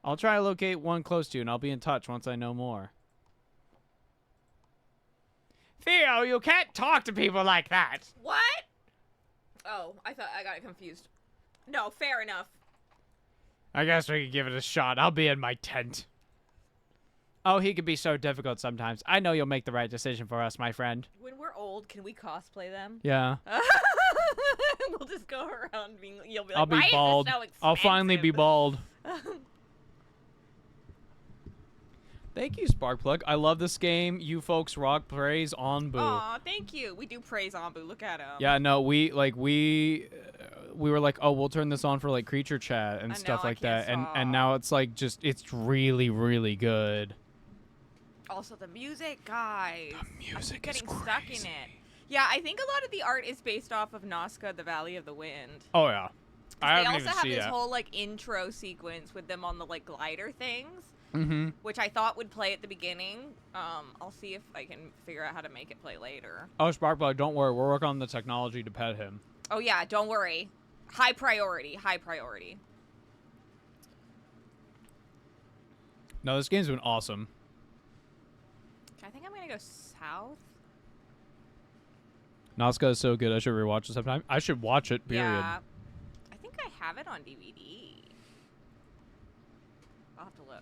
I'll try to locate one close to you, and I'll be in touch once I know more. Theo, you can't talk to people like that. What? Oh, I thought I got it confused. No, fair enough. I guess we could give it a shot. I'll be in my tent. Oh, he can be so difficult sometimes. I know you'll make the right decision for us, my friend. When we're old, can we cosplay them? Yeah. We'll just go around being. You'll be like, I'll be why bald. is this so expensive? I'll finally be bald. Thank you, Sparkplug. I love this game. You folks rock. Praise Onbu. Aw, thank you. We do praise Onbu. Look at him. Yeah, no, we were like, oh, we'll turn this on for like creature chat and stuff like that, and now it's like it's really, really good. Also, the music, guys. The music I'm getting is stuck in it. Yeah, I think a lot of the art is based off of Nazca, the Valley of the Wind. Oh yeah, I They haven't also even have seen this that. whole like intro sequence with them on the like glider things, Mm-hmm. which I thought would play at the beginning. I'll see if I can figure out how to make it play later. Oh, Sparkplug, don't worry. We're working on the technology to pet him. Oh yeah, don't worry. High priority. High priority. No, this game's been awesome. I think I'm gonna go south. Nazca is so good. I should rewatch it sometime. I should watch it. Period. Yeah. I think I have it on DVD. I'll have to look.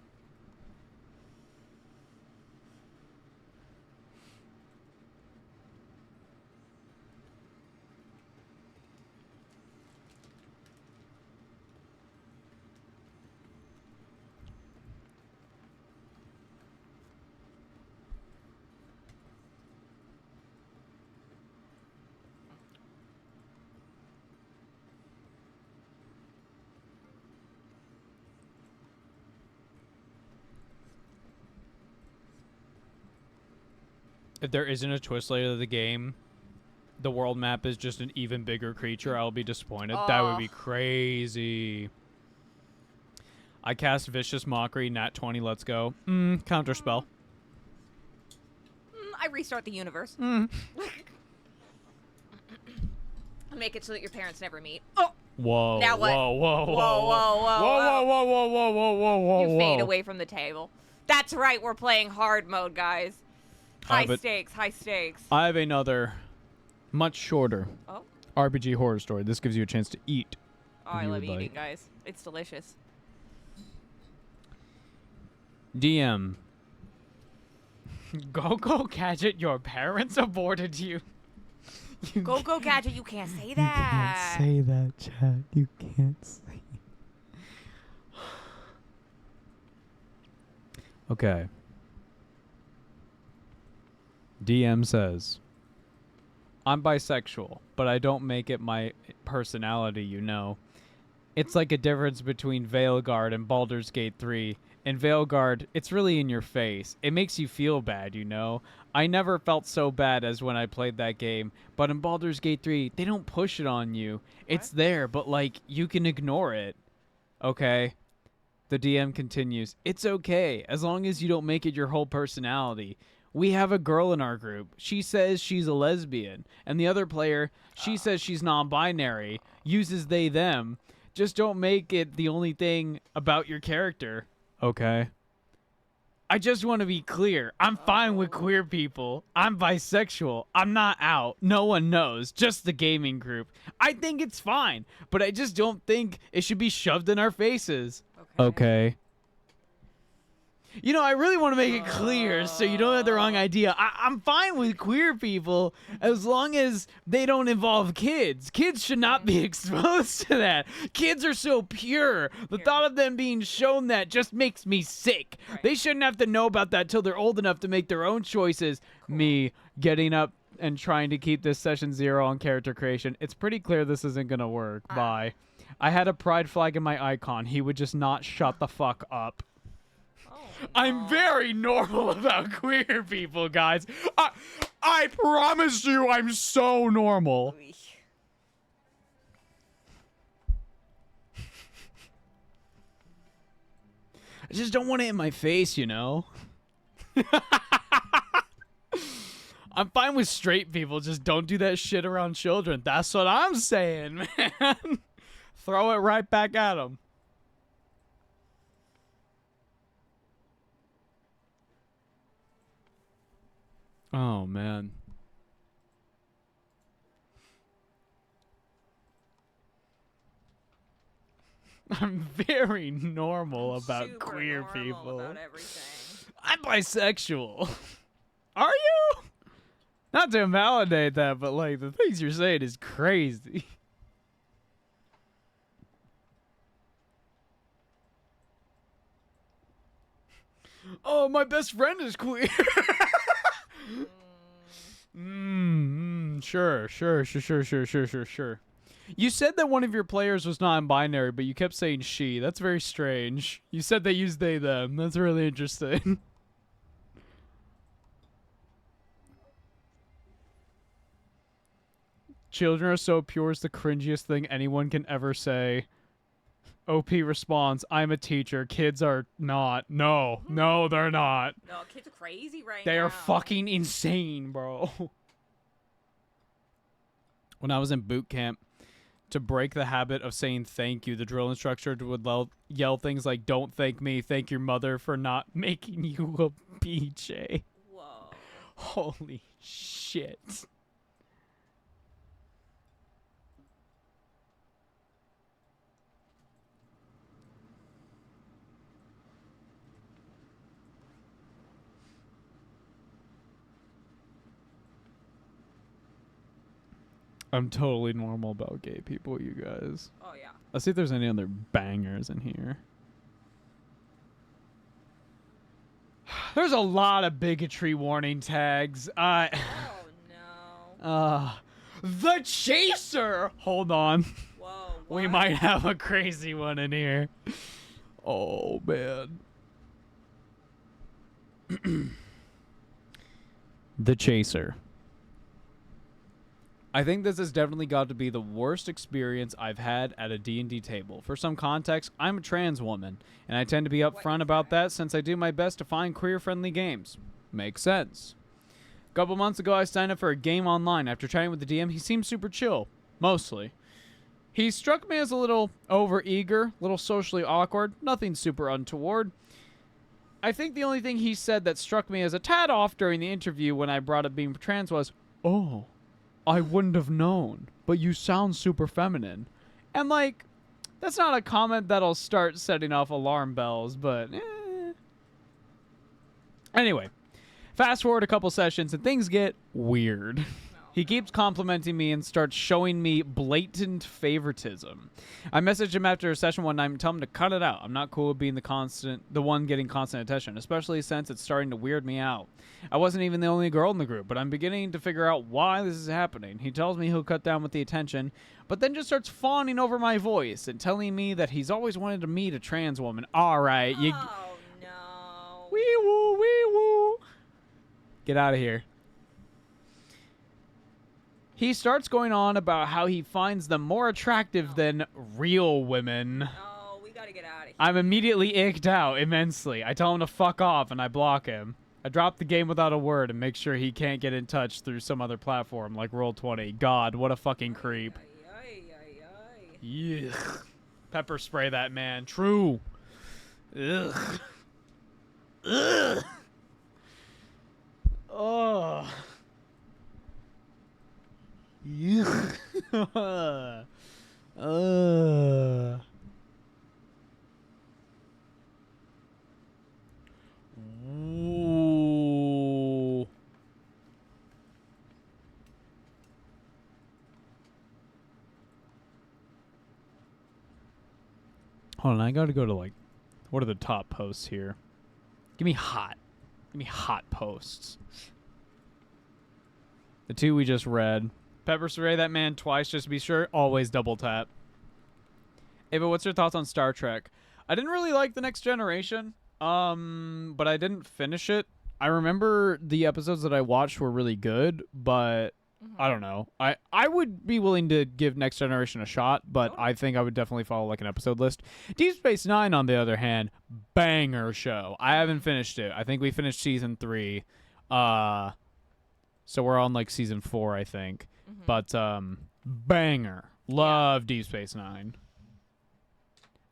If there isn't a twist later to the game, the world map is just an even bigger creature, I'll be disappointed. That would be crazy. I cast Vicious Mockery, nat 20, let's go. Counterspell. I restart the universe. Make it so that your parents never meet. Oh, Whoa. Now what? Whoa, whoa, whoa, Whoa, whoa, whoa, whoa, whoa, whoa, whoa, whoa, whoa, whoa, you fade whoa. away from the table. That's right, we're playing hard mode, guys. High but- stakes, high stakes. I have another, much shorter Oh, RPG horror story. This gives you a chance to eat. I you love would eating, like. guys. It's delicious. DM. Go Gadget, your parents aborted you. Go, go, Gadget, you can't say that. that, Chad. You can't say. Okay. DM says, I'm bisexual, but I don't make it my personality, you know. It's like a difference between Veilguard and Baldur's Gate 3. In Veilguard, it's really in your face. It makes you feel bad, you know. I never felt so bad as when I played that game, but in Baldur's Gate 3, they don't push it on you. It's there, but like, you can ignore it. Okay? The DM continues, it's okay, as long as you don't make it your whole personality. We have a girl in our group. She says she's a lesbian. And the other player, she says she's non-binary, uses they, them. Just don't make it the only thing about your character. Okay. I just want to be clear. I'm fine with queer people. I'm bisexual. I'm not out. No one knows. Just the gaming group. I think it's fine, but I just don't think it should be shoved in our faces. Okay. You know, I really want to make it clear so you don't have the wrong idea. I'm fine with queer people as long as they don't involve kids. Kids should not be exposed to that. Kids are so pure. The thought of them being shown that just makes me sick. Right. They shouldn't have to know about that till they're old enough to make their own choices. Me getting up and trying to keep this session 0 on character creation. It's pretty clear this isn't going to work. Bye. I had a pride flag in my icon. He would just not shut the fuck up. I'm very normal about queer people, guys. I promise you I'm so normal. I just don't want it in my face, you know? I'm fine with straight people. Just don't do that shit around children. That's what I'm saying, man. Throw it right back at them. Oh, man. I'm very normal about Super queer normal people. About everything. I'm bisexual. Are you? Not to invalidate that, but like the things you're saying is crazy. Oh, my best friend is queer. Sure. You said that one of your players was non-binary, but you kept saying she. That's very strange. You said they used they, them. That's really interesting. Children are so pure is the cringiest thing anyone can ever say. OP responds, I'm a teacher. Kids are not. No, they're not. No, kids are crazy right They now. are fucking insane, bro. When I was in boot camp, to break the habit of saying thank you, the drill instructor would yell things like, don't thank me, thank your mother for not making you a BJ. Whoa. Holy shit. I'm totally normal about gay people, you guys. Oh yeah. Let's see if there's any other bangers in here. There's a lot of bigotry warning tags. Oh no. The Chaser. Hold on. Whoa. We what? might have a crazy one in here. Oh, man. The Chaser. I think this has definitely got to be the worst experience I've had at a D&D table. For some context, I'm a trans woman, and I tend to be upfront about that since I do my best to find queer-friendly games. Makes sense. A couple months ago, I signed up for a game online. After chatting with the DM, he seemed super chill. Mostly. He struck me as a little over-eager, little socially awkward, nothing super untoward. I think the only thing he said that struck me as a tad off during the interview when I brought up being trans was, "Oh, I wouldn't have known, but you sound super feminine." And, like, that's not a comment that'll start setting off alarm bells, but Anyway, fast forward a couple sessions and things get weird. He keeps complimenting me and starts showing me blatant favoritism. I messaged him after a session one night and tell him to cut it out. I'm not cool with being the one getting constant attention, especially since it's starting to weird me out. I wasn't even the only girl in the group, but I'm beginning to figure out why this is happening. He tells me he'll cut down with the attention, but then just starts fawning over my voice and telling me that he's always wanted to meet a trans woman. All right, you... Oh no. Wee woo, wee woo. Get out of here. He starts going on about how he finds them more attractive than real women. Oh, we gotta get out of here. I'm immediately icked out immensely. I tell him to fuck off and I block him. I drop the game without a word and make sure he can't get in touch through some other platform like Roll20. God, what a fucking creep. Ay, ay, ay. Yuck. Pepper spray that man. True. Ugh. Ugh. Oh. Yuck. Ooh. Hold on, I gotta go to, like, what are the top posts here? Give me hot. Give me hot posts. The two we just read. Pepper spray that man twice just to be sure. Always double tap. Ava, what's your thoughts on Star Trek? I didn't really like The Next Generation, but I didn't finish it. I remember the episodes that I watched were really good, but I don't know. I would be willing to give Next Generation a shot, but I think I would definitely follow like an episode list. Deep Space Nine, on the other hand, banger show. I haven't finished it. I think we finished season 3. So we're on like season 4, I think. But banger. Love Deep Space Nine.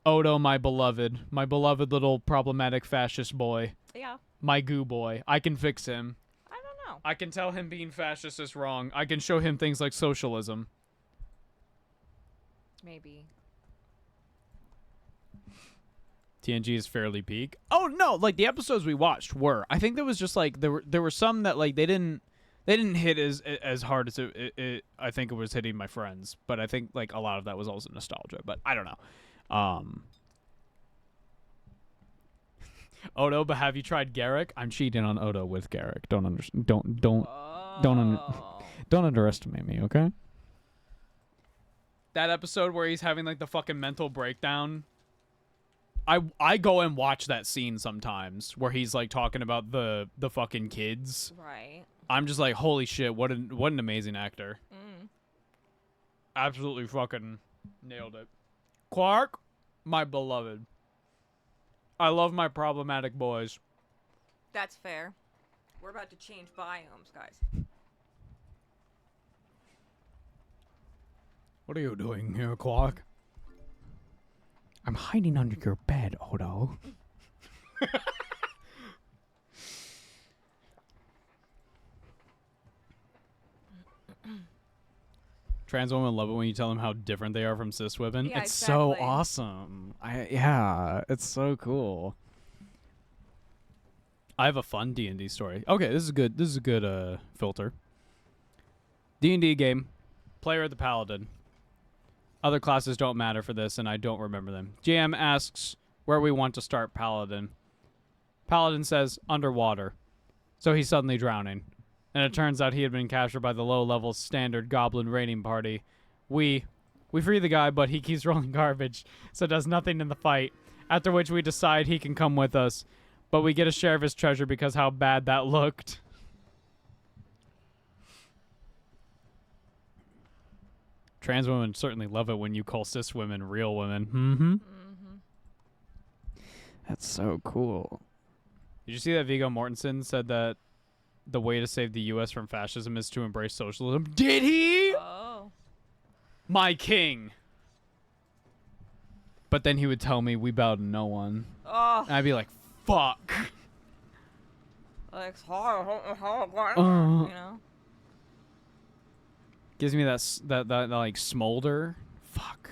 Odo, my beloved little problematic fascist boy. Yeah. My goo boy. I can fix him. I don't know. I can tell him being fascist is wrong. I can show him things like socialism. Maybe. TNG is fairly peak. Oh no, like the episodes we watched were. I think there was just like there were some that like they didn't hit as hard as it I think it was hitting my friends, but I think like a lot of that was also nostalgia, but I don't know. Odo, but have you tried Garrick? I'm cheating on Odo with Garrick. Don't underestimate me, okay? That episode where he's having like the fucking mental breakdown. I go and watch that scene sometimes where he's like talking about the fucking kids. Right. I'm just like, holy shit, what an amazing actor. Absolutely fucking nailed it. Clark, my beloved. I love my problematic boys. That's fair. We're about to change biomes, guys. What are you doing here, Clark? I'm hiding under your bed, Odo. Trans women love it when you tell them how different they are from cis women. Yeah, it's so exactly. awesome. Yeah, it's so cool. I have a fun D&D story. Okay, this is good. This is a good filter. D&D game. player of the paladin. Other classes don't matter for this, and I don't remember them. GM asks where we want to start paladin. Paladin says underwater. So he's suddenly drowning. And it turns out he had been captured by the low-level standard goblin raiding party. We free the guy, but he keeps rolling garbage, so does nothing in the fight. After which we decide he can come with us. But we get a share of his treasure because how bad that looked. Trans women certainly love it when you call cis women real women. Mm-hmm. That's so cool. Did you see that Viggo Mortensen said that the way to save the U.S. from fascism is to embrace socialism? Did he? Oh. My king. But then he would tell me we bow to no one. Oh. And I'd be like, fuck. It's hard, you know? Gives me that like smolder. Fuck.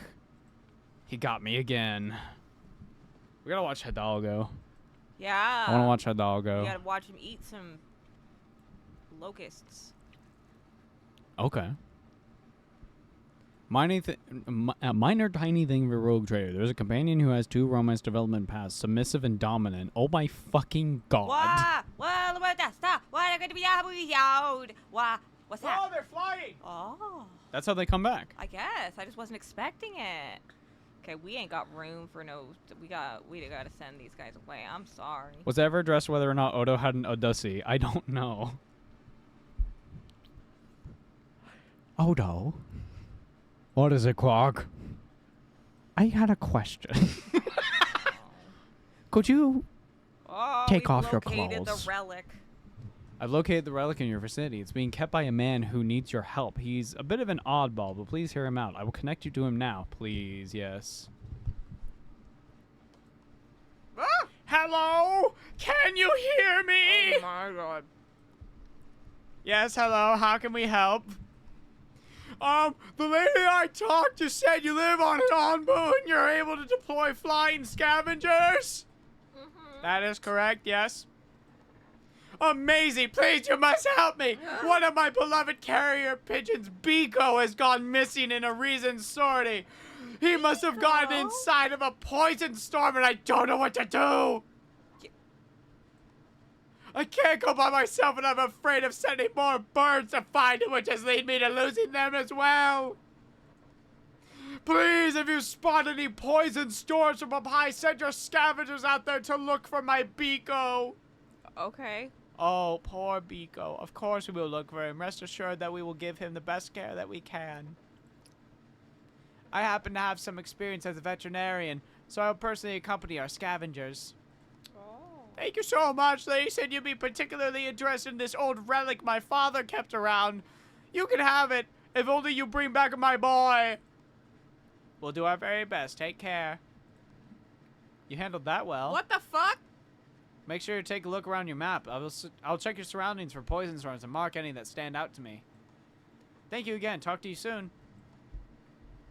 He got me again. We gotta watch Hidalgo. Yeah. I wanna watch Hidalgo. You gotta watch him eat some locusts. Okay. Minor tiny thing for Rogue Trader. There's a companion who has 2 romance development paths, submissive and dominant. Oh my fucking god. What's that? Oh, they're flying! Oh, That's how they come back. I guess. I just wasn't expecting it. Okay, we ain't got room for no. We gotta send these guys away. I'm sorry. Was it ever addressed whether or not Odo had an Odyssey? I don't know. Odo? What is it, Quark? I had a question. Could you Oh, Take we've off your located clothes. the relic. I've located the relic in your vicinity. It's being kept by a man who needs your help. He's a bit of an oddball, but please hear him out. I will connect you to him now. Please, yes. Hello? Can you hear me? Oh my god. Yes, hello. How can we help? The lady I talked to said you live on an Onbu and you're able to deploy flying scavengers. That is correct, yes. Amazing. Please, you must help me. One of my beloved carrier pigeons, Biko, has gone missing in a recent sortie. He must have gotten inside of a poison storm and I don't know what to do. I can't go by myself and I'm afraid of sending more birds to find him, which has led me to losing them as well. Please, if you spot any poison stores from up high, send your scavengers out there to look for my Biko. Okay. Oh, poor Biko. Of course we will look for him. Rest assured that we will give him the best care that we can. I happen to have some experience as a veterinarian, so I will personally accompany our scavengers. Thank you so much. They said you'd be particularly interested in this old relic my father kept around. You can have it, if only you bring back my boy. We'll do our very best. Take care. You handled that well. What the fuck? Make sure to take a look around your map. I'll check your surroundings for poison storms and mark any that stand out to me. Thank you again. Talk to you soon.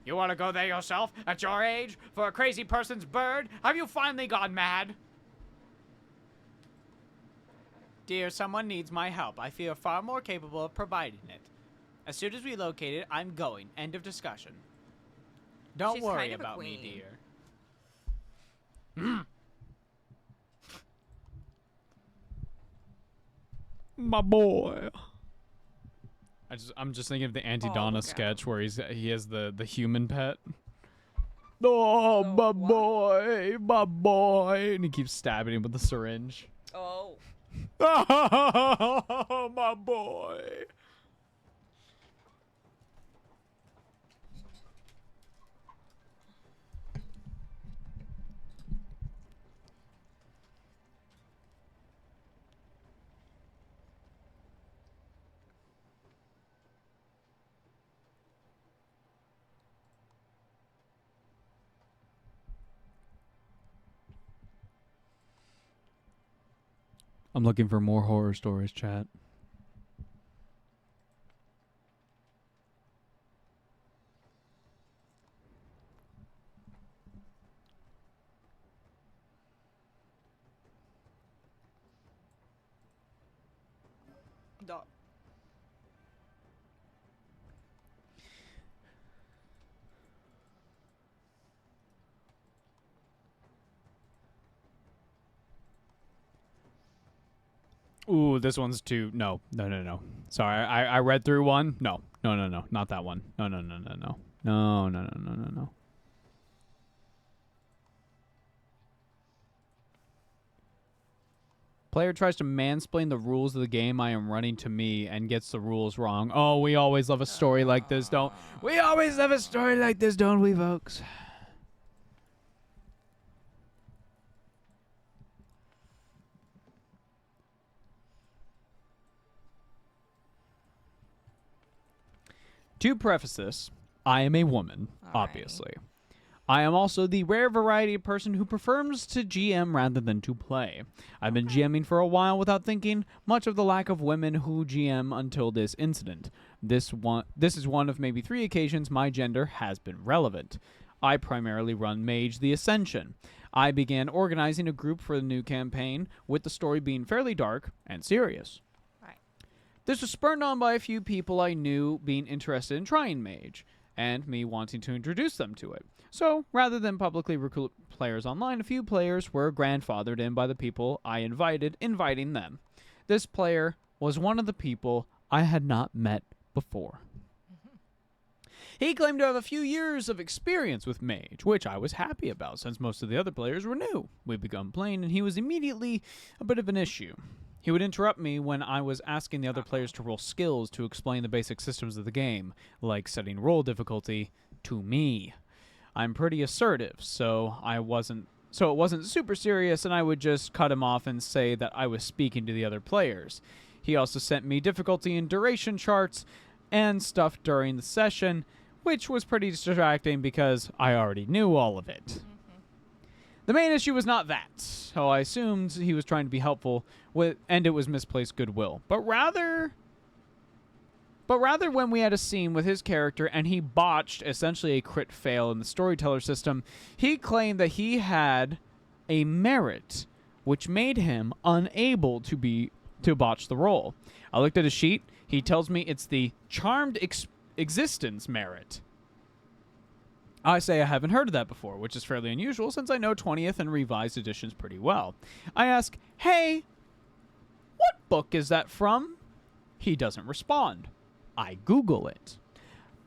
You want to go there yourself? At your age? For a crazy person's bird? Have you finally gone mad? Dear, someone needs my help. I feel far more capable of providing it. As soon as we locate it, I'm going. End of discussion. Don't She's worry kind of a about me, queen. dear. My boy. I'm just thinking of the Auntie Oh, Donna look sketch where he has the human pet. Oh, my boy, my boy, and he keeps stabbing him with the syringe. Oh. Oh, my boy. I'm looking for more horror stories, chat. Ooh, this one's too. No. Sorry, I read through one. No, not that one. No. Player tries to mansplain the rules of the game I am running to me and gets the rules wrong. Oh, we always love a story like this, don't we? Always love a story like this, don't we, folks? To preface this, I am a woman, obviously. I am also the rare variety of person who prefers to GM rather than to play. I've been GMing for a while without thinking much of the lack of women who GM until this incident. This is one of maybe 3 occasions my gender has been relevant. I primarily run Mage the Ascension. I began organizing a group for the new campaign, with the story being fairly dark and serious. This was spurred on by a few people I knew being interested in trying Mage, and me wanting to introduce them to it. So, rather than publicly recruit players online, a few players were grandfathered in by the people I inviting them. This player was one of the people I had not met before. He claimed to have a few years of experience with Mage, which I was happy about since most of the other players were new. We began playing, and he was immediately a bit of an issue. He would interrupt me when I was asking the other players to roll skills to explain the basic systems of the game, like setting roll difficulty to me. I'm pretty assertive, so it wasn't super serious, and I would just cut him off and say that I was speaking to the other players. He also sent me difficulty and duration charts and stuff during the session, which was pretty distracting because I already knew all of it. The main issue was not that, so I assumed he was trying to be helpful, and it was misplaced goodwill. But rather when we had a scene with his character and he botched essentially a crit fail in the storyteller system, he claimed that he had a merit, which made him unable to botch the roll. I looked at his sheet. He tells me it's the Charmed Existence merit. I say I haven't heard of that before, which is fairly unusual since I know 20th and revised editions pretty well. I ask, hey, what book is that from? He doesn't respond. I Google it.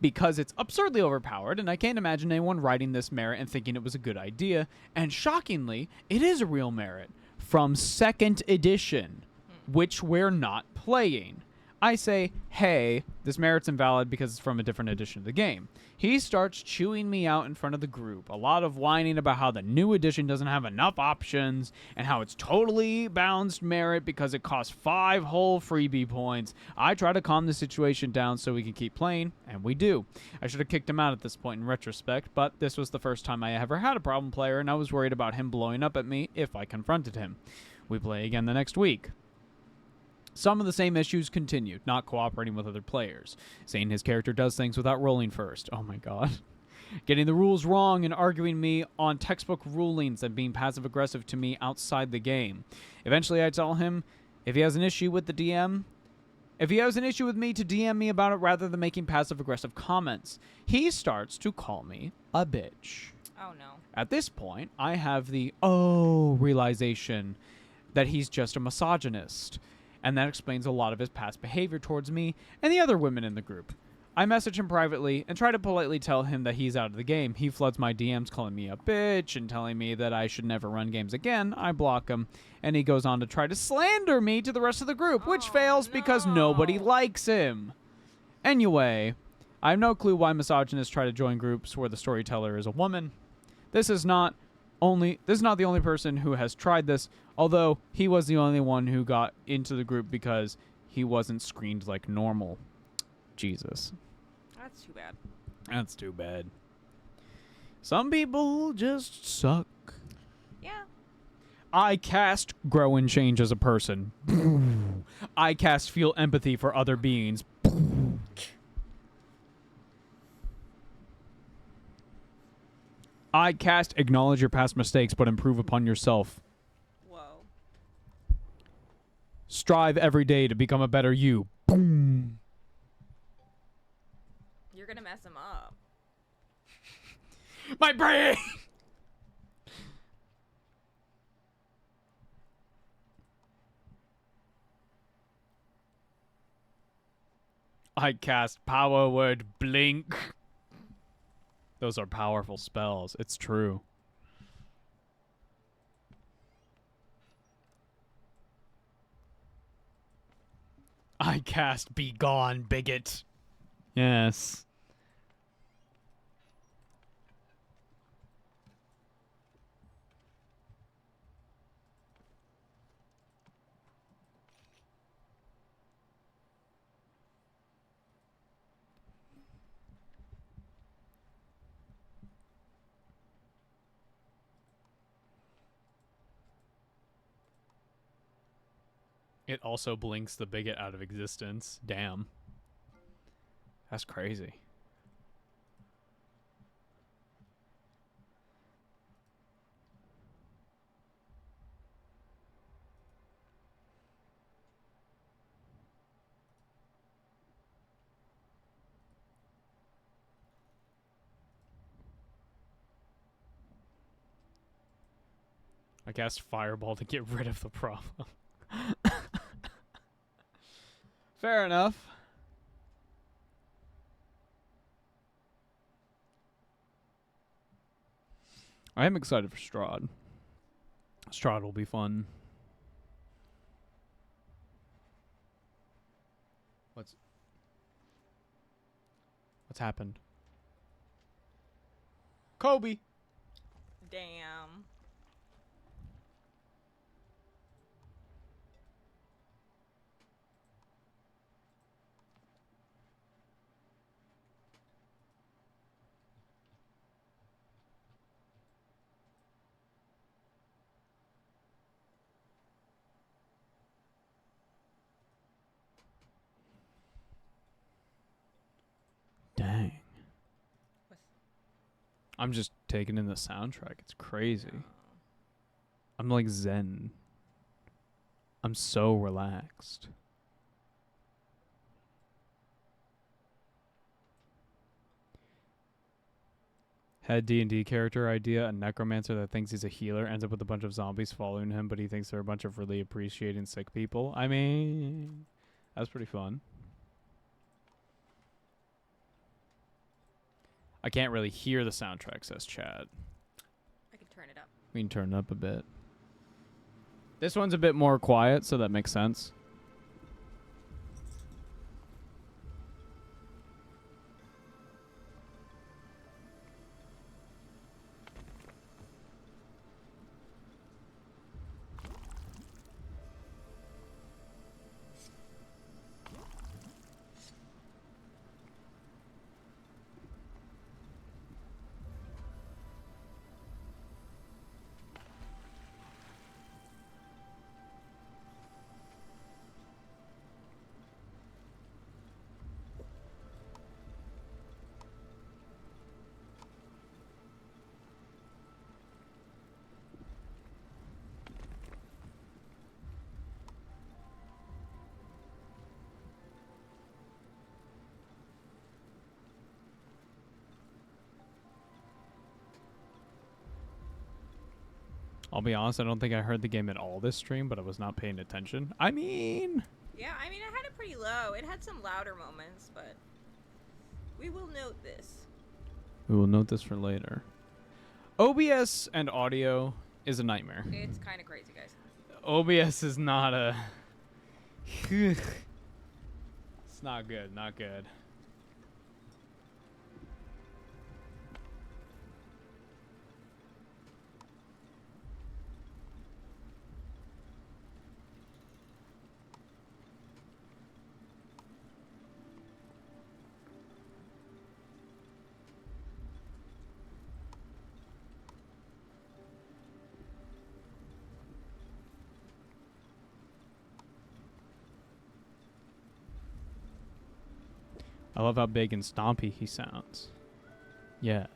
Because it's absurdly overpowered, and I can't imagine anyone writing this merit and thinking it was a good idea, and shockingly, it is a real merit from 2nd edition, which we're not playing. I say, hey, this merit's invalid because it's from a different edition of the game. He starts chewing me out in front of the group, a lot of whining about how the new edition doesn't have enough options, and how it's totally balanced merit because it costs 5 whole freebie points. I try to calm the situation down so we can keep playing, and we do. I should have kicked him out at this point in retrospect, but this was the first time I ever had a problem player, and I was worried about him blowing up at me if I confronted him. We play again the next week. Some of the same issues continued, not cooperating with other players, saying his character does things without rolling first. Oh my god. Getting the rules wrong and arguing me on textbook rulings and being passive-aggressive to me outside the game. Eventually I tell him if he has an issue with me to DM me about it rather than making passive-aggressive comments. He starts to call me a bitch. Oh no. At this point, I have the realization that he's just a misogynist. And that explains a lot of his past behavior towards me and the other women in the group. I message him privately and try to politely tell him that he's out of the game. He floods my DMs calling me a bitch and telling me that I should never run games again. I block him, and he goes on to try to slander me to the rest of the group, which fails because nobody likes him. Anyway, I have no clue why misogynists try to join groups where the storyteller is a woman. This is not the only person who has tried this, although he was the only one who got into the group because he wasn't screened like normal. Jesus. That's too bad. That's too bad. Some people just suck. Yeah. I cast grow and change as a person. I cast feel empathy for other beings. I cast acknowledge your past mistakes but improve upon yourself. Whoa. Strive every day to become a better you. Boom. You're gonna mess him up. My brain! I cast power word blink. Those are powerful spells. It's true. I cast be gone, bigot. Yes. It also blinks the bigot out of existence. Damn. That's crazy. I cast Fireball to get rid of the problem. Fair enough. I am excited for Strahd. Strahd will be fun. What's happened? Kobe. Damn. Dang. I'm just taking in the soundtrack. It's crazy. I'm like zen. I'm so relaxed. Head D&D character idea, a necromancer that thinks he's a healer ends up with a bunch of zombies following him, but he thinks they're a bunch of really appreciating sick people. I mean, that's pretty fun. I can't really hear the soundtrack, says Chad. I can turn it up. We can turn it up a bit. This one's a bit more quiet, so that makes sense. I'll be honest, I don't think I heard the game at all this stream, but I was not paying attention. I mean... Yeah, I mean, I had it pretty low. It had some louder moments, but we will note this. We will note this for later. OBS and audio is a nightmare. It's kind of crazy, guys. OBS is not a... It's not good, not good. I love how big and stompy he sounds. Yes.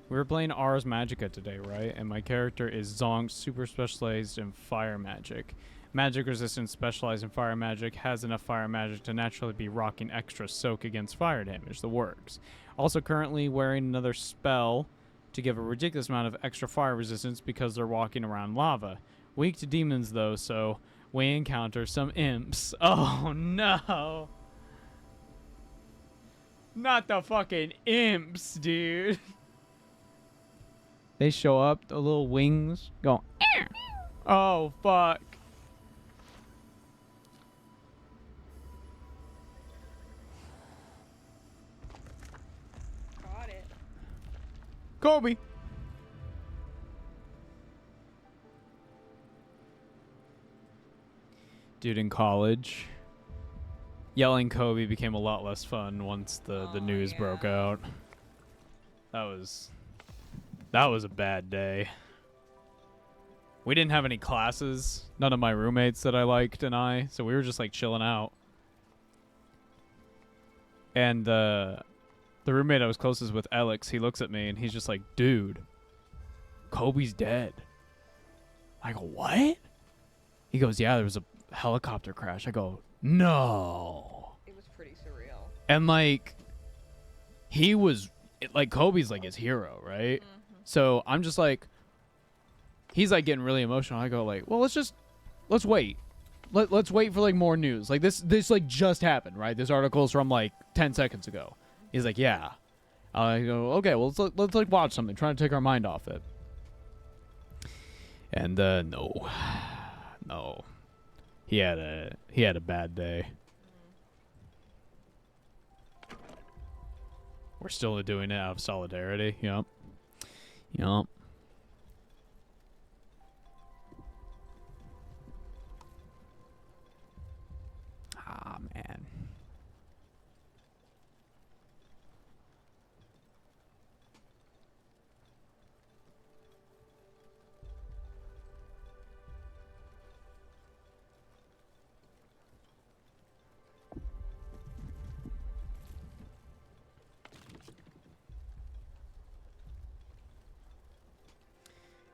We were playing Ars Magica today, right? And my character is Zonk, super specialized in fire magic. Magic resistance specialized in fire magic, has enough fire magic to naturally be rocking extra soak against fire damage. The works. Also currently wearing another spell to give a ridiculous amount of extra fire resistance because they're walking around lava. Weak to demons though, so we encounter some imps. Oh no. Not the fucking imps, dude. They show up, the little wings go. Oh fuck. Got it. Kobe. Dude, in college, yelling Kobe became a lot less fun once the news broke out. That was a bad day. We didn't have any classes. None of my roommates that I liked so we were just like chilling out. And the roommate I was closest with, Alex, he looks at me and he's just like, dude, Kobe's dead. I go, what? He goes, yeah, there was a helicopter crash. I go, no. It was pretty surreal. And like, Kobe's like his hero, right? So I'm just like, he's like getting really emotional. I go like, well, let's wait. Let's wait for like more news. Like this like just happened, right? This article's from like 10 seconds ago. He's like, yeah. I go, okay, well let's like watch something, trying to take our mind off it. And no. He had a bad day. We're still doing it out of solidarity. Yep. Ah, man.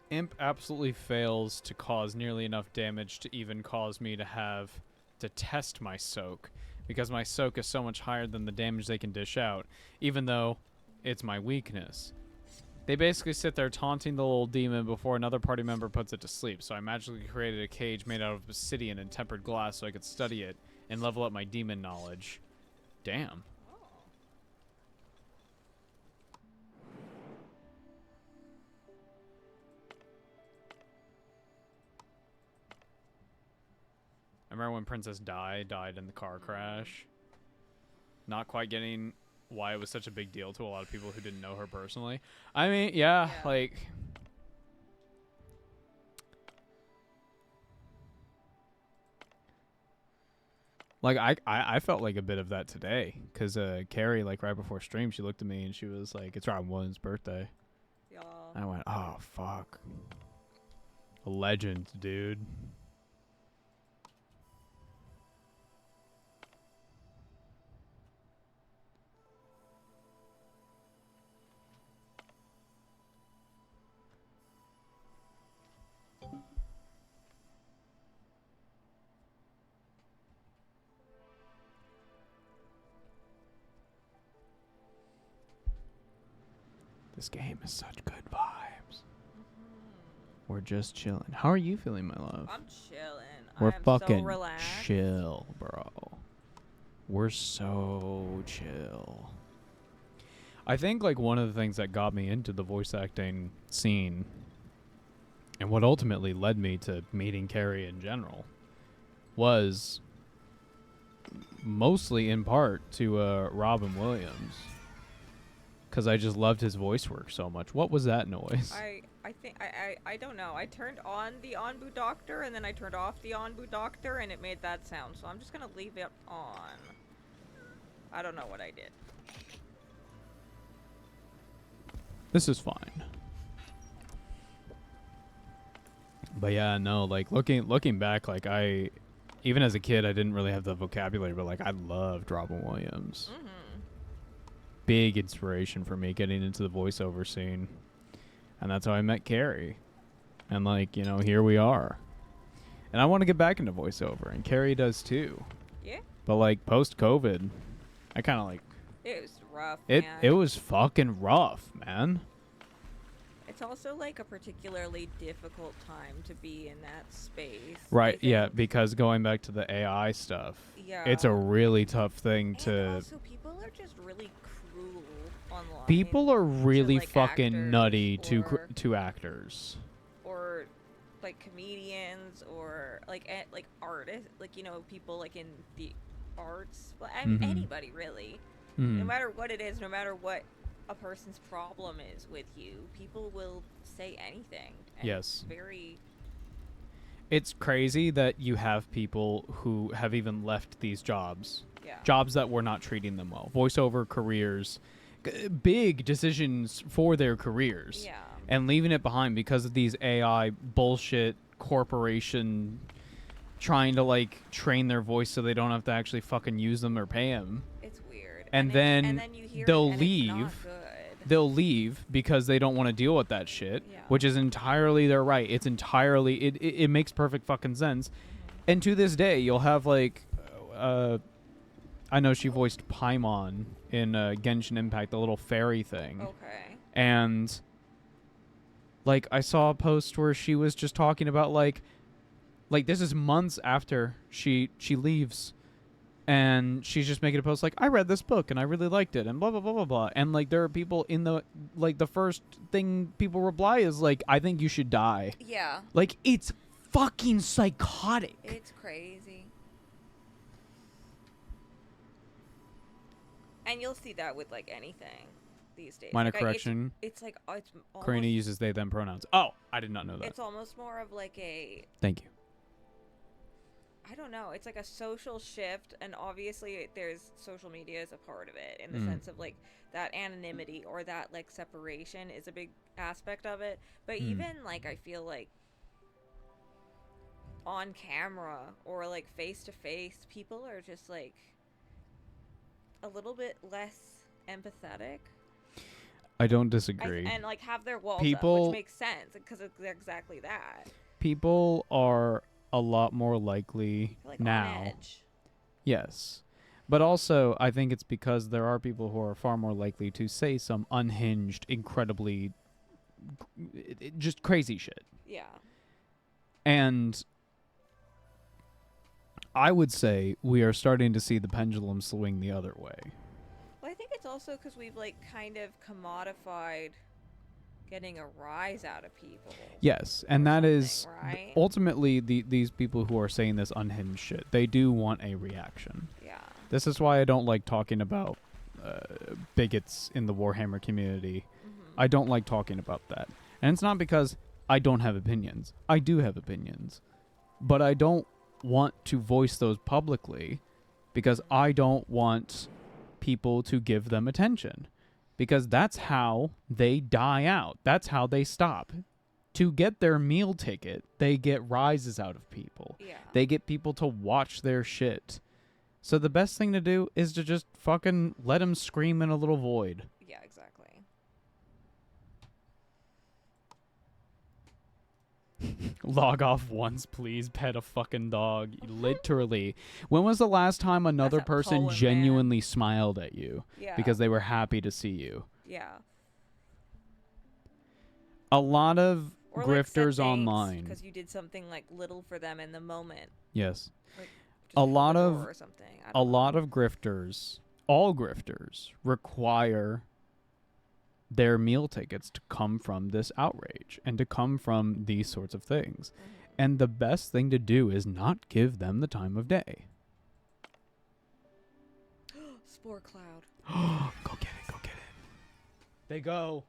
Imp absolutely fails to cause nearly enough damage to even cause me to have to test my soak, because my soak is so much higher than the damage they can dish out, even though it's my weakness. They basically sit there taunting the little demon before another party member puts it to sleep, so I magically created a cage made out of obsidian and tempered glass so I could study it and level up my demon knowledge. Damn. I remember when Princess died in the car crash. Not quite getting why it was such a big deal to a lot of people who didn't know her personally. I mean, yeah. Like... Like, I felt like a bit of that today. Because Carrie, like, right before stream, she looked at me and she was like, it's Robin Williams' birthday. Yeah. I went, oh, fuck. A legend, dude. This game is such good vibes. We're just chilling. How are you feeling, my love? I'm chilling. We're I'm fucking so relaxed. chill, bro. We're so chill. I think like one of the things that got me into the voice acting scene and what ultimately led me to meeting Carrie in general was mostly in part to Robin Williams. Because I just loved his voice work so much. What was that noise? I think I don't know. I turned on the Onbu Doctor and then I turned off the Onbu Doctor and it made that sound. So I'm just gonna leave it on. I don't know what I did. This is fine. But yeah, no, like looking back, like even as a kid, I didn't really have the vocabulary, but like I loved Robin Williams. Mm-hmm. Big inspiration for me getting into the voiceover scene. And that's how I met Carrie. And like, you know, here we are. And I want to get back into voiceover, and Carrie does too. Yeah. But like post-COVID, I kind of like It was rough. it. Man. It was fucking rough, man. It's it's also like a particularly difficult time to be in that space. I Right, yeah, think. because going back to the AI stuff, Yeah. it's a really tough thing And to. also, people are just really cruel online. People are really like, fucking actors nutty or- to actors. or like comedians or like like artists, like people like in the arts. Well, I mean Mhm. anybody really. No Mm. matter what it is, no matter what a person's problem is with you, people will say anything. And Yes. It's very. It's crazy that you have people who have even left these jobs, Yeah. jobs that were not treating them well, voiceover careers, big decisions for their careers, Yeah. and leaving it behind because of these AI bullshit corporation trying to like train their voice so they don't have to actually fucking use them or pay them. It's weird. And then then you hear they'll it and it's not leave. good. They'll leave because they don't want to deal with that shit, Yeah. which is entirely their right. It's entirely it makes perfect fucking sense. And to this day, you'll have like I know she voiced Paimon in Genshin Impact, the little fairy thing. Okay. And like I saw a post where she was just talking about like this is months after she leaves, and she's just making a post like, I read this book and I really liked it and blah blah blah blah blah. And like there are people in the like the first thing people reply is like, I think you should die. Yeah. Like it's fucking psychotic. It's crazy. And you'll see that with like anything these days. Minor Like, correction. It's like it's Karina almost, uses they them pronouns. Oh, I did not know that. it's almost more of like a Thank you. I don't know. It's like a social shift, and obviously there's social media is a part of it in the Mm. sense of like that anonymity or that like separation is a big aspect of it. But Mm. even like I feel like on camera or like face to face, people are just like a little bit less empathetic. I don't disagree. And like have their walls People- up, which makes sense because it's exactly that. People are a lot more likely Like now. on edge. Yes. But also, I think it's because there are people who are far more likely to say some unhinged, incredibly just crazy shit. Yeah. And I would say we are starting to see the pendulum swing the other way. Well, I think it's also because we've like kind of commodified getting a rise out of people. Yes, and Or that is something, right? ultimately these people who are saying this unhinged shit. They do want a reaction. Yeah. This is why I don't like talking about bigots in the Warhammer community. Mm-hmm. I don't like talking about that. And it's not because I don't have opinions. I do have opinions. But I don't want to voice those publicly because I don't want people to give them attention. Because that's how they die out. That's how they stop. To get their meal ticket, they get rises out of people. Yeah. They get people to watch their shit. So the best thing to do is to just fucking let them scream in a little void. Yeah, exactly. Log off once, please. Pet a fucking dog. Literally. When was the last time another a person poem, man. genuinely smiled at you Yeah. because they were happy to see you? Yeah. A lot of Or grifters online. because you did something like little for them in the moment. Yes. Just A open the lot door of- or something. I A don't know. lot of grifters, all grifters, require their meal tickets to come from this outrage and to come from these sorts of things. Mhm. And the best thing to do is not give them the time of day. Spore cloud. Go get it, go get it. They go.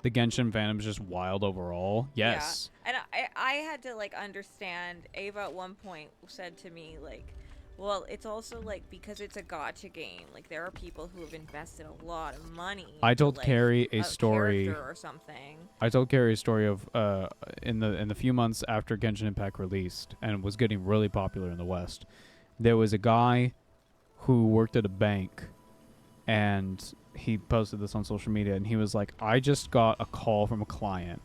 The Genshin fandom is just wild overall. Yes. Yeah. And I had to like understand. Ava at one point said to me like, well, it's also like because it's a gacha game. Like there are people who have invested a lot of money. I into, told like, Carrie a story. character or something. I told Carrie a story of in the few months after Genshin Impact released and was getting really popular in the West. There was a guy who worked at a bank, and he posted this on social media, and he was like, I just got a call from a client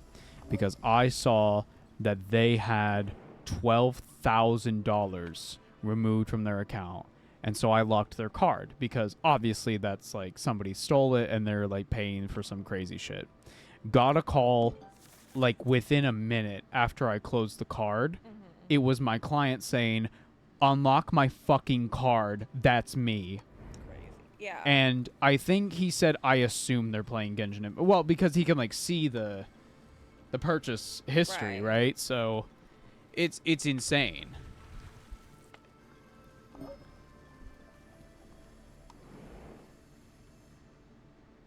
because I saw that they had $12,000 removed from their account, And so I locked their card because obviously that's like somebody stole it and they're like paying for some crazy shit. Got a call like within a minute after I closed the card. It was my client saying, "Unlock my fucking card. That's me." Crazy. Yeah. And I think he said, "I assume they're playing Genshin Impact." Well, because he can like see the purchase history, right? So it's insane.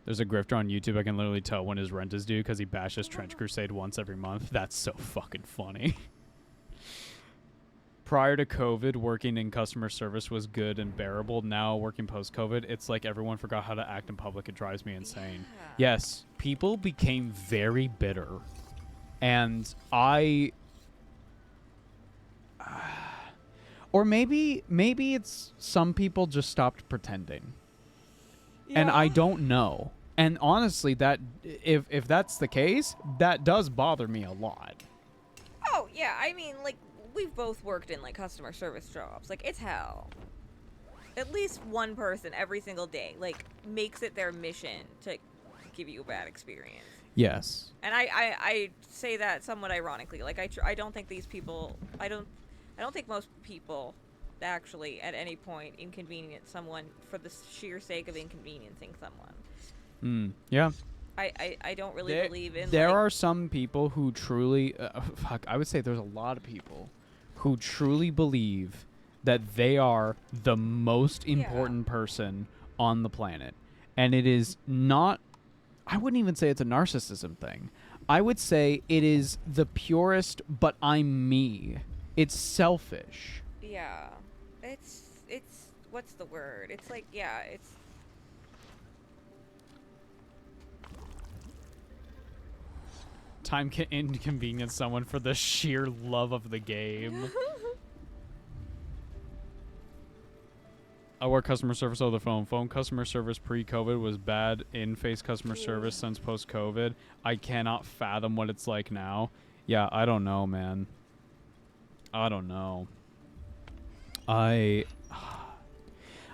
There's a grifter on YouTube. I can literally tell when his rent is due because he bashes Trench Crusade once every month. That's so fucking funny. Prior to COVID, working in customer service was good and bearable. Now, working post-COVID, it's like everyone forgot how to act in public. It drives me insane. Yeah. Yes, people became very bitter. And or maybe it's some people just stopped pretending. And I don't know. And honestly, that if that's the case, that does bother me a lot. Oh, yeah. I mean, like, we've both worked in, like, customer service jobs. Like, it's hell. At least one person every single day, like, makes it their mission to give you a bad experience. Yes. And I say that somewhat ironically. Like, I don't think these people... I don't think most people actually, at any point, inconvenience someone for the sheer sake of inconveniencing someone. Yeah. I don't really believe in. There like, are some people who truly, I would say there's a lot of people who truly believe that they are the most important person on the planet. And it is not, I wouldn't even say it's a narcissism thing. I would say it is the purest, but I'm me. It's selfish. Yeah. It's what's the word? It's like, yeah, it's. Time can inconvenience someone for the sheer love of the game. I work customer service over the phone. Phone customer service pre-COVID was bad. In-face customer service since post-COVID. I cannot fathom what it's like now. Yeah, I don't know, man. I don't know. I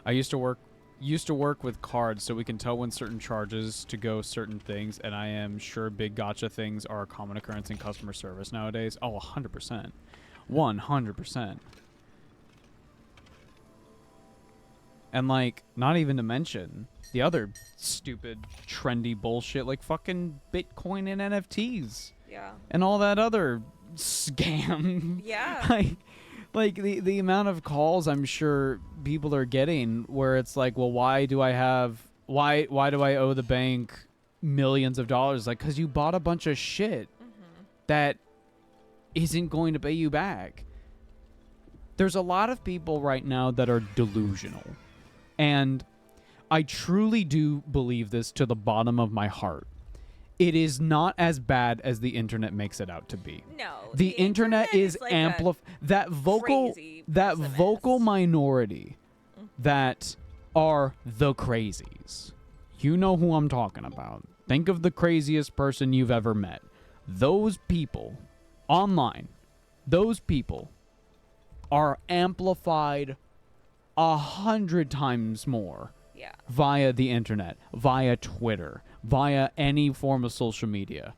used to work with cards, so we can tell when certain charges to go certain things, and I am sure big gotcha things are a common occurrence in customer service nowadays. Oh, 100%. 100%. And, like, not even to mention the other stupid, trendy bullshit like fucking Bitcoin and NFTs. Yeah. And all that other scam. Yeah. Like the amount of calls I'm sure people are getting where it's like, well, why do I owe the bank millions of dollars? Like, because you bought a bunch of shit that isn't going to pay you back. There's a lot of people right now that are delusional. And I truly do believe this to the bottom of my heart. It is not as bad as the internet makes it out to be. No. The internet is like that crazy vocal minority that are the crazies. You know who I'm talking about. Think of the craziest person you've ever met. Those people online, those people are amplified 100 times more via the internet, via Twitter, via any form of social media.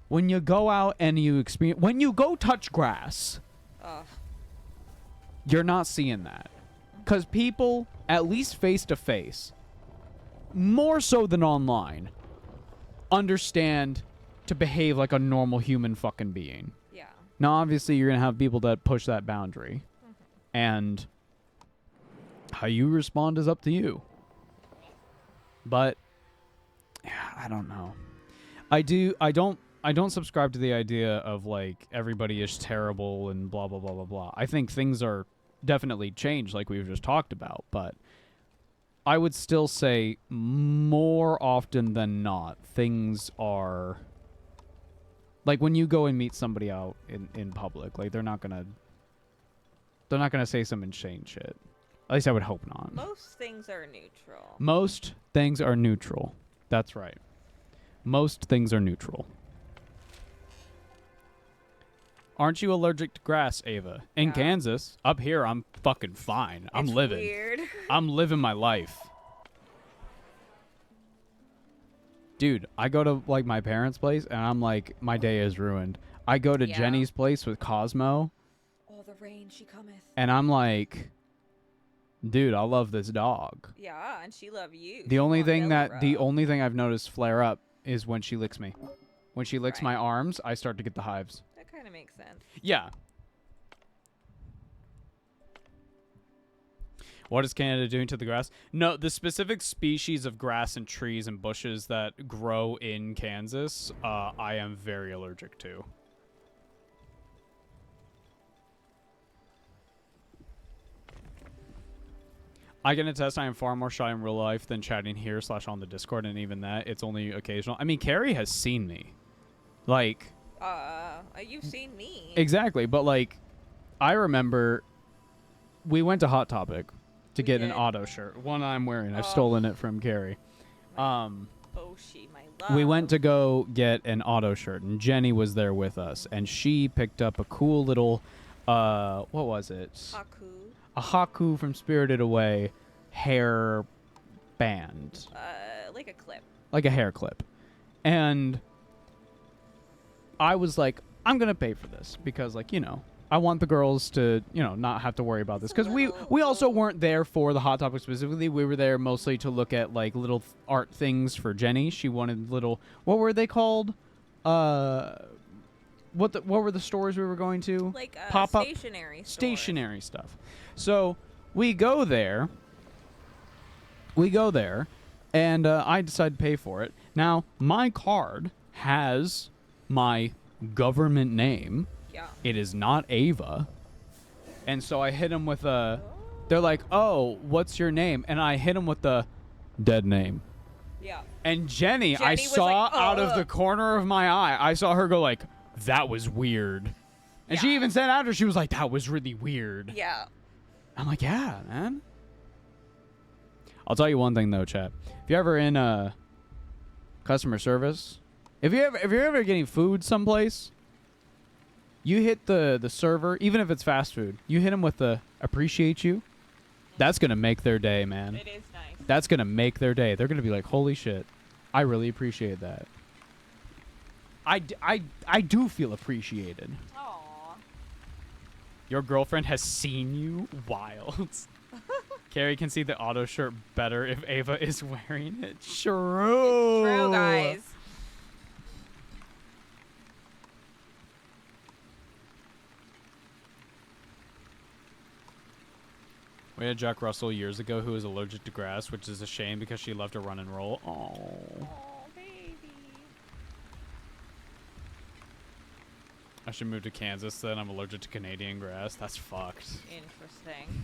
When you go out and when you go touch grass, you're not seeing that. Because people, at least face to face, more so than online, understand to behave like a normal human fucking being. Yeah. Now, obviously, you're going to have people that push that boundary. And how you respond is up to you. But I don't know. I don't subscribe to the idea of like everybody is terrible and blah blah blah blah blah. I think things are definitely changed like we've just talked about, but I would still say more often than not things are like when you go and meet somebody out in public, like they're not gonna say some insane shit. At least I would hope not. Most things are neutral. Most things are neutral. That's right. Most things are neutral. Aren't you allergic to grass, Ava? In Yeah. Kansas, up here, I'm fucking fine. I'm It's living. Weird. I'm living my life. Dude, I go to like my parents' place and I'm like, my day is ruined. I go to Yeah. Jenny's place with Cosmo Oh, the rain she cometh. and I'm like, dude, I love this dog. Yeah, and she love you. The She only want thing belly the rub. only thing I've noticed flare up is when she licks me. When she licks Right. my arms, I start to get the hives. That kind of makes sense. Yeah. What is Canada doing to the grass? No, the specific species of grass and trees and bushes that grow in Kansas, I am very allergic to. I can attest I am far more shy in real life than chatting here / on the Discord, and even that, it's only occasional. I mean, Carrie has seen me. Like, You've seen me. exactly, but like, I remember we went to Hot Topic to We get an did. auto shirt. One I'm wearing. I've Oh. stolen it from Carrie. Oh, she, my love. We went to go get an auto shirt, and Jenny was there with us, and she picked up a cool little, what was it? Haku. A Haku from Spirited Away hair band, Like a clip. like a hair clip. And I was like, I'm going to pay for this because, like, you know, I want the girls to, you know, not have to worry about this. Because we also weren't there for the Hot Topic specifically. We were there mostly to look at, like, little art things for Jenny. She wanted little, what were they called? What were the stores we were going to? Like Pop-up stationary store. stationary stuff. So we go there. And I decide to pay for it. Now, my card has my government name. Yeah. It is not Ava. And so I hit him with a... They're like, oh, what's your name? And I hit him with the dead name. Yeah. And Jenny, I Jenny was saw like, out of "Ugh." the corner of my eye, I saw her go like, that was weird. And she Yeah. even said after, she was like, that was really weird. Yeah. I'm like, yeah, man. I'll tell you one thing though, chat. If you're ever in customer service, if you're ever getting food someplace, you hit the server, even if it's fast food, you hit them with the appreciate you. That's gonna make their day, man. It is nice. That's gonna make their day. They're gonna be like, holy shit, I really appreciate that. I do feel appreciated. Aw. Your girlfriend has seen you? Wild. Carrie can see the auto shirt better if Ava is wearing it. True. True, guys. We had Jack Russell years ago who was allergic to grass, which is a shame because she loved to run and roll. Oh. Oh, baby. I should move to Kansas then. I'm allergic to Canadian grass. That's fucked. Interesting.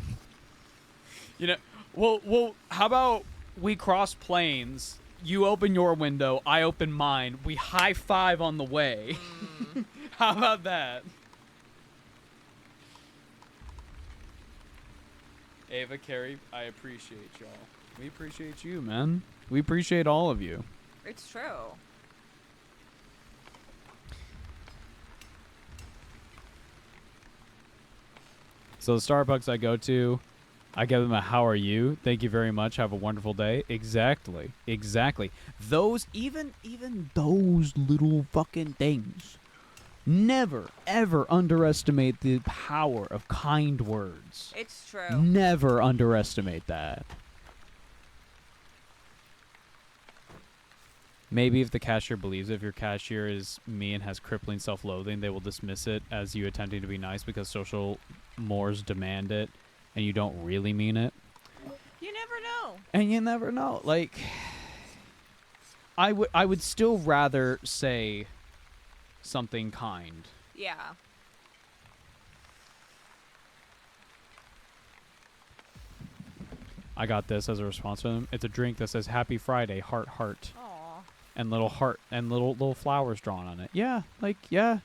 You know, well, how about we cross planes? You open your window, I open mine. We high five on the way. How about that? Ava, Carrie, I appreciate y'all. We appreciate you, man. We appreciate all of you. It's true. So the Starbucks I go to, I give them a how are you? Thank you very much. Have a wonderful day. Exactly. Those even those little fucking things. Never ever underestimate the power of kind words. It's true. Never underestimate that. Maybe if the cashier believes it, if your cashier is me and has crippling self-loathing, they will dismiss it as you attempting to be nice because social mores demand it and you don't really mean it. You never know. And you never know. Like, I would still rather say something kind. Yeah. I got this as a response to them. It's a drink that says Happy Friday, heart, heart. Aw. And little heart and little flowers drawn on it. Yeah, like, yeah.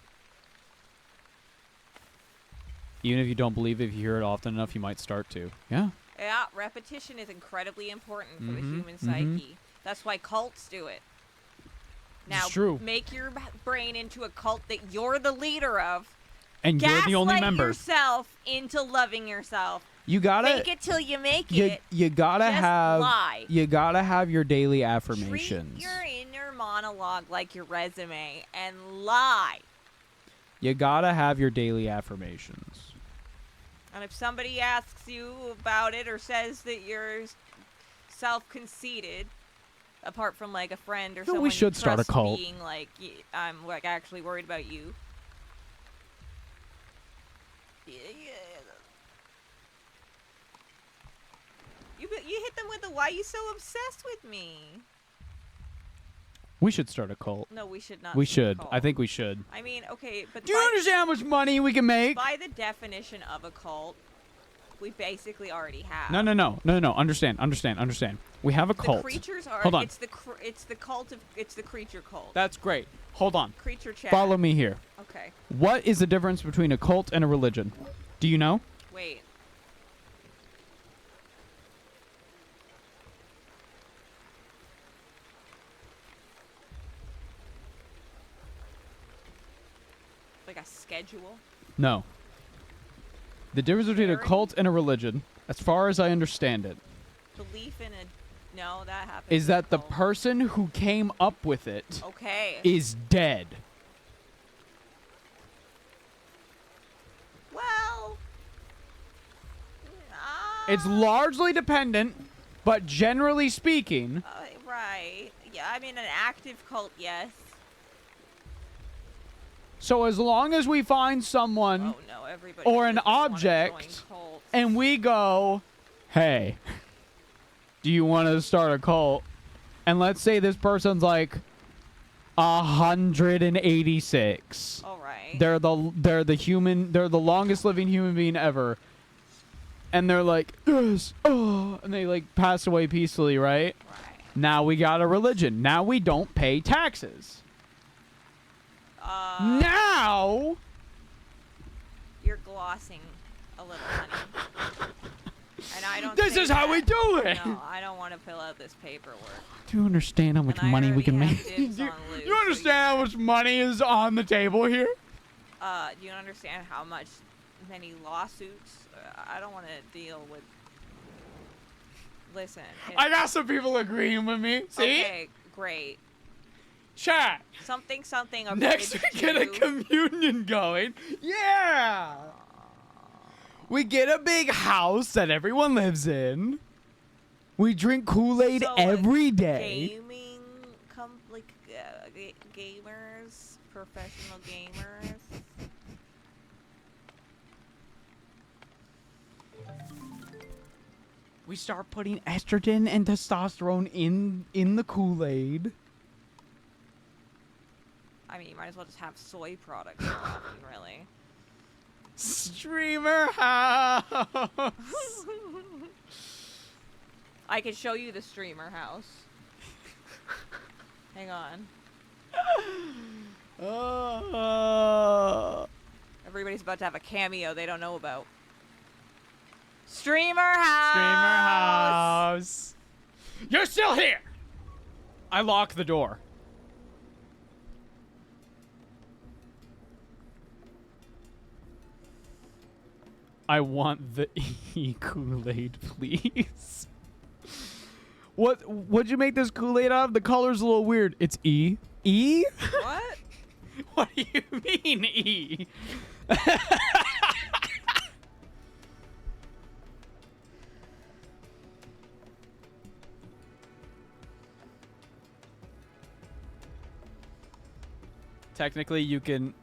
Even if you don't believe it, if you hear it often enough, you might start to. Yeah. Yeah, repetition is incredibly important for the Mhm, human mhm. psyche. That's why cults do it. Now, It's true. make your brain into a cult that you're the leader of, And you're the only Gaslight member. yourself into loving yourself. You gotta Fake it till you make you, it. you gotta Just have lie. you gotta have your daily Treat affirmations. your inner monologue like your resume and lie. You gotta have your daily affirmations. And if somebody asks you about it or says that you're self-conceited, apart from like a friend or No, someone we you should start a trust cult. being like, I'm like actually worried about you. You hit them with the why you so obsessed with me. We should start a cult. No, we should not. We start a should. cult. I think we should. I mean, okay, but Do you understand how much money we can make? by the definition of a cult, we basically already have. No. Understand. We have a The cult. creatures are. Hold on. It's the cult of. It's the creature cult. That's great. Hold on. Creature chat. Follow me here. Okay. What is the difference between a cult and a religion? Do you know? Wait. Like a schedule. No. The difference between a Very- cult and a religion, as far as I understand it, Belief in a. No, that happens. is in a that the cult. person who came up with it Okay. is dead. Well. It's largely dependent, but generally speaking, Right. Yeah, I mean, an active cult, yes. so as long as we find someone Oh no, everybody. or an doesn't wanna object, join cults. and we go, hey, do you want to start a cult? And let's say this person's like 186. All right. They're the longest living human being ever. And they're like, yes, oh, and they like pass away peacefully, right? Right. Now we got a religion. Now we don't pay taxes. Now You're glossing a little, honey. And I don't. this say is how we that. do it. No, I don't want to fill out this paperwork. Do you understand how much And I money we already can have make? dibs Do on loot, you so understand how much money is on the table here? Do you understand how many lawsuits? I don't want to deal with. Listen. I got some people agreeing with me. See? Okay, great. Chat. Something. A Next we bridge get a to- communion going. Yeah. We get a big house that everyone lives in. We drink Kool-Aid So, every day. Gaming, gamers, professional gamers. We start putting estrogen and testosterone in the Kool-Aid. I mean, you might as well just have soy products around you, really. Streamer house. I can show you the streamer house. Hang on. Everybody's about to have a cameo they don't know about. Streamer house. Streamer house. You're still here. I lock the door. I want the E Kool-Aid, please. What'd you make this Kool-Aid out of? The color's a little weird. It's E. E? What? What do you mean E? Technically, you can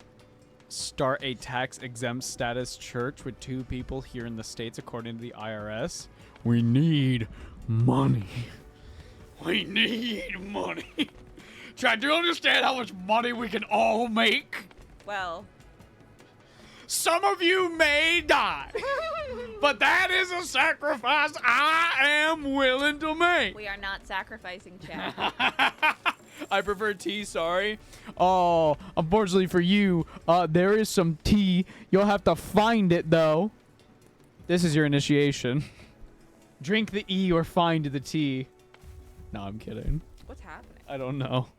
start a tax-exempt status church with 2 people here in the States, according to the IRS. We need money. We need money. Try to understand how much money we can all make. Well. Some of you may die, but that is a sacrifice I am willing to make. We are not sacrificing Chad. I prefer tea, sorry. Oh, unfortunately for you, there is some tea. You'll have to find it, though. This is your initiation. Drink the E or find the tea. No, I'm kidding. What's happening? I don't know.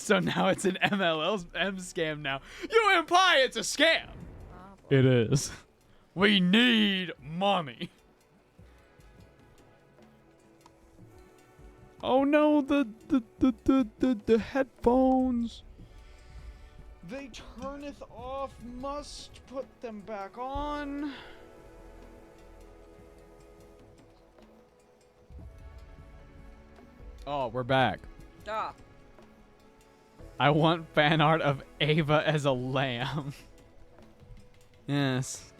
So now it's an MLM scam now. You imply it's a scam. Oh, boy. It is. We need money. Oh no, the headphones. They turneth off, must put them back on. Oh, we're back. Ah. I want fan art of Ava as a lamb. Yes.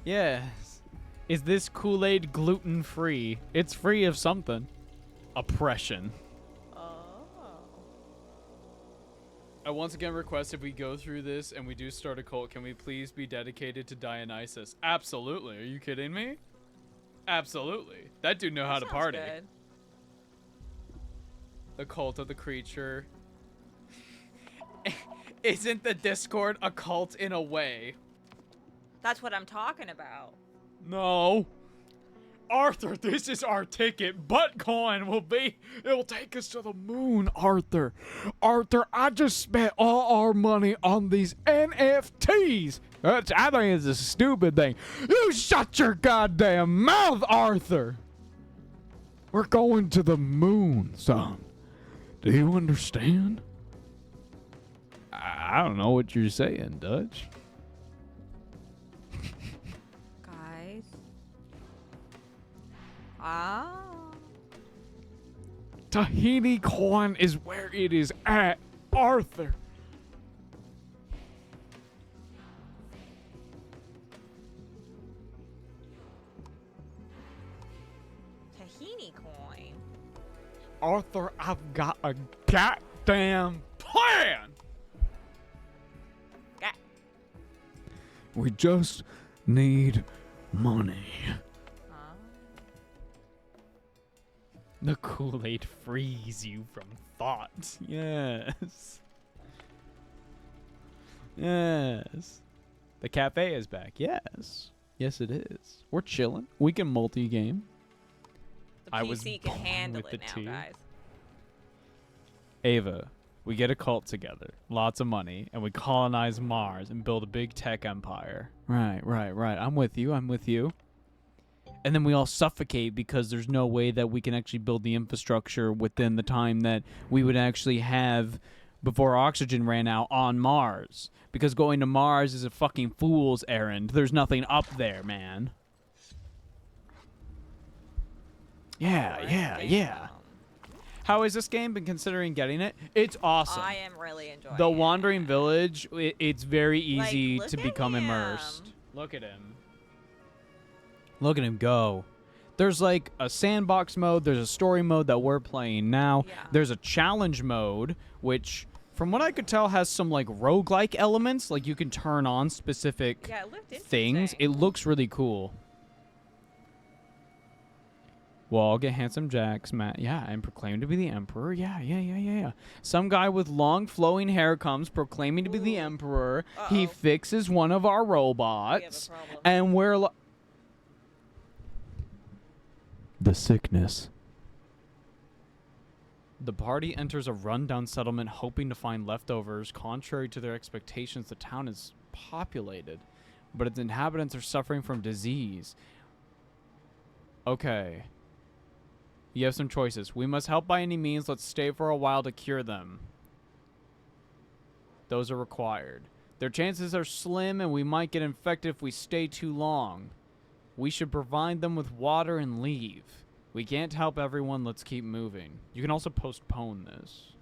Yes. Is this Kool-Aid gluten-free? It's free of something. Oppression. I once again request if we go through this and we do start a cult, can we please be dedicated to Dionysus? Absolutely. Are you kidding me? Absolutely. That dude know how to Sounds party. good. The cult of the creature. Isn't the Discord a cult in a way? That's what I'm talking about. No. Arthur, this is our ticket. Buttcoin it will take us to the moon, Arthur. Arthur, I just spent all our money on these NFTs. I think it's a stupid thing. You shut your goddamn mouth, Arthur. We're going to the moon, son. Do you understand? I don't know what you're saying, Dutch. Guys. Ah. Tahiti coin is where it is at, Arthur. Tahini coin. Arthur, I've got a goddamn plan. Ga- We just need money. The Kool-Aid frees you from thought. Yes. Yes. The cafe is back. Yes. Yes, it is. We're chilling. We can multi-game. The I was PC can born handle with it the now, T. guys. Ava, we get a cult together, lots of money, and we colonize Mars and build a big tech empire. Right. I'm with you. And then we all suffocate because there's no way that we can actually build the infrastructure within the time that we would actually have before oxygen ran out on Mars. Because going to Mars is a fucking fool's errand. There's nothing up there, man. Yeah. How has this game been considering getting it? It's awesome. I am really enjoying The it. Wandering Village, it's very easy look to at become him. immersed. Look at him. Look at him go. There's like a sandbox mode, there's a story mode that we're playing now. Yeah. There's a challenge mode, which from what I could tell has some like roguelike elements, like you can turn on specific Yeah, it looked things. interesting. It looks really cool. Well, I'll get Handsome Jack's Matt. Yeah, and proclaim to be the emperor. Yeah. Some guy with long flowing hair comes proclaiming to be the Ooh. emperor. He Uh-oh. fixes one of our robots. problem. And we're the sickness. The party enters a rundown settlement hoping to find leftovers. Contrary to their expectations, the town is populated, but its inhabitants are suffering from disease. Okay. You have some choices. We must help by any means. Let's stay for a while to cure them. Those are required. Their chances are slim, and we might get infected if we stay too long. We should provide them with water and leave. We can't help everyone. Let's keep moving. You can also postpone this.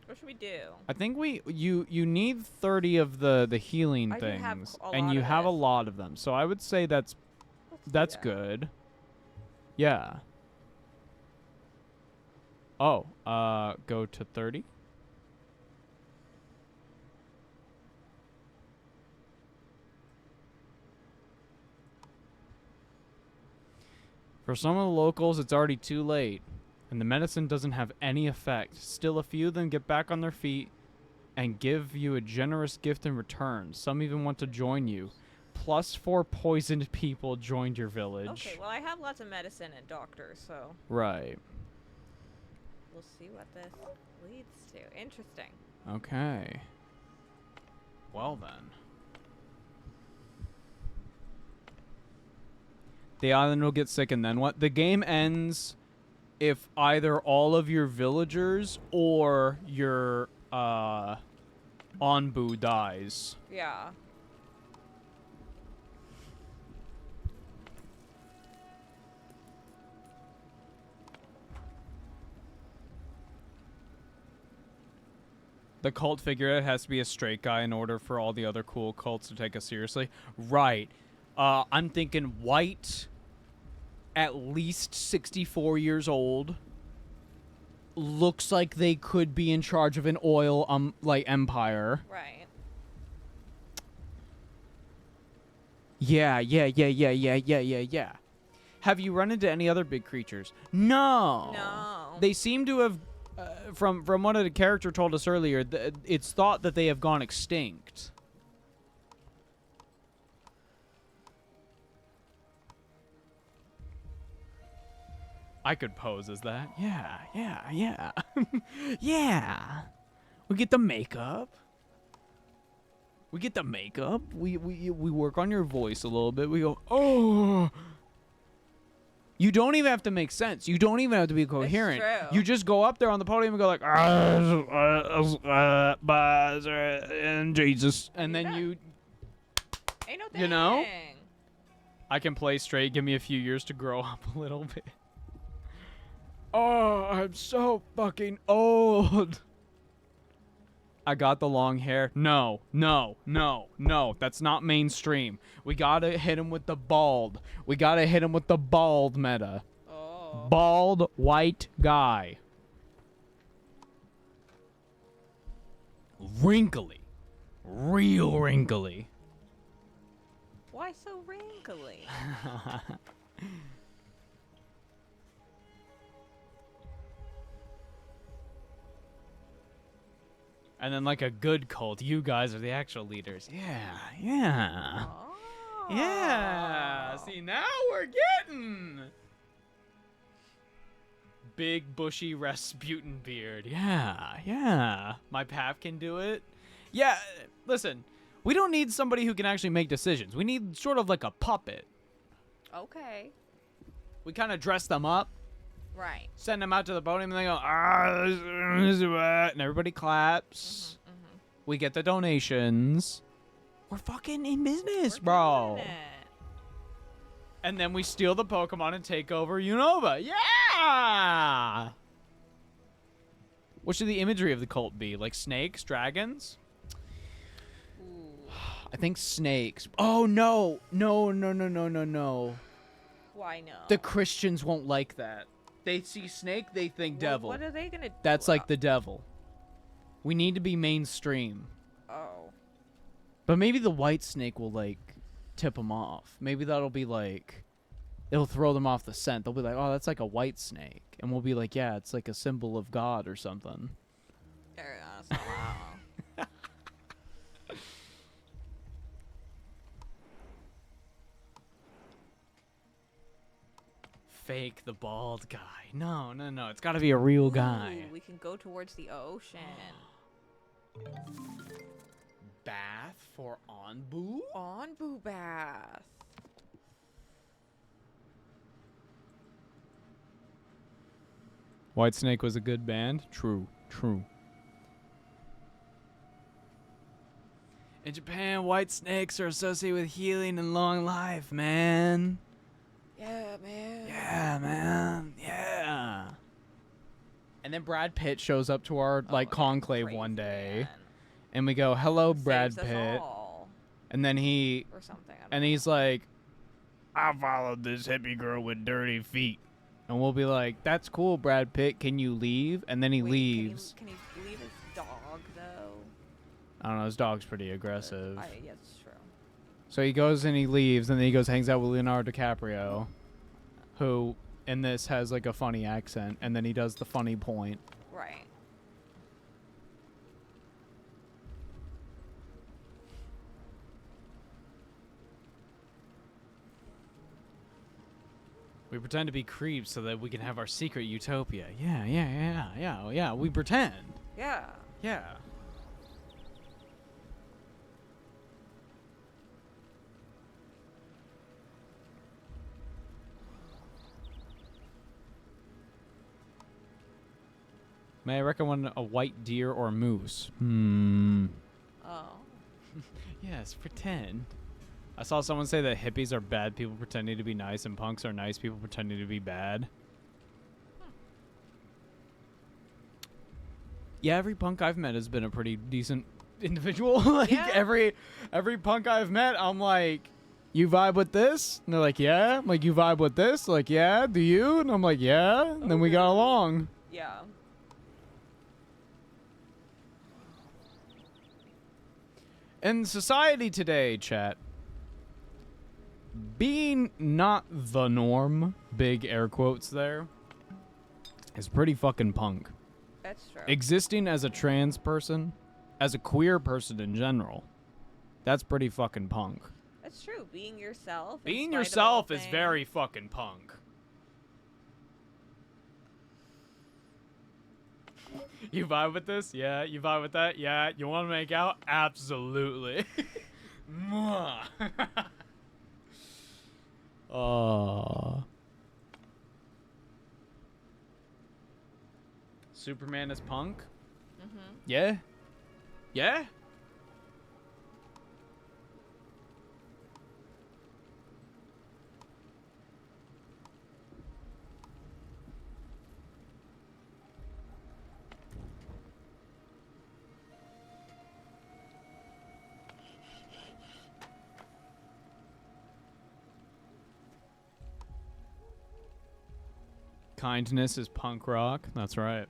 What should we do? I think you need 30 of the healing I do have things, a and lot you of have a this. lot of them. So I would say Let's do that's that. good. Yeah. Oh, go to 30. For some of the locals, it's already too late, and the medicine doesn't have any effect. Still, a few of them get back on their feet and give you a generous gift in return. Some even want to join you. +4 poisoned people joined your village. Okay, well, I have lots of medicine and doctors, so Right. we'll see what this... leads to. Interesting. Okay. Well then. The island will get sick and then what? The game ends if either all of your villagers or your Onbu dies. Yeah. The cult figurehead has to be a straight guy in order for all the other cool cults to take us seriously. Right. I'm thinking white, at least 64 years old. Looks like they could be in charge of an oil like empire. Right. Yeah. Have you run into any other big creatures? No. No. They seem to have, from what a character told us earlier, it's thought that they have gone extinct. I could pose as that. Yeah. Yeah. We get the makeup. We work on your voice a little bit. We go, oh. You don't even have to make sense. You don't even have to be coherent. true. You just go up there on the podium and go like, and Jesus, and then you. Ain't no thing. You know? I can play straight. Give me a few years to grow up a little bit. Oh, I'm so fucking old. I got the long hair. No. That's not mainstream. We gotta hit him with the bald. We gotta hit him with the bald meta. Oh. Bald white guy. Wrinkly. Real wrinkly. Why so wrinkly? And then like a good cult, you guys are the actual leaders. Yeah. Oh. Yeah. See, now we're getting big bushy Rasputin beard. Yeah. My path can do it. Yeah, listen. We don't need somebody who can actually make decisions. We need sort of like a puppet. Okay. We kind of dress them up, Right. send them out to the podium, and they go, and everybody claps. We get the donations. We're fucking in business, We're bro. doing it. And then we steal the Pokemon and take over Unova. Yeah! What should the imagery of the cult be? Like snakes, dragons? Ooh. I think snakes. Oh, no. No. Why no? The Christians won't like that. They see snake, they think Well, devil. What are they gonna do? That's like the devil. We need to be mainstream. Oh. But maybe the white snake will, like, tip them off. Maybe that'll be, like, it'll throw them off the scent. They'll be like, oh, that's like a white snake. And we'll be like, yeah, it's like a symbol of God or something. Fake the bald guy. No. It's got to be a real guy. Ooh, we can go towards the ocean. Bath for Onbu? On Boo Bath. Whitesnake was a good band. True. In Japan, white snakes are associated with healing and long life, man. Yeah, man. Yeah. And then Brad Pitt shows up to our conclave Crazy one day, man. and we go, "Hello, Brad Saves us Pitt." all, And then or something. I don't and know. he's like, "I followed this hippie girl with dirty feet." And we'll be like, "That's cool, Brad Pitt. Can you leave?" And then he Wait, leaves. Can he leave his dog though? I don't know. His dog's pretty aggressive. Yeah, it's true. So he goes and he leaves, and then he goes hangs out with Leonardo DiCaprio, who in this has like a funny accent, and then he does the funny point. Right. We pretend to be creeps so that we can have our secret utopia. Yeah. We pretend. Yeah. Yeah. May I recommend a white deer or moose? Oh. Yes, pretend. I saw someone say that hippies are bad people pretending to be nice and punks are nice people pretending to be bad. Yeah, every punk I've met has been a pretty decent individual. Like Yeah. every punk I've met, I'm like, you vibe with this? And they're like, yeah. I'm like, you vibe with this? Like, yeah. Do you? And I'm like, yeah. And then we got along. Yeah. In society today, chat, being not the norm, big air quotes there, is pretty fucking punk. That's true. Existing as a trans person, as a queer person in general, that's pretty fucking punk. That's true. Being yourself. in Being spite of all yourself is things. very fucking punk. You vibe with this? Yeah. You vibe with that? Yeah. You want to make out? Absolutely. Mwah. Superman is punk? Mm-hmm. Yeah. Yeah? Kindness is punk rock. That's right.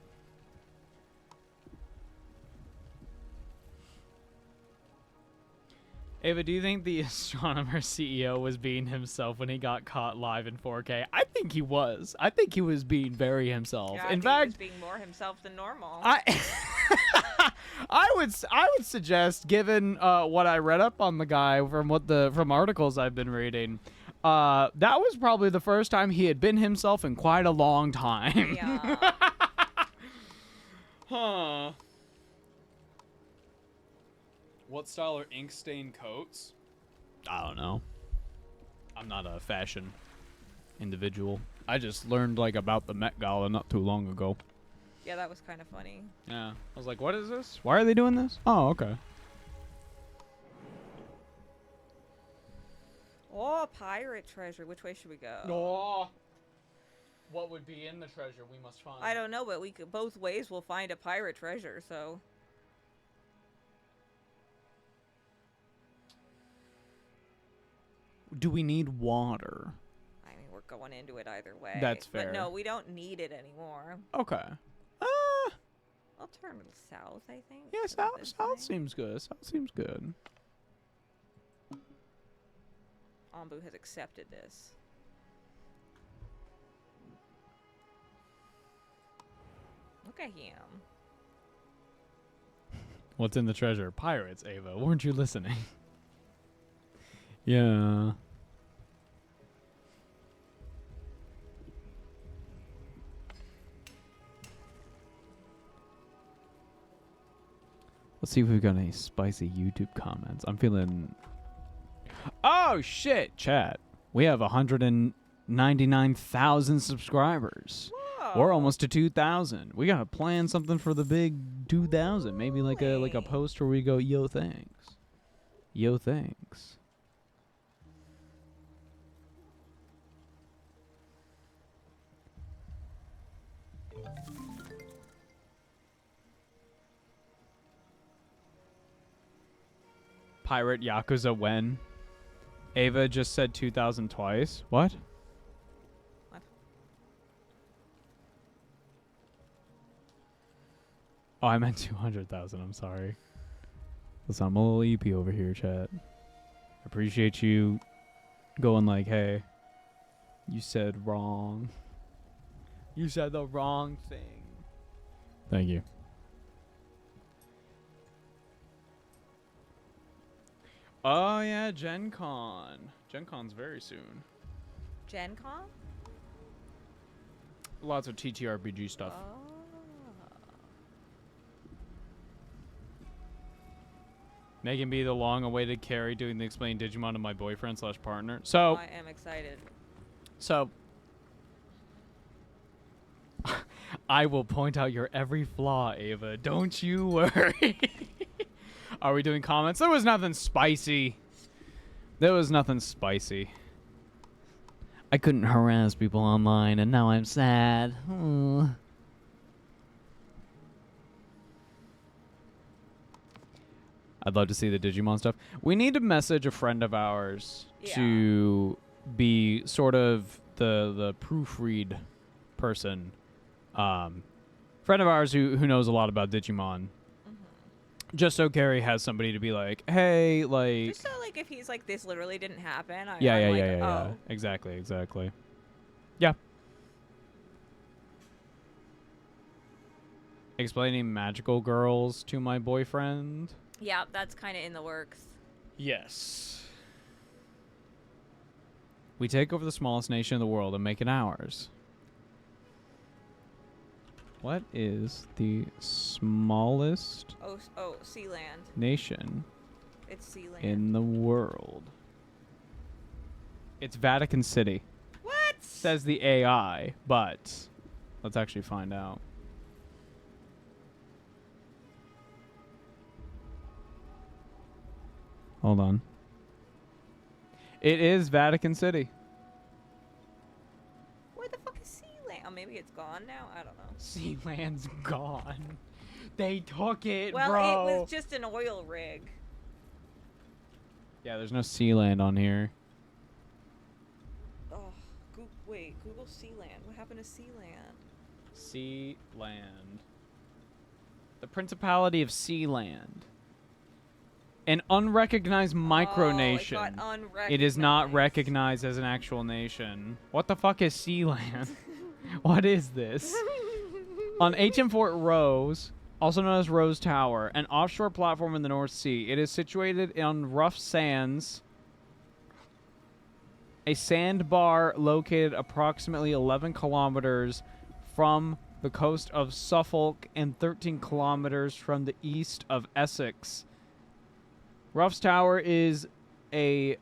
Ava, do you think the astronomer CEO was being himself when he got caught live in 4K? I think he was. I think he was being very himself. Yeah, I in think he was fact, being more himself than normal. I would suggest, given what I read up on the guy from articles I've been reading, that was probably the first time he had been himself in quite a long time. Yeah. Huh. What style are ink stained coats? I don't know. I'm not a fashion individual. I just learned about the Met Gala not too long ago. Yeah, that was kind of funny. Yeah. I was like, what is this? Why are they doing this? Oh, okay. Oh, pirate treasure. Which way should we go? Oh. What would be in the treasure we must find? I don't know, but we could both ways we'll find a pirate treasure, so. Do we need water? I mean, we're going into it either way. That's fair. But no, we don't need it anymore. Okay. I'll turn south, I think. Yeah, Is that this south way? seems good. South seems good. Ombu has accepted this. Look at him. What's in the treasure? Pirates, Ava. Weren't you listening? Yeah. Let's see if we've got any spicy YouTube comments. I'm feeling... Oh, shit, chat. We have 199,000 subscribers. We're almost to 2,000. We gotta plan something for the big 2,000. Maybe like a post where we go, yo, thanks. Yo, thanks. Pirate Yakuza when? Ava just said 2,000 twice. What? What? Oh, I meant 200,000. I'm sorry. Listen, I'm a little EP over here, chat. Appreciate you going like, hey, you said wrong. You said the wrong thing. Thank you. Oh, yeah, Gen Con. Gen Con's very soon. Gen Con? lots of TTRPG stuff. Megan B, the long-awaited Carrie doing the explain Digimon to my boyfriend / partner. So, I am excited. so I will point out your every flaw, Ava. Don't you worry. Are we doing comments? There was nothing spicy. There was nothing spicy. I couldn't harass people online, and now I'm sad. I'd love to see the Digimon stuff. We need to message a friend of ours to be sort of the proofread person. Friend of ours who knows a lot about Digimon. Just so Gary has somebody to be like, hey, like... Just so, like, if he's like, this literally didn't happen. Yeah. Oh. Exactly. Yeah. Explaining magical girls to my boyfriend. Yeah, that's kind of in the works. Yes. We take over the smallest nation in the world and make it ours. What is the smallest Sealand. nation It's Sealand. in the world? It's Vatican City. What? Says the AI, but let's actually find out. Hold on. It is Vatican City. Where the fuck is Sealand? Oh, maybe it's gone now? I don't know. Sealand's gone. They took it, Well, bro. it was just an oil rig. Yeah, there's no Sealand on here. Oh, wait, Google Sealand. What happened to Sealand? Sealand. The Principality of Sealand. An unrecognized micronation. Oh, it got unrecognized. It is not recognized as an actual nation. What the fuck is Sealand? What is this? On HM Fort Rose, also known as Rose Tower, an offshore platform in the North Sea. It is situated on rough sands, a sandbar located approximately 11 kilometers from the coast of Suffolk and 13 kilometers from the east of Essex. Ruff's Tower is a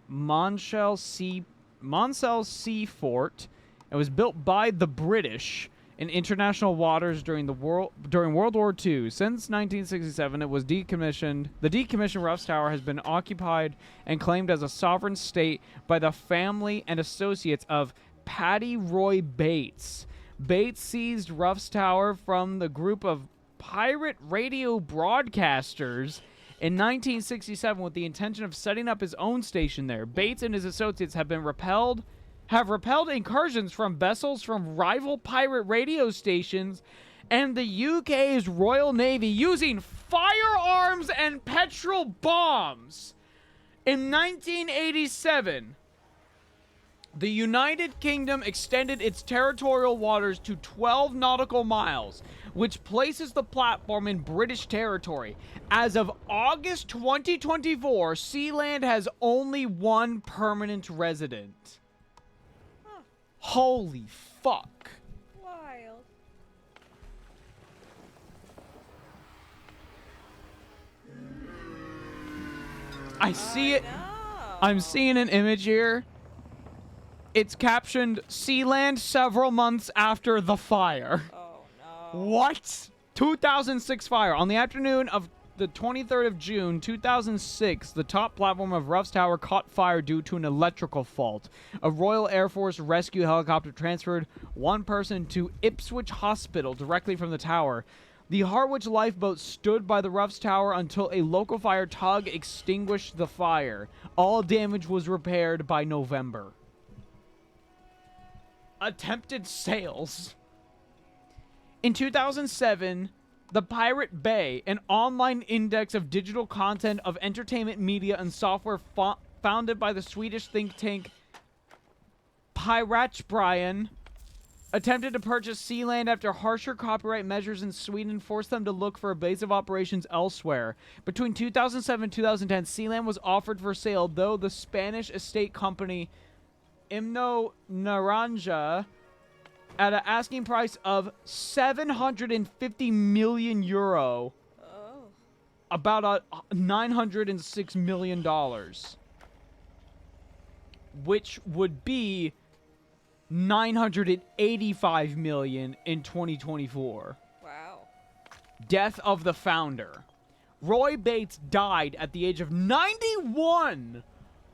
Monsell sea fort. It was built by the British in international waters during World War II. Since 1967, it was decommissioned. The decommissioned Ruff's Tower has been occupied and claimed as a sovereign state by the family and associates of Paddy Roy Bates. Bates seized Ruff's Tower from the group of pirate radio broadcasters in 1967 with the intention of setting up his own station there. Bates and his associates have repelled incursions from vessels from rival pirate radio stations and the UK's Royal Navy using firearms and petrol bombs. In 1987, the United Kingdom extended its territorial waters to 12 nautical miles, which places the platform in British territory. As of August 2024, Sealand has only one permanent resident. Huh. Holy fuck. Wild. I see it. No. I'm seeing an image here. It's captioned Sealand several months after the fire. Oh, no. What? 2006 fire. On the afternoon of the 23rd of June, 2006, the top platform of Ruff's Tower caught fire due to an electrical fault. A Royal Air Force rescue helicopter transferred one person to Ipswich Hospital directly from the tower. The Harwich lifeboat stood by the Ruff's Tower until a local fire tug extinguished the fire. All damage was repaired by November. Attempted sales. In 2007, the Pirate Bay, an online index of digital content of entertainment media and software founded by the Swedish think tank Piratsbrian, attempted to purchase Sealand after harsher copyright measures in Sweden forced them to look for a base of operations elsewhere. Between 2007 and 2010, Sealand was offered for sale, though the Spanish estate company Himno Naranja at an asking price of 750 million euro, Oh. about $906 million, which would be 985 million in 2024. Wow. Death of the founder. Roy Bates died at the age of 91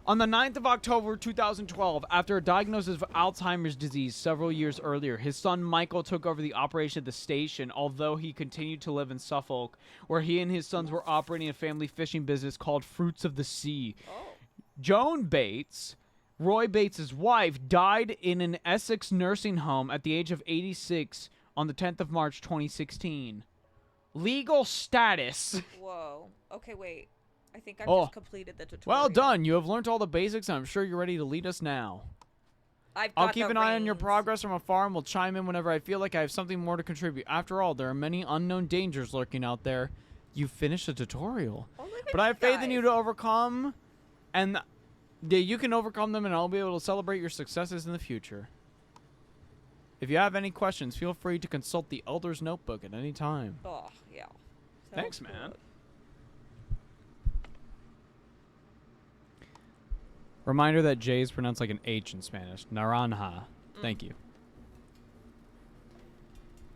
on the 9th of October 2012 after a diagnosis of Alzheimer's disease several years earlier. His son Michael took over the operation of the station, although he continued to live in Suffolk, where he and his sons were operating a family fishing business called Fruits of the Sea. Oh. Joan Bates, Roy Bates' wife, died in an Essex nursing home at the age of 86 on the 10th of March 2016. Legal status. Whoa. Okay, wait. I think I've Oh. just completed the tutorial. Well done. You have learned all the basics, and I'm sure you're ready to lead us now. I'll keep an eye on your progress from afar and will chime in whenever I feel like I have something more to contribute. After all, there are many unknown dangers lurking out there. You finished the tutorial. Oh, But I have faith in you to overcome, and you can overcome them, and I'll be able to celebrate your successes in the future. If you have any questions, feel free to consult the Elder's Notebook at any time. Oh, yeah. Thanks, Sounds man. good. Reminder that J is pronounced like an H in Spanish. Naranja. Thank you.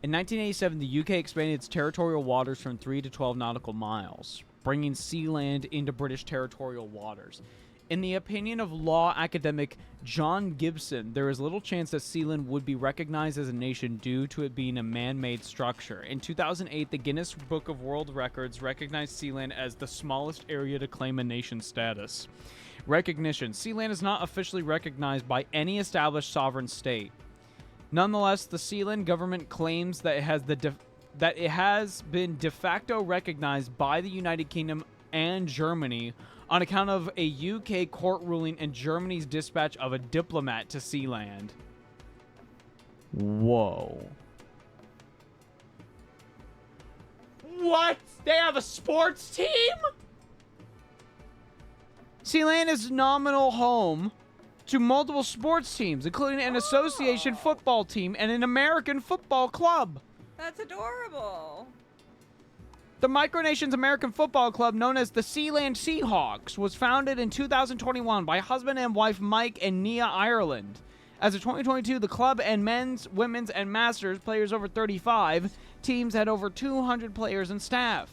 In 1987, the UK expanded its territorial waters from 3 to 12 nautical miles, bringing sea land into British territorial waters. In the opinion of law academic John Gibson, there is little chance that Sealand would be recognized as a nation due to it being a man-made structure. In 2008, the Guinness Book of World Records recognized Sealand as the smallest area to claim a nation status. Recognition. Sealand is not officially recognized by any established sovereign state. Nonetheless, the Sealand government claims that it has been de facto recognized by the United Kingdom and Germany on account of a UK court ruling and Germany's dispatch of a diplomat to Sealand. Whoa. What? They have a sports team? Sealand is nominal home to multiple sports teams, including an association football team and an American football club. That's adorable. The Micronations American Football Club, known as the Sealand Seahawks, was founded in 2021 by husband and wife Mike and Nia Ireland. As of 2022, the club and men's, women's, and masters players over 35 teams had over 200 players and staff.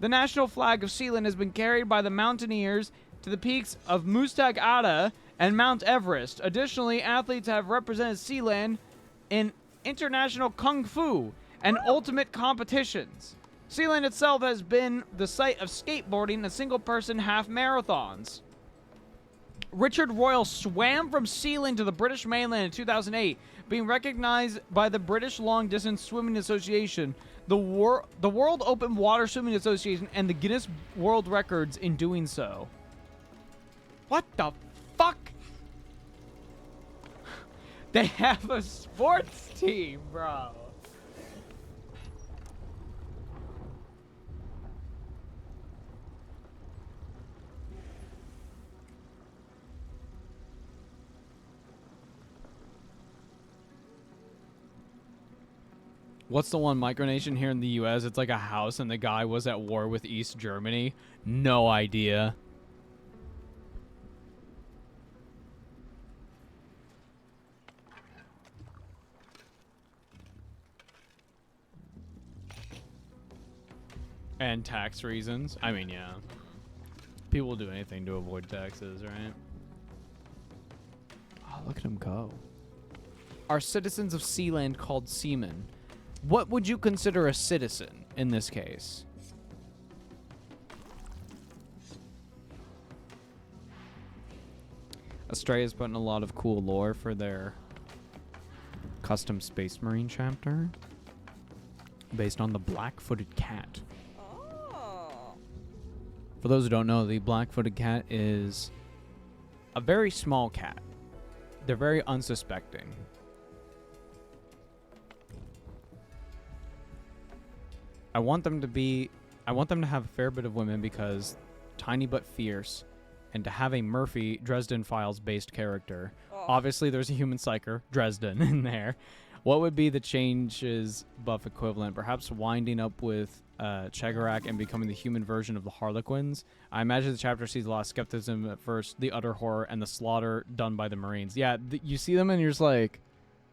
The national flag of Sealand has been carried by the Mountaineers to the peaks of Mustag Ada and Mount Everest. Additionally, athletes have represented Sealand in international kung fu and ultimate competitions. Sealand itself has been the site of skateboarding and single-person half marathons. Richard Royal swam from Sealand to the British mainland in 2008, being recognized by the British Long Distance Swimming Association, the World Open Water Swimming Association, and the Guinness World Records in doing so. What the fuck? They have a sports team, bro. What's the one micronation here in the U.S.? It's like a house and the guy was at war with East Germany. No idea. And tax reasons. I mean, yeah. People will do anything to avoid taxes, right? Oh, look at him go. Are citizens of Sealand called seamen? What would you consider a citizen in this case? Australia's putting a lot of cool lore for their custom Space Marine chapter based on the black-footed cat. Oh. For those who don't know, the black-footed cat is a very small cat. They're very unsuspecting. I want them to have a fair bit of women because tiny but fierce, and to have a Murphy Dresden Files based character. Oh. Obviously, there's a human psyker, Dresden, in there. What would be the changes buff equivalent? Perhaps winding up with Chegarak and becoming the human version of the Harlequins. I imagine the chapter sees a lot of skepticism at first, the utter horror, and the slaughter done by the Marines. Yeah, you see them and you're just like,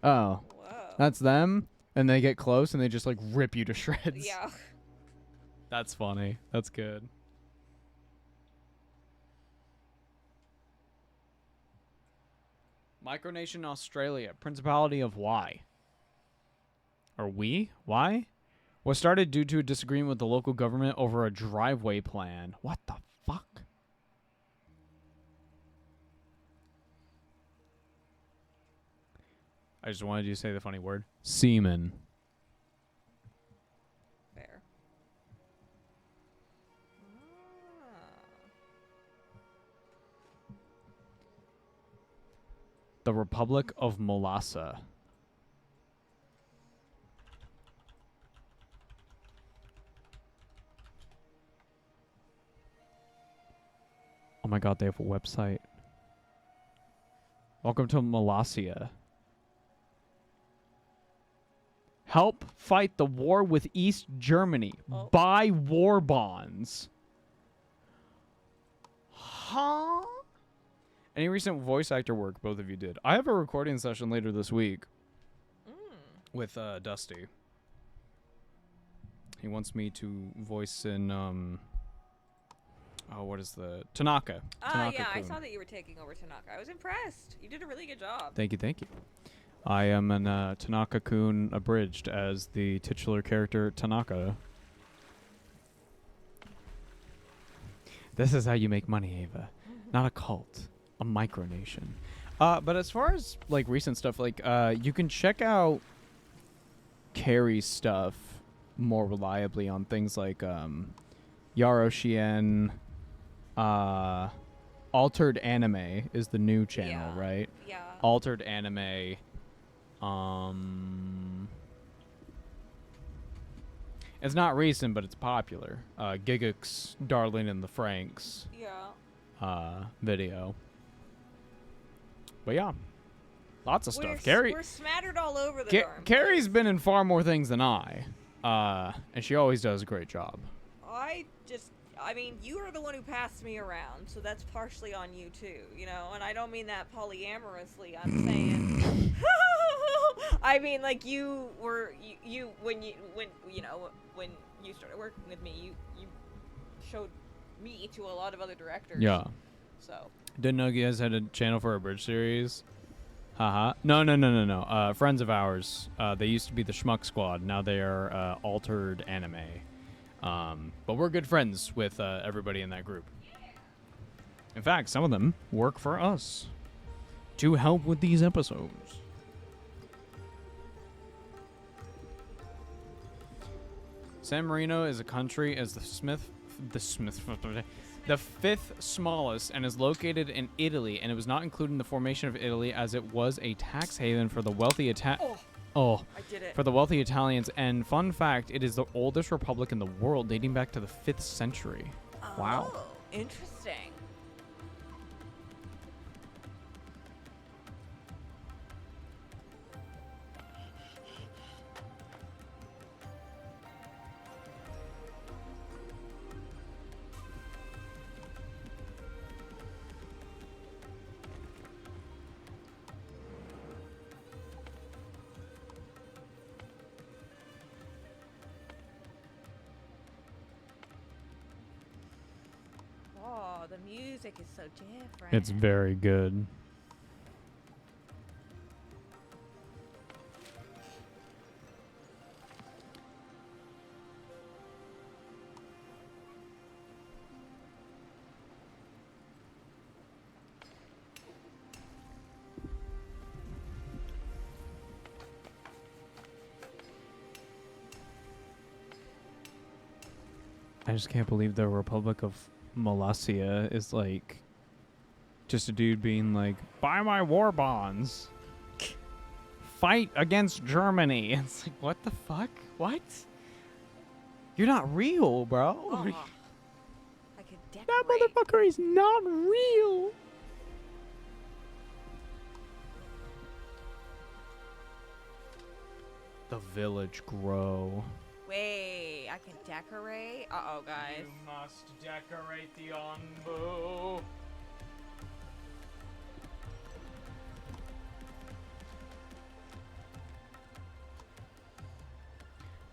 oh, Whoa. that's them? And they get close and they just like rip you to shreds. Yeah. That's funny. That's good. Micronation Australia, Principality of Y. Or we? Why? Was started due to a disagreement with the local government over a driveway plan. What the fuck? I just wanted you to say the funny word. Semen. Fair. The Republic of Molassa. Oh my god, they have a website. Welcome to Molossia. Help fight the war with East Germany. Oh. Buy war bonds. Huh? Any recent voice actor work both of you did? I have a recording session later this week with Dusty. He wants me to voice in oh, what is the Tanaka? Yeah, I Kun. saw that you were taking over Tanaka. I was impressed. You did a really good job. Thank you, thank you. I am an Tanaka-kun abridged as the titular character Tanaka. This is how you make money, Ava. Not a cult, a micronation. But as far as like recent stuff, like you can check out Carrie's stuff more reliably on things like Yaro Shien. Altered Anime is the new channel, Yeah. right? Yeah. Altered Anime. It's not recent, but it's popular. Gigix, Darling and the Franks Yeah. video. But yeah, lots of stuff. We're smattered all over the darn Carrie's place. been in far more things than I, and she always does a great job. I mean, you are the one who passed me around, so that's partially on you too, you know. And I don't mean that polyamorously. I'm saying, I mean, like you were when you started working with me, you showed me to a lot of other directors. Yeah. So. Didn't know you guys had a channel for a bridge series. Haha. No. Friends of ours. They used to be the Schmuck Squad. Now they are Altered Anime. But we're good friends with everybody in that group. In fact, some of them work for us to help with these episodes. San Marino is a country as the fifth smallest, and is located in Italy, and it was not included in the formation of Italy as it was a tax haven for the wealthy I did it. for the wealthy Italians. And fun fact, it is the oldest republic in the world, dating back to the 5th century. Wow. Oh, interesting. Oh, the music is so different. It's very good. I just can't believe the Republic of Molossia is like just a dude being like, buy my war bonds. Fight against Germany. It's like, what the fuck? What? You're not real, bro. Oh, I could That decorate. motherfucker is not real. The village grow. Wait, I can decorate? Uh-oh, guys. must decorate the Onbu.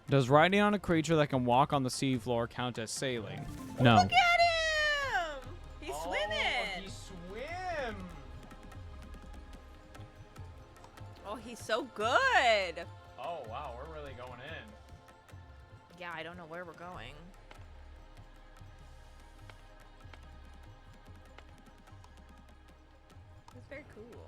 Does riding on a creature that can walk on the seafloor count as sailing? No. Look at him! He's swimming! He swim! Oh, he's so good! Oh, wow, we're really going in. Yeah, I don't know where we're going. It's very cool.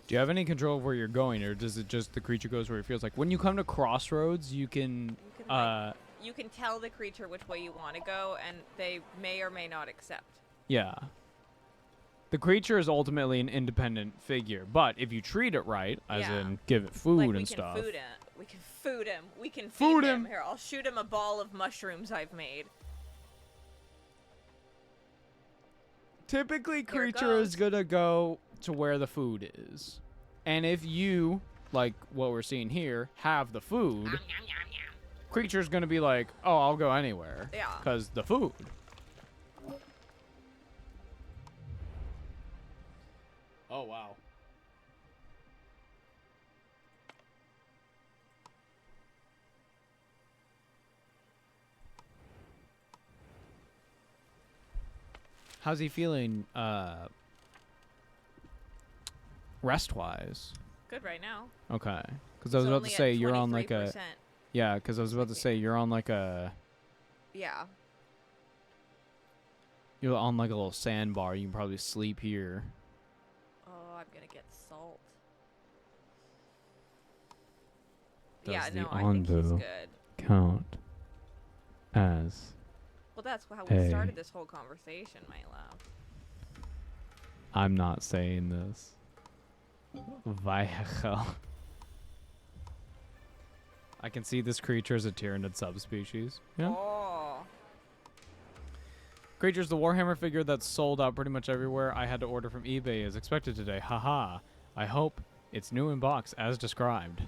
Do you have any control of where you're going, or does it just the creature goes where it feels like? When you come to crossroads, you can You can tell the creature which way you want to go, and they may or may not accept. yeah. The creature is ultimately an independent figure, but if you treat it right, as Yeah. in give it food Like, and we stuff. can food him. We can food him. We can Food feed him. Here, I'll shoot him a ball of mushrooms I've made. Typically, Here it creature is goes. gonna go to where the food is, and if you, like what we're seeing here, have the food, creature's gonna be like, oh, I'll go anywhere. Yeah. Cause the food. Oh wow. How's he feeling, rest-wise? Good right now. Okay. Because I was about to say, you're on like a... 23%. Yeah, because I was about to say, you're on like a... Yeah. You're on like a little sandbar. You can probably sleep here. Oh, I'm gonna get salt. Does yeah, the no, I think he's Onbu good. count as... Well, that's how we Hey. started this whole conversation, my love. I'm not saying this. Vayachel. I can see this creature as a Tyranid subspecies. Yeah. Oh. Creature's the Warhammer figure that's sold out pretty much everywhere. I had to order from eBay as expected today. Haha. I hope it's new in box as described.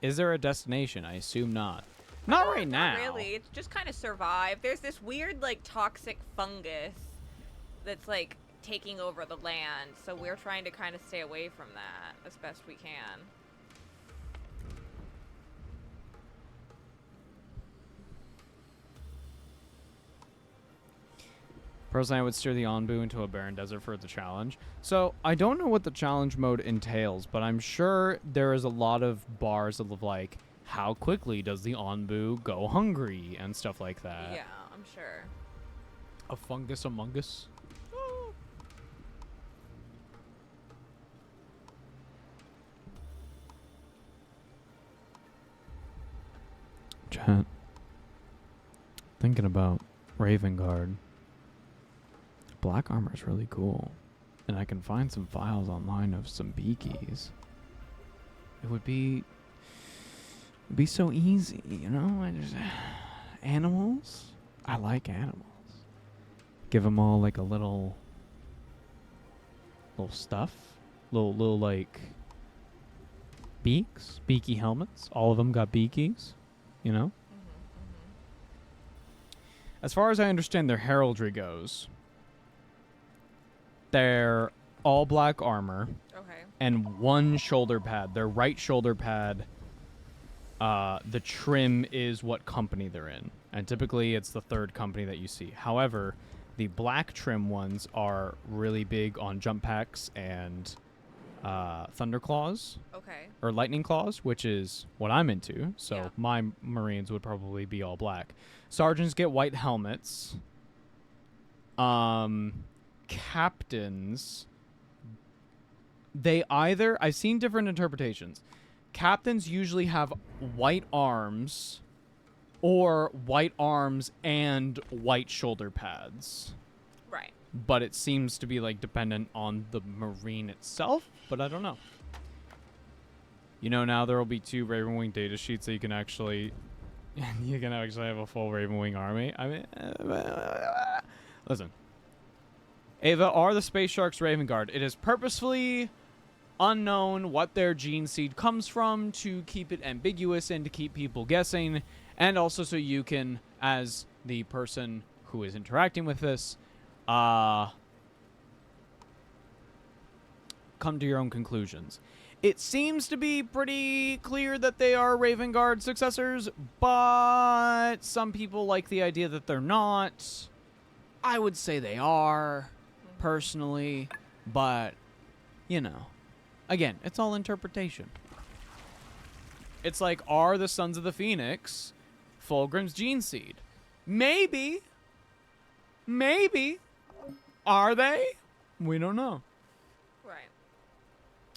Is there a destination? I assume not. Not right now. Not really. It's just kind of survive. There's this weird, like, toxic fungus that's, like, taking over the land. So we're trying to kind of stay away from that as best we can. Personally, I would steer the Onbu into a barren desert for the challenge. So, I don't know what the challenge mode entails, but I'm sure there is a lot of bars of, like, how quickly does the Onbu go hungry and stuff like that. Yeah, I'm sure. A fungus among us. Chat. Thinking about Raven Guard. Black armor is really cool. And I can find some files online of some beakies. It would be so easy, you know? I just animals? I like animals. Give them all like a little stuff. Little like beaks, beaky helmets. All of them got beakies, you know? As far as I understand their heraldry goes, they're all black armor Okay. and one shoulder pad. Their right shoulder pad, the trim is what company they're in. And typically it's the third company that you see. However, the black trim ones are really big on jump packs and thunder claws Okay. or lightning claws, which is what I'm into. So Yeah. my Marines would probably be all black. Sergeants get white helmets. Captains, I've seen different interpretations. Captains usually have white arms or white arms and white shoulder pads. Right. But it seems to be like dependent on the Marine itself, but I don't know. You know, now there will be 2 Ravenwing data sheets that you can actually have a full Ravenwing army. I mean, listen. Ava, are the Space Sharks Raven Guard? It is purposefully unknown what their gene seed comes from to keep it ambiguous and to keep people guessing, and also so you can, as the person who is interacting with this, come to your own conclusions. It seems to be pretty clear that they are Raven Guard successors, but some people like the idea that they're not. I would say they are, personally, but, you know, again, it's all interpretation. It's like, are the Sons of the Phoenix Fulgrim's gene seed? Maybe. Maybe. Are they? We don't know. Right.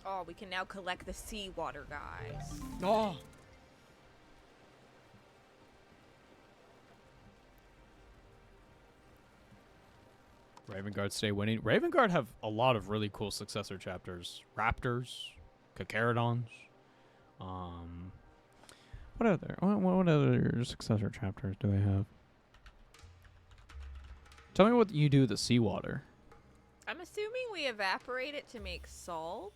Oh, we can now collect the seawater guys. Oh. Raven Guard stay winning. Raven Guard have a lot of really cool successor chapters. Raptors, Carcharodons. What other successor chapters do they have? Tell me what you do with the seawater. I'm assuming we evaporate it to make salt.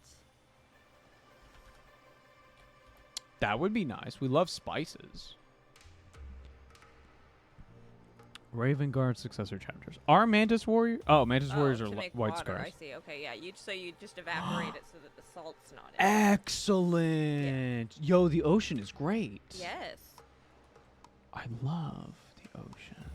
That would be nice. We love spices. Raven Guard successor chapters. Are Mantis Warrior? Oh, Mantis Warriors are to make white water. scars. I see. Okay, yeah. So you just evaporate it so that the salt's not in it. Excellent. Yo, the ocean is great. Yes. I love the ocean.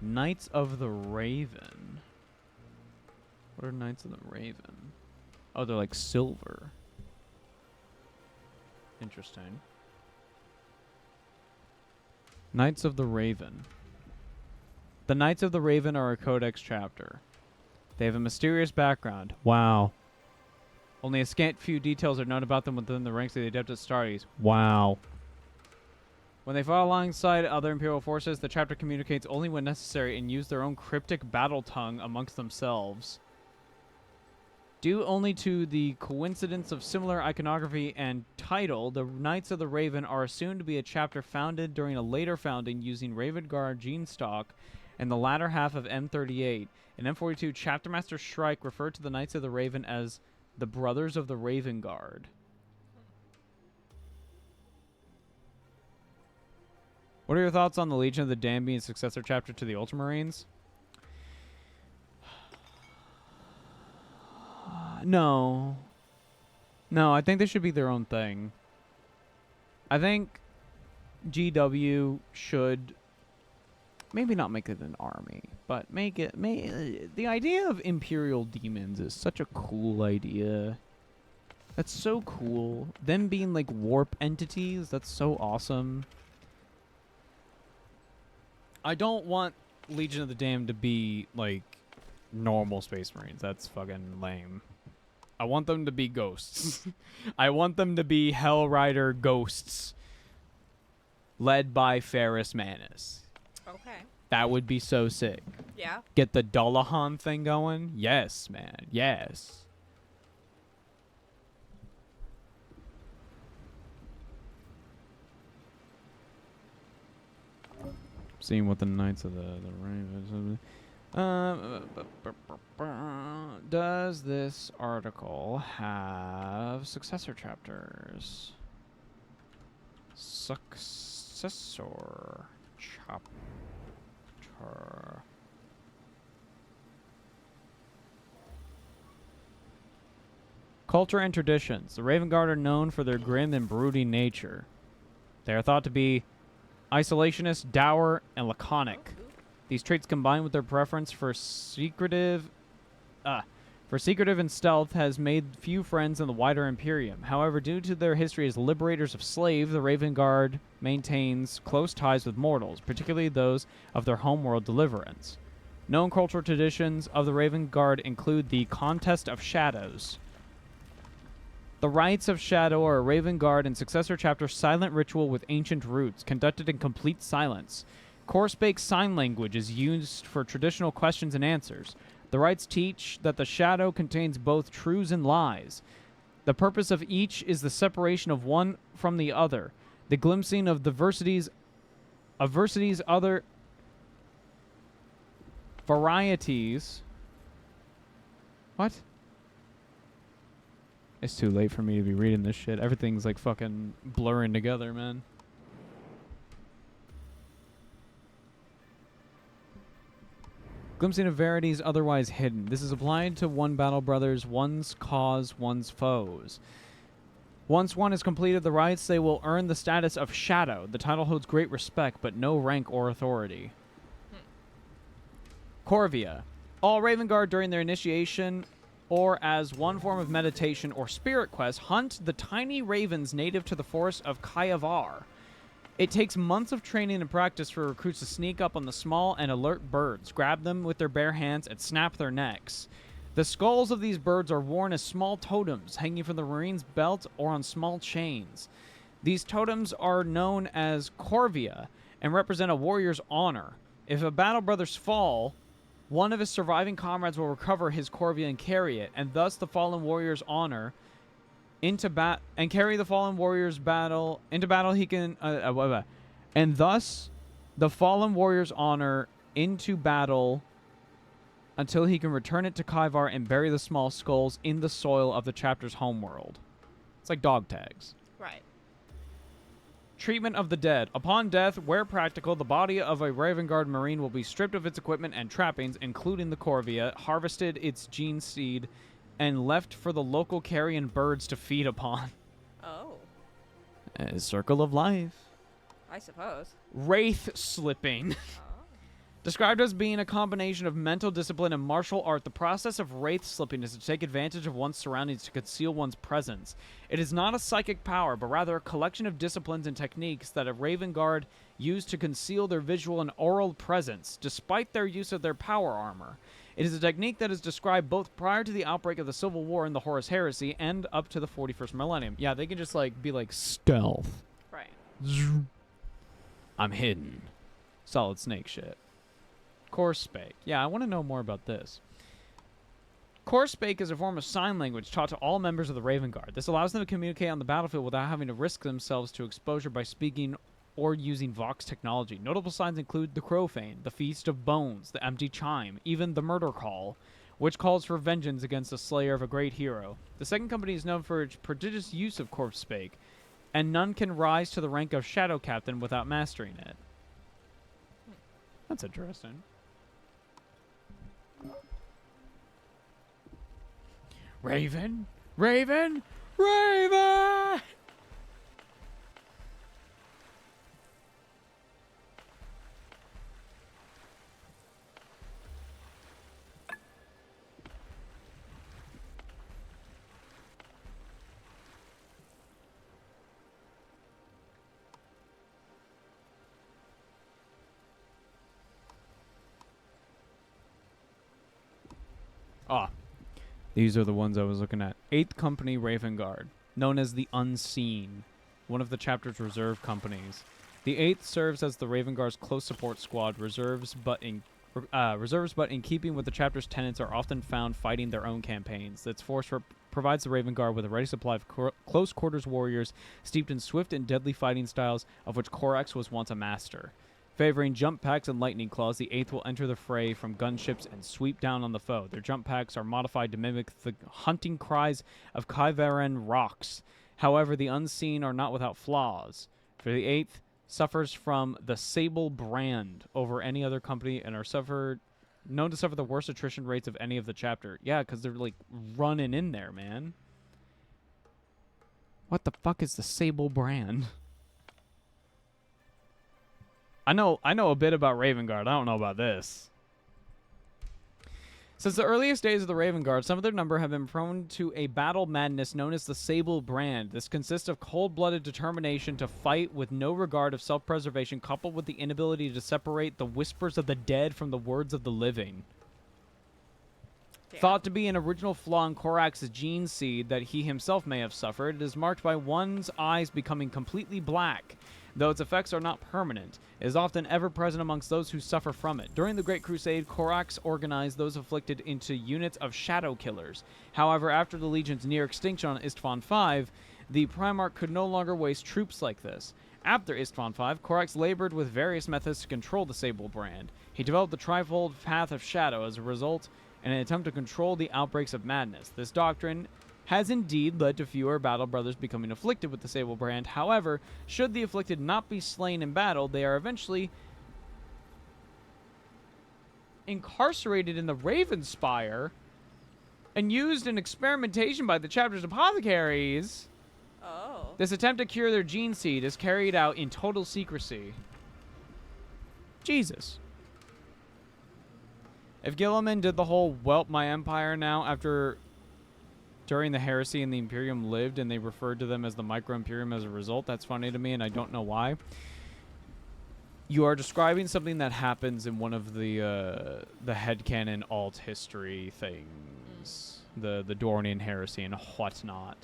Knights of the Raven. What are Knights of the Raven? Oh, they're like silver. Interesting. Knights of the Raven. The Knights of the Raven are a Codex chapter. They have a mysterious background. Wow. Only a scant few details are known about them within the ranks of the Adept Astartes. Wow. When they fought alongside other Imperial forces, the chapter communicates only when necessary and use their own cryptic battle tongue amongst themselves. Due only to the coincidence of similar iconography and title, the Knights of the Raven are assumed to be a chapter founded during a later founding using Raven Guard gene stock in the latter half of M38. In M42, Chapter Master Shrike referred to the Knights of the Raven as the Brothers of the Raven Guard. What are your thoughts on the Legion of the Damned being successor chapter to the Ultramarines? No. No, I think they should be their own thing. I think GW should maybe not make it an army, but make it... the idea of Imperial Demons is such a cool idea. That's so cool. Them being like warp entities, that's so awesome. I don't want Legion of the Damned to be like normal Space Marines. That's fucking lame. I want them to be ghosts. I want them to be Hell Rider ghosts led by Ferrus Manus. Okay. That would be so sick. Yeah. Get the Dullahan thing going? Yes, man. Yes. Seeing what the Knights of the Raven... does this article have successor chapters? Successor chapter. Culture and traditions. The Raven Guard are known for their grim and brooding nature. They are thought to be isolationist, dour, and laconic. These traits combined with their preference for secretive and stealth has made few friends in the wider Imperium. However, due to their history as liberators of slaves, the Raven Guard maintains close ties with mortals, particularly those of their homeworld Deliverance. Known cultural traditions of the Raven Guard include the Contest of Shadows. The Rites of Shadow are a Raven Guard and successor chapter silent ritual with ancient roots, conducted in complete silence. Corspake sign language is used for traditional questions and answers. The rites teach that the shadow contains both truths and lies. The purpose of each is the separation of one from the other, the glimpsing of diversity's other varieties. What? It's too late for me to be reading this shit. Everything's like fucking blurring together, man. Glimpsing of verities otherwise hidden. This is applied to one Battle Brothers, one's cause, one's foes. Once one has completed the rites, they will earn the status of Shadow. The title holds great respect, but no rank or authority. Corvia. All Raven Guard during their initiation or as one form of meditation or spirit quest hunt the tiny ravens native to the forest of Kayavar. It takes months of training and practice for recruits to sneak up on the small and alert birds, grab them with their bare hands, and snap their necks. The skulls of these birds are worn as small totems, hanging from the Marine's belt or on small chains. These totems are known as Corvia and represent a warrior's honor. If a Battle Brothers fall, one of his surviving comrades will recover his Corvia and carry it, and thus the fallen warrior's honor and carry the fallen warrior's battle into battle. He can and thus the fallen warrior's honor into battle until he can return it to Kaivar and bury the small skulls in the soil of the chapter's homeworld. It's like dog tags. Right. Treatment of the dead. Upon death, where practical, the body of a Raven Guard Marine will be stripped of its equipment and trappings, including the Corvia, harvested its gene seed, and left for the local carrion birds to feed upon. Oh, A circle of life. I suppose. Wraith slipping. Described as being a combination of mental discipline and martial art, the process of wraith slipping is to take advantage of one's surroundings to conceal one's presence. It is not a psychic power, but rather a collection of disciplines and techniques that a Raven Guard use to conceal their visual and oral presence, despite their use of their power armor. It is a technique that is described both prior to the outbreak of the Civil War in the Horus Heresy and up to the 41st millennium. Yeah, they can just like be like stealth. Right. I'm hidden. Solid Snake shit. Corspake. Yeah, I want to know more about this. Corspake is a form of sign language taught to all members of the Raven Guard. This allows them to communicate on the battlefield without having to risk themselves to exposure by speaking or using Vox technology. Notable signs include the Crowfane, the Feast of Bones, the Empty Chime, even the Murder Call, which calls for vengeance against the slayer of a great hero. The second company is known for its prodigious use of Corspake, and none can rise to the rank of Shadow Captain without mastering it. That's interesting. Raven! Raven! Raven! Ah. These are the ones I was looking at. 8th Company Raven Guard, known as the Unseen, one of the chapter's reserve companies. The 8th serves as the Raven Guard's close support squad. Reserves, but in keeping with the chapter's tenets, are often found fighting their own campaigns. Its force provides the Raven Guard with a ready supply of close quarters warriors steeped in swift and deadly fighting styles, of which Korax was once a master. Favoring jump packs and lightning claws, the 8th will enter the fray from gunships and sweep down on the foe. Their jump packs are modified to mimic the hunting cries of Kaivaran rocks. However, the Unseen are not without flaws. For the 8th suffers from the Sable brand over any other company and are known to suffer the worst attrition rates of any of the chapter. Yeah, because they're like running in there, man. What the fuck is the Sable brand? I know a bit about Raven Guard. I don't know about this. Since the earliest days of the Raven Guard, some of their number have been prone to a battle madness known as the Sable brand. This consists of cold-blooded determination to fight with no regard of self-preservation, coupled with the inability to separate the whispers of the dead from the words of the living. Thought to be an original flaw in Korax's gene seed that he himself may have suffered, it is marked by one's eyes becoming completely black. Though its effects are not permanent, it is often ever present amongst those who suffer from it. During the Great Crusade, Korax organized those afflicted into units of shadow killers. However, after the Legion's near extinction on Istvan V, the Primarch could no longer waste troops like this. After Istvan V, Korax labored with various methods to control the Sable Brand. He developed the Trifold Path of Shadow as a result in an attempt to control the outbreaks of madness. This doctrine has indeed led to fewer Battle Brothers becoming afflicted with the Sable Brand. However, should the afflicted not be slain in battle, they are eventually incarcerated in the Ravenspire and used in experimentation by the chapter's apothecaries. Oh. This attempt to cure their gene seed is carried out in total secrecy. Jesus. If Gilliman did the whole whelp my empire now after during the heresy and the Imperium lived and they referred to them as the Micro-Imperium as a result, that's funny to me and I don't know why. You are describing something that happens in one of the headcanon alt history things. The Dornian heresy and whatnot.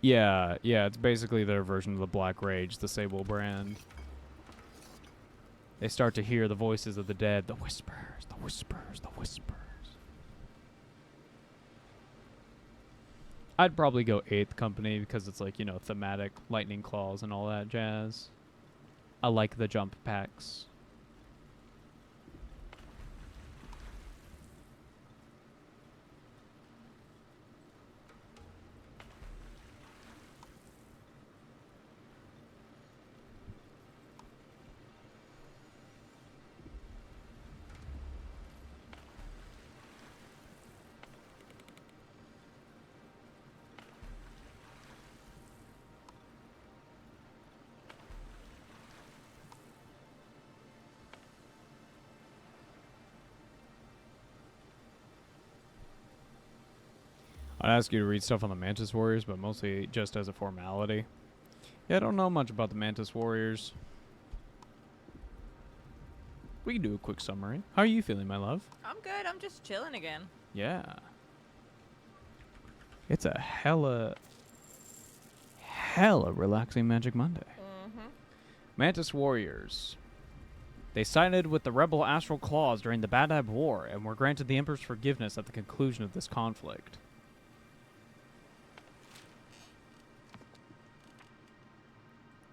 Yeah, it's basically their version of the Black Rage, the Sable Brand. They start to hear the voices of the dead, the whispers, the whispers, the whispers. I'd probably go 8th Company because it's like, you know, thematic lightning claws and all that jazz. I like the jump packs. I'd ask you to read stuff on the Mantis Warriors, but mostly just as a formality. Yeah, I don't know much about the Mantis Warriors. We can do a quick summary. How are you feeling, my love? I'm good. I'm just chilling again. Yeah. It's a hella relaxing Magic Monday. Mm-hmm. Mantis Warriors. They sided with the rebel Astral Claws during the Badab War and were granted the Emperor's forgiveness at the conclusion of this conflict.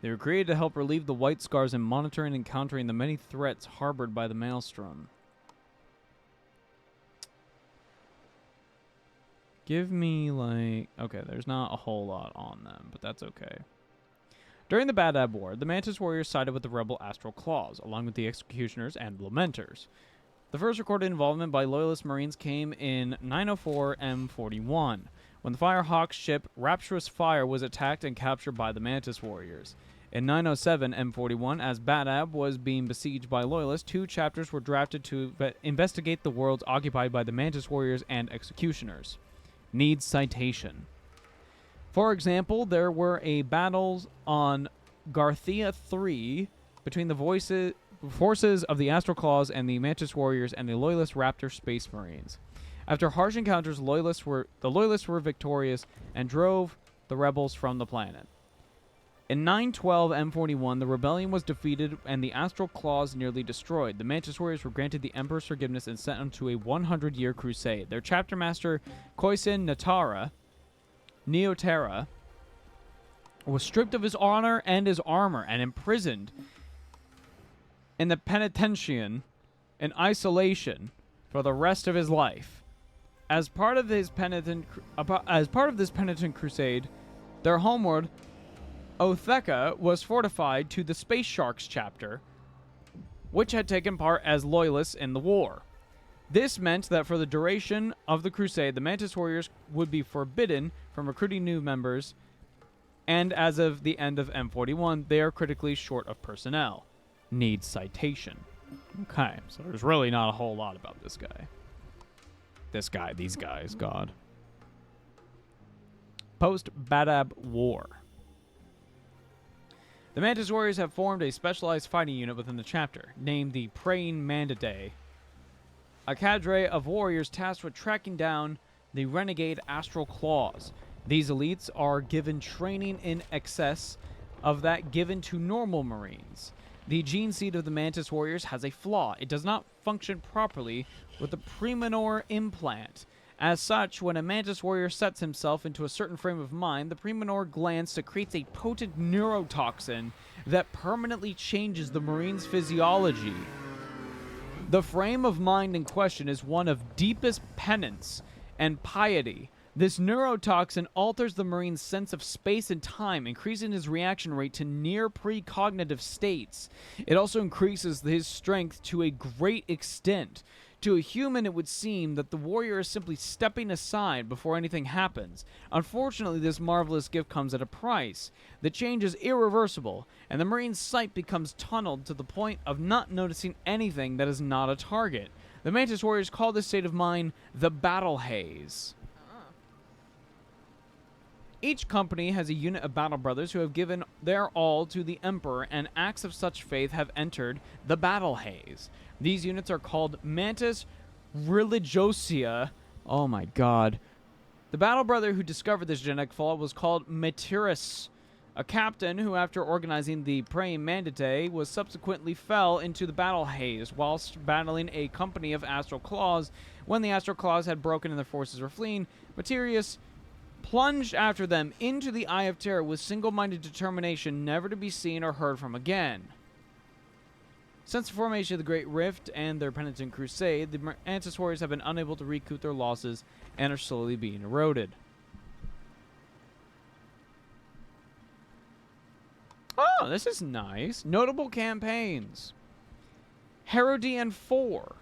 They were created to help relieve the White Scars in monitoring and countering the many threats harbored by the Maelstrom. Give me, like... Okay, there's not a whole lot on them, but that's okay. During the Badab War, the Mantis Warriors sided with the rebel Astral Claws, along with the Executioners and Lamenters. The first recorded involvement by Loyalist Marines came in 904 M41, when the Firehawk ship Rapturous Fire was attacked and captured by the Mantis Warriors. In 907 M41, as Badab was being besieged by Loyalists, 2 chapters were drafted to investigate the worlds occupied by the Mantis Warriors and Executioners. Needs citation. For example, there were battles on Garthia 3 between the forces of the Astral Claws and the Mantis Warriors and the Loyalist Raptor Space Marines. After harsh encounters, the Loyalists were victorious and drove the rebels from the planet. In 912 M41, the rebellion was defeated and the Astral Claws nearly destroyed. The Mantis Warriors were granted the Emperor's forgiveness and sent on to a 100-year crusade. Their chapter master, Khoisin Neoterra, was stripped of his honor and his armor and imprisoned in the penitentiary in isolation for the rest of his life. As part of this penitent crusade, their homeworld, Otheka, was fortified to the Space Sharks chapter, which had taken part as loyalists in the war. This meant that for the duration of the crusade, the Mantis Warriors would be forbidden from recruiting new members, and as of the end of M41, they are critically short of personnel. Needs citation. Okay, so there's really not a whole lot about this guy. These guys, God. Post-Badab War. The Mantis Warriors have formed a specialized fighting unit within the chapter, named the Praying Mantidae, a cadre of warriors tasked with tracking down the renegade Astral Claws. These elites are given training in excess of that given to normal Marines. The gene seed of the Mantis Warriors has a flaw. It does not function properly with the Premonor implant. As such, when a Mantis Warrior sets himself into a certain frame of mind, the Premonor gland secretes a potent neurotoxin that permanently changes the Marine's physiology. The frame of mind in question is one of deepest penance and piety. This neurotoxin alters the Marine's sense of space and time, increasing his reaction rate to near precognitive states. It also increases his strength to a great extent. To a human, it would seem that the warrior is simply stepping aside before anything happens. Unfortunately, this marvelous gift comes at a price. The change is irreversible, and the Marine's sight becomes tunneled to the point of not noticing anything that is not a target. The Mantis Warriors call this state of mind the battle haze. Each company has a unit of battle brothers who have given their all to the Emperor, and acts of such faith have entered the battle haze. These units are called Mantis Religiosia. Oh my god. The battle brother who discovered this genetic flaw was called Matirus, a captain who, after organizing the Praying Mantidae, was subsequently fell into the battle haze whilst battling a company of Astral Claws. When the Astral Claws had broken and their forces were fleeing, Matirus plunged after them into the Eye of Terror with single-minded determination never to be seen or heard from again. Since the formation of the Great Rift and their penitent crusade, the Mantis Warriors have been unable to recoup their losses and are slowly being eroded. Oh, this is nice. Notable campaigns. Herodian 4.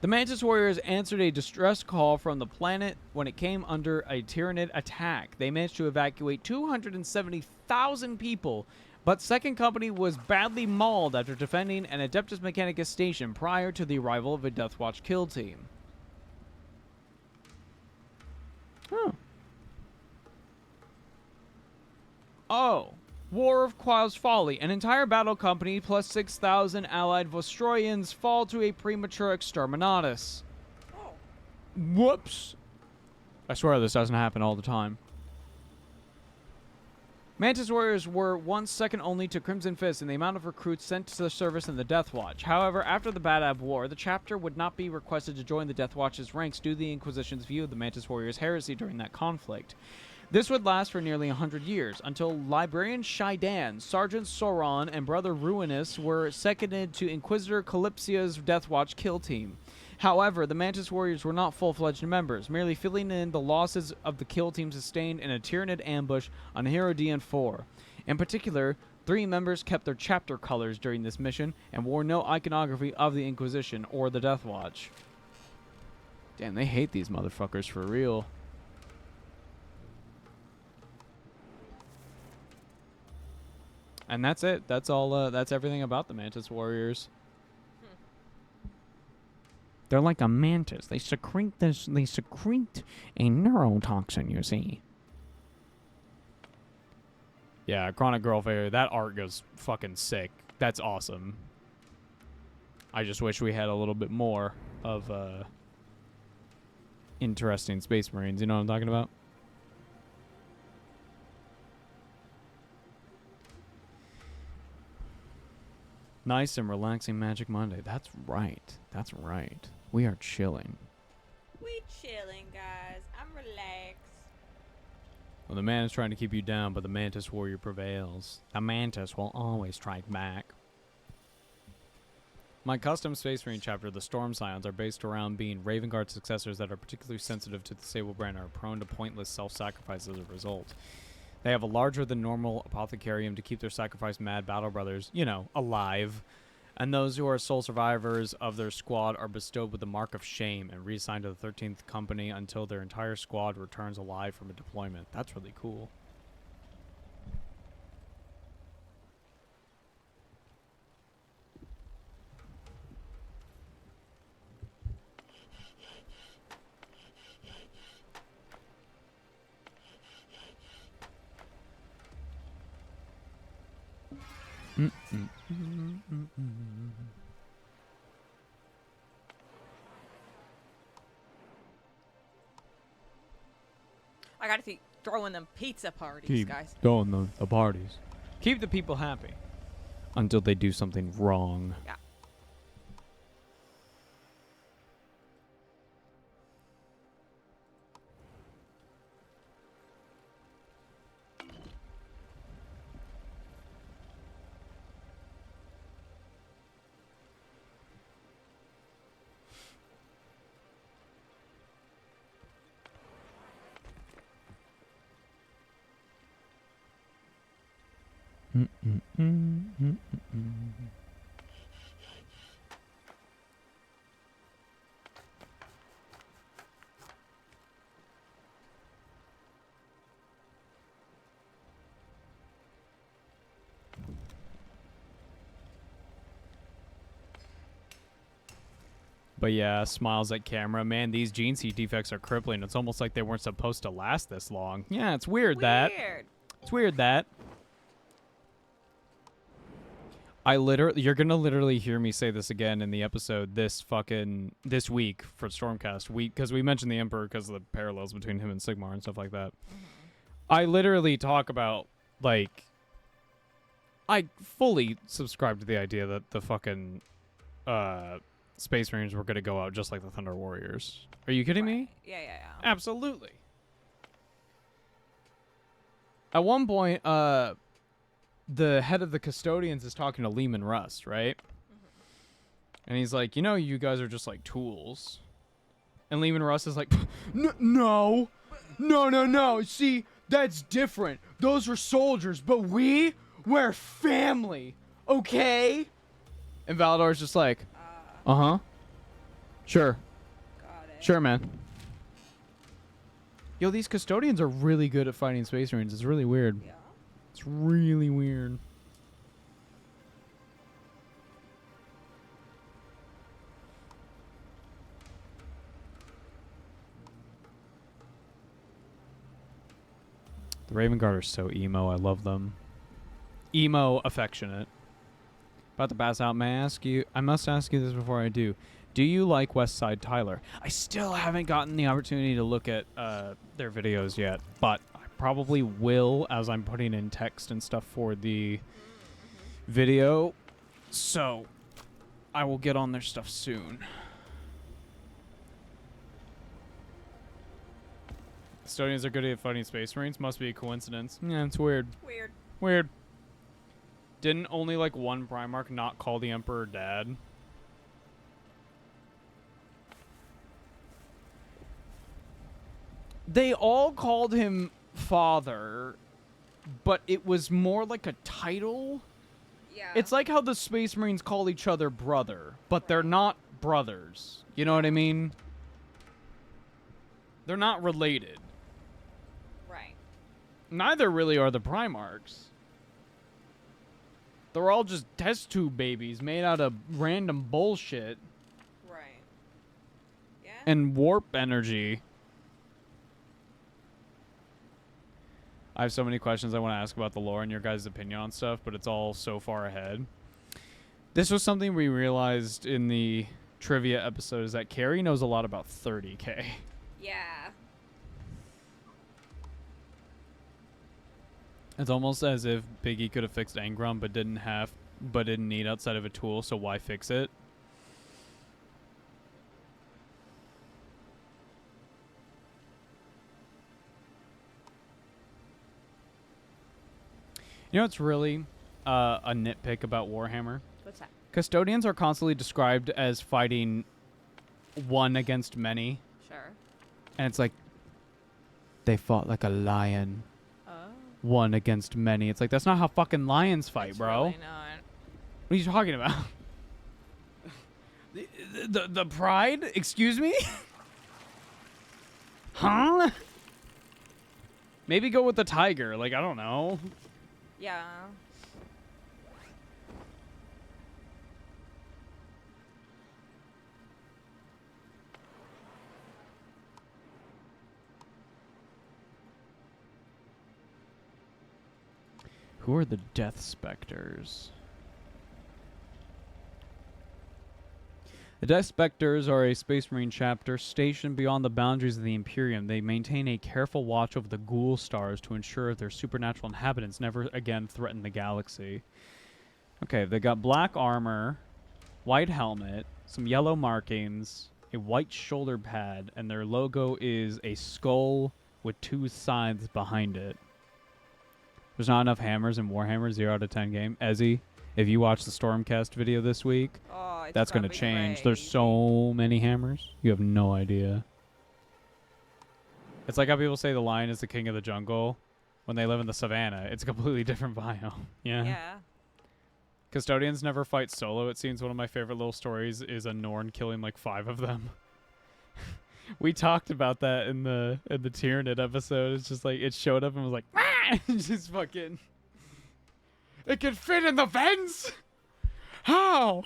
The Mantis Warriors answered a distress call from the planet when it came under a Tyranid attack. They managed to evacuate 270,000 people, but Second Company was badly mauled after defending an Adeptus Mechanicus station prior to the arrival of a Deathwatch kill team. Huh. Oh. War of Quail's Folly. An entire battle company plus 6,000 allied Vostroyans fall to a premature exterminatus. Oh. Whoops. I swear this doesn't happen all the time. Mantis Warriors were once second only to Crimson Fist in the amount of recruits sent to the service in the Deathwatch. However, after the Badab War, the chapter would not be requested to join the Deathwatch's ranks due to the Inquisition's view of the Mantis Warriors' heresy during that conflict. This would last for nearly 100 years, until Librarian Shaidan, Sergeant Sauron, and Brother Ruinus were seconded to Inquisitor Calypsia's Deathwatch kill team. However, the Mantis Warriors were not full-fledged members, merely filling in the losses of the kill team sustained in a Tyranid ambush on Herodian 4. In particular, 3 members kept their chapter colors during this mission and wore no iconography of the Inquisition or the Deathwatch. Damn, they hate these motherfuckers for real. And that's it. That's all. That's everything about the Mantis Warriors. They're like a mantis. They secrete this. They secrete a neurotoxin. You see. Yeah, Chronic Girl Failure. That art goes fucking sick. That's awesome. I just wish we had a little bit more of interesting Space Marines. You know what I'm talking about? Nice and relaxing Magic Monday. That's right. That's right. We are chilling. We chilling, guys. I'm relaxed. Well, the man is trying to keep you down, but the Mantis Warrior prevails. The Mantis will always strike back. My custom Space Marine chapter, the Storm Scions, are based around being Raven Guard successors that are particularly sensitive to the Sable Brand and are prone to pointless self-sacrifice as a result. They have a larger than normal apothecarium to keep their sacrificed mad battle brothers, you know, alive. And those who are sole survivors of their squad are bestowed with the Mark of Shame and reassigned to the 13th Company until their entire squad returns alive from a deployment. That's really cool. I gotta see throwing them pizza parties, Keep guys. going the parties. Keep the people happy until they do something wrong. Yeah. But yeah, smiles at camera. Man, these gene seed defects are crippling. It's almost like they weren't supposed to last this long. Yeah, it's weird that. Weird. It's weird that. You're gonna literally hear me say this again in the episode this week for Stormcast week, because we mentioned the Emperor because of the parallels between him and Sigmar and stuff like that. I literally talk about, like, I fully subscribe to the idea that the fucking Space Marines were gonna go out just like the Thunder Warriors. Are you kidding me? Yeah, yeah, yeah. Absolutely. At one point, the head of the Custodians is talking to Lehman Russ, right? And he's like, you guys are just like tools. And Lehman Russ is like, no. See, that's different. Those were soldiers, but we're family, okay? And Valador's just like, uh-huh. Sure. Got it. Sure, man. Yo, these Custodians are really good at fighting Space Marines. It's really weird. Yeah. It's really weird. The Raven Guard are so emo. I love them. Emo affectionate. About to pass out, I must ask you this before I do. Do you like West Side Tyler? I still haven't gotten the opportunity to look at their videos yet, but I probably will as I'm putting in text and stuff for the video. So I will get on their stuff soon. Custodians are good at fighting Space Marines. Must be a coincidence. Yeah, it's weird. Weird. Weird. Didn't only like one Primarch not call the Emperor dad? They all called him father, but it was more like a title. Yeah. It's like how the Space Marines call each other brother, but they're not brothers. You know what I mean? They're not related. Right. Neither really are the Primarchs. They're all just test tube babies made out of random bullshit Right. Yeah. and warp energy. I have so many questions I want to ask about the lore and your guys' opinion on stuff, but it's all so far ahead. This was something we realized in the trivia episode, is that Carrie knows a lot about 30K. Yeah. It's almost as if Biggie could have fixed Angron but didn't need outside of a tool, so why fix it? You know what's really a nitpick about Warhammer? What's that? Custodians are constantly described as fighting one against many, Sure. and it's like they fought like a lion, Oh. one against many. It's like, that's not how fucking lions fight, It's bro. really not. What are you talking about? the pride? Excuse me? Huh? Maybe go with the tiger. Like, I don't know. Yeah. Who are the Death Specters? The Death Spectres are a Space Marine chapter stationed beyond the boundaries of the Imperium. They maintain a careful watch over the Ghoul stars to ensure their supernatural inhabitants never again threaten the galaxy. Okay, they got black armor, white helmet, some yellow markings, a white shoulder pad, and their logo is a skull with 2 scythes behind it. There's not enough hammers in Warhammer 0 out of 10 game. Ezzy, if you watch the Stormcast video this week, Oh, it's that's going to be change. There's crazy. so many hammers. You have no idea. It's like how people say the lion is the king of the jungle when they live in the savannah. It's a completely different biome. Yeah. Custodians never fight solo. It seems one of my favorite little stories is a Norn killing like 5 of them. We talked about that in the Tyranid episode. It's just like it showed up and was like, "Ah!" Just fucking. It can fit in the vents. How?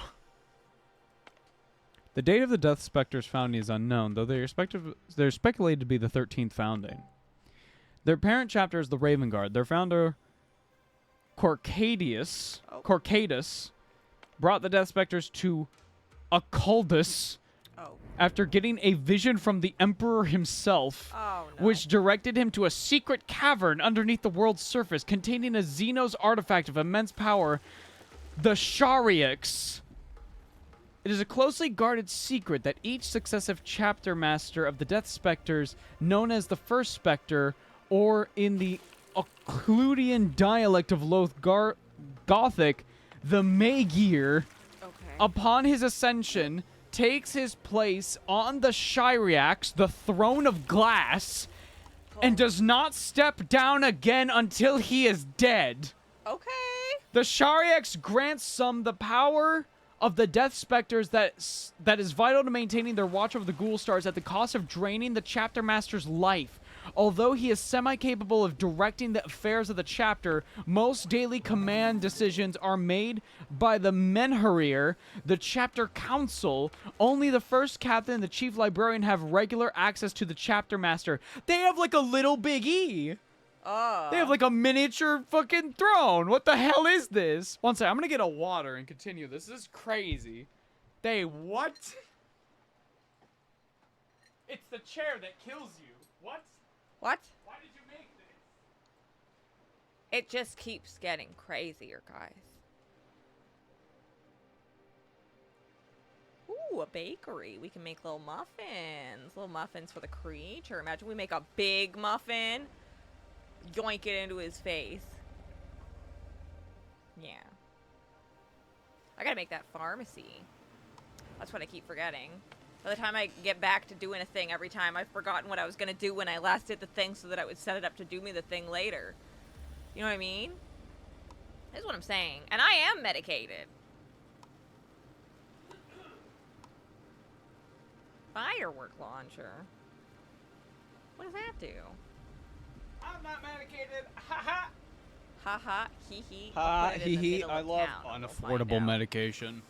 The date of the Death Spectre's founding is unknown, though they're speculated to be the 13th founding. Their parent chapter is the Raven Guard. Their founder, Corcadius, brought the Death Spectres to Occuldus Oh. after getting a vision from the Emperor himself, Oh no. which directed him to a secret cavern underneath the world's surface containing a Xenos artifact of immense power, the Shariax. It is a closely guarded secret that each successive chapter master of the Death Spectres, known as the First Spectre, or in the Occludian dialect of Gothic, the Magir, Okay. upon his ascension, takes his place on the Shiriax, the throne of glass, and does not step down again until he is dead. Okay. The Shariax grants some the power of the Death Spectres that is vital to maintaining their watch over the Ghoul Stars at the cost of draining the Chapter Master's life. Although he is semi-capable of directing the affairs of the chapter, most daily command decisions are made by the Menharir, the chapter council. Only the first captain and the chief librarian have regular access to the chapter master. They have like a little Big E. They have like a miniature fucking throne. What the hell is this? One second, I'm gonna get a water and continue. This is crazy. They what? It's the chair that kills you. What? What? Why did you make this? It just keeps getting crazier, guys. Ooh, a bakery. We can make little muffins. Little muffins for the creature. Imagine we make a big muffin. Yoink it into his face. Yeah. I gotta make that pharmacy. That's what I keep forgetting. By the time I get back to doing a thing every time, I've forgotten what I was gonna do when I last did the thing so that I would set it up to do me the thing later. You know what I mean? That's what I'm saying. And I am medicated. Firework launcher. What does that do? I'm not medicated. Ha ha. Ha ha, hee hee. Ha I'll put it in the hee hee. middle I of love town and we'll find unaffordable out. medication.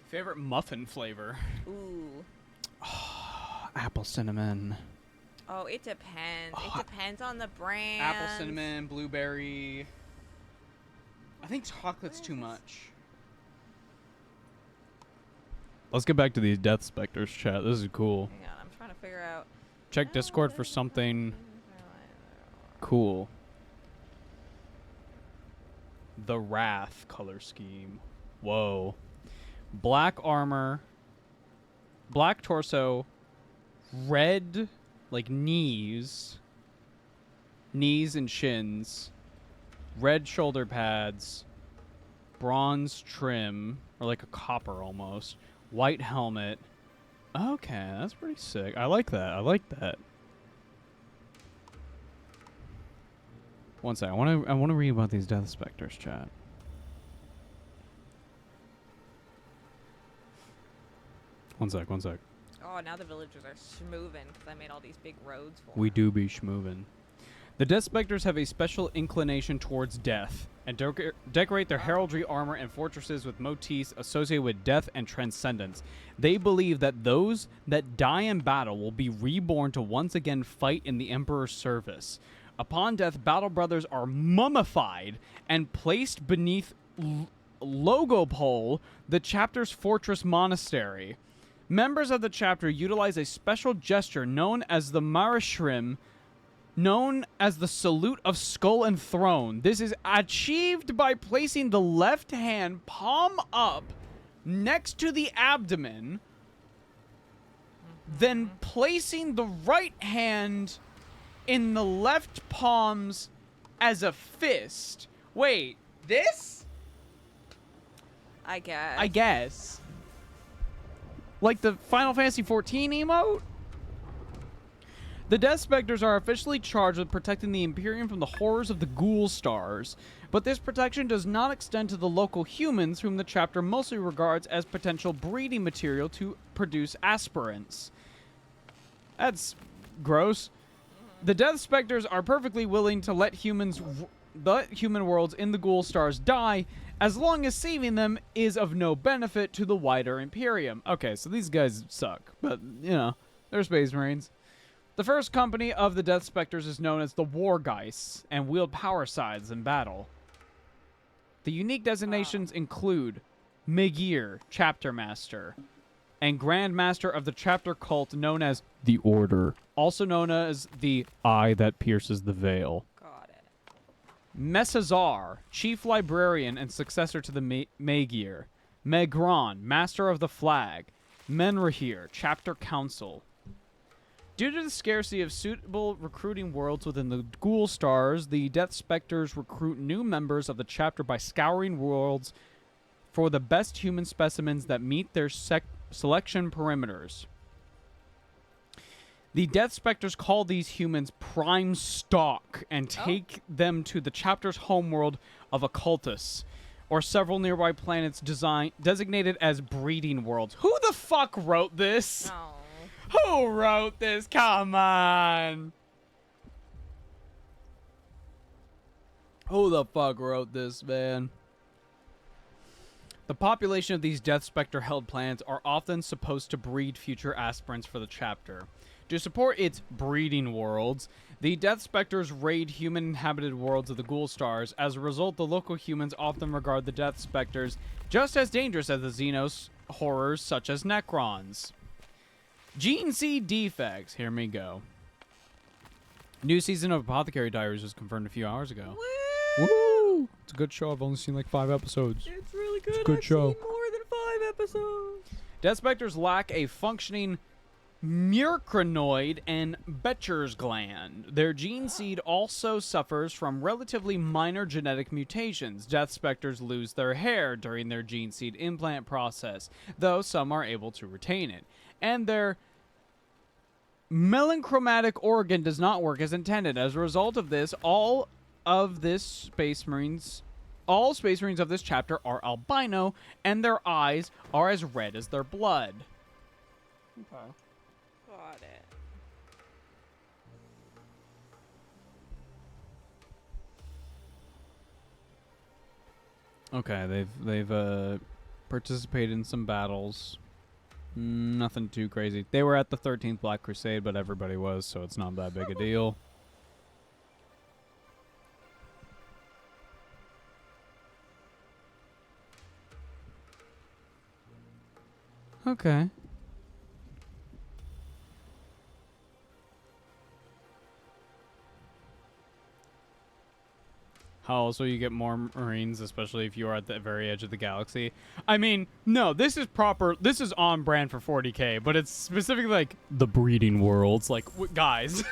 Favorite muffin flavor? Ooh. Apple cinnamon. Oh, it depends. Oh, It depends on the brand. Apple cinnamon, blueberry. I think chocolate's too much. Let's get back to these Death Spectres chat. This is cool. Hang on, I'm trying to figure out. Check Discord for something cool. The Wrath color scheme. Whoa. Black armor. Black torso. Red, like knees. Knees and shins. Red shoulder pads. Bronze trim. Or like a copper almost. White helmet. Okay, that's pretty sick. I like that. I like that. One sec. I want to read about these Death Spectres, chat. One sec. Oh, now the villagers are schmoovin' because I made all these big roads for We them. do be schmoovin'. The Death Spectres have a special inclination towards death and decorate their heraldry armor and fortresses with motifs associated with death and transcendence. They believe that those that die in battle will be reborn to once again fight in the Emperor's service. Upon death, battle brothers are mummified and placed beneath Logopole, the chapter's fortress monastery. Members of the chapter utilize a special gesture known as the Marashrim, known as the Salute of Skull and Throne. This is achieved by placing the left hand palm up next to the abdomen, then placing the right hand in the left palms as a fist. Wait, this? I guess. I guess. Like the Final Fantasy XIV emote? The Death Specters are officially charged with protecting the Imperium from the horrors of the Ghoul Stars, but this protection does not extend to the local humans, whom the chapter mostly regards as potential breeding material to produce aspirants. That's gross. The Death Specters are perfectly willing to let the human worlds in the Ghoul Stars die, as long as saving them is of no benefit to the wider Imperium. Okay, so these guys suck, but, you know, they're Space Marines. The first company of the Death Specters is known as the Wargeists, and wield power scythes in battle. The unique designations include Megir, Chapter Master, and Grand Master of the chapter cult known as the Order, also known as the Eye that Pierces the Veil. Got it. Messazar, Chief Librarian and successor to the Megir. Megron, Master of the Flag. Menrahir, Chapter Council. Due to the scarcity of suitable recruiting worlds within the Ghoul Stars, the Death Specters recruit new members of the chapter by scouring worlds for the best human specimens that meet their selection perimeters. The Death Specters call these humans prime stock and take them to the chapter's homeworld of Occultus, or several nearby planets designated as breeding worlds. Who the fuck wrote this? No. Who wrote this? Come on. Who the fuck wrote this, man? The population of these Death Spectre-held planets are often supposed to breed future aspirants for the chapter. To support its breeding worlds, the Death Specters raid human-inhabited worlds of the Ghoul Stars. As a result, the local humans often regard the Death Specters just as dangerous as the Xenos horrors such as Necrons. Gene Seed defects. Here we go. New season of Apothecary Diaries was confirmed a few hours ago. Woo! It's a good show. I've only seen like 5 episodes. It's really good. It's a good show. Seen more than 5 episodes. Death Specters lack a functioning Murkrinoid and Betcher's gland. Their gene seed also suffers from relatively minor genetic mutations. Death Specters lose their hair during their gene seed implant process, though some are able to retain it. And their melanchromatic organ does not work as intended. As a result of this, all Space Marines of this chapter are albino, and their eyes are as red as their blood. Okay. Got it. Okay, they've participated in some battles. Nothing too crazy. They were at the 13th Black Crusade, but everybody was, so it's not that big a deal. Okay. How also you get more Marines, especially if you are at the very edge of the galaxy. I mean, no, this is on brand for 40k, but it's specifically like the breeding worlds. Like, guys.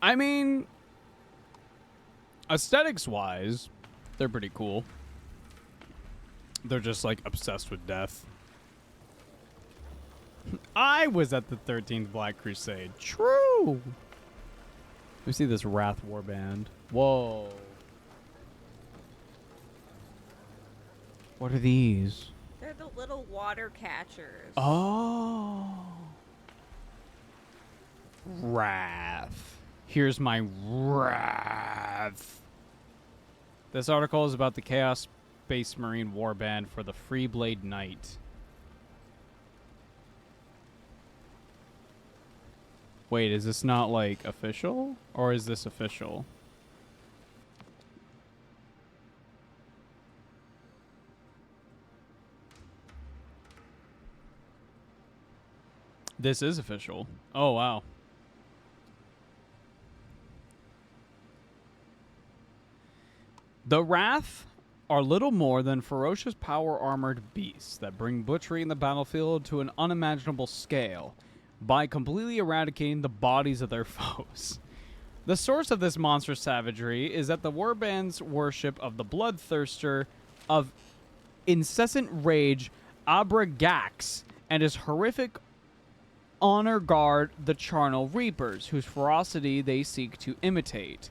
I mean, aesthetics-wise, they're pretty cool. They're just, like, obsessed with death. I was at the 13th Black Crusade. True. We see this Wrath Warband. Whoa. What are these? They're the little water catchers. Oh. Wrath. Here's my wrath. This article is about the Chaos Space Marine Warband for the Freeblade Knight. Wait, is this not like official? Or is this official? This is official. Oh, wow. The Wrath are little more than ferocious power-armored beasts that bring butchery in the battlefield to an unimaginable scale by completely eradicating the bodies of their foes. The source of this monstrous savagery is that the Warband's worship of the bloodthirster of incessant rage Abragax and his horrific honor guard the charnel reapers, whose ferocity they seek to imitate.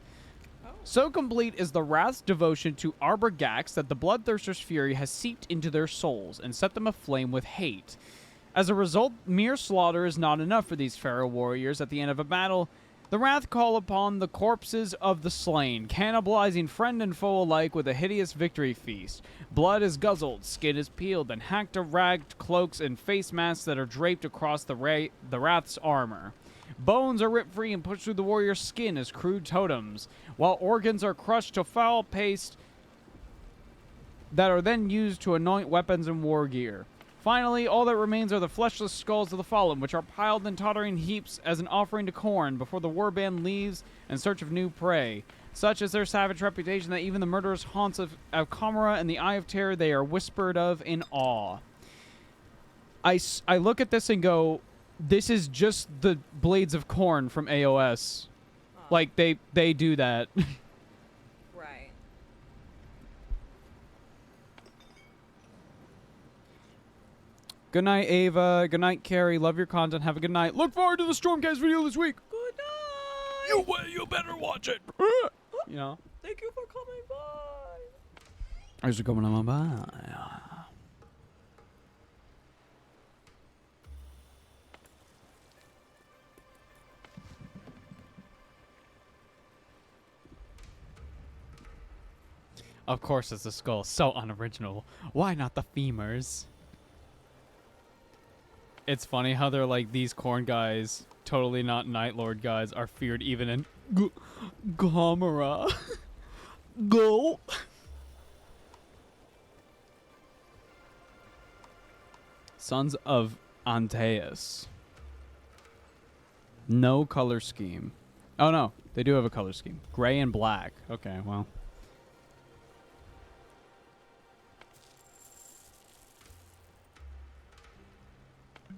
So complete is the Wrath's devotion to Abragax that the Bloodthirster's fury has seeped into their souls and set them aflame with hate. As a result, mere slaughter is not enough for these Pharaoh warriors at the end of a battle. The Wrath call upon the corpses of the slain, cannibalizing friend and foe alike with a hideous victory feast. Blood is guzzled, skin is peeled, and hacked to ragged cloaks and face masks that are draped across the Wrath's armor. Bones are ripped free and pushed through the warrior's skin as crude totems, while organs are crushed to foul paste that are then used to anoint weapons and war gear. Finally, all that remains are the fleshless skulls of the fallen, which are piled in tottering heaps as an offering to Khorne before the warband leaves in search of new prey. Such is their savage reputation that even the murderous haunts of Alcamara and the Eye of Terror they are whispered of in awe. I look at this and go, this is just the Blades of Khorne from AOS. Like, they do that. Right. Good night, Ava. Good night, Carrie. Love your content. Have a good night. Look forward to the Stormcast video this week. Good night. You better watch it. You know? Thank you for coming by. Thanks for coming on by. Of course it's a skull. So unoriginal. Why not the femurs? It's funny how they're like, these Khorne guys, totally not Night Lord guys, are feared even in Gamera. Go. Sons of Antaeus. No color scheme. Oh no, they do have a color scheme. Gray and black. Okay, well.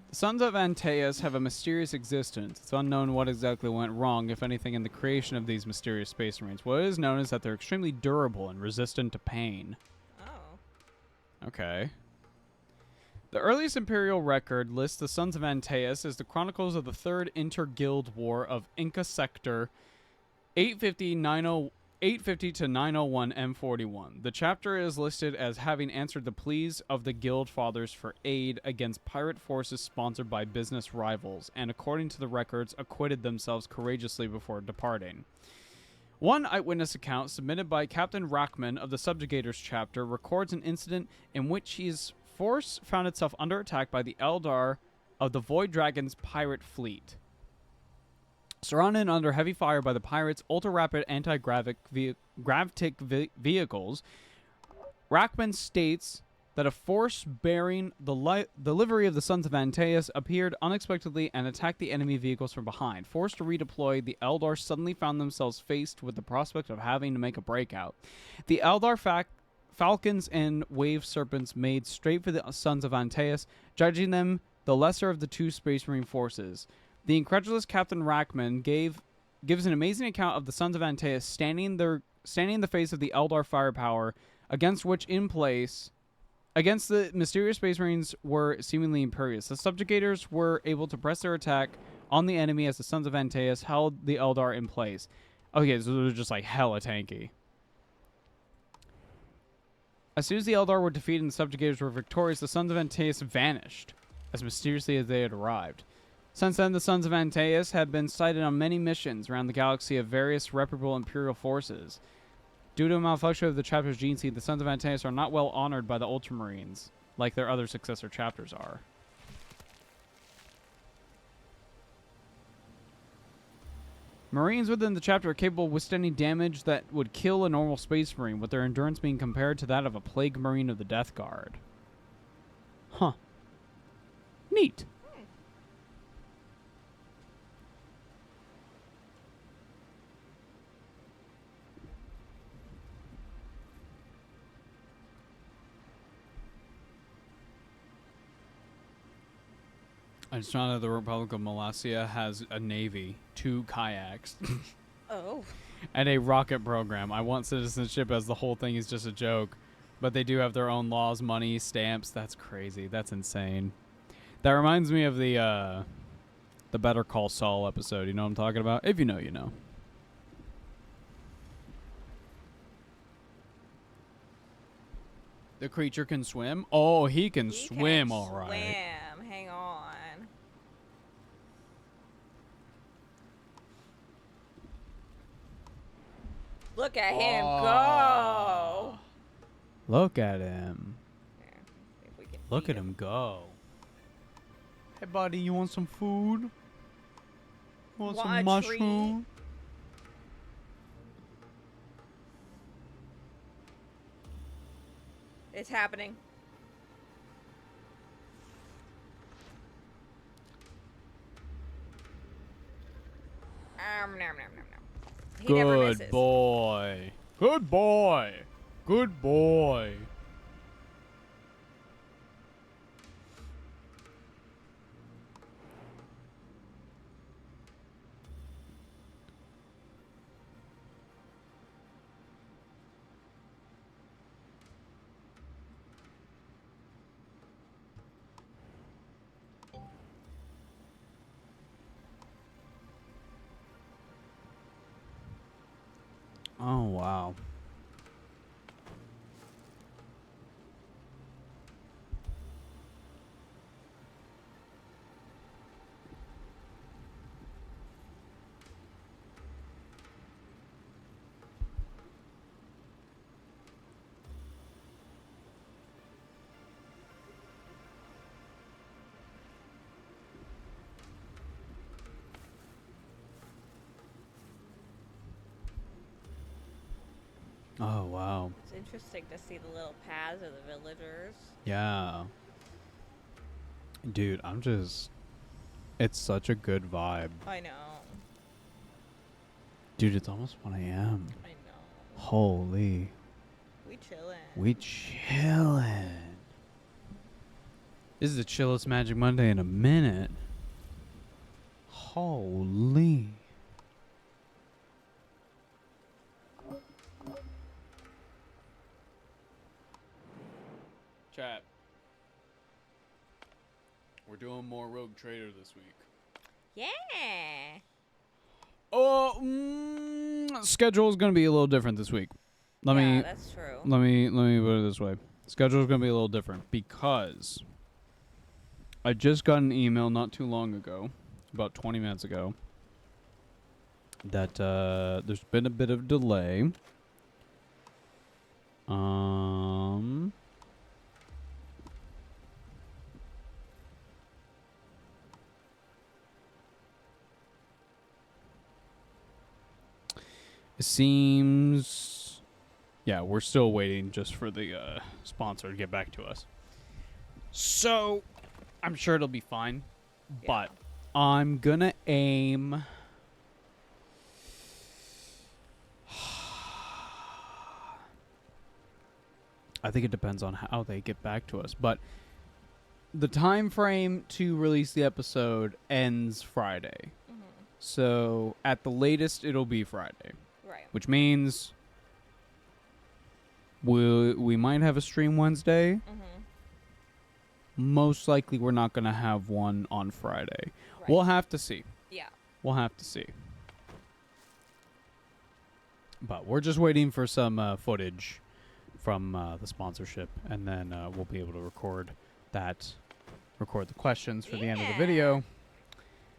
The Sons of Antaeus have a mysterious existence. It's unknown what exactly went wrong, if anything, in the creation of these mysterious space marines. What is known is that they're extremely durable and resistant to pain. Oh. Okay. The earliest Imperial record lists the Sons of Antaeus as the chronicles of the Third Inter-Guild War of Inca Sector 850 to 901 M41. The chapter is listed as having answered the pleas of the Guild Fathers for aid against pirate forces sponsored by business rivals, and according to the records, acquitted themselves courageously before departing. One eyewitness account submitted by Captain Rachman of the Subjugators chapter records an incident in which his force found itself under attack by the Eldar of the Void Dragon's pirate fleet. Surrounded and under heavy fire by the pirates' ultra-rapid anti-gravitic vehicles, Rachman states that a force bearing the livery of the Sons of Antaeus appeared unexpectedly and attacked the enemy vehicles from behind. Forced to redeploy, the Eldar suddenly found themselves faced with the prospect of having to make a breakout. The Eldar Falcons and Wave Serpents made straight for the Sons of Antaeus, judging them the lesser of the two Space Marine forces. The incredulous Captain Rachman gives an amazing account of the Sons of Antaeus standing in the face of the Eldar firepower, against the mysterious Space Marines were seemingly imperious. The subjugators were able to press their attack on the enemy as the Sons of Antaeus held the Eldar in place. Okay, so they were just like hella tanky. As soon as the Eldar were defeated and the subjugators were victorious, the Sons of Antaeus vanished as mysteriously as they had arrived. Since then, the Sons of Antaeus have been sighted on many missions around the galaxy of various reputable Imperial forces. Due to a malfunction of the chapter's gene seed, the Sons of Antaeus are not well honored by the Ultramarines, like their other successor chapters are. Marines within the chapter are capable of withstanding damage that would kill a normal space marine, with their endurance being compared to that of a plague marine of the Death Guard. Huh. Neat. I just found out the Republic of Molossia has a navy, 2 kayaks, Oh. and a rocket program. I want citizenship as the whole thing is just a joke, but they do have their own laws, money, stamps. That's crazy. That's insane. That reminds me of the Better Call Saul episode. You know what I'm talking about? If you know, you know. The creature can swim? Oh, he can He swim, can all right. Swim. Hang on. Look at him go. Look at him. Here, see if we can Look feed at him go. Hey, buddy, you want some food? Want Want some a mushroom? It's happening. Nom, nom, nom, nom. He never misses. Good boy. Good boy. Good boy. Oh, wow. Oh, wow. It's interesting to see the little paths of the villagers. Yeah. Dude, I'm just... It's such a good vibe. I know. Dude, it's almost 1 a.m. I know. Holy. We chillin'. We chillin'. This is the chillest Magic Monday in a minute. Holy. Chat. We're doing more Rogue Trader this week. Yeah. Oh, schedule is going to be a little different this week. Let me that's true. put it this way. Schedule is going to be a little different because I just got an email not too long ago, about 20 minutes ago, that there's been a bit of delay. It seems, yeah, we're still waiting just for the sponsor to get back to us. So, I'm sure it'll be fine, but I'm gonna aim. I think it depends on how they get back to us, but the time frame to release the episode ends Friday. So, at the latest, it'll be Friday. Right. Which means we might have a stream Wednesday. Most likely we're not going to have one on Friday. Right. We'll have to see. Yeah. We'll have to see. But we're just waiting for some footage from the sponsorship, and then we'll be able to record the questions for the end of the video.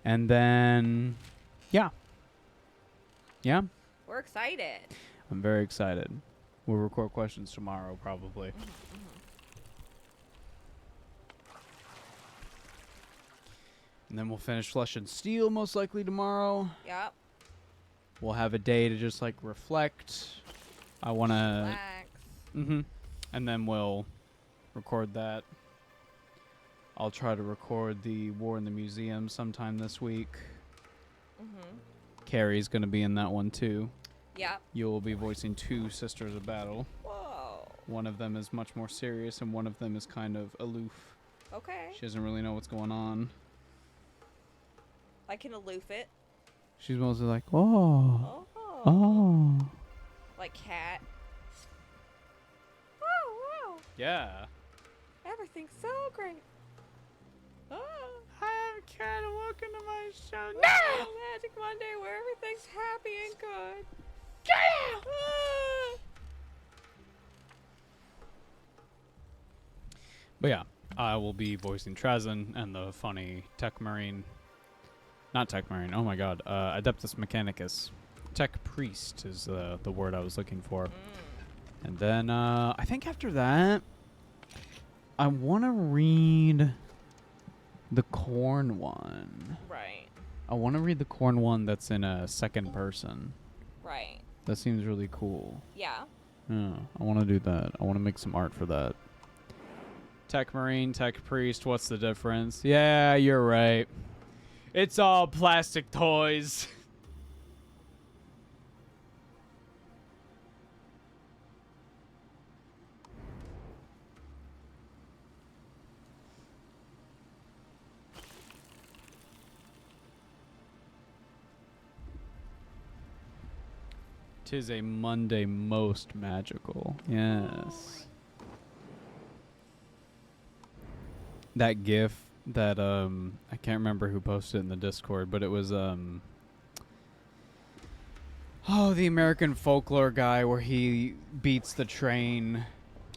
And then, yeah. Yeah. We're excited. I'm very excited. We'll record questions tomorrow, probably. And then we'll finish Flesh and Steel most likely tomorrow. Yep. We'll have a day to just like reflect. I want to, Relax. and then we'll record that. I'll try to record the War in the Museum sometime this week. Carrie's gonna be in that one too. Yeah. You will be voicing two Sisters of Battle. Whoa. One of them is much more serious, and one of them is kind of aloof. Okay. She doesn't really know what's going on. I can aloof it. She's mostly like, oh, Oh. oh. Like cat. Oh, wow. Yeah. Everything's so great. Oh. Hi, I'm Cat, and welcome to my show. No! Magic Monday where everything's happy and good. Get out! But yeah, I will be voicing Trazen and the funny Tech Marine. Not Tech Marine, oh my god. Adeptus Mechanicus. Tech Priest is the word I was looking for. And then I think after that, I want to read the Corn one. Right. I want to read the Corn one that's in a second person. Right. That seems really cool. Yeah. Yeah, I want to do that. I want to make some art for that. Tech Marine, Tech Priest, what's the difference? Yeah, you're right. It's all plastic toys. Tis a Monday most magical. Yes. That GIF that I can't remember who posted it in the Discord, but it was the American folklore guy where he beats the train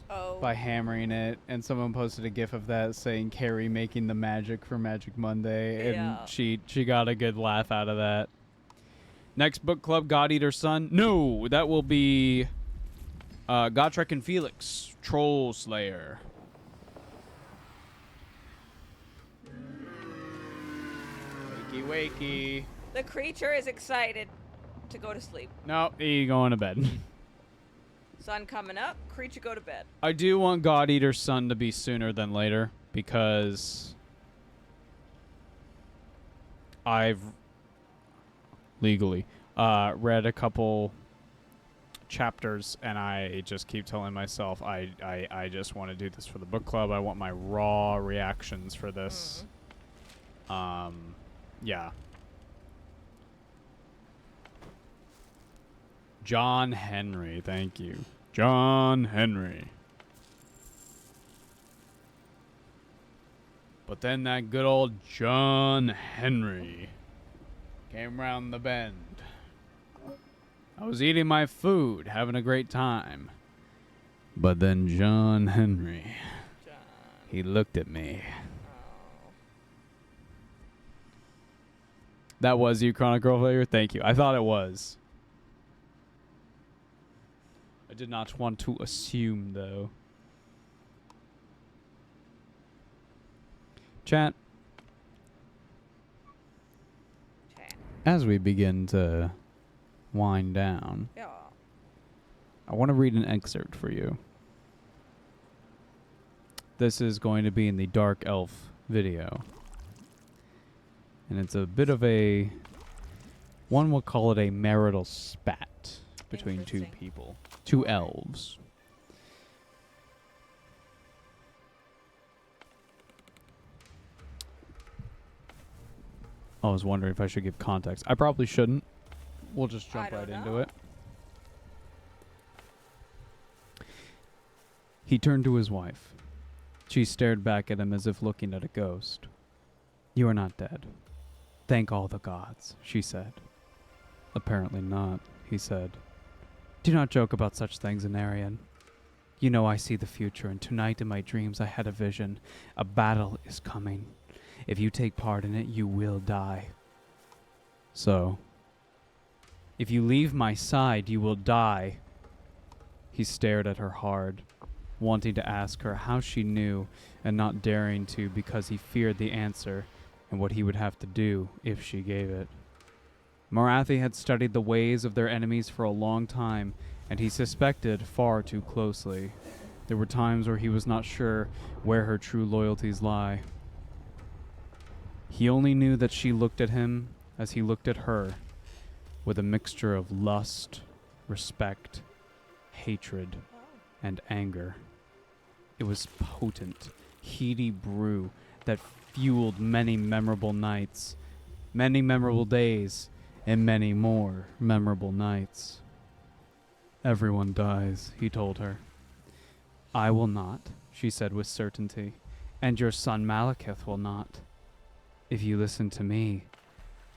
Oh. by hammering it, and someone posted a GIF of that saying Carrie making the magic for Magic Monday, Yeah. and she got a good laugh out of that. Next book club, God Eater Son. No, that will be Gotrek and Felix, Troll Slayer. Wakey, wakey. The creature is excited to go to sleep. No, you going to bed. Sun coming up. Creature go to bed. I do want God Eater's Son to be sooner than later because I've legally read a couple chapters and I just keep telling myself I just want to do this for the book club. I want my raw reactions for this. Yeah. John Henry, thank you. John Henry. But then that good old John Henry came round the bend. I was eating my food, having a great time. But then John Henry, John. he looked at me. Oh. That was you, Chronic Girl Failure? Thank you. I thought it was. I did not want to assume, though. Chat, Chat. as we begin to wind down, Yeah. I want to read an excerpt for you. This is going to be in the Dark Elf video. And it's a bit of a... one would call it a marital spat between two Interesting. people. Two elves. I was wondering if I should give context. I probably shouldn't. We'll just jump I don't right into know. it. He turned to his wife. She stared back at him as if looking at a ghost. "You are not dead. Thank all the gods," she said. "Apparently not," he said. "Do not joke about such things, Anarian. You know I see the future, and tonight in my dreams I had a vision. A battle is coming. If you take part in it, you will die. So, if you leave my side, you will die." He stared at her hard, wanting to ask her how she knew and not daring to because he feared the answer and what he would have to do if she gave it. Morathi had studied the ways of their enemies for a long time, and he suspected far too closely. There were times where he was not sure where her true loyalties lie. He only knew that she looked at him as he looked at her, with a mixture of lust, respect, hatred, and anger. It was potent, heady brew that fueled many memorable nights, many memorable days, and many more memorable nights. Everyone dies, he told her. I will not, she said with certainty, and your son Malekith will not. If you listen to me,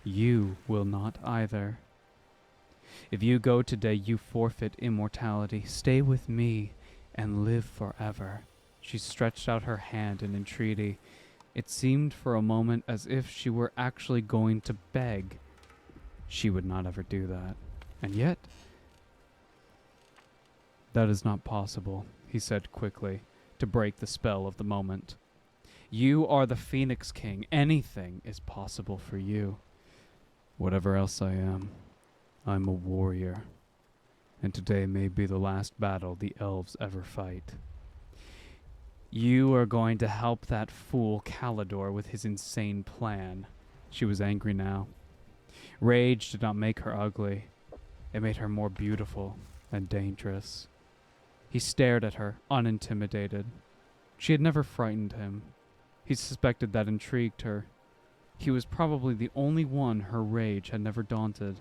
you will not either. If you go today, you forfeit immortality. Stay with me and live forever. She stretched out her hand in entreaty. It seemed for a moment as if she were actually going to beg. She would not ever do that. And yet, that is not possible, he said quickly, to break the spell of the moment. You are the Phoenix King. Anything is possible for you. Whatever else I am, I'm a warrior. And today may be the last battle the elves ever fight. You are going to help that fool Calidor with his insane plan. She was angry now. Rage did not make her ugly. It made her more beautiful and dangerous. He stared at her, unintimidated. She had never frightened him. He suspected that intrigued her. He was probably the only one her rage had never daunted.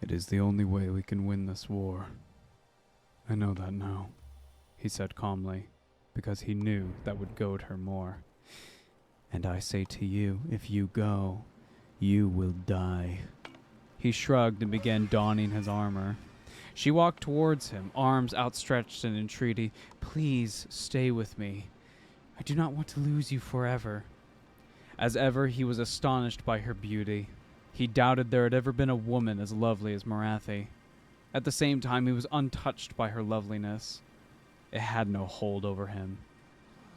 It is the only way we can win this war. I know that now, he said calmly, because he knew that would goad her more. And I say to you, if you go, you will die. He shrugged and began donning his armor. She walked towards him, arms outstretched in entreaty. Please stay with me. I do not want to lose you forever. As ever, he was astonished by her beauty. He doubted there had ever been a woman as lovely as Morathi. At the same time, he was untouched by her loveliness. It had no hold over him.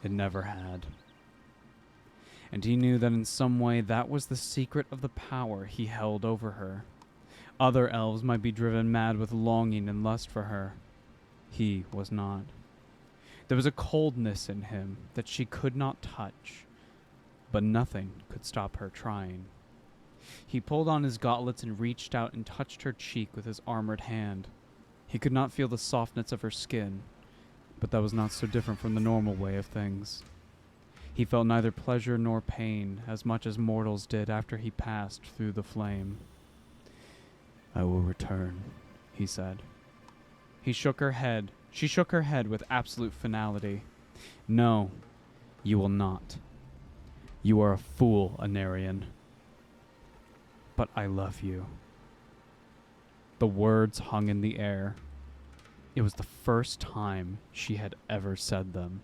It never had. And he knew that in some way that was the secret of the power he held over her. Other elves might be driven mad with longing and lust for her. He was not. There was a coldness in him that she could not touch, but nothing could stop her trying. He pulled on his gauntlets and reached out and touched her cheek with his armored hand. He could not feel the softness of her skin, but that was not so different from the normal way of things. He felt neither pleasure nor pain as much as mortals did after he passed through the flame. I will return, he said. He shook her head. She shook her head with absolute finality. No, you will not. You are a fool, Anarian. But I love you. The words hung in the air. It was the first time she had ever said them.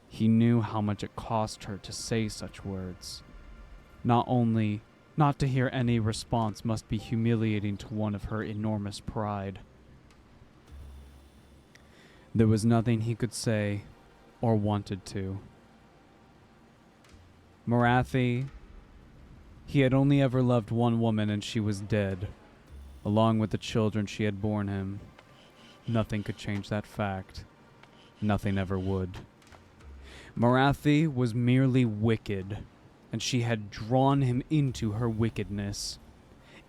He knew how much it cost her to say such words. Not to hear any response must be humiliating to one of her enormous pride. There was nothing he could say or wanted to. Morathi, he had only ever loved one woman and she was dead, along with the children she had borne him. Nothing could change that fact. Nothing ever would. Morathi was merely wicked, and she had drawn him into her wickedness.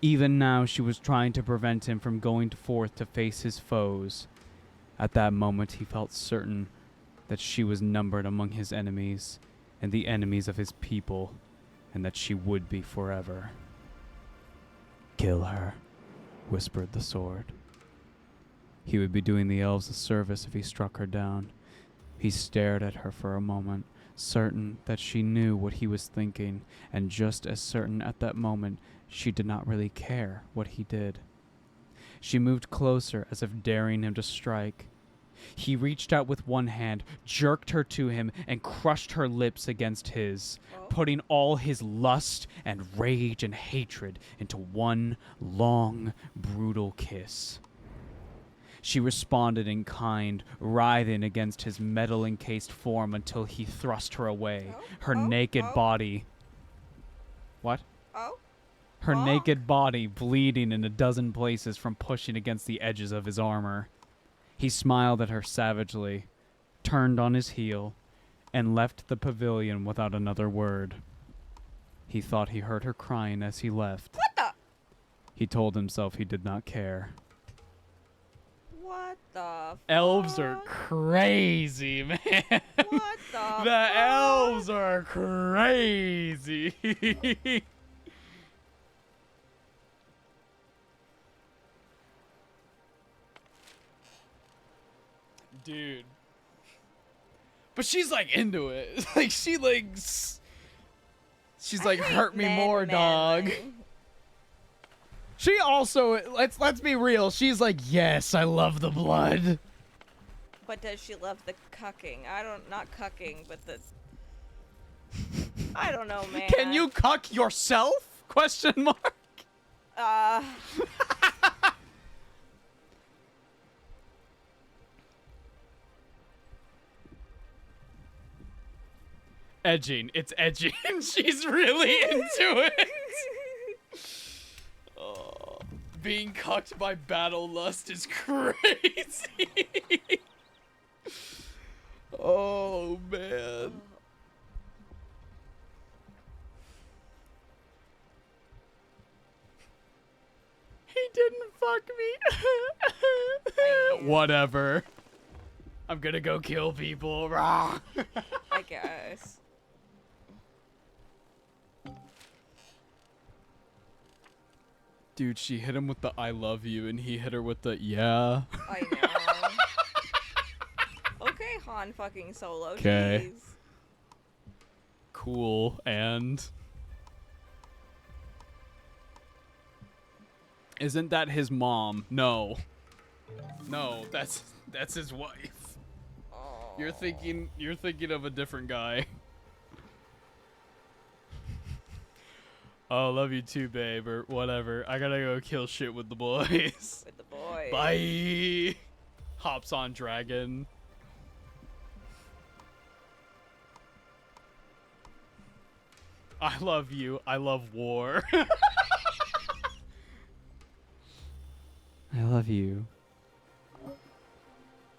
Even now she was trying to prevent him from going forth to face his foes. At that moment he felt certain that she was numbered among his enemies, and the enemies of his people, and that she would be forever. Kill her, whispered the sword. He would be doing the elves a service if he struck her down. He stared at her for a moment, certain that she knew what he was thinking, and just as certain at that moment she did not really care what he did. She moved closer as if daring him to strike. He reached out with one hand, jerked her to him, and crushed her lips against his, putting all his lust and rage and hatred into one long, brutal kiss. She responded in kind, writhing against his metal-encased form until he thrust her away, her naked body What? Oh? Her Oh. naked body bleeding in a dozen places from pushing against the edges of his armor. He smiled at her savagely, turned on his heel, and left the pavilion without another word. He thought he heard her crying as he left. What the? He told himself he did not care. What the Elves are fuck? crazy, man. What the The fuck? elves are crazy. Dude. But she's like into it. Like she's like I hate hurt me men more, dog. manly. She also let's be real. She's like, "Yes, I love the blood." But does she love the cucking? Not cucking, but the. I don't know, man. Can you cuck yourself? Question mark. Edging. It's edging. She's really into it. Oh, being cucked by battle lust is crazy. Oh, man. He didn't fuck me. Whatever. I'm gonna go kill people. Rah. I guess. Dude, she hit him with the I love you, and he hit her with the yeah. I know. Okay, Han fucking Solo. 'Kay. Jeez. Cool, and... Isn't that his mom? No. No, that's his wife. Oh. You're thinking of a different guy. Oh, love you too, babe, or whatever. I gotta go kill shit with the boys. With the boy. Bye. Hops on dragon. I love you. I love war. I love you.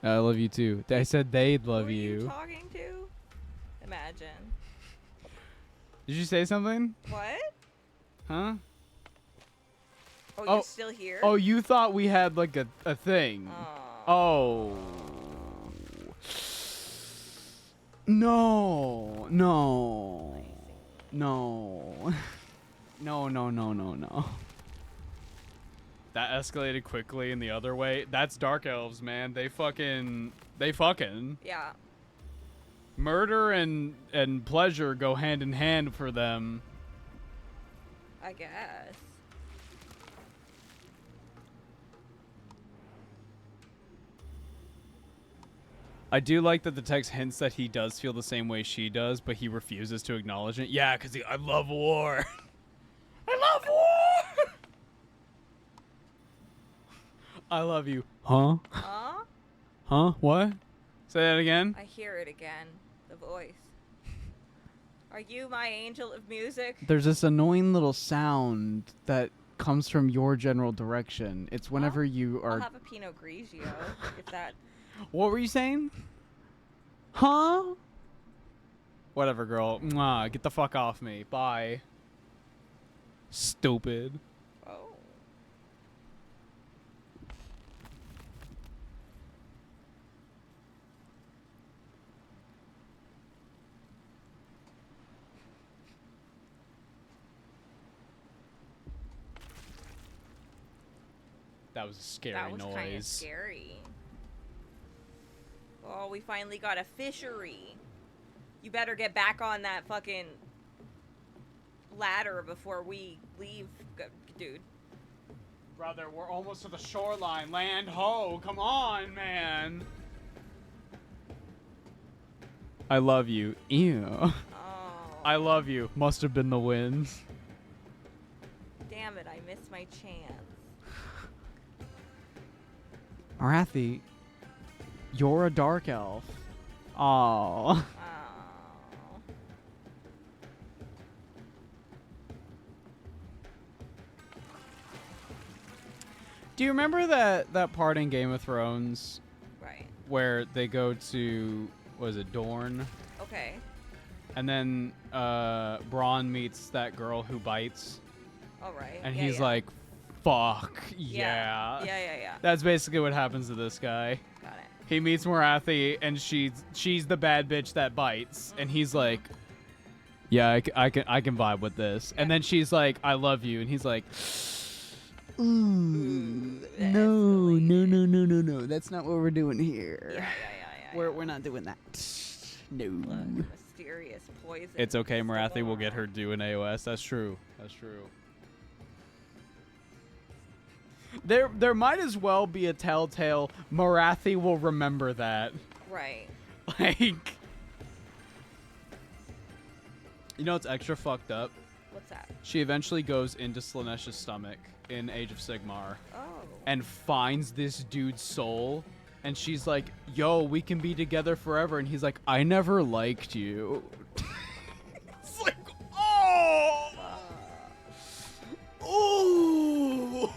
I love you too. I said they'd love Who are you you. talking to? Imagine. Did you say something? What? Huh? Oh, Oh. you're still here? Oh, you thought we had like a thing. Oh. Oh. No. No. No. No, no, no, no, no. That escalated quickly in the other way. That's Dark Elves, man. They fucking. Yeah. Murder and pleasure go hand in hand for them. I guess. I do like that the text hints that he does feel the same way she does, but he refuses to acknowledge it. Yeah, because I love war. I love war! I love you. Huh? Huh? Huh? What? Say that again? I hear it again. The voice. Are you my angel of music? There's this annoying little sound that comes from your general direction. It's whenever you I'll are... have a Pinot Grigio, if that... What were you saying? Huh? Whatever, girl. Mwah, get the fuck off me. Bye. Stupid. Oh. That was a scary That was kind of noise. scary. Oh, we finally got a fishery. You better get back on that fucking ladder before we leave, dude. Brother, we're almost to the shoreline. Land ho. Come on, man. I love you. Ew. Oh. I love you. Must have been the wind. Damn it, I missed my chance. Arathi, you're a dark elf. Aww. Oh. Do you remember that part in Game of Thrones Right. where they go to, what is it, Dorne? Okay. And then Braun meets that girl who bites, All right. and Yeah, he's yeah. like, "Fuck yeah." Yeah. That's basically what happens to this guy. Got it. He meets Morathi, and she's the bad bitch that bites, and he's like, "Yeah, I can vibe with this." And then she's like, "I love you," and he's like, "Ooh, no, that's not what we're doing here. Yeah. We're not doing that. No." Look, mysterious poison. It's okay, Still Morathi will going get her on. due an AOS. That's true. There might as well be a telltale. Morathi will remember that. Right. Like, you know what's extra fucked up? What's that? She eventually goes into Slaanesha's stomach in Age of Sigmar Oh. and finds this dude's soul. And she's like, "Yo, we can be together forever." And he's like, "I never liked you." It's like, oh! Ooh!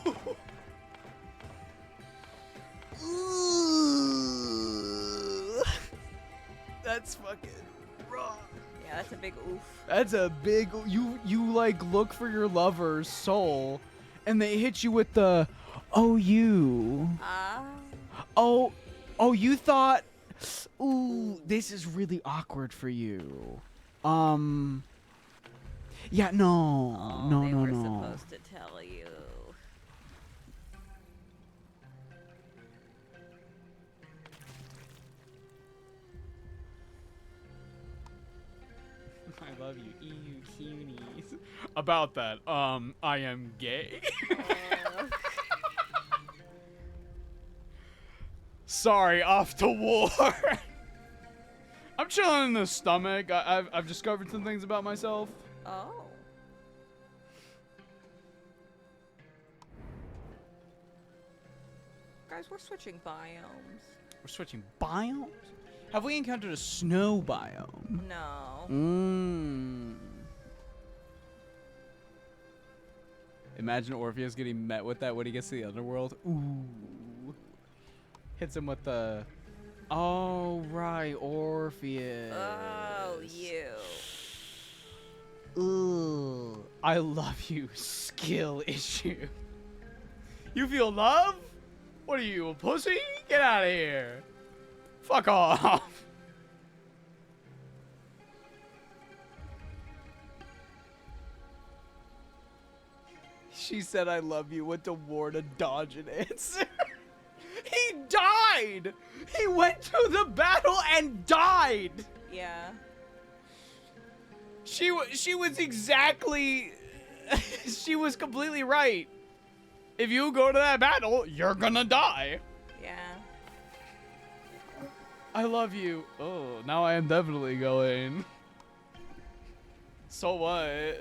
Ooh. That's fucking wrong. Yeah, that's a big oof. That's a big you like look for your lover's soul and they hit you with the you. Oh, you thought, ooh, this is really awkward for you. Yeah, no. Oh, no, they no, were no. supposed to tell you. I love you, ew, cuties. About that, I am gay. Sorry, off to war. I'm chilling in the stomach. I've discovered some things about myself. Oh. Guys, we're switching biomes. We're switching biomes? Have we encountered a snow biome? No. Imagine Orpheus getting met with that when he gets to the underworld. Ooh. Hits him with the... Oh, right, Orpheus. Oh, you. Ooh. I love you, skill issue. You feel love? What are you, a pussy? Get out of here. Fuck off. She said I love you, went to war to dodge an answer. He died! He went to the battle and died! Yeah. She was exactly... she was completely right. If you go to that battle, you're gonna die. Yeah. I love you. Oh, now I am definitely going. So what?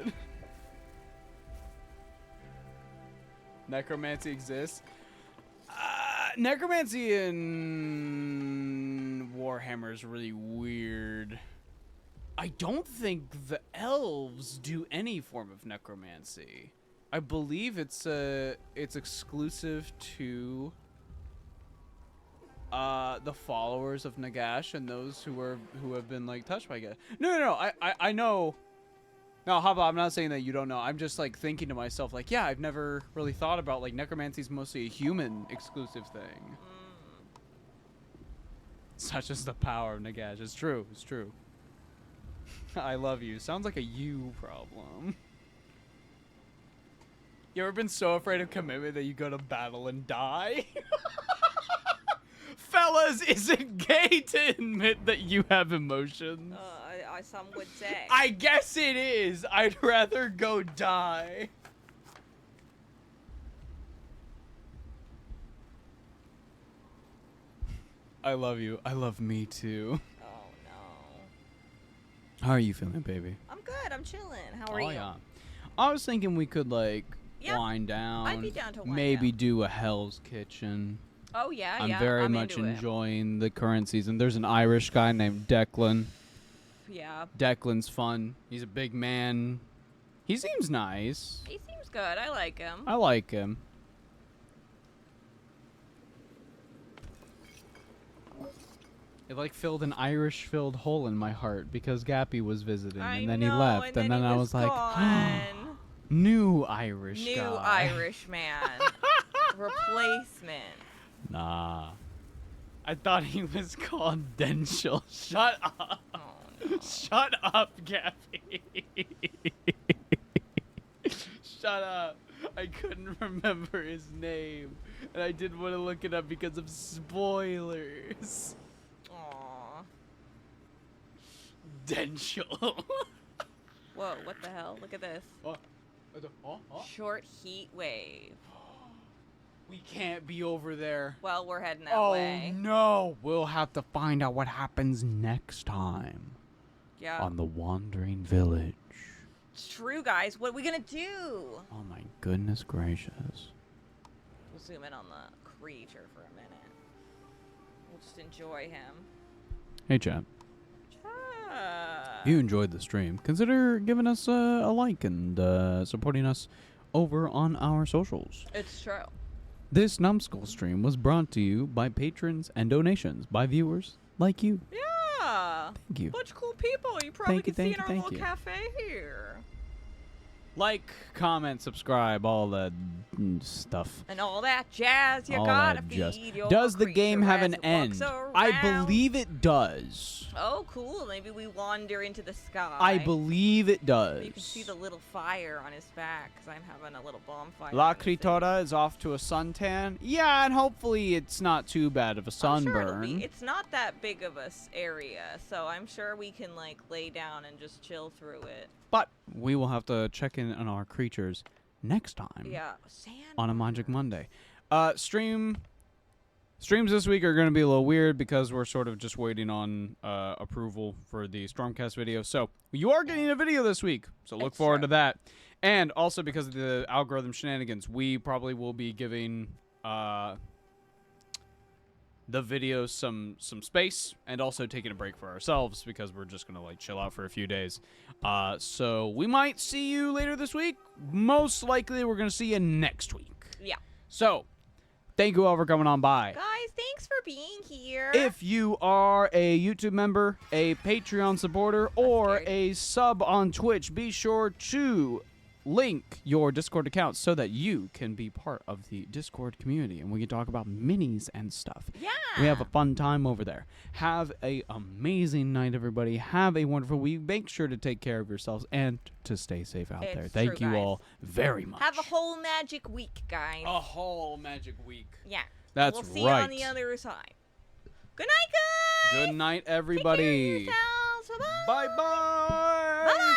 Necromancy exists. Necromancy in Warhammer is really weird. I don't think the elves do any form of necromancy. I believe it's exclusive to the followers of Nagash and those who have been like touched by it. No. I know. No, Hava, I'm not saying that you don't know. I'm just like thinking to myself, like, yeah, I've never really thought about like necromancy's mostly a human exclusive thing. Such as the power of Nagash. It's true. It's true. I love you. Sounds like a you problem. You ever been so afraid of commitment that you go to battle and die? Fellas, is it gay to admit that you have emotions? Some would say. I guess it is. I'd rather go die. I love you. I love me too. Oh no. How are you feeling, baby? I'm good. I'm chilling. How are you? Yeah. I was thinking we could like Yeah, wind down. I'd be down to wind maybe down. do a Hell's Kitchen. Oh yeah, I'm yeah. very I'm much into it. enjoying the current season. There's an Irish guy named Declan. Yeah. Declan's fun. He's a big man. He seems nice. He seems good. I like him. I like him. It like filled an Irish-filled hole in my heart because Gappy was visiting, and then he know, left, and then I he was like, gone. new Irish New guy. Irish man. Replacement. Nah. I thought he was called Denshel. Shut up. Oh no. Shut up, Gappy. Shut up. I couldn't remember his name, and I didn't want to look it up because of spoilers. Aw. Denshel. Whoa, what the hell? Look at this. Short heat wave. We can't be over there. Well, we're heading that Oh way. no! We'll have to find out what happens next time Yeah. on the Wandering Village. It's true, guys. What are we gonna do? Oh my goodness gracious. We'll zoom in on the creature for a minute. We'll just enjoy him. Hey chat. Ah. If you enjoyed the stream, consider giving us a like and supporting us over on our socials. It's true. This Numbskull stream was brought to you by patrons and donations by viewers like you. Yeah. Thank you. Bunch of cool people. You probably Thank you, can see thank in our you, little thank you. cafe here. Like, comment, subscribe, all that stuff. And all that jazz you All gotta that jazz. feed your Does the creature game have as an it end? walks I around. believe it does. Oh, cool. Maybe we wander into the sky. I believe it does. You can see the little fire on his back because I'm having a little bonfire. La on the thing. Critora is off to a suntan. Yeah, and hopefully it's not too bad of a I'm sure it'll sunburn. be. It's not that big of a area, so I'm sure we can like lay down and just chill through it. But we will have to check in on our creatures next time Yeah, sand. on a Magic Monday. Streams this week are going to be a little weird because we're sort of just waiting on approval for the Stormcast video. So you are getting a video this week, so look It's forward true. to that. And also because of the algorithm shenanigans, we probably will be giving the videos some space and also taking a break for ourselves because we're just gonna like chill out for a few days. So we might see you later this week. Most likely we're gonna see you next week. Yeah. So thank you all for coming on by. Guys, thanks for being here. If you are a YouTube member, a Patreon supporter, or scary. a sub on Twitch, be sure to link your Discord account so that you can be part of the Discord community and we can talk about minis and stuff. Yeah. We have a fun time over there. Have a amazing night, everybody. Have a wonderful week. Make sure to take care of yourselves and to stay safe out there. It's Thank true, you guys. all very much. Have a whole magic week, guys. A whole magic week. Yeah. That's we'll see right. you on the other side. Good night, guys. Good night, Take care of everybody. yourselves. Bye-bye. Bye-bye. Bye-bye.